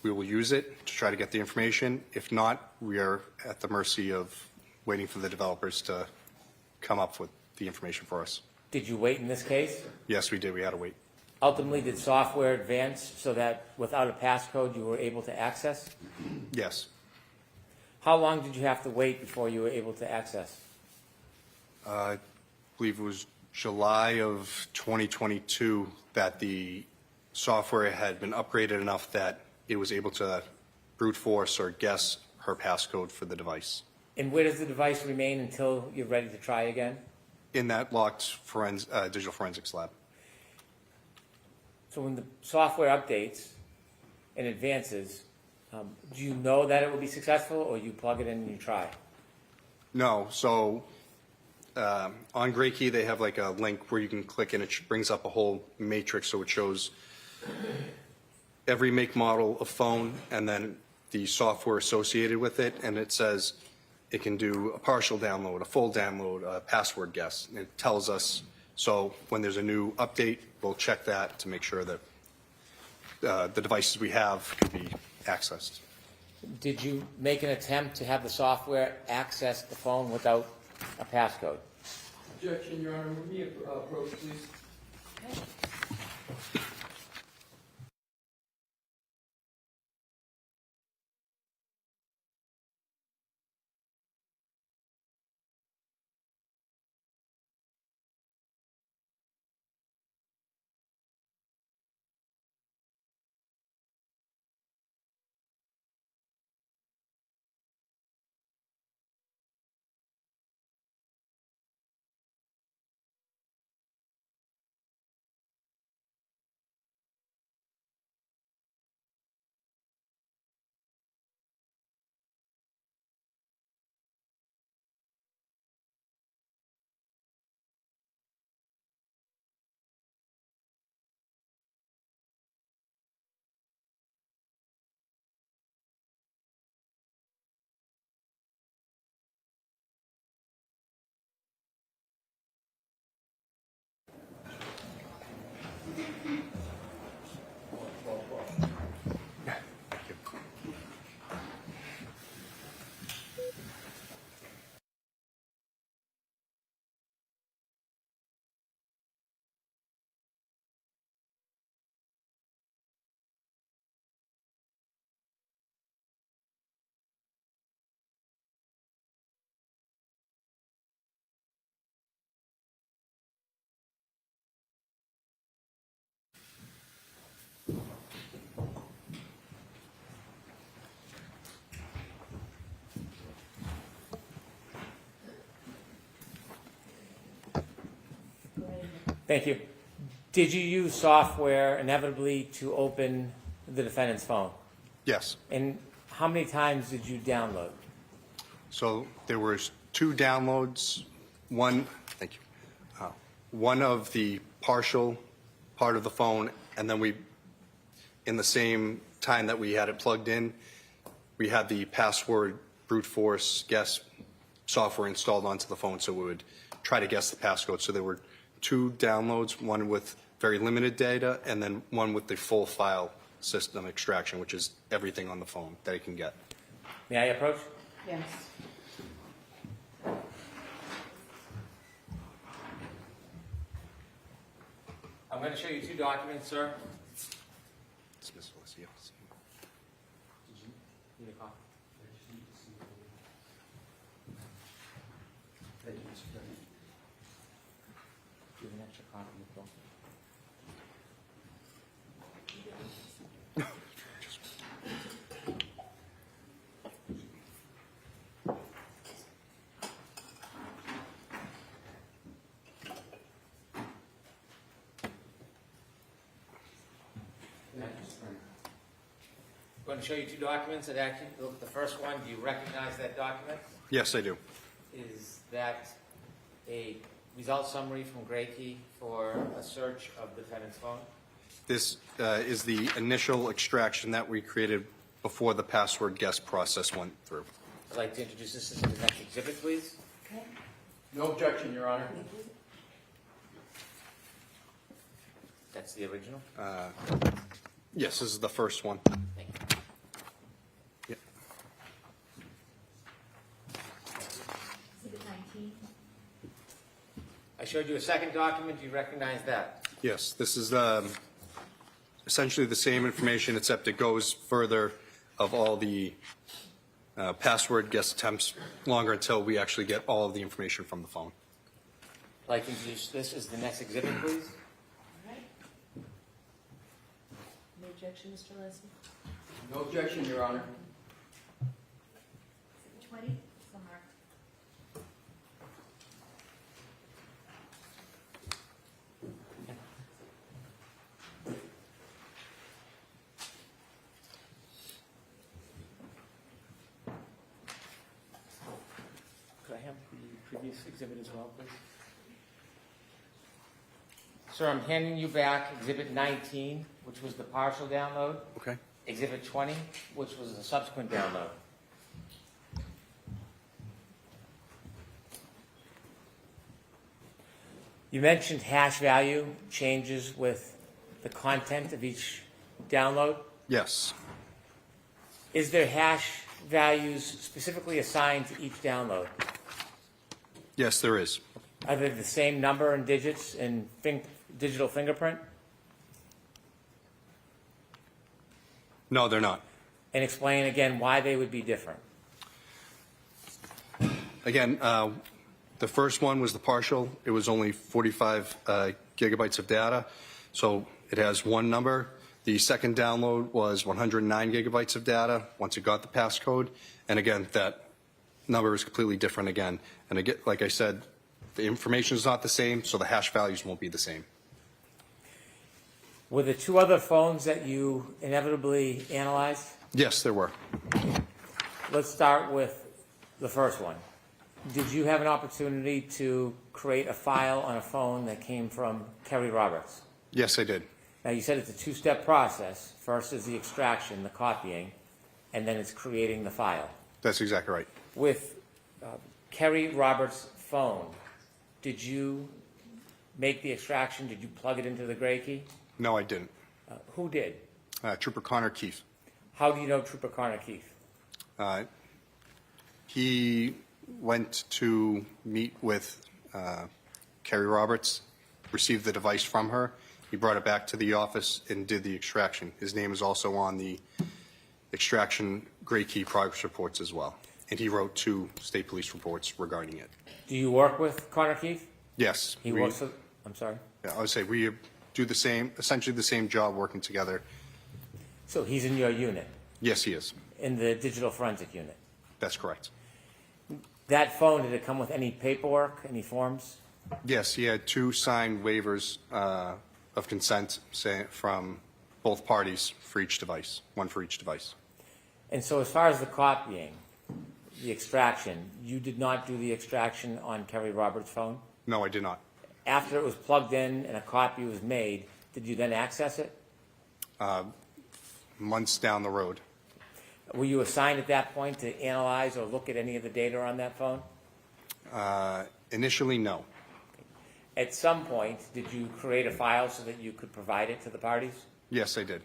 we will use it to try to get the information. If not, we are at the mercy of waiting for the developers to come up with the information for us.
Did you wait in this case?
Yes, we did. We had to wait.
Ultimately, did software advance so that without a passcode you were able to access?
Yes.
How long did you have to wait before you were able to access?
I believe it was July of 2022 that the software had been upgraded enough that it was able to brute force or guess her passcode for the device.
And where does the device remain until you're ready to try again?
In that locked digital forensics lab.
So when the software updates and advances, do you know that it will be successful or you plug it in and you try?
No, so on Gray Key they have like a link where you can click and it brings up a whole matrix, so it shows every make, model of phone and then the software associated with it, and it says it can do a partial download, a full download, a password guess. And it tells us, so when there's a new update, we'll check that to make sure that the devices we have can be accessed.
Did you make an attempt to have the software access the phone without a passcode?
Objection, Your Honor. Would me approach, please?
Thank you. Did you use software inevitably to open the defendant's phone?
Yes.
And how many times did you download?
So there was 2 downloads. One, thank you. One of the partial part of the phone, and then in the same time that we had it plugged in, we had the password brute force guess software installed onto the phone, so we would try to guess the passcode. So there were 2 downloads, one with very limited data, and then one with the full file system extraction, which is everything on the phone that it can get.
May I approach?
Yes.
I'm going to show you 2 documents, sir.
It's Ms. Felicio.
Need a copy? Do you have an extra copy of both? I'm going to show you 2 documents that actually look at the first one. Do you recognize that document?
Yes, I do.
Is that a result summary from Gray Key for a search of the defendant's phone?
This is the initial extraction that we created before the password guess process went through.
I'd like to introduce this as the next exhibit, please.
No objection, Your Honor.
That's the original.
Yes, this is the first one.
Thank you.
Yep.
Exhibit 19.
I showed you a second document. Do you recognize that?
Yes, this is essentially the same information, except it goes further of all the password guess attempts longer until we actually get all of the information from the phone.
I'd like to introduce this as the next exhibit, please.
All right. No objection, Mr. Leslie?
No objection, Your Honor.
Exhibit 20. So marked.
Could I have the previous exhibit as well, please? Sir, I'm handing you back Exhibit 19, which was the partial download.
Okay.
Exhibit 20, which was the subsequent download. You mentioned hash value changes with the content of each download.
Yes.
Is there hash values specifically assigned to each download?
Yes, there is.
Are they the same number and digits in digital fingerprint?
No, they're not.
And explain again why they would be different.
Again, the first one was the partial. It was only 45 gigabytes of data, so it has one number. The second download was 109 gigabytes of data once it got the passcode. And again, that number is completely different again. And again, like I said, the information is not the same, so the hash values won't be the same.
Were the 2 other phones that you inevitably analyzed?
Yes, there were.
Let's start with the first one. Did you have an opportunity to create a file on a phone that came from Kerry Roberts?
Yes, I did.
Now, you said it's a 2-step process. First is the extraction, the copying, and then it's creating the file.
That's exactly right.
With Kerry Roberts' phone, did you make the extraction? Did you plug it into the Gray Key?
No, I didn't.
Who did?
Trooper Connor Keefe.
How do you know Trooper Connor Keefe?
He went to meet with Kerry Roberts, received the device from her. He brought it back to the office and did the extraction. His name is also on the extraction Gray Key progress reports as well. And he wrote 2 state police reports regarding it.
Do you work with Connor Keefe?
Yes.
He works with, I'm sorry?
Yeah, I would say we do the same, essentially the same job working together.
So he's in your unit,
Yes, he is.
in the digital forensic unit.
That's correct.
That phone, did it come with any paperwork, any forms?
Yes, he had 2 signed waivers of consent from both parties for each device, one for each device.
And so as far as the copying, the extraction, you did not do the extraction on Kerry Roberts' phone?
No, I did not.
After it was plugged in and a copy was made, did you then access it?
Months down the road.
Were you assigned at that point to analyze or look at any of the data on that phone?
Initially, no.
At some point, did you create a file so that you could provide it to the parties?
Yes, I did.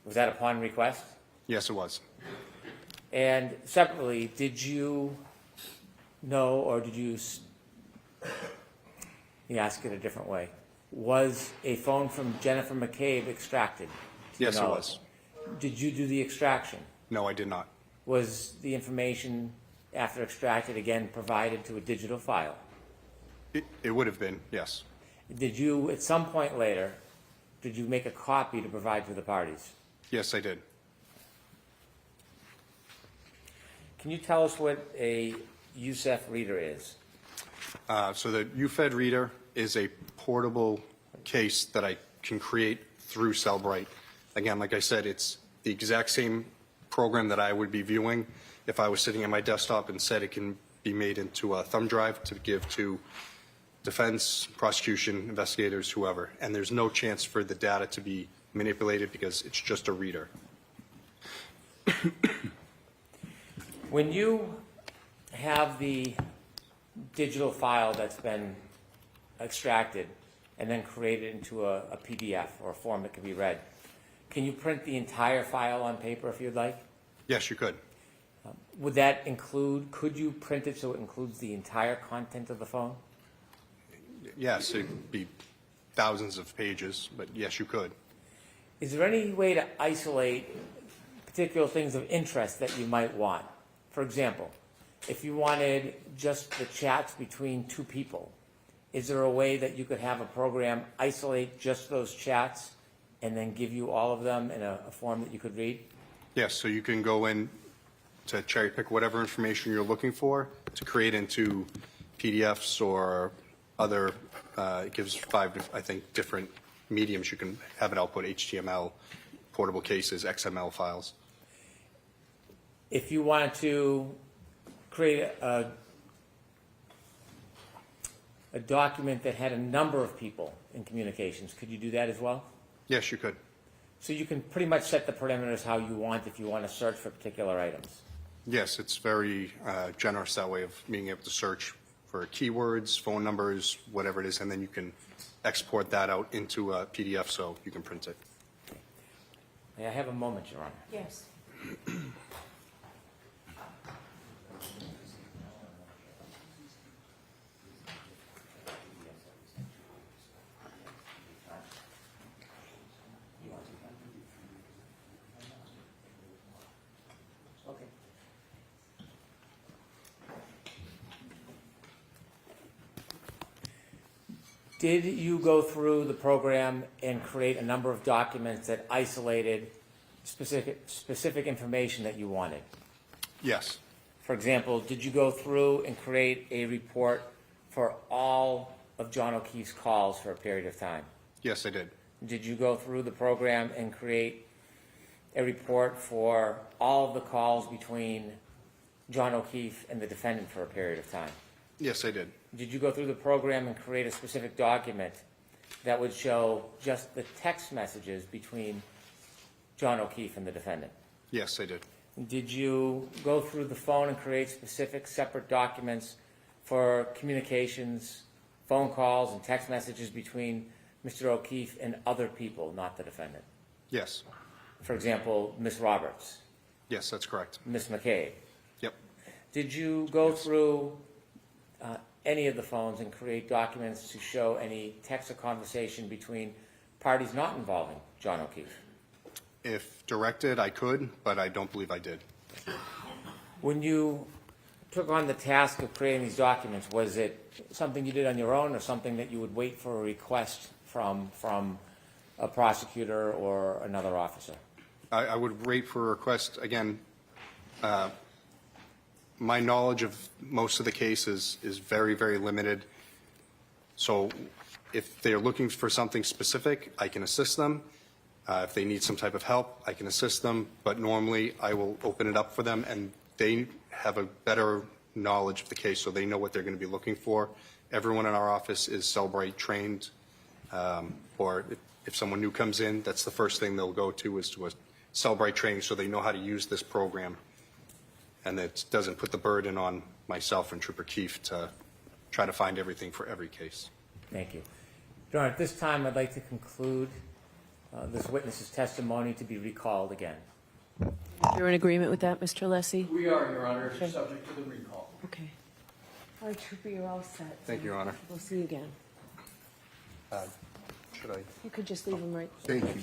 Was that upon request?
Yes, it was.
And separately, did you know, or did you, let me ask it a different way, was a phone from Jennifer McCabe extracted?
Yes, it was.
Did you do the extraction?
No, I did not.
Was the information, after extracted, again provided to a digital file?
It would have been, yes.
Did you, at some point later, did you make a copy to provide to the parties?
Yes, I did.
Can you tell us what a USEF reader is?
So the UFED reader is a portable case that I can create through Cellbrite. Again, like I said, it's the exact same program that I would be viewing if I was sitting at my desktop. Instead, it can be made into a thumb drive to give to defense, prosecution, investigators, whoever. And there's no chance for the data to be manipulated because it's just a reader.
When you have the digital file that's been extracted and then created into a PDF or a form that can be read, can you print the entire file on paper if you'd like?
Yes, you could.
Would that include, could you print it so it includes the entire content of the phone?
Yes, it'd be thousands of pages, but yes, you could.
Is there any way to isolate particular things of interest that you might want? For example, if you wanted just the chats between 2 people, is there a way that you could have a program isolate just those chats and then give you all of them in a form that you could read?
Yes, so you can go in to cherry pick whatever information you're looking for to create into PDFs or other, it gives 5, I think, different mediums. You can have it output HTML, portable cases, XML files.
If you wanted to create a document that had a number of people in communications, could you do that as well?
Yes, you could.
So you can pretty much set the parameters how you want if you want to search for particular items.
Yes, it's very generous that way of being able to search for keywords, phone numbers, whatever it is, and then you can export that out into a PDF so you can print it.
May I have a moment, Your Honor?
Yes.
Did you go through the program and create a number of documents that isolated specific information that you wanted?
Yes.
For example, did you go through and create a report for all of John O'Keefe's calls for a period of time?
Yes, I did.
Did you go through the program and create a report for all of the calls between John O'Keefe and the defendant for a period of time?
Yes, I did.
Did you go through the program and create a specific document that would show just the text messages between John O'Keefe and the defendant?
Yes, I did.
Did you go through the phone and create specific separate documents for communications, phone calls, and text messages between Mr. O'Keefe and other people, not the defendant?
Yes.
For example, Ms. Roberts,
Yes, that's correct.
Ms. McCabe.
Yep.
Did you go through any of the phones and create documents to show any text or conversation between parties not involving John O'Keefe?
If directed, I could, but I don't believe I did.
When you took on the task of creating these documents, was it something you did on your own or something that you would wait for a request from a prosecutor or another officer?
I would wait for a request. Again, my knowledge of most of the cases is very, very limited. So if they're looking for something specific, I can assist them. If they need some type of help, I can assist them. But normally, I will open it up for them, and they have a better knowledge of the case, so they know what they're going to be looking for. Everyone in our office is Cellbrite trained, or if someone new comes in, that's the first thing they'll go to is to a Cellbrite training, so they know how to use this program. And it doesn't put the burden on myself and Trooper Keefe to try to find everything for every case.
Thank you. Your Honor, at this time, I'd like to conclude this witness's testimony to be recalled again.
You're in agreement with that, Mr. Lessie?
We are, Your Honor, subject to the recall.
Okay. All right, Trooper, you're all set.
Thank you, Your Honor.
We'll see you again.
Should I?
You could just leave them right.
Thank you.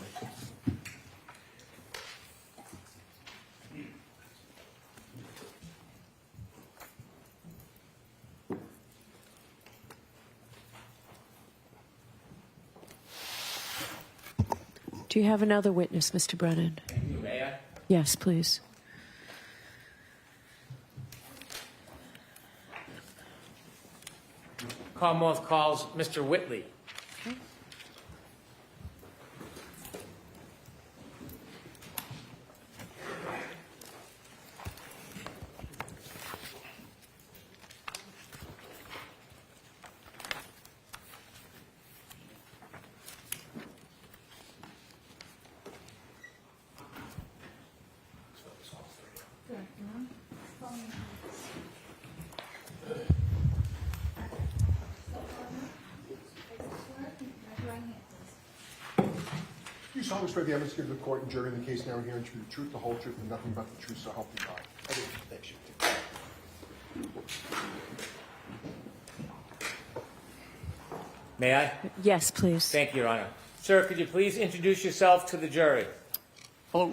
Do you have another witness, Mr. Brennan?
May I?
Yes, please.
Commonwealth calls Mr. Whitley.
You solemnly swear the evidence given to the court and jury in the case now hearing to be the truth, the whole truth, and nothing but the truth, so help you God. I do. Thanks, you.
May I?
Yes, please.
Thank you, Your Honor. Sir, could you please introduce yourself to the jury?
Hello,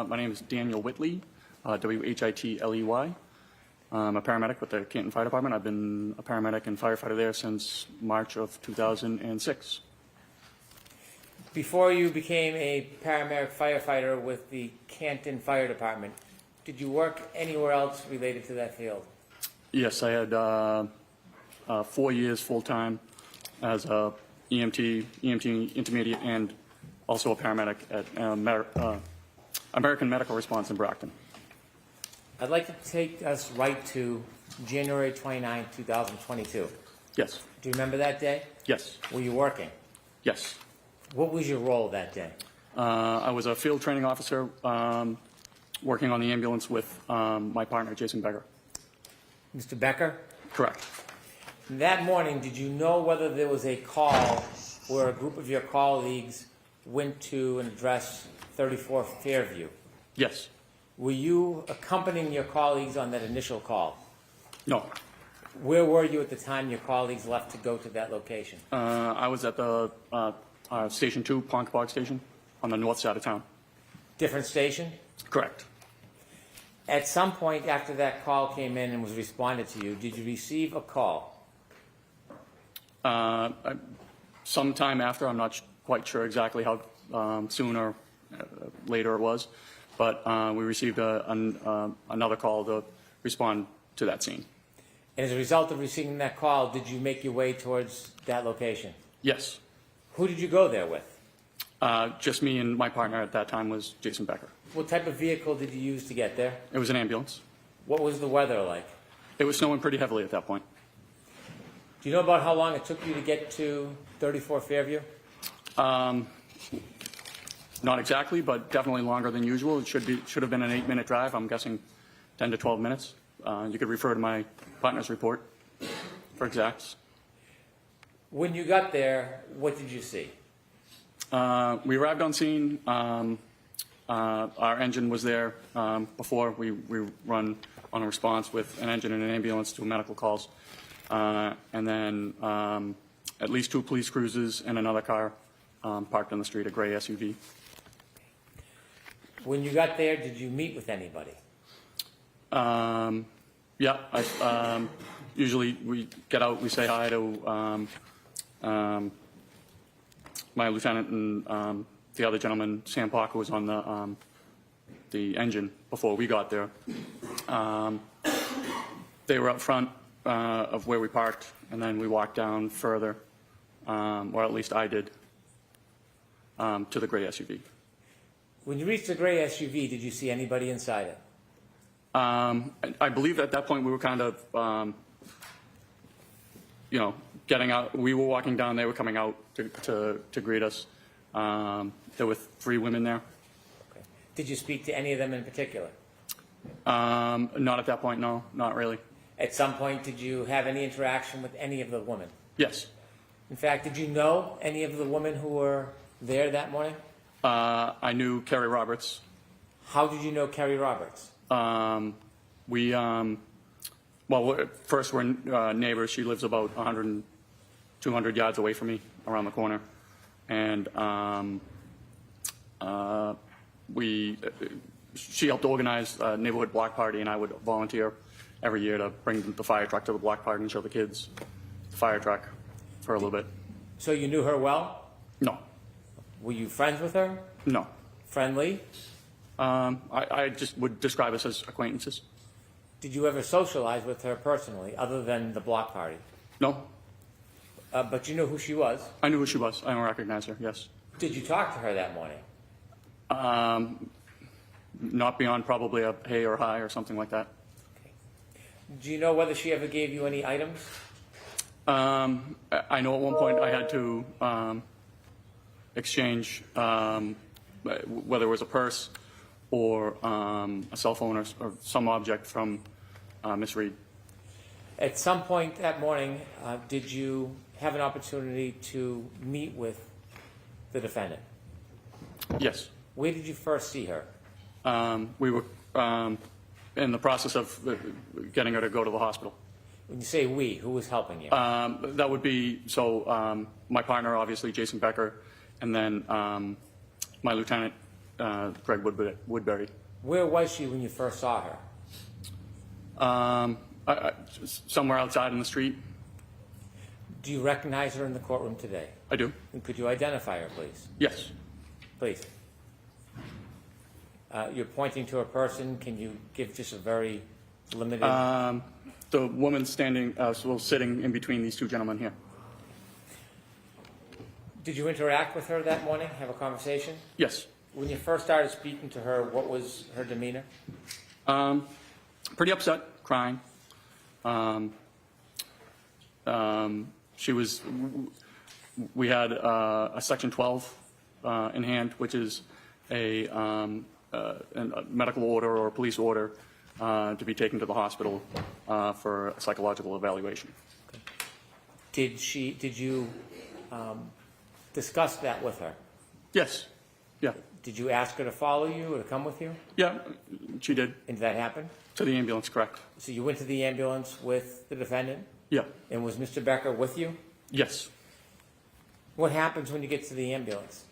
my name is Daniel Whitley, W-H-I-T-L-E-Y. I'm a paramedic with the Canton Fire Department. I've been a paramedic and firefighter there since March of 2006.
Before you became a paramedic firefighter with the Canton Fire Department, did you work anywhere else related to that field?
Yes, I had 4 years full-time as a EMT intermediate, and also a paramedic at American Medical Response in Brockton.
I'd like to take us right to January 29, 2022.
Yes.
Do you remember that day?
Yes.
Were you working?
Yes.
What was your role that day?
I was a field training officer working on the ambulance with my partner, Jason Becker.
Mr. Becker?
Correct.
That morning, did you know whether there was a call where a group of your colleagues went to and addressed 34 Fairview?
Yes.
Were you accompanying your colleagues on that initial call?
No.
Where were you at the time your colleagues left to go to that location?
I was at the Station 2, Ponkapog Station, on the north side of town.
Different station?
Correct.
At some point after that call came in and was responded to you, did you receive a call?
Sometime after, I'm not quite sure exactly how soon or later it was, but we received another call to respond to that scene.
And as a result of receiving that call, did you make your way towards that location?
Yes.
Who did you go there with?
Just me and my partner at that time was Jason Becker.
What type of vehicle did you use to get there?
It was an ambulance.
What was the weather like?
It was snowing pretty heavily at that point.
Do you know about how long it took you to get to 34 Fairview?
Not exactly, but definitely longer than usual. It should have been an 8-minute drive. I'm guessing 10 to 12 minutes. You could refer to my partner's report for exacts.
When you got there, what did you see?
We arrived on scene. Our engine was there before we run on a response with an engine and an ambulance to medical calls. And then at least 2 police cruisers and another car parked on the street, a gray SUV.
When you got there, did you meet with anybody?
Yeah, usually we get out, we say hi to my lieutenant and the other gentleman, Sam Parker, was on the engine before we got there. They were up front of where we parked, and then we walked down further or at least I did, to the gray SUV.
When you reached the gray SUV, did you see anybody inside it?
I believe at that point we were kind of, getting out. We were walking down, they were coming out to greet us. There were 3 women there.
Okay. Did you speak to any of them in particular?
Not at that point, no, not really.
At some point, did you have any interaction with any of the women?
Yes.
In fact, did you know any of the women who were there that morning?
I knew Kerry Roberts.
How did you know Kerry Roberts?
First we're neighbors. She lives about 200 yards away from me, around the corner. And she helped organize a neighborhood block party, and I would volunteer every year to bring the fire truck to the block party and show the kids the fire truck for a little bit.
So you knew her well?
No.
Were you friends with her?
No.
Friendly?
I just would describe us as acquaintances.
Did you ever socialize with her personally, other than the block party?
No.
But you knew who she was?
I knew who she was. I recognized her, yes.
Did you talk to her that morning?
Not beyond probably a hey or hi or something like that.
Okay. Do you know whether she ever gave you any items?
I know at one point I had to exchange whether it was a purse or a cell phone or some object from Miss Reed.
At some point that morning, did you have an opportunity to meet with the defendant?
Yes.
Where did you first see her?
We were in the process of getting her to go to the hospital.
When you say we, who was helping you?
That would be, my partner, obviously, Jason Becker, and then my lieutenant, Greg Woodbury.
Where was she when you first saw her?
Somewhere outside in the street.
Do you recognize her in the courtroom today?
I do.
And could you identify her, please?
Yes.
Please. You're pointing to a person. Can you give just a very limited...
The woman sitting in between these 2 gentlemen here.
Did you interact with her that morning, have a conversation?
Yes.
When you first started speaking to her, what was her demeanor?
Pretty upset, crying. We had a Section 12 in hand, which is a medical order or a police order to be taken to the hospital for a psychological evaluation.
Did you discuss that with her?
Yes. Yeah.
Did you ask her to follow you or to come with you?
Yeah, she did.
And did that happen?
To the ambulance, correct.
So you went to the ambulance with the defendant?
Yeah.
And was Mr. Becker with you?
Yes.
What happens when you get to the ambulance?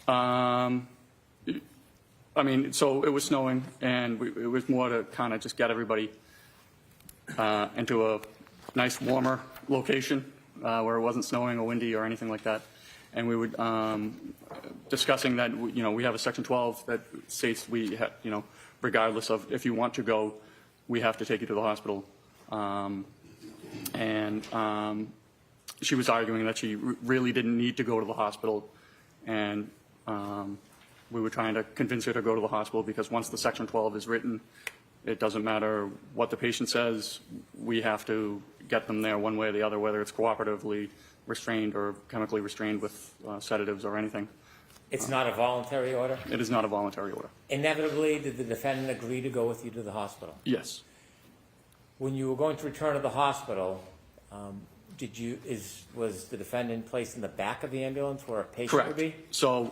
So it was snowing, and it was more to kind of just get everybody into a nice, warmer location where it wasn't snowing or windy or anything like that. And we would discussing that we have a Section 12 that states regardless of if you want to go, we have to take you to the hospital. She was arguing that she really didn't need to go to the hospital, and we were trying to convince her to go to the hospital because once the Section 12 is written, it doesn't matter what the patient says, we have to get them there one way or the other, whether it's cooperatively restrained or chemically restrained with sedatives or anything.
It's not a voluntary order?
It is not a voluntary order.
Inevitably, did the defendant agree to go with you to the hospital?
Yes.
When you were going to return to the hospital, was the defendant placed in the back of the ambulance where a patient would be?
Correct. So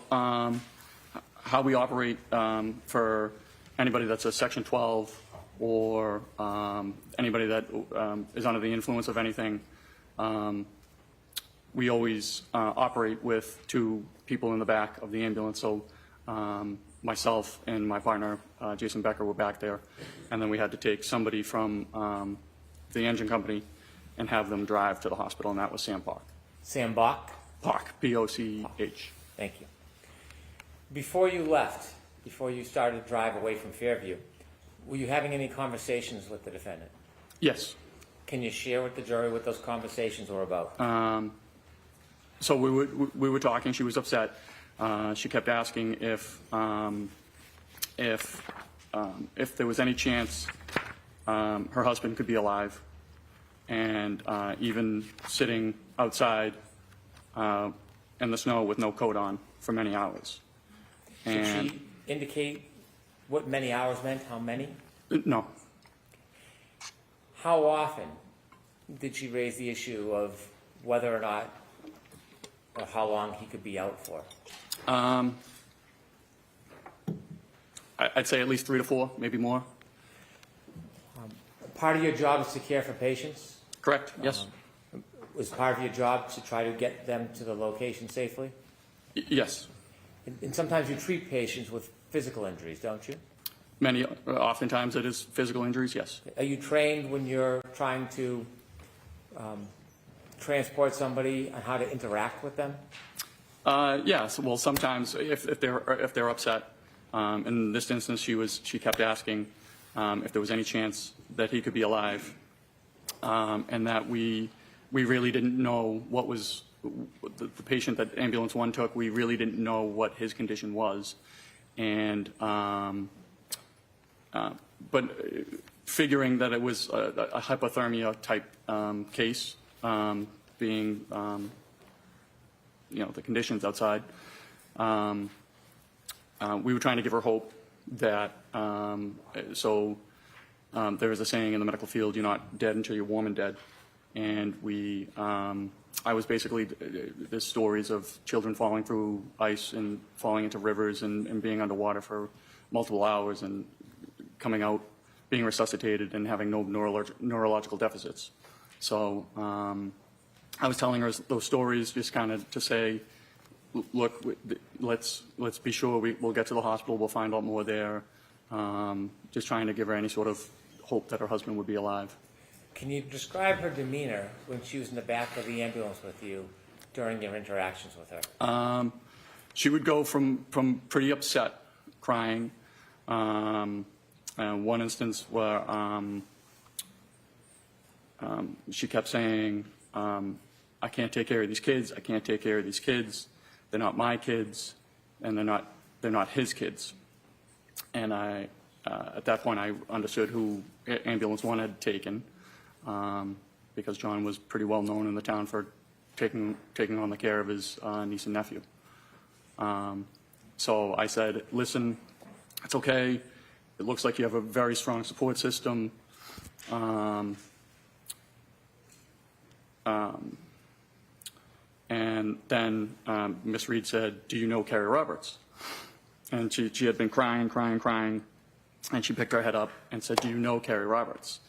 how we operate for anybody that's a Section 12 or anybody that is under the influence of anything, we always operate with 2 people in the back of the ambulance. So myself and my partner, Jason Becker, were back there. And then we had to take somebody from the engine company and have them drive to the hospital, and that was Sam Park.
Sam Bach?
Park, P-O-C-H.
Thank you. Before you left, before you started to drive away from Fairview, were you having any conversations with the defendant?
Yes.
Can you share with the jury what those conversations were about?
So we were talking. She was upset. She kept asking if there was any chance her husband could be alive, and even sitting outside in the snow with no coat on for many hours.
Did she indicate what many hours meant? How many?
No.
How often did she raise the issue of whether or not, or how long he could be out for?
I'd say at least 3 to 4, maybe more.
Part of your job is to care for patients?
Correct, yes.
Was part of your job to try to get them to the location safely?
Yes.
And sometimes you treat patients with physical injuries, don't you?
Oftentimes it is physical injuries, yes.
Are you trained when you're trying to transport somebody on how to interact with them?
Yes. Well, sometimes if they're upset, in this instance, she kept asking if there was any chance that he could be alive, and that we really didn't know what was the patient that ambulance 1 took. We really didn't know what his condition was, and but figuring that it was a hypothermia type case, being the conditions outside, we were trying to give her hope that there is a saying in the medical field: you're not dead until you're warm and dead. And I was basically, there's stories of children falling through ice and falling into rivers and being underwater for multiple hours and coming out, being resuscitated and having no neurological deficits. So I was telling her those stories just kind of to say, look, let's be sure we'll get to the hospital, we'll find out more there. Just trying to give her any sort of hope that her husband would be alive.
Can you describe her demeanor when she was in the back of the ambulance with you during your interactions with her?
She would go from pretty upset, crying. One instance where she kept saying, I can't take care of these kids, I can't take care of these kids, they're not my kids, and they're not his kids. And at that point I understood who ambulance 1 had taken, because John was pretty well known in the town for taking on the care of his niece and nephew. So I said, listen, it's okay. It looks like you have a very strong support system. And then Miss Reed said, do you know Kerry Roberts? And she had been crying, and she picked her head up and said, do you know Kerry Roberts?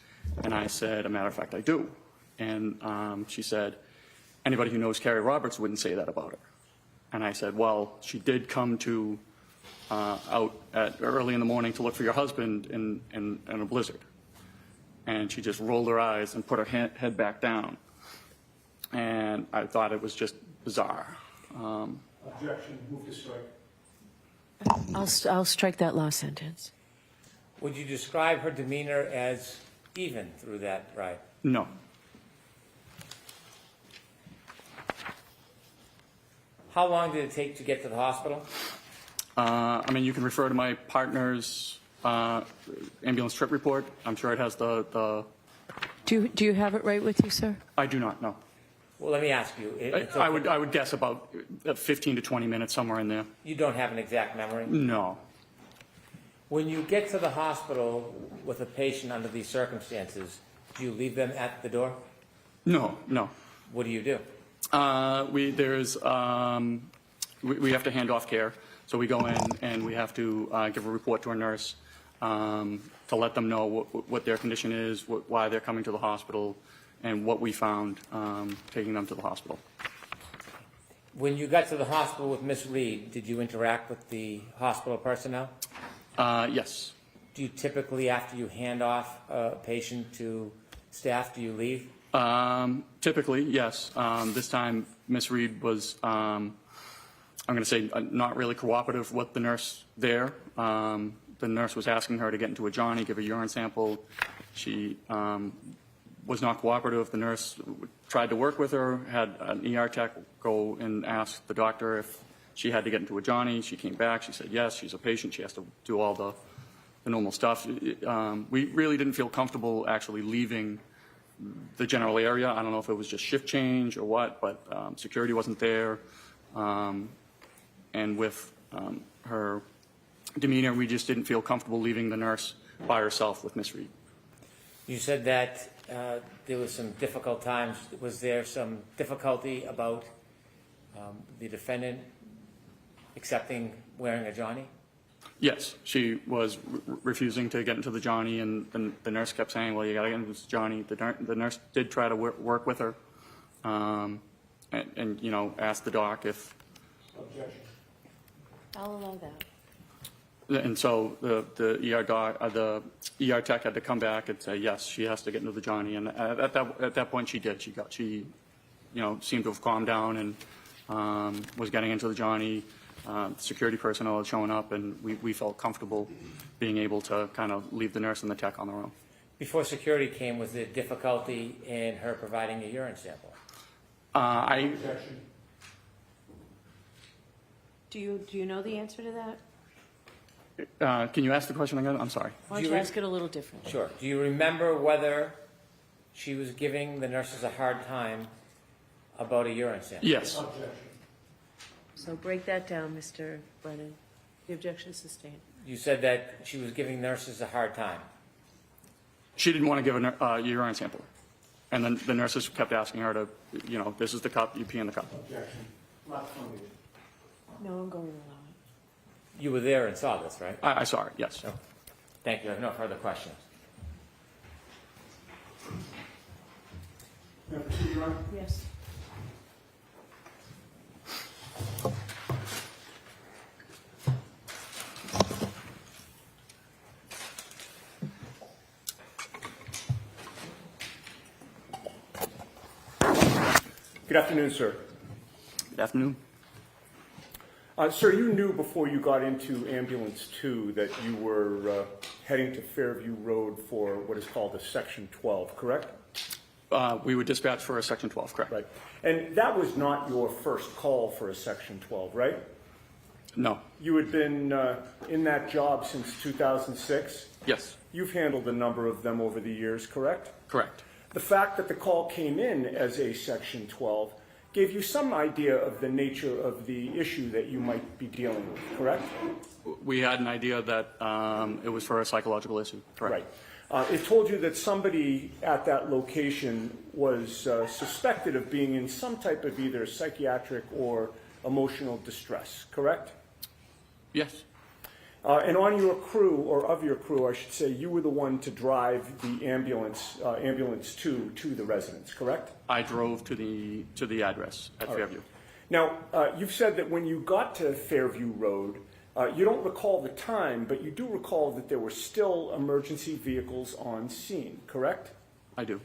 And I said, a matter of fact, I do. And she said, anybody who knows Kerry Roberts wouldn't say that about her. And I said, well, she did come to out early in the morning to look for your husband in a blizzard. And she just rolled her eyes and put her head back down. And I thought it was just bizarre.
Objection. Move to strike.
I'll strike that last sentence.
Would you describe her demeanor as even through that ride?
No.
How long did it take to get to the hospital?
I mean, you can refer to my partner's ambulance trip report. I'm sure it has the...
Do you have it right with you, sir?
I do not, no.
Well, let me ask you.
I would guess about 15 to 20 minutes, somewhere in there.
You don't have an exact memory?
No.
When you get to the hospital with a patient under these circumstances, do you leave them at the door?
No.
What do you do?
We have to hand off care. So we go in and we have to give a report to a nurse to let them know what their condition is, why they're coming to the hospital, and what we found taking them to the hospital.
When you got to the hospital with Miss Reed, did you interact with the hospital personnel?
Yes.
Do you typically, after you hand off a patient to staff, do you leave?
Typically, yes. This time, Miss Reed was, I'm going to say, not really cooperative with the nurse there. The nurse was asking her to get into a Johnny, give a urine sample. She was not cooperative. The nurse tried to work with her, had an ER tech go and ask the doctor if she had to get into a Johnny. She came back. She said, yes, she's a patient. She has to do all the normal stuff. We really didn't feel comfortable actually leaving the general area. I don't know if it was just shift change or what, but security wasn't there. And with her demeanor, we just didn't feel comfortable leaving the nurse by herself with Miss Reed.
You said that there was some difficult times. Was there some difficulty about the defendant accepting wearing a Johnny?
Yes, she was refusing to get into the Johnny, and the nurse kept saying, well, you got to get into this Johnny. The nurse did try to work with her and, you know, asked the doc if...
Objection.
I'll allow that.
And so the ER tech had to come back and say, yes, she has to get into the Johnny. And at that point, she did. She you know, seemed to have calmed down and was getting into the Johnny. Security personnel had shown up, and we felt comfortable being able to kind of leave the nurse and the tech on their own.
Before security came, was there difficulty in her providing a urine sample?
Objection.
Do you know the answer to that?
Can you ask the question again? I'm sorry.
Why don't you ask it a little differently?
Sure. Do you remember whether she was giving the nurses a hard time about a urine sample?
Yes.
Objection.
So break that down, Mr. Brennan. The objection is sustained.
You said that she was giving nurses a hard time.
She didn't want to give a urine sample. And then the nurses kept asking her to, you know, this is the cup, you pee in the cup.
Objection. Not funded.
No, I'm going to allow it.
You were there and saw this, right?
I saw it, yes.
Oh. Thank you. I have no further questions.
May I proceed, Your Honor?
Yes.
Good afternoon, sir.
Good afternoon.
Sir, you knew before you got into Ambulance 2 that you were heading to Fairview Road for what is called a Section 12, correct?
We were dispatched for a Section 12, correct?
Right. And that was not your first call for a Section 12, right?
No.
You had been in that job since 2006?
Yes.
You've handled a number of them over the years, correct?
Correct.
The fact that the call came in as a Section 12 gave you some idea of the nature of the issue that you might be dealing with, correct?
We had an idea that it was for a psychological issue, correct?
Right. It told you that somebody at that location was suspected of being in some type of either psychiatric or emotional distress, correct?
Yes.
And on your crew, or of your crew, I should say, you were the one to drive the ambulance 2 to the residence, correct?
I drove to the address at Fairview.
Now, you've said that when you got to Fairview Road, you don't recall the time, but you do recall that there were still emergency vehicles on scene, correct?
I do.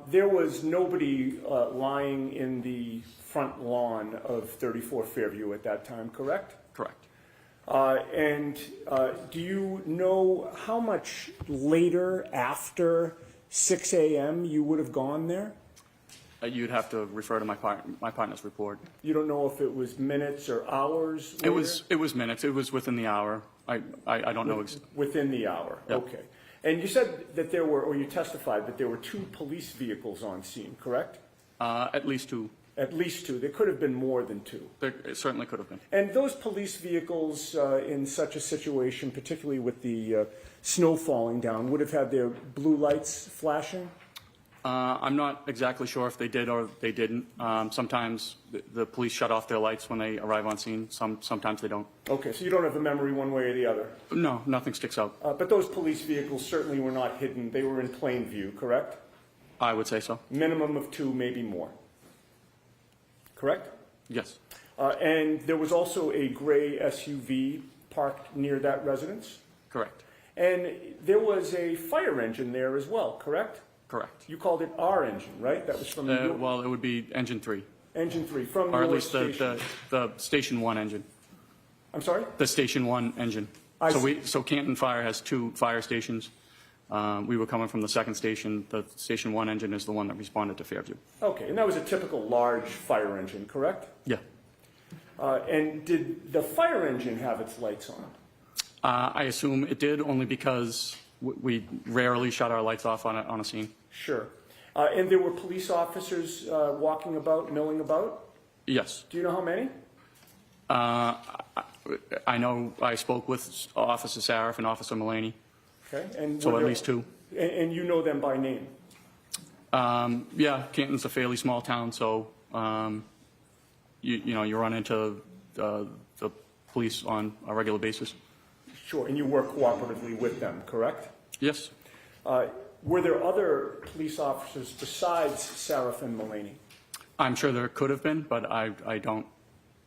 There was nobody lying in the front lawn of 34 Fairview at that time, correct?
Correct.
And do you know how much later after 6 a.m. you would have gone there?
You'd have to refer to my partner's report.
You don't know if it was minutes or hours later?
It was minutes. It was within the hour. I don't know.
Within the hour,
Yep.
Okay. And you said that there were, or you testified that there were 2 police vehicles on scene, correct?
At least 2.
At least 2. There could have been more than 2.
It certainly could have been.
And those police vehicles in such a situation, particularly with the snow falling down, would have had their blue lights flashing?
I'm not exactly sure if they did or they didn't. Sometimes the police shut off their lights when they arrive on scene. Sometimes they don't.
Okay, so you don't have a memory one way or the other?
No, nothing sticks out.
But those police vehicles certainly were not hidden. They were in plain view, correct?
I would say so.
Minimum of 2, maybe more. Correct?
Yes.
And there was also a gray SUV parked near that residence?
Correct.
And there was a fire engine there as well, correct?
Correct.
You called it our engine, right? That was from your...
Well, it would be engine 3.
Engine 3, from
or
your
at least
station.
the Station 1 engine.
I'm sorry?
The Station 1 engine. So Canton Fire has 2 fire stations. We were coming from the second station. The Station 1 engine is the one that responded to Fairview.
Okay, and that was a typical large fire engine, correct?
Yeah.
And did the fire engine have its lights on?
I assume it did, only because we rarely shut our lights off on a scene.
Sure. And there were police officers walking about, milling about?
Yes.
Do you know how many?
I know I spoke with Officer Sarif and Officer Mullaney.
Okay. And
So
were
at
there-
least two.
And you know them by name?
Yeah, Canton's a fairly small town, so you run into the police on a regular basis.
Sure, and you work cooperatively with them, correct?
Yes.
Were there other police officers besides Sarif and Mullaney?
I'm sure there could have been, but I don't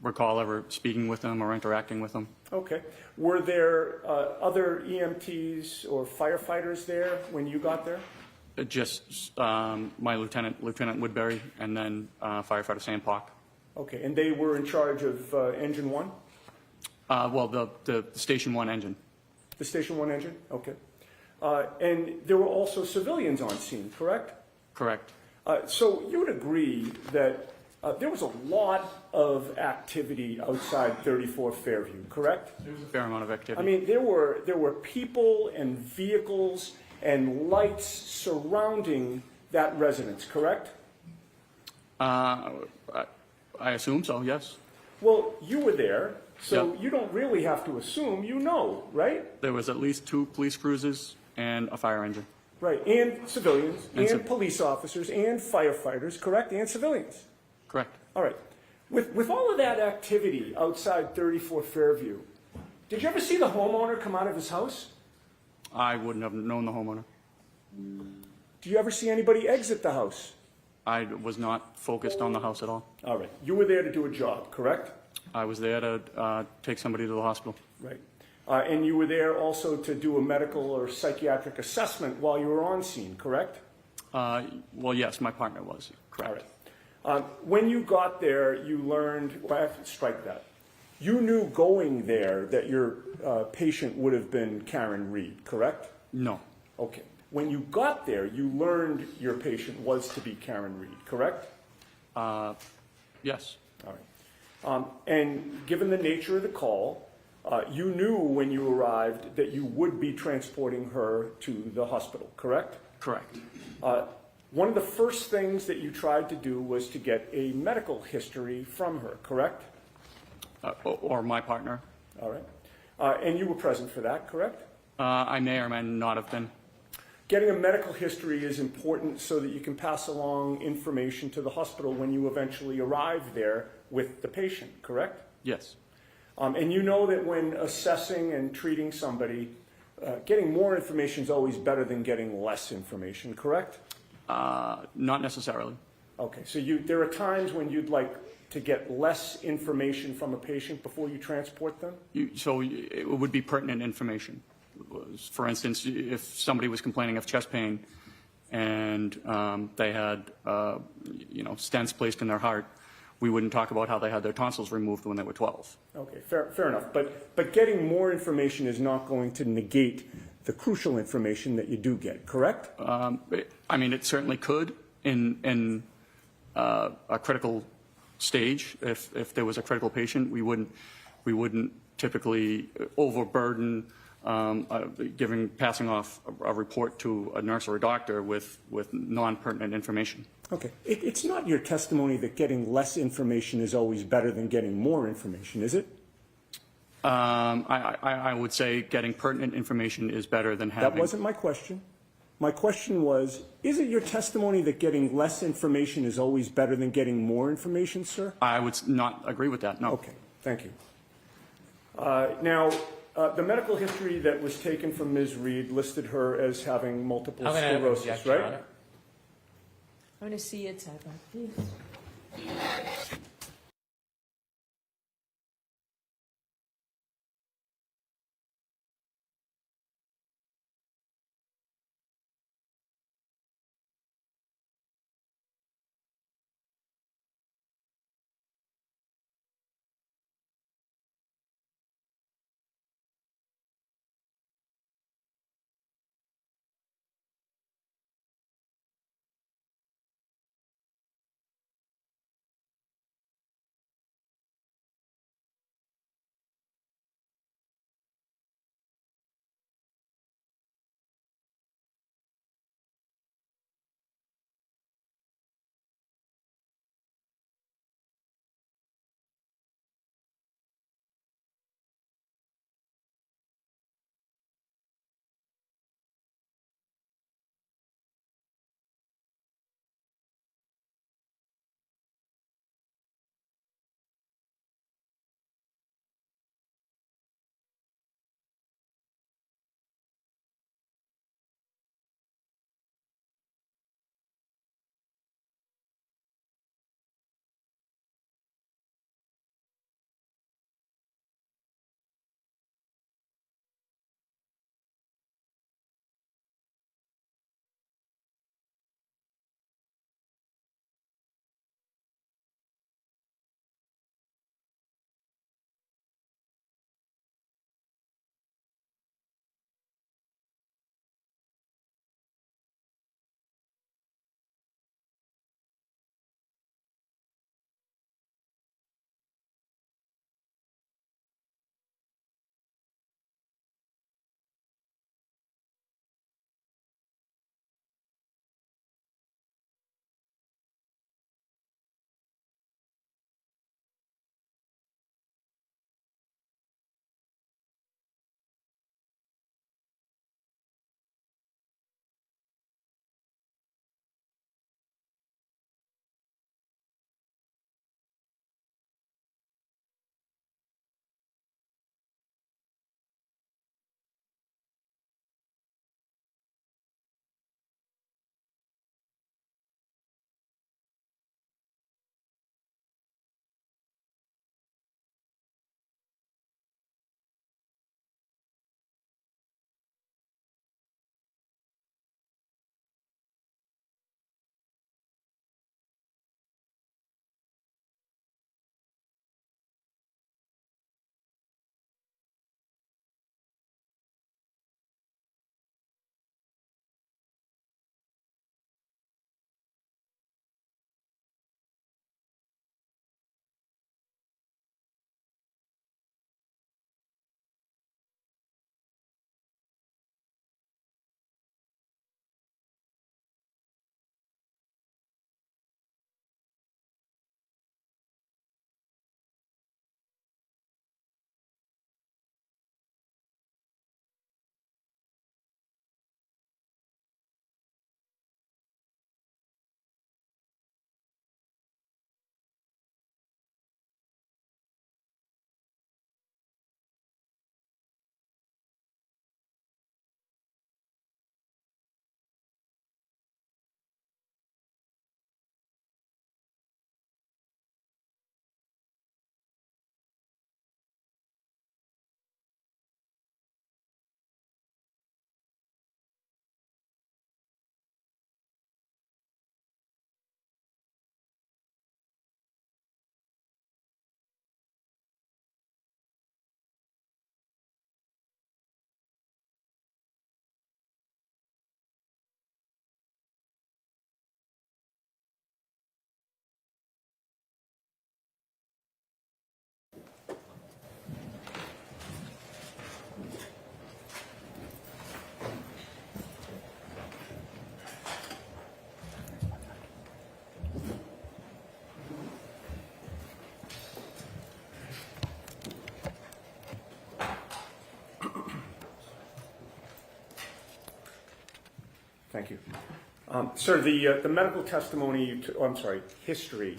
recall ever speaking with them or interacting with them.
Okay. Were there other EMTs or firefighters there when you got there?
Just my Lieutenant Woodbury, and then Firefighter Sandpock.
Okay, and they were in charge of Engine 1?
Well, the Station 1 engine.
The Station 1 engine? Okay. And there were also civilians on scene, correct?
Correct.
So you would agree that there was a lot of activity outside 34 Fairview, correct?
There was a fair amount of activity.
I mean, there were people and vehicles and lights surrounding that residence, correct?
I assume so, yes.
Well, you were there, so
Yep.
you don't really have to assume, you know, right?
There was at least 2 police cruisers and a fire engine.
Right, and civilians, and
civ-
police officers, and firefighters, correct? And civilians.
Correct.
All right. With all of that activity outside 34 Fairview, did you ever see the homeowner come out of his house?
I wouldn't have known the homeowner.
Do you ever see anybody exit the house?
I was not focused on the house at all.
All right. You were there to do a job, correct?
I was there to take somebody to the hospital.
Right. And you were there also to do a medical or psychiatric assessment while you were on scene, correct?
Well, yes, my partner was. Correct.
All right. When you got there, you learned, well, I have to strike that. You knew going there that your patient would have been Karen Reed, correct?
No.
Okay. When you got there, you learned your patient was to be Karen Reed, correct?
Yes.
All right. And given the nature of the call, you knew when you arrived that you would be transporting her to the hospital, correct?
Correct.
One of the first things that you tried to do was to get a medical history from her, correct?
Or my partner.
All right. And you were present for that, correct?
I may or may not have been.
Getting a medical history is important so that you can pass along information to the hospital when you eventually arrive there with the patient, correct?
Yes.
And you know that when assessing and treating somebody, getting more information is always better than getting less information, correct?
Not necessarily.
Okay, so there are times when you'd like to get less information from a patient before you transport them?
So it would be pertinent information. For instance, if somebody was complaining of chest pain and they had, stents placed in their heart, we wouldn't talk about how they had their tonsils removed when they were 12.
Okay, fair enough. But getting more information is not going to negate the crucial information that you do get, correct?
I mean, it certainly could in a critical stage. If there was a critical patient, we wouldn't typically overburden passing off a report to a nurse or a doctor with non-pertinent information.
Okay. It's not your testimony that getting less information is always better than getting more information, is it?
I would say getting pertinent information is better than having...
That wasn't my question. My question was, is it your testimony that getting less information is always better than getting more information, sir?
I would not agree with that, no.
Okay, thank you. Now, the medical history that was taken from Ms. Reed listed her as having multiple
I'm going to
sclerosis,
object, Your
right?
Honor.
I want to see it, Saiba, please.
Thank you. Sir, the medical testimony, history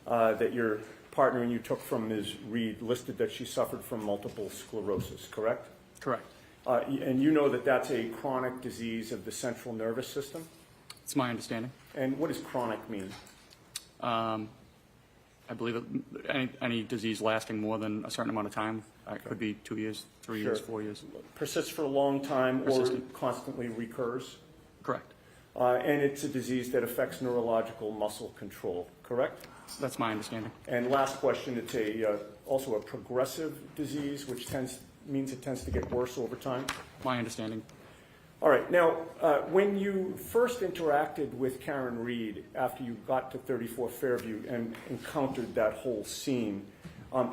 that your partner and you took from Ms. Reed listed that she suffered from multiple sclerosis, correct?
Correct.
And you know that that's a chronic disease of the central nervous system?
It's my understanding.
And what does chronic mean?
I believe any disease lasting more than a certain amount of time. It could be 2 years, 3 years, 4 years.
Persists for a long time
Persistent.
or constantly recurs?
Correct.
And it's a disease that affects neurological muscle control, correct?
That's my understanding.
And last question, it's also a progressive disease, which means it tends to get worse over time?
My understanding.
All right. Now, when you first interacted with Karen Reed after you got to 34 Fairview and encountered that whole scene,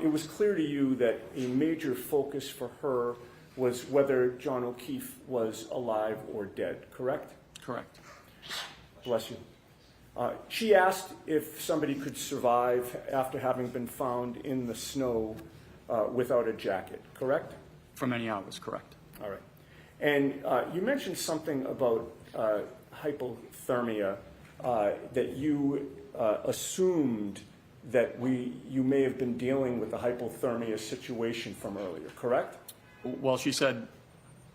it was clear to you that a major focus for her was whether John O'Keefe was alive or dead, correct?
Correct.
Bless you. She asked if somebody could survive after having been found in the snow without a jacket, correct?
For many hours, correct.
All right. And you mentioned something about hypothermia, that you assumed that you may have been dealing with a hypothermia situation from earlier, correct?
Well, she said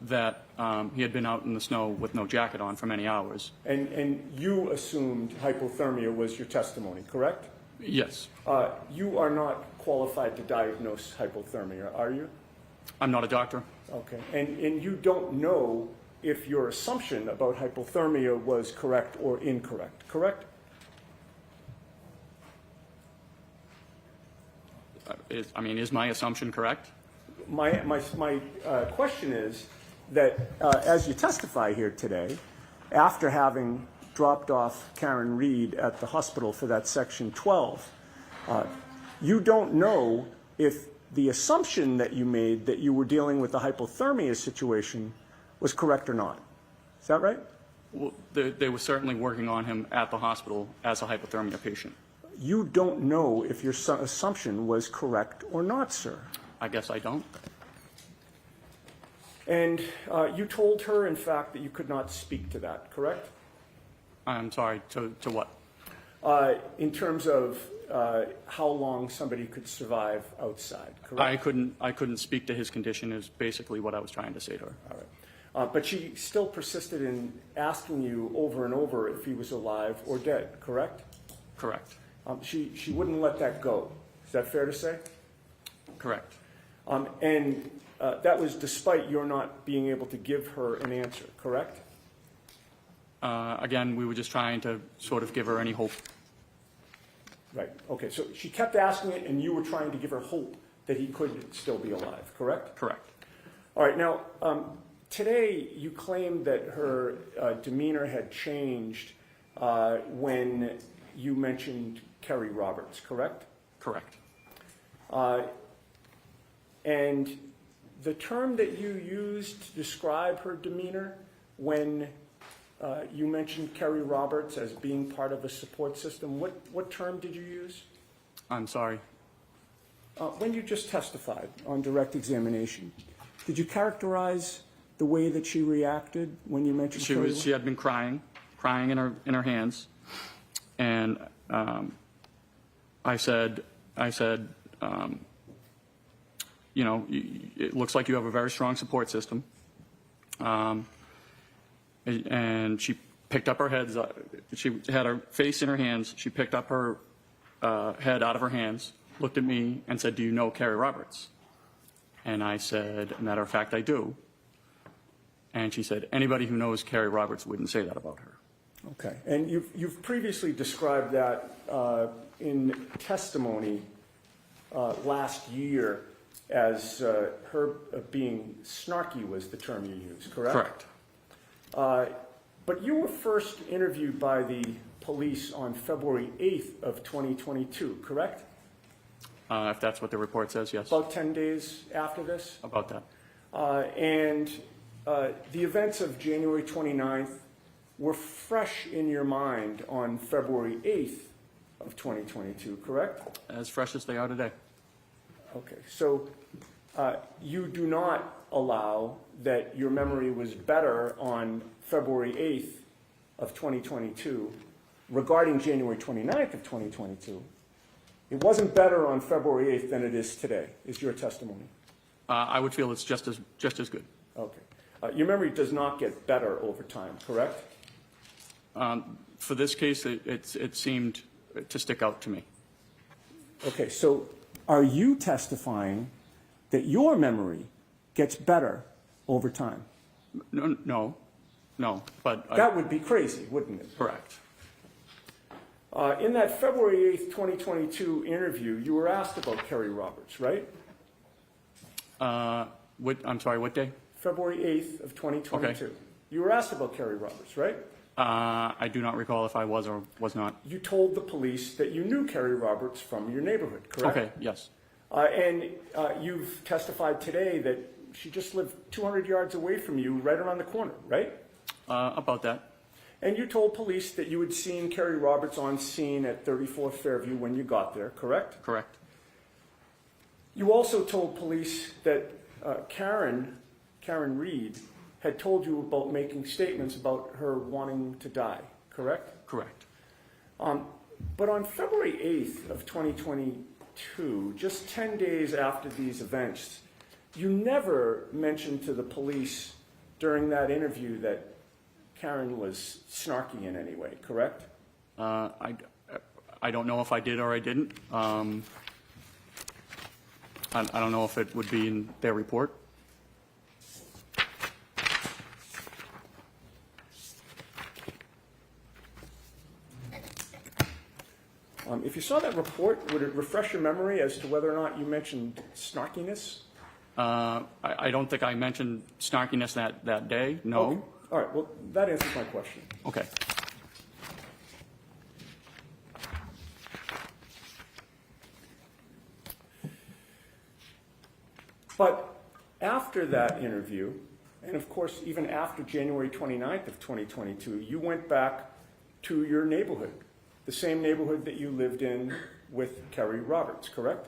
that he had been out in the snow with no jacket on for many hours.
And you assumed hypothermia was your testimony, correct?
Yes.
You are not qualified to diagnose hypothermia, are you?
I'm not a doctor.
Okay. And you don't know if your assumption about hypothermia was correct or incorrect, correct?
Is my assumption correct?
My question is that as you testify here today, after having dropped off Karen Reed at the hospital for that Section 12, you don't know if the assumption that you made that you were dealing with the hypothermia situation was correct or not. Is that right?
Well, they were certainly working on him at the hospital as a hypothermia patient.
You don't know if your assumption was correct or not, sir.
I guess I don't.
And you told her, in fact, that you could not speak to that, correct?
I'm sorry, to what?
In terms of how long somebody could survive outside, correct?
I couldn't speak to his condition is basically what I was trying to say to her.
All right. But she still persisted in asking you over and over if he was alive or dead, correct?
Correct.
She wouldn't let that go. Is that fair to say?
Correct.
And that was despite your not being able to give her an answer, correct?
Again, we were just trying to sort of give her any hope.
Right. Okay. So she kept asking it, and you were trying to give her hope that he could still be alive, correct?
Correct.
All right. Now, today you claimed that her demeanor had changed when you mentioned Kerry Roberts, correct?
Correct.
And the term that you used to describe her demeanor when you mentioned Kerry Roberts as being part of a support system, what term did you use?
I'm sorry.
When you just testified on direct examination, did you characterize the way that she reacted when you mentioned Kerry Roberts?
She had been crying in her hands, and I said, you know, it looks like you have a very strong support system. And she picked up her head. She had her face in her hands. She picked up her head out of her hands, looked at me, and said, "Do you know Kerry Roberts?" And I said, "Matter of fact, I do." And she said, "Anybody who knows Kerry Roberts wouldn't say that about her."
Okay. And you've previously described that in testimony last year as her being snarky was the term you used, correct?
Correct.
But you were first interviewed by the police on February 8th of 2022, correct?
If that's what the report says, yes.
About 10 days after this?
About that.
And the events of January 29th were fresh in your mind on February 8th of 2022, correct?
As fresh as they are today.
Okay. So you do not allow that your memory was better on February 8th of 2022 regarding January 29th of 2022, it wasn't better on February 8th than it is today, is your testimony?
I would feel it's just as good.
Okay. Your memory does not get better over time, correct?
For this case, it seemed to stick out to me.
Okay, so are you testifying that your memory gets better over time?
No, but
That would be crazy, wouldn't it?
correct.
In that February 8th, 2022 interview, you were asked about Kerry Roberts, right?
I'm sorry, what day?
February 8th of 2022.
Okay.
You were asked about Kerry Roberts, right?
I do not recall if I was or was not.
You told the police that you knew Kerry Roberts from your neighborhood, correct?
Okay, yes.
And you've testified today that she just lived 200 yards away from you, right around the corner, right?
About that.
And you told police that you had seen Kerry Roberts on scene at 34 Fairview when you got there, correct?
Correct.
You also told police that Karen Reed, had told you about making statements about her wanting to die, correct?
Correct.
But on February 8th of 2022, just 10 days after these events, you never mentioned to the police during that interview that Karen was snarky in any way, correct?
I don't know if I did or I didn't. I don't know if it would be in their report.
If you saw that report, would it refresh your memory as to whether or not you mentioned snarkiness?
I don't think I mentioned snarkiness that day, no.
Okay. All right, well, that answers my question.
Okay.
But after that interview, and of course, even after January 29th of 2022, you went back to your neighborhood, the same neighborhood that you lived in with Kerry Roberts, correct?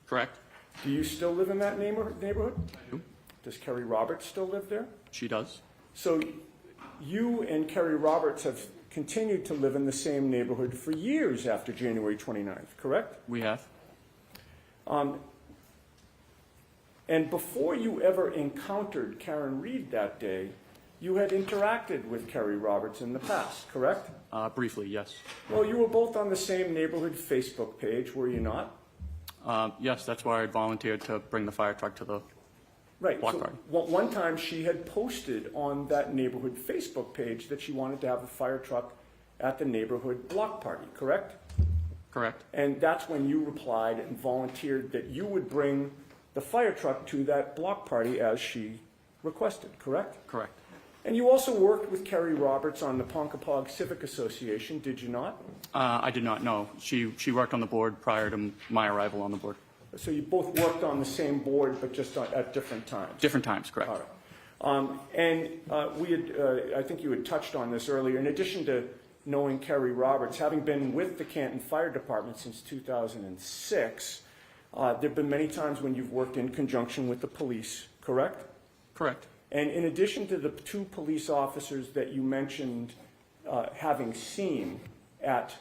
Correct.
Do you still live in that neighborhood?
I do.
Does Kerry Roberts still live there?
She does.
So you and Kerry Roberts have continued to live in the same neighborhood for years after January 29th, correct?
We have.
And before you ever encountered Karen Reed that day, you had interacted with Kerry Roberts in the past, correct?
Briefly, yes.
Well, you were both on the same neighborhood Facebook page, were you not?
Yes, that's why I volunteered to bring the fire truck to the
Right.
block
So
party.
one time she had posted on that neighborhood Facebook page that she wanted to have a fire truck at the neighborhood block party, correct?
Correct.
And that's when you replied and volunteered that you would bring the fire truck to that block party as she requested, correct?
Correct.
And you also worked with Kerry Roberts on the Ponkapog Civic Association, did you not?
I did not know. She worked on the board prior to my arrival on the board.
So you both worked on the same board, but just at different times?
Different times, correct.
All right. We had, I think you had touched on this earlier, in addition to knowing Kerry Roberts, having been with the Canton Fire Department since 2006, there have been many times when you've worked in conjunction with the police, correct?
Correct.
And in addition to the two police officers that you mentioned having seen at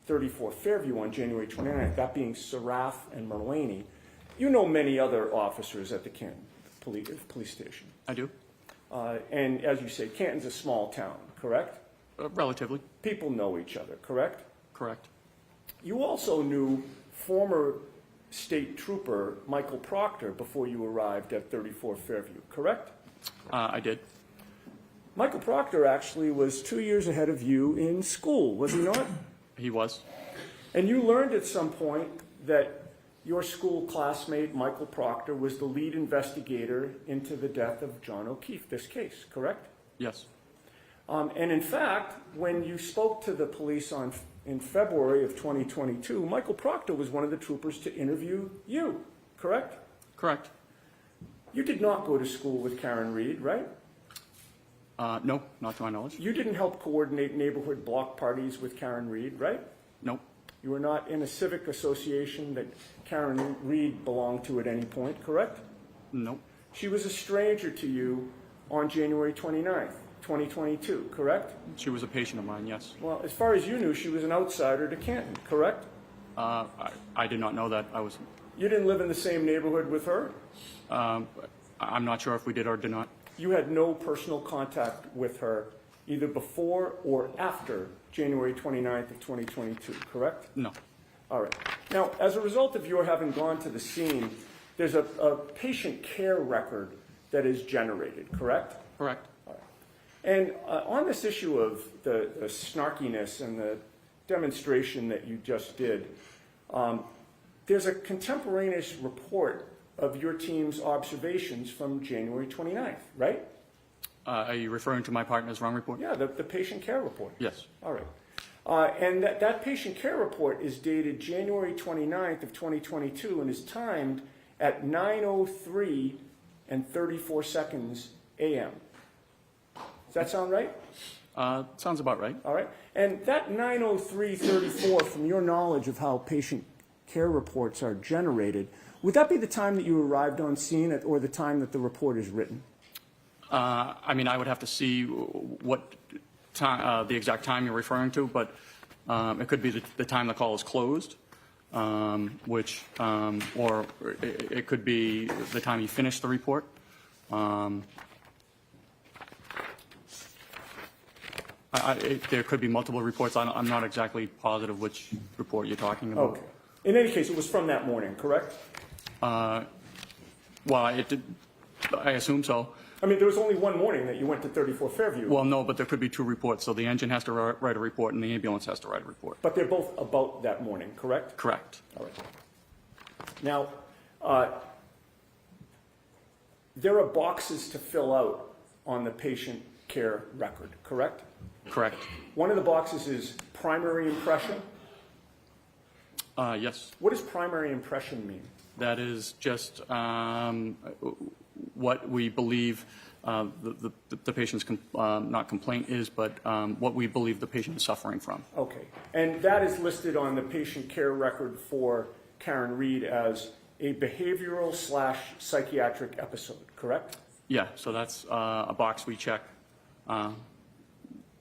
34 Fairview on January 29th, that being Seraph and Merlaney, you know many other officers at the Canton police station.
I do.
And as you say, Canton's a small town, correct?
Relatively.
People know each other, correct?
Correct.
You also knew former state trooper Michael Proctor before you arrived at 34 Fairview, correct?
I did.
Michael Proctor actually was 2 years ahead of you in school, was he not?
He was.
And you learned at some point that your school classmate, Michael Proctor, was the lead investigator into the death of John O'Keefe, this case, correct?
Yes.
And in fact, when you spoke to the police in February of 2022, Michael Proctor was one of the troopers to interview you, correct?
Correct.
You did not go to school with Karen Reed, right?
No, not to my knowledge.
You didn't help coordinate neighborhood block parties with Karen Reed, right?
Nope.
You were not in a civic association that Karen Reed belonged to at any point, correct?
Nope.
She was a stranger to you on January 29th, 2022, correct?
She was a patient of mine, yes.
Well, as far as you knew, she was an outsider to Canton, correct?
I did not know that.
You didn't live in the same neighborhood with her?
I'm not sure if we did or did not.
You had no personal contact with her either before or after January 29th of 2022, correct?
No.
All right. Now, as a result of your having gone to the scene, there's a patient care record that is generated, correct?
Correct.
All right. And on this issue of the snarkiness and the demonstration that you just did, there's a contemporaneous report of your team's observations from January 29th, right?
Are you referring to my partner's run report?
Yeah, the patient care report.
Yes.
All right. And that patient care report is dated January 29th of 2022 and is timed at 9:03 and 34 seconds a.m. Does that sound right?
Sounds about right.
All right. And that 9:03:34, from your knowledge of how patient care reports are generated, would that be the time that you arrived on scene or the time that the report is written?
I mean, I would have to see what time, the exact time you're referring to, but it could be the time the call is closed, or it could be the time you finish the report. There could be multiple reports. I'm not exactly positive which report you're talking about.
Okay. In any case, it was from that morning, correct?
Well, I assume so.
I mean, there was only one morning that you went to 34 Fairview.
Well, no, but there could be two reports. So the engine has to write a report and the ambulance has to write a report.
But they're both about that morning, correct?
Correct.
All right. Now, there are boxes to fill out on the patient care record, correct?
Correct.
One of the boxes is primary impression.
Yes.
What does primary impression mean?
That is just what we believe the patient's not complaint is, but what we believe the patient is suffering from.
Okay. And that is listed on the patient care record for Karen Reed as a behavioral/psychiatric episode, correct?
Yeah, so that's a box we check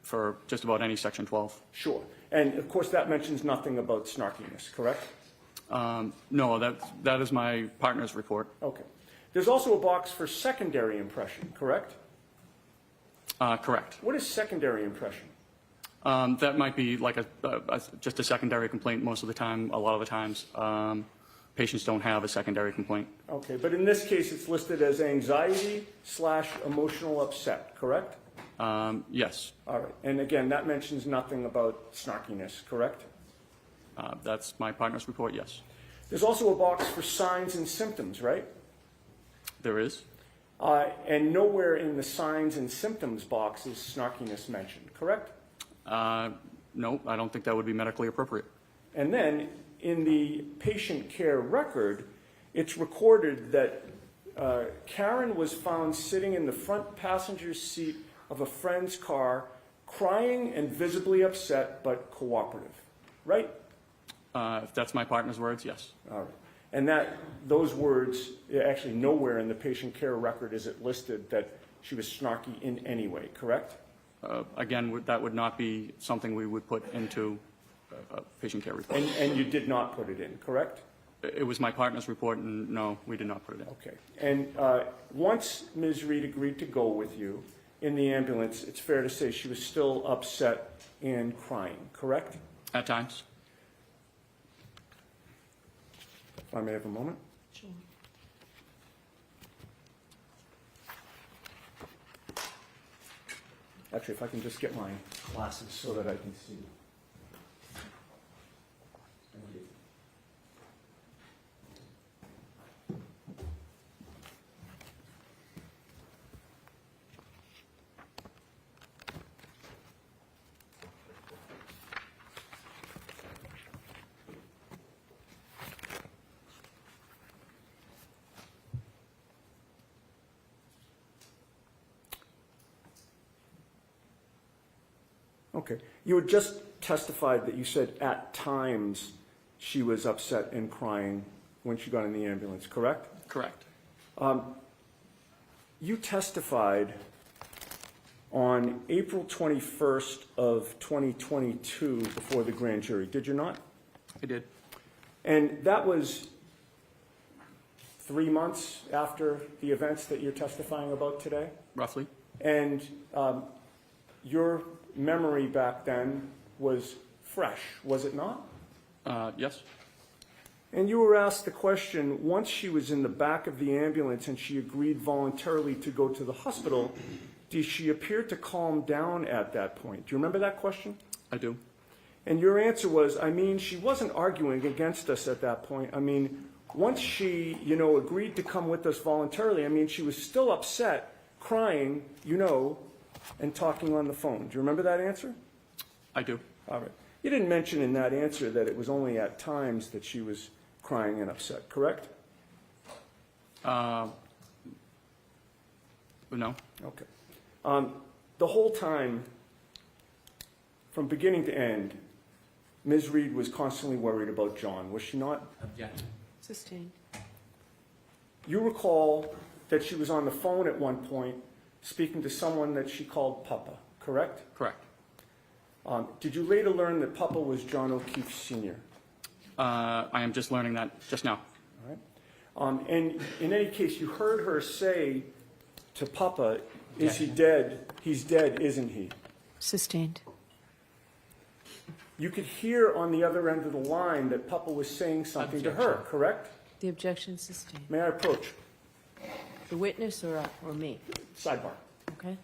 for just about any Section 12.
Sure. And of course, that mentions nothing about snarkiness, correct?
No, that is my partner's report.
Okay. There's also a box for secondary impression, correct?
Correct.
What is secondary impression?
That might be like just a secondary complaint most of the time. A lot of the times, patients don't have a secondary complaint.
Okay, but in this case, it's listed as anxiety/emotional upset, correct?
Yes.
All right. And again, that mentions nothing about snarkiness, correct?
That's my partner's report, yes.
There's also a box for signs and symptoms, right?
There is.
And nowhere in the signs and symptoms box is snarkiness mentioned, correct?
No, I don't think that would be medically appropriate.
And then in the patient care record, it's recorded that Karen was found sitting in the front passenger seat of a friend's car, crying and visibly upset but cooperative, right?
If that's my partner's words, yes.
All right. And those words, actually nowhere in the patient care record is it listed that she was snarky in any way, correct?
Again, that would not be something we would put into a patient care report.
And you did not put it in, correct?
It was my partner's report, and no, we did not put it in.
Okay. And once Ms. Reed agreed to go with you in the ambulance, it's fair to say she was still upset and crying, correct?
At times.
If I may have a moment.
Sure.
Actually, if I can just get my glasses so that I can see. Thank you. Okay. You had just testified that you said at times she was upset and crying when she got in the ambulance, correct?
Correct.
You testified on April 21st of 2022 before the grand jury, did you not?
I did.
And that was 3 months after the events that you're testifying about today?
Roughly.
And your memory back then was fresh, was it not?
Yes.
And you were asked the question, once she was in the back of the ambulance and she agreed voluntarily to go to the hospital, did she appear to calm down at that point? Do you remember that question?
I do.
And your answer was, I mean, she wasn't arguing against us at that point. I mean, once she, agreed to come with us voluntarily, I mean, she was still upset, crying, and talking on the phone. Do you remember that answer?
I do.
All right. You didn't mention in that answer that it was only at times that she was crying and upset, correct?
No.
Okay. The whole time, from beginning to end, Ms. Reed was constantly worried about John, was she not?
Objection.
Sustained.
You recall that she was on the phone at one point speaking to someone that she called Papa, correct?
Correct.
Did you later learn that Papa was John O'Keefe Sr.?
I am just learning that just now.
All right. And in any case, you heard her say to Papa, is he dead? He's dead, isn't he?
Sustained.
You could hear on the other end of the line that Papa was saying something to her, correct?
The objection sustained.
May I approach?
The witness or me?
Sidebar.
Okay.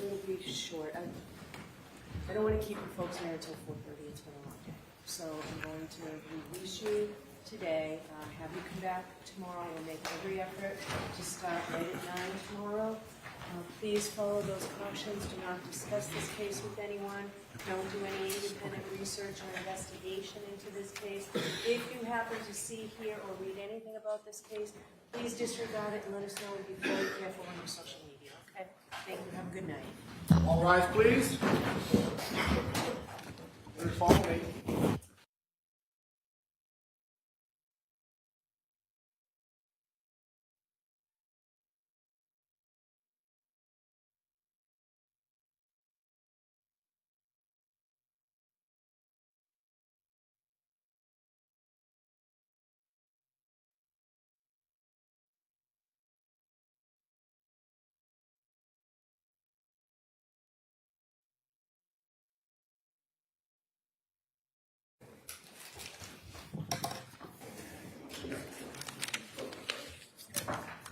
It'll be short.
I don't want to keep you folks here until 4:30. It's been a long day. So I'm going to release you today, have you come back tomorrow. We'll make every effort to start right at 9 tomorrow. Please follow those cautions. Do not discuss this case with anyone. Don't do any independent research or investigation into this case. If you happen to see, hear, or read anything about this case, please disregard it and let us know, and be very careful on your social media, okay? Thank you. Have a good night.
All rise, please. Follow me.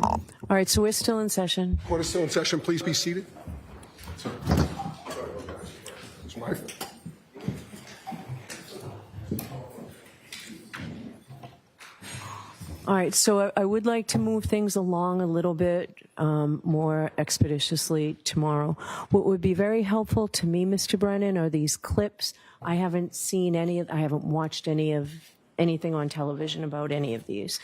All right, so we're still in session.
Court is still in session. Please be seated. Sorry about that. It's my fault.
All right, so I would like to move things along a little bit more expeditiously tomorrow. What would be very helpful to me, Mr. Brennan, are these clips. I haven't seen any, I haven't watched anything on television about any of these.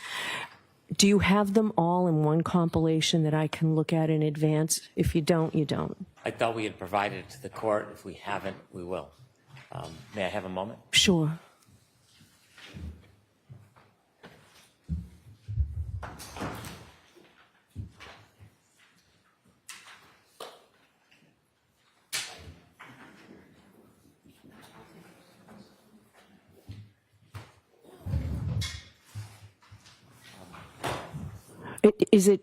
Do you have them all in one compilation that I can look at in advance? If you don't, you don't.
I thought we had provided it to the court. If we haven't, we will. May I have a moment?
Sure. Is it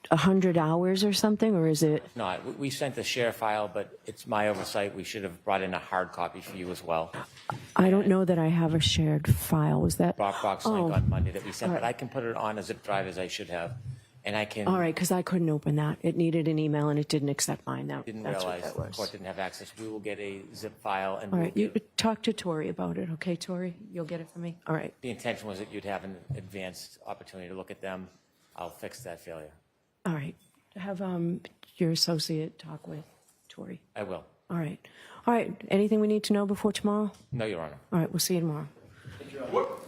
100 hours or something, or is it?
No, we sent the share file, but it's my oversight. We should have brought in a hard copy for you as well.
I don't know that I have a shared file. Was that?
Dropbox link on Monday that we sent, but I can put it on a zip drive as I should have, and I can.
All right, because I couldn't open that. It needed an email, and it didn't accept mine.
Didn't
That's what
realize
that
the
was.
court didn't have access. We will get a zip file, and
All
we'll
right, you
give-
talk to Tori about it, okay, Tori? You'll get it for me? All right.
the intention was that you'd have an advanced opportunity to look at them. I'll fix that failure.
All right. Have your associate talk with Tori.
I will.
All right. All right. Anything we need to know before tomorrow?
No, Your Honor.
All right, we'll see you tomorrow.
What?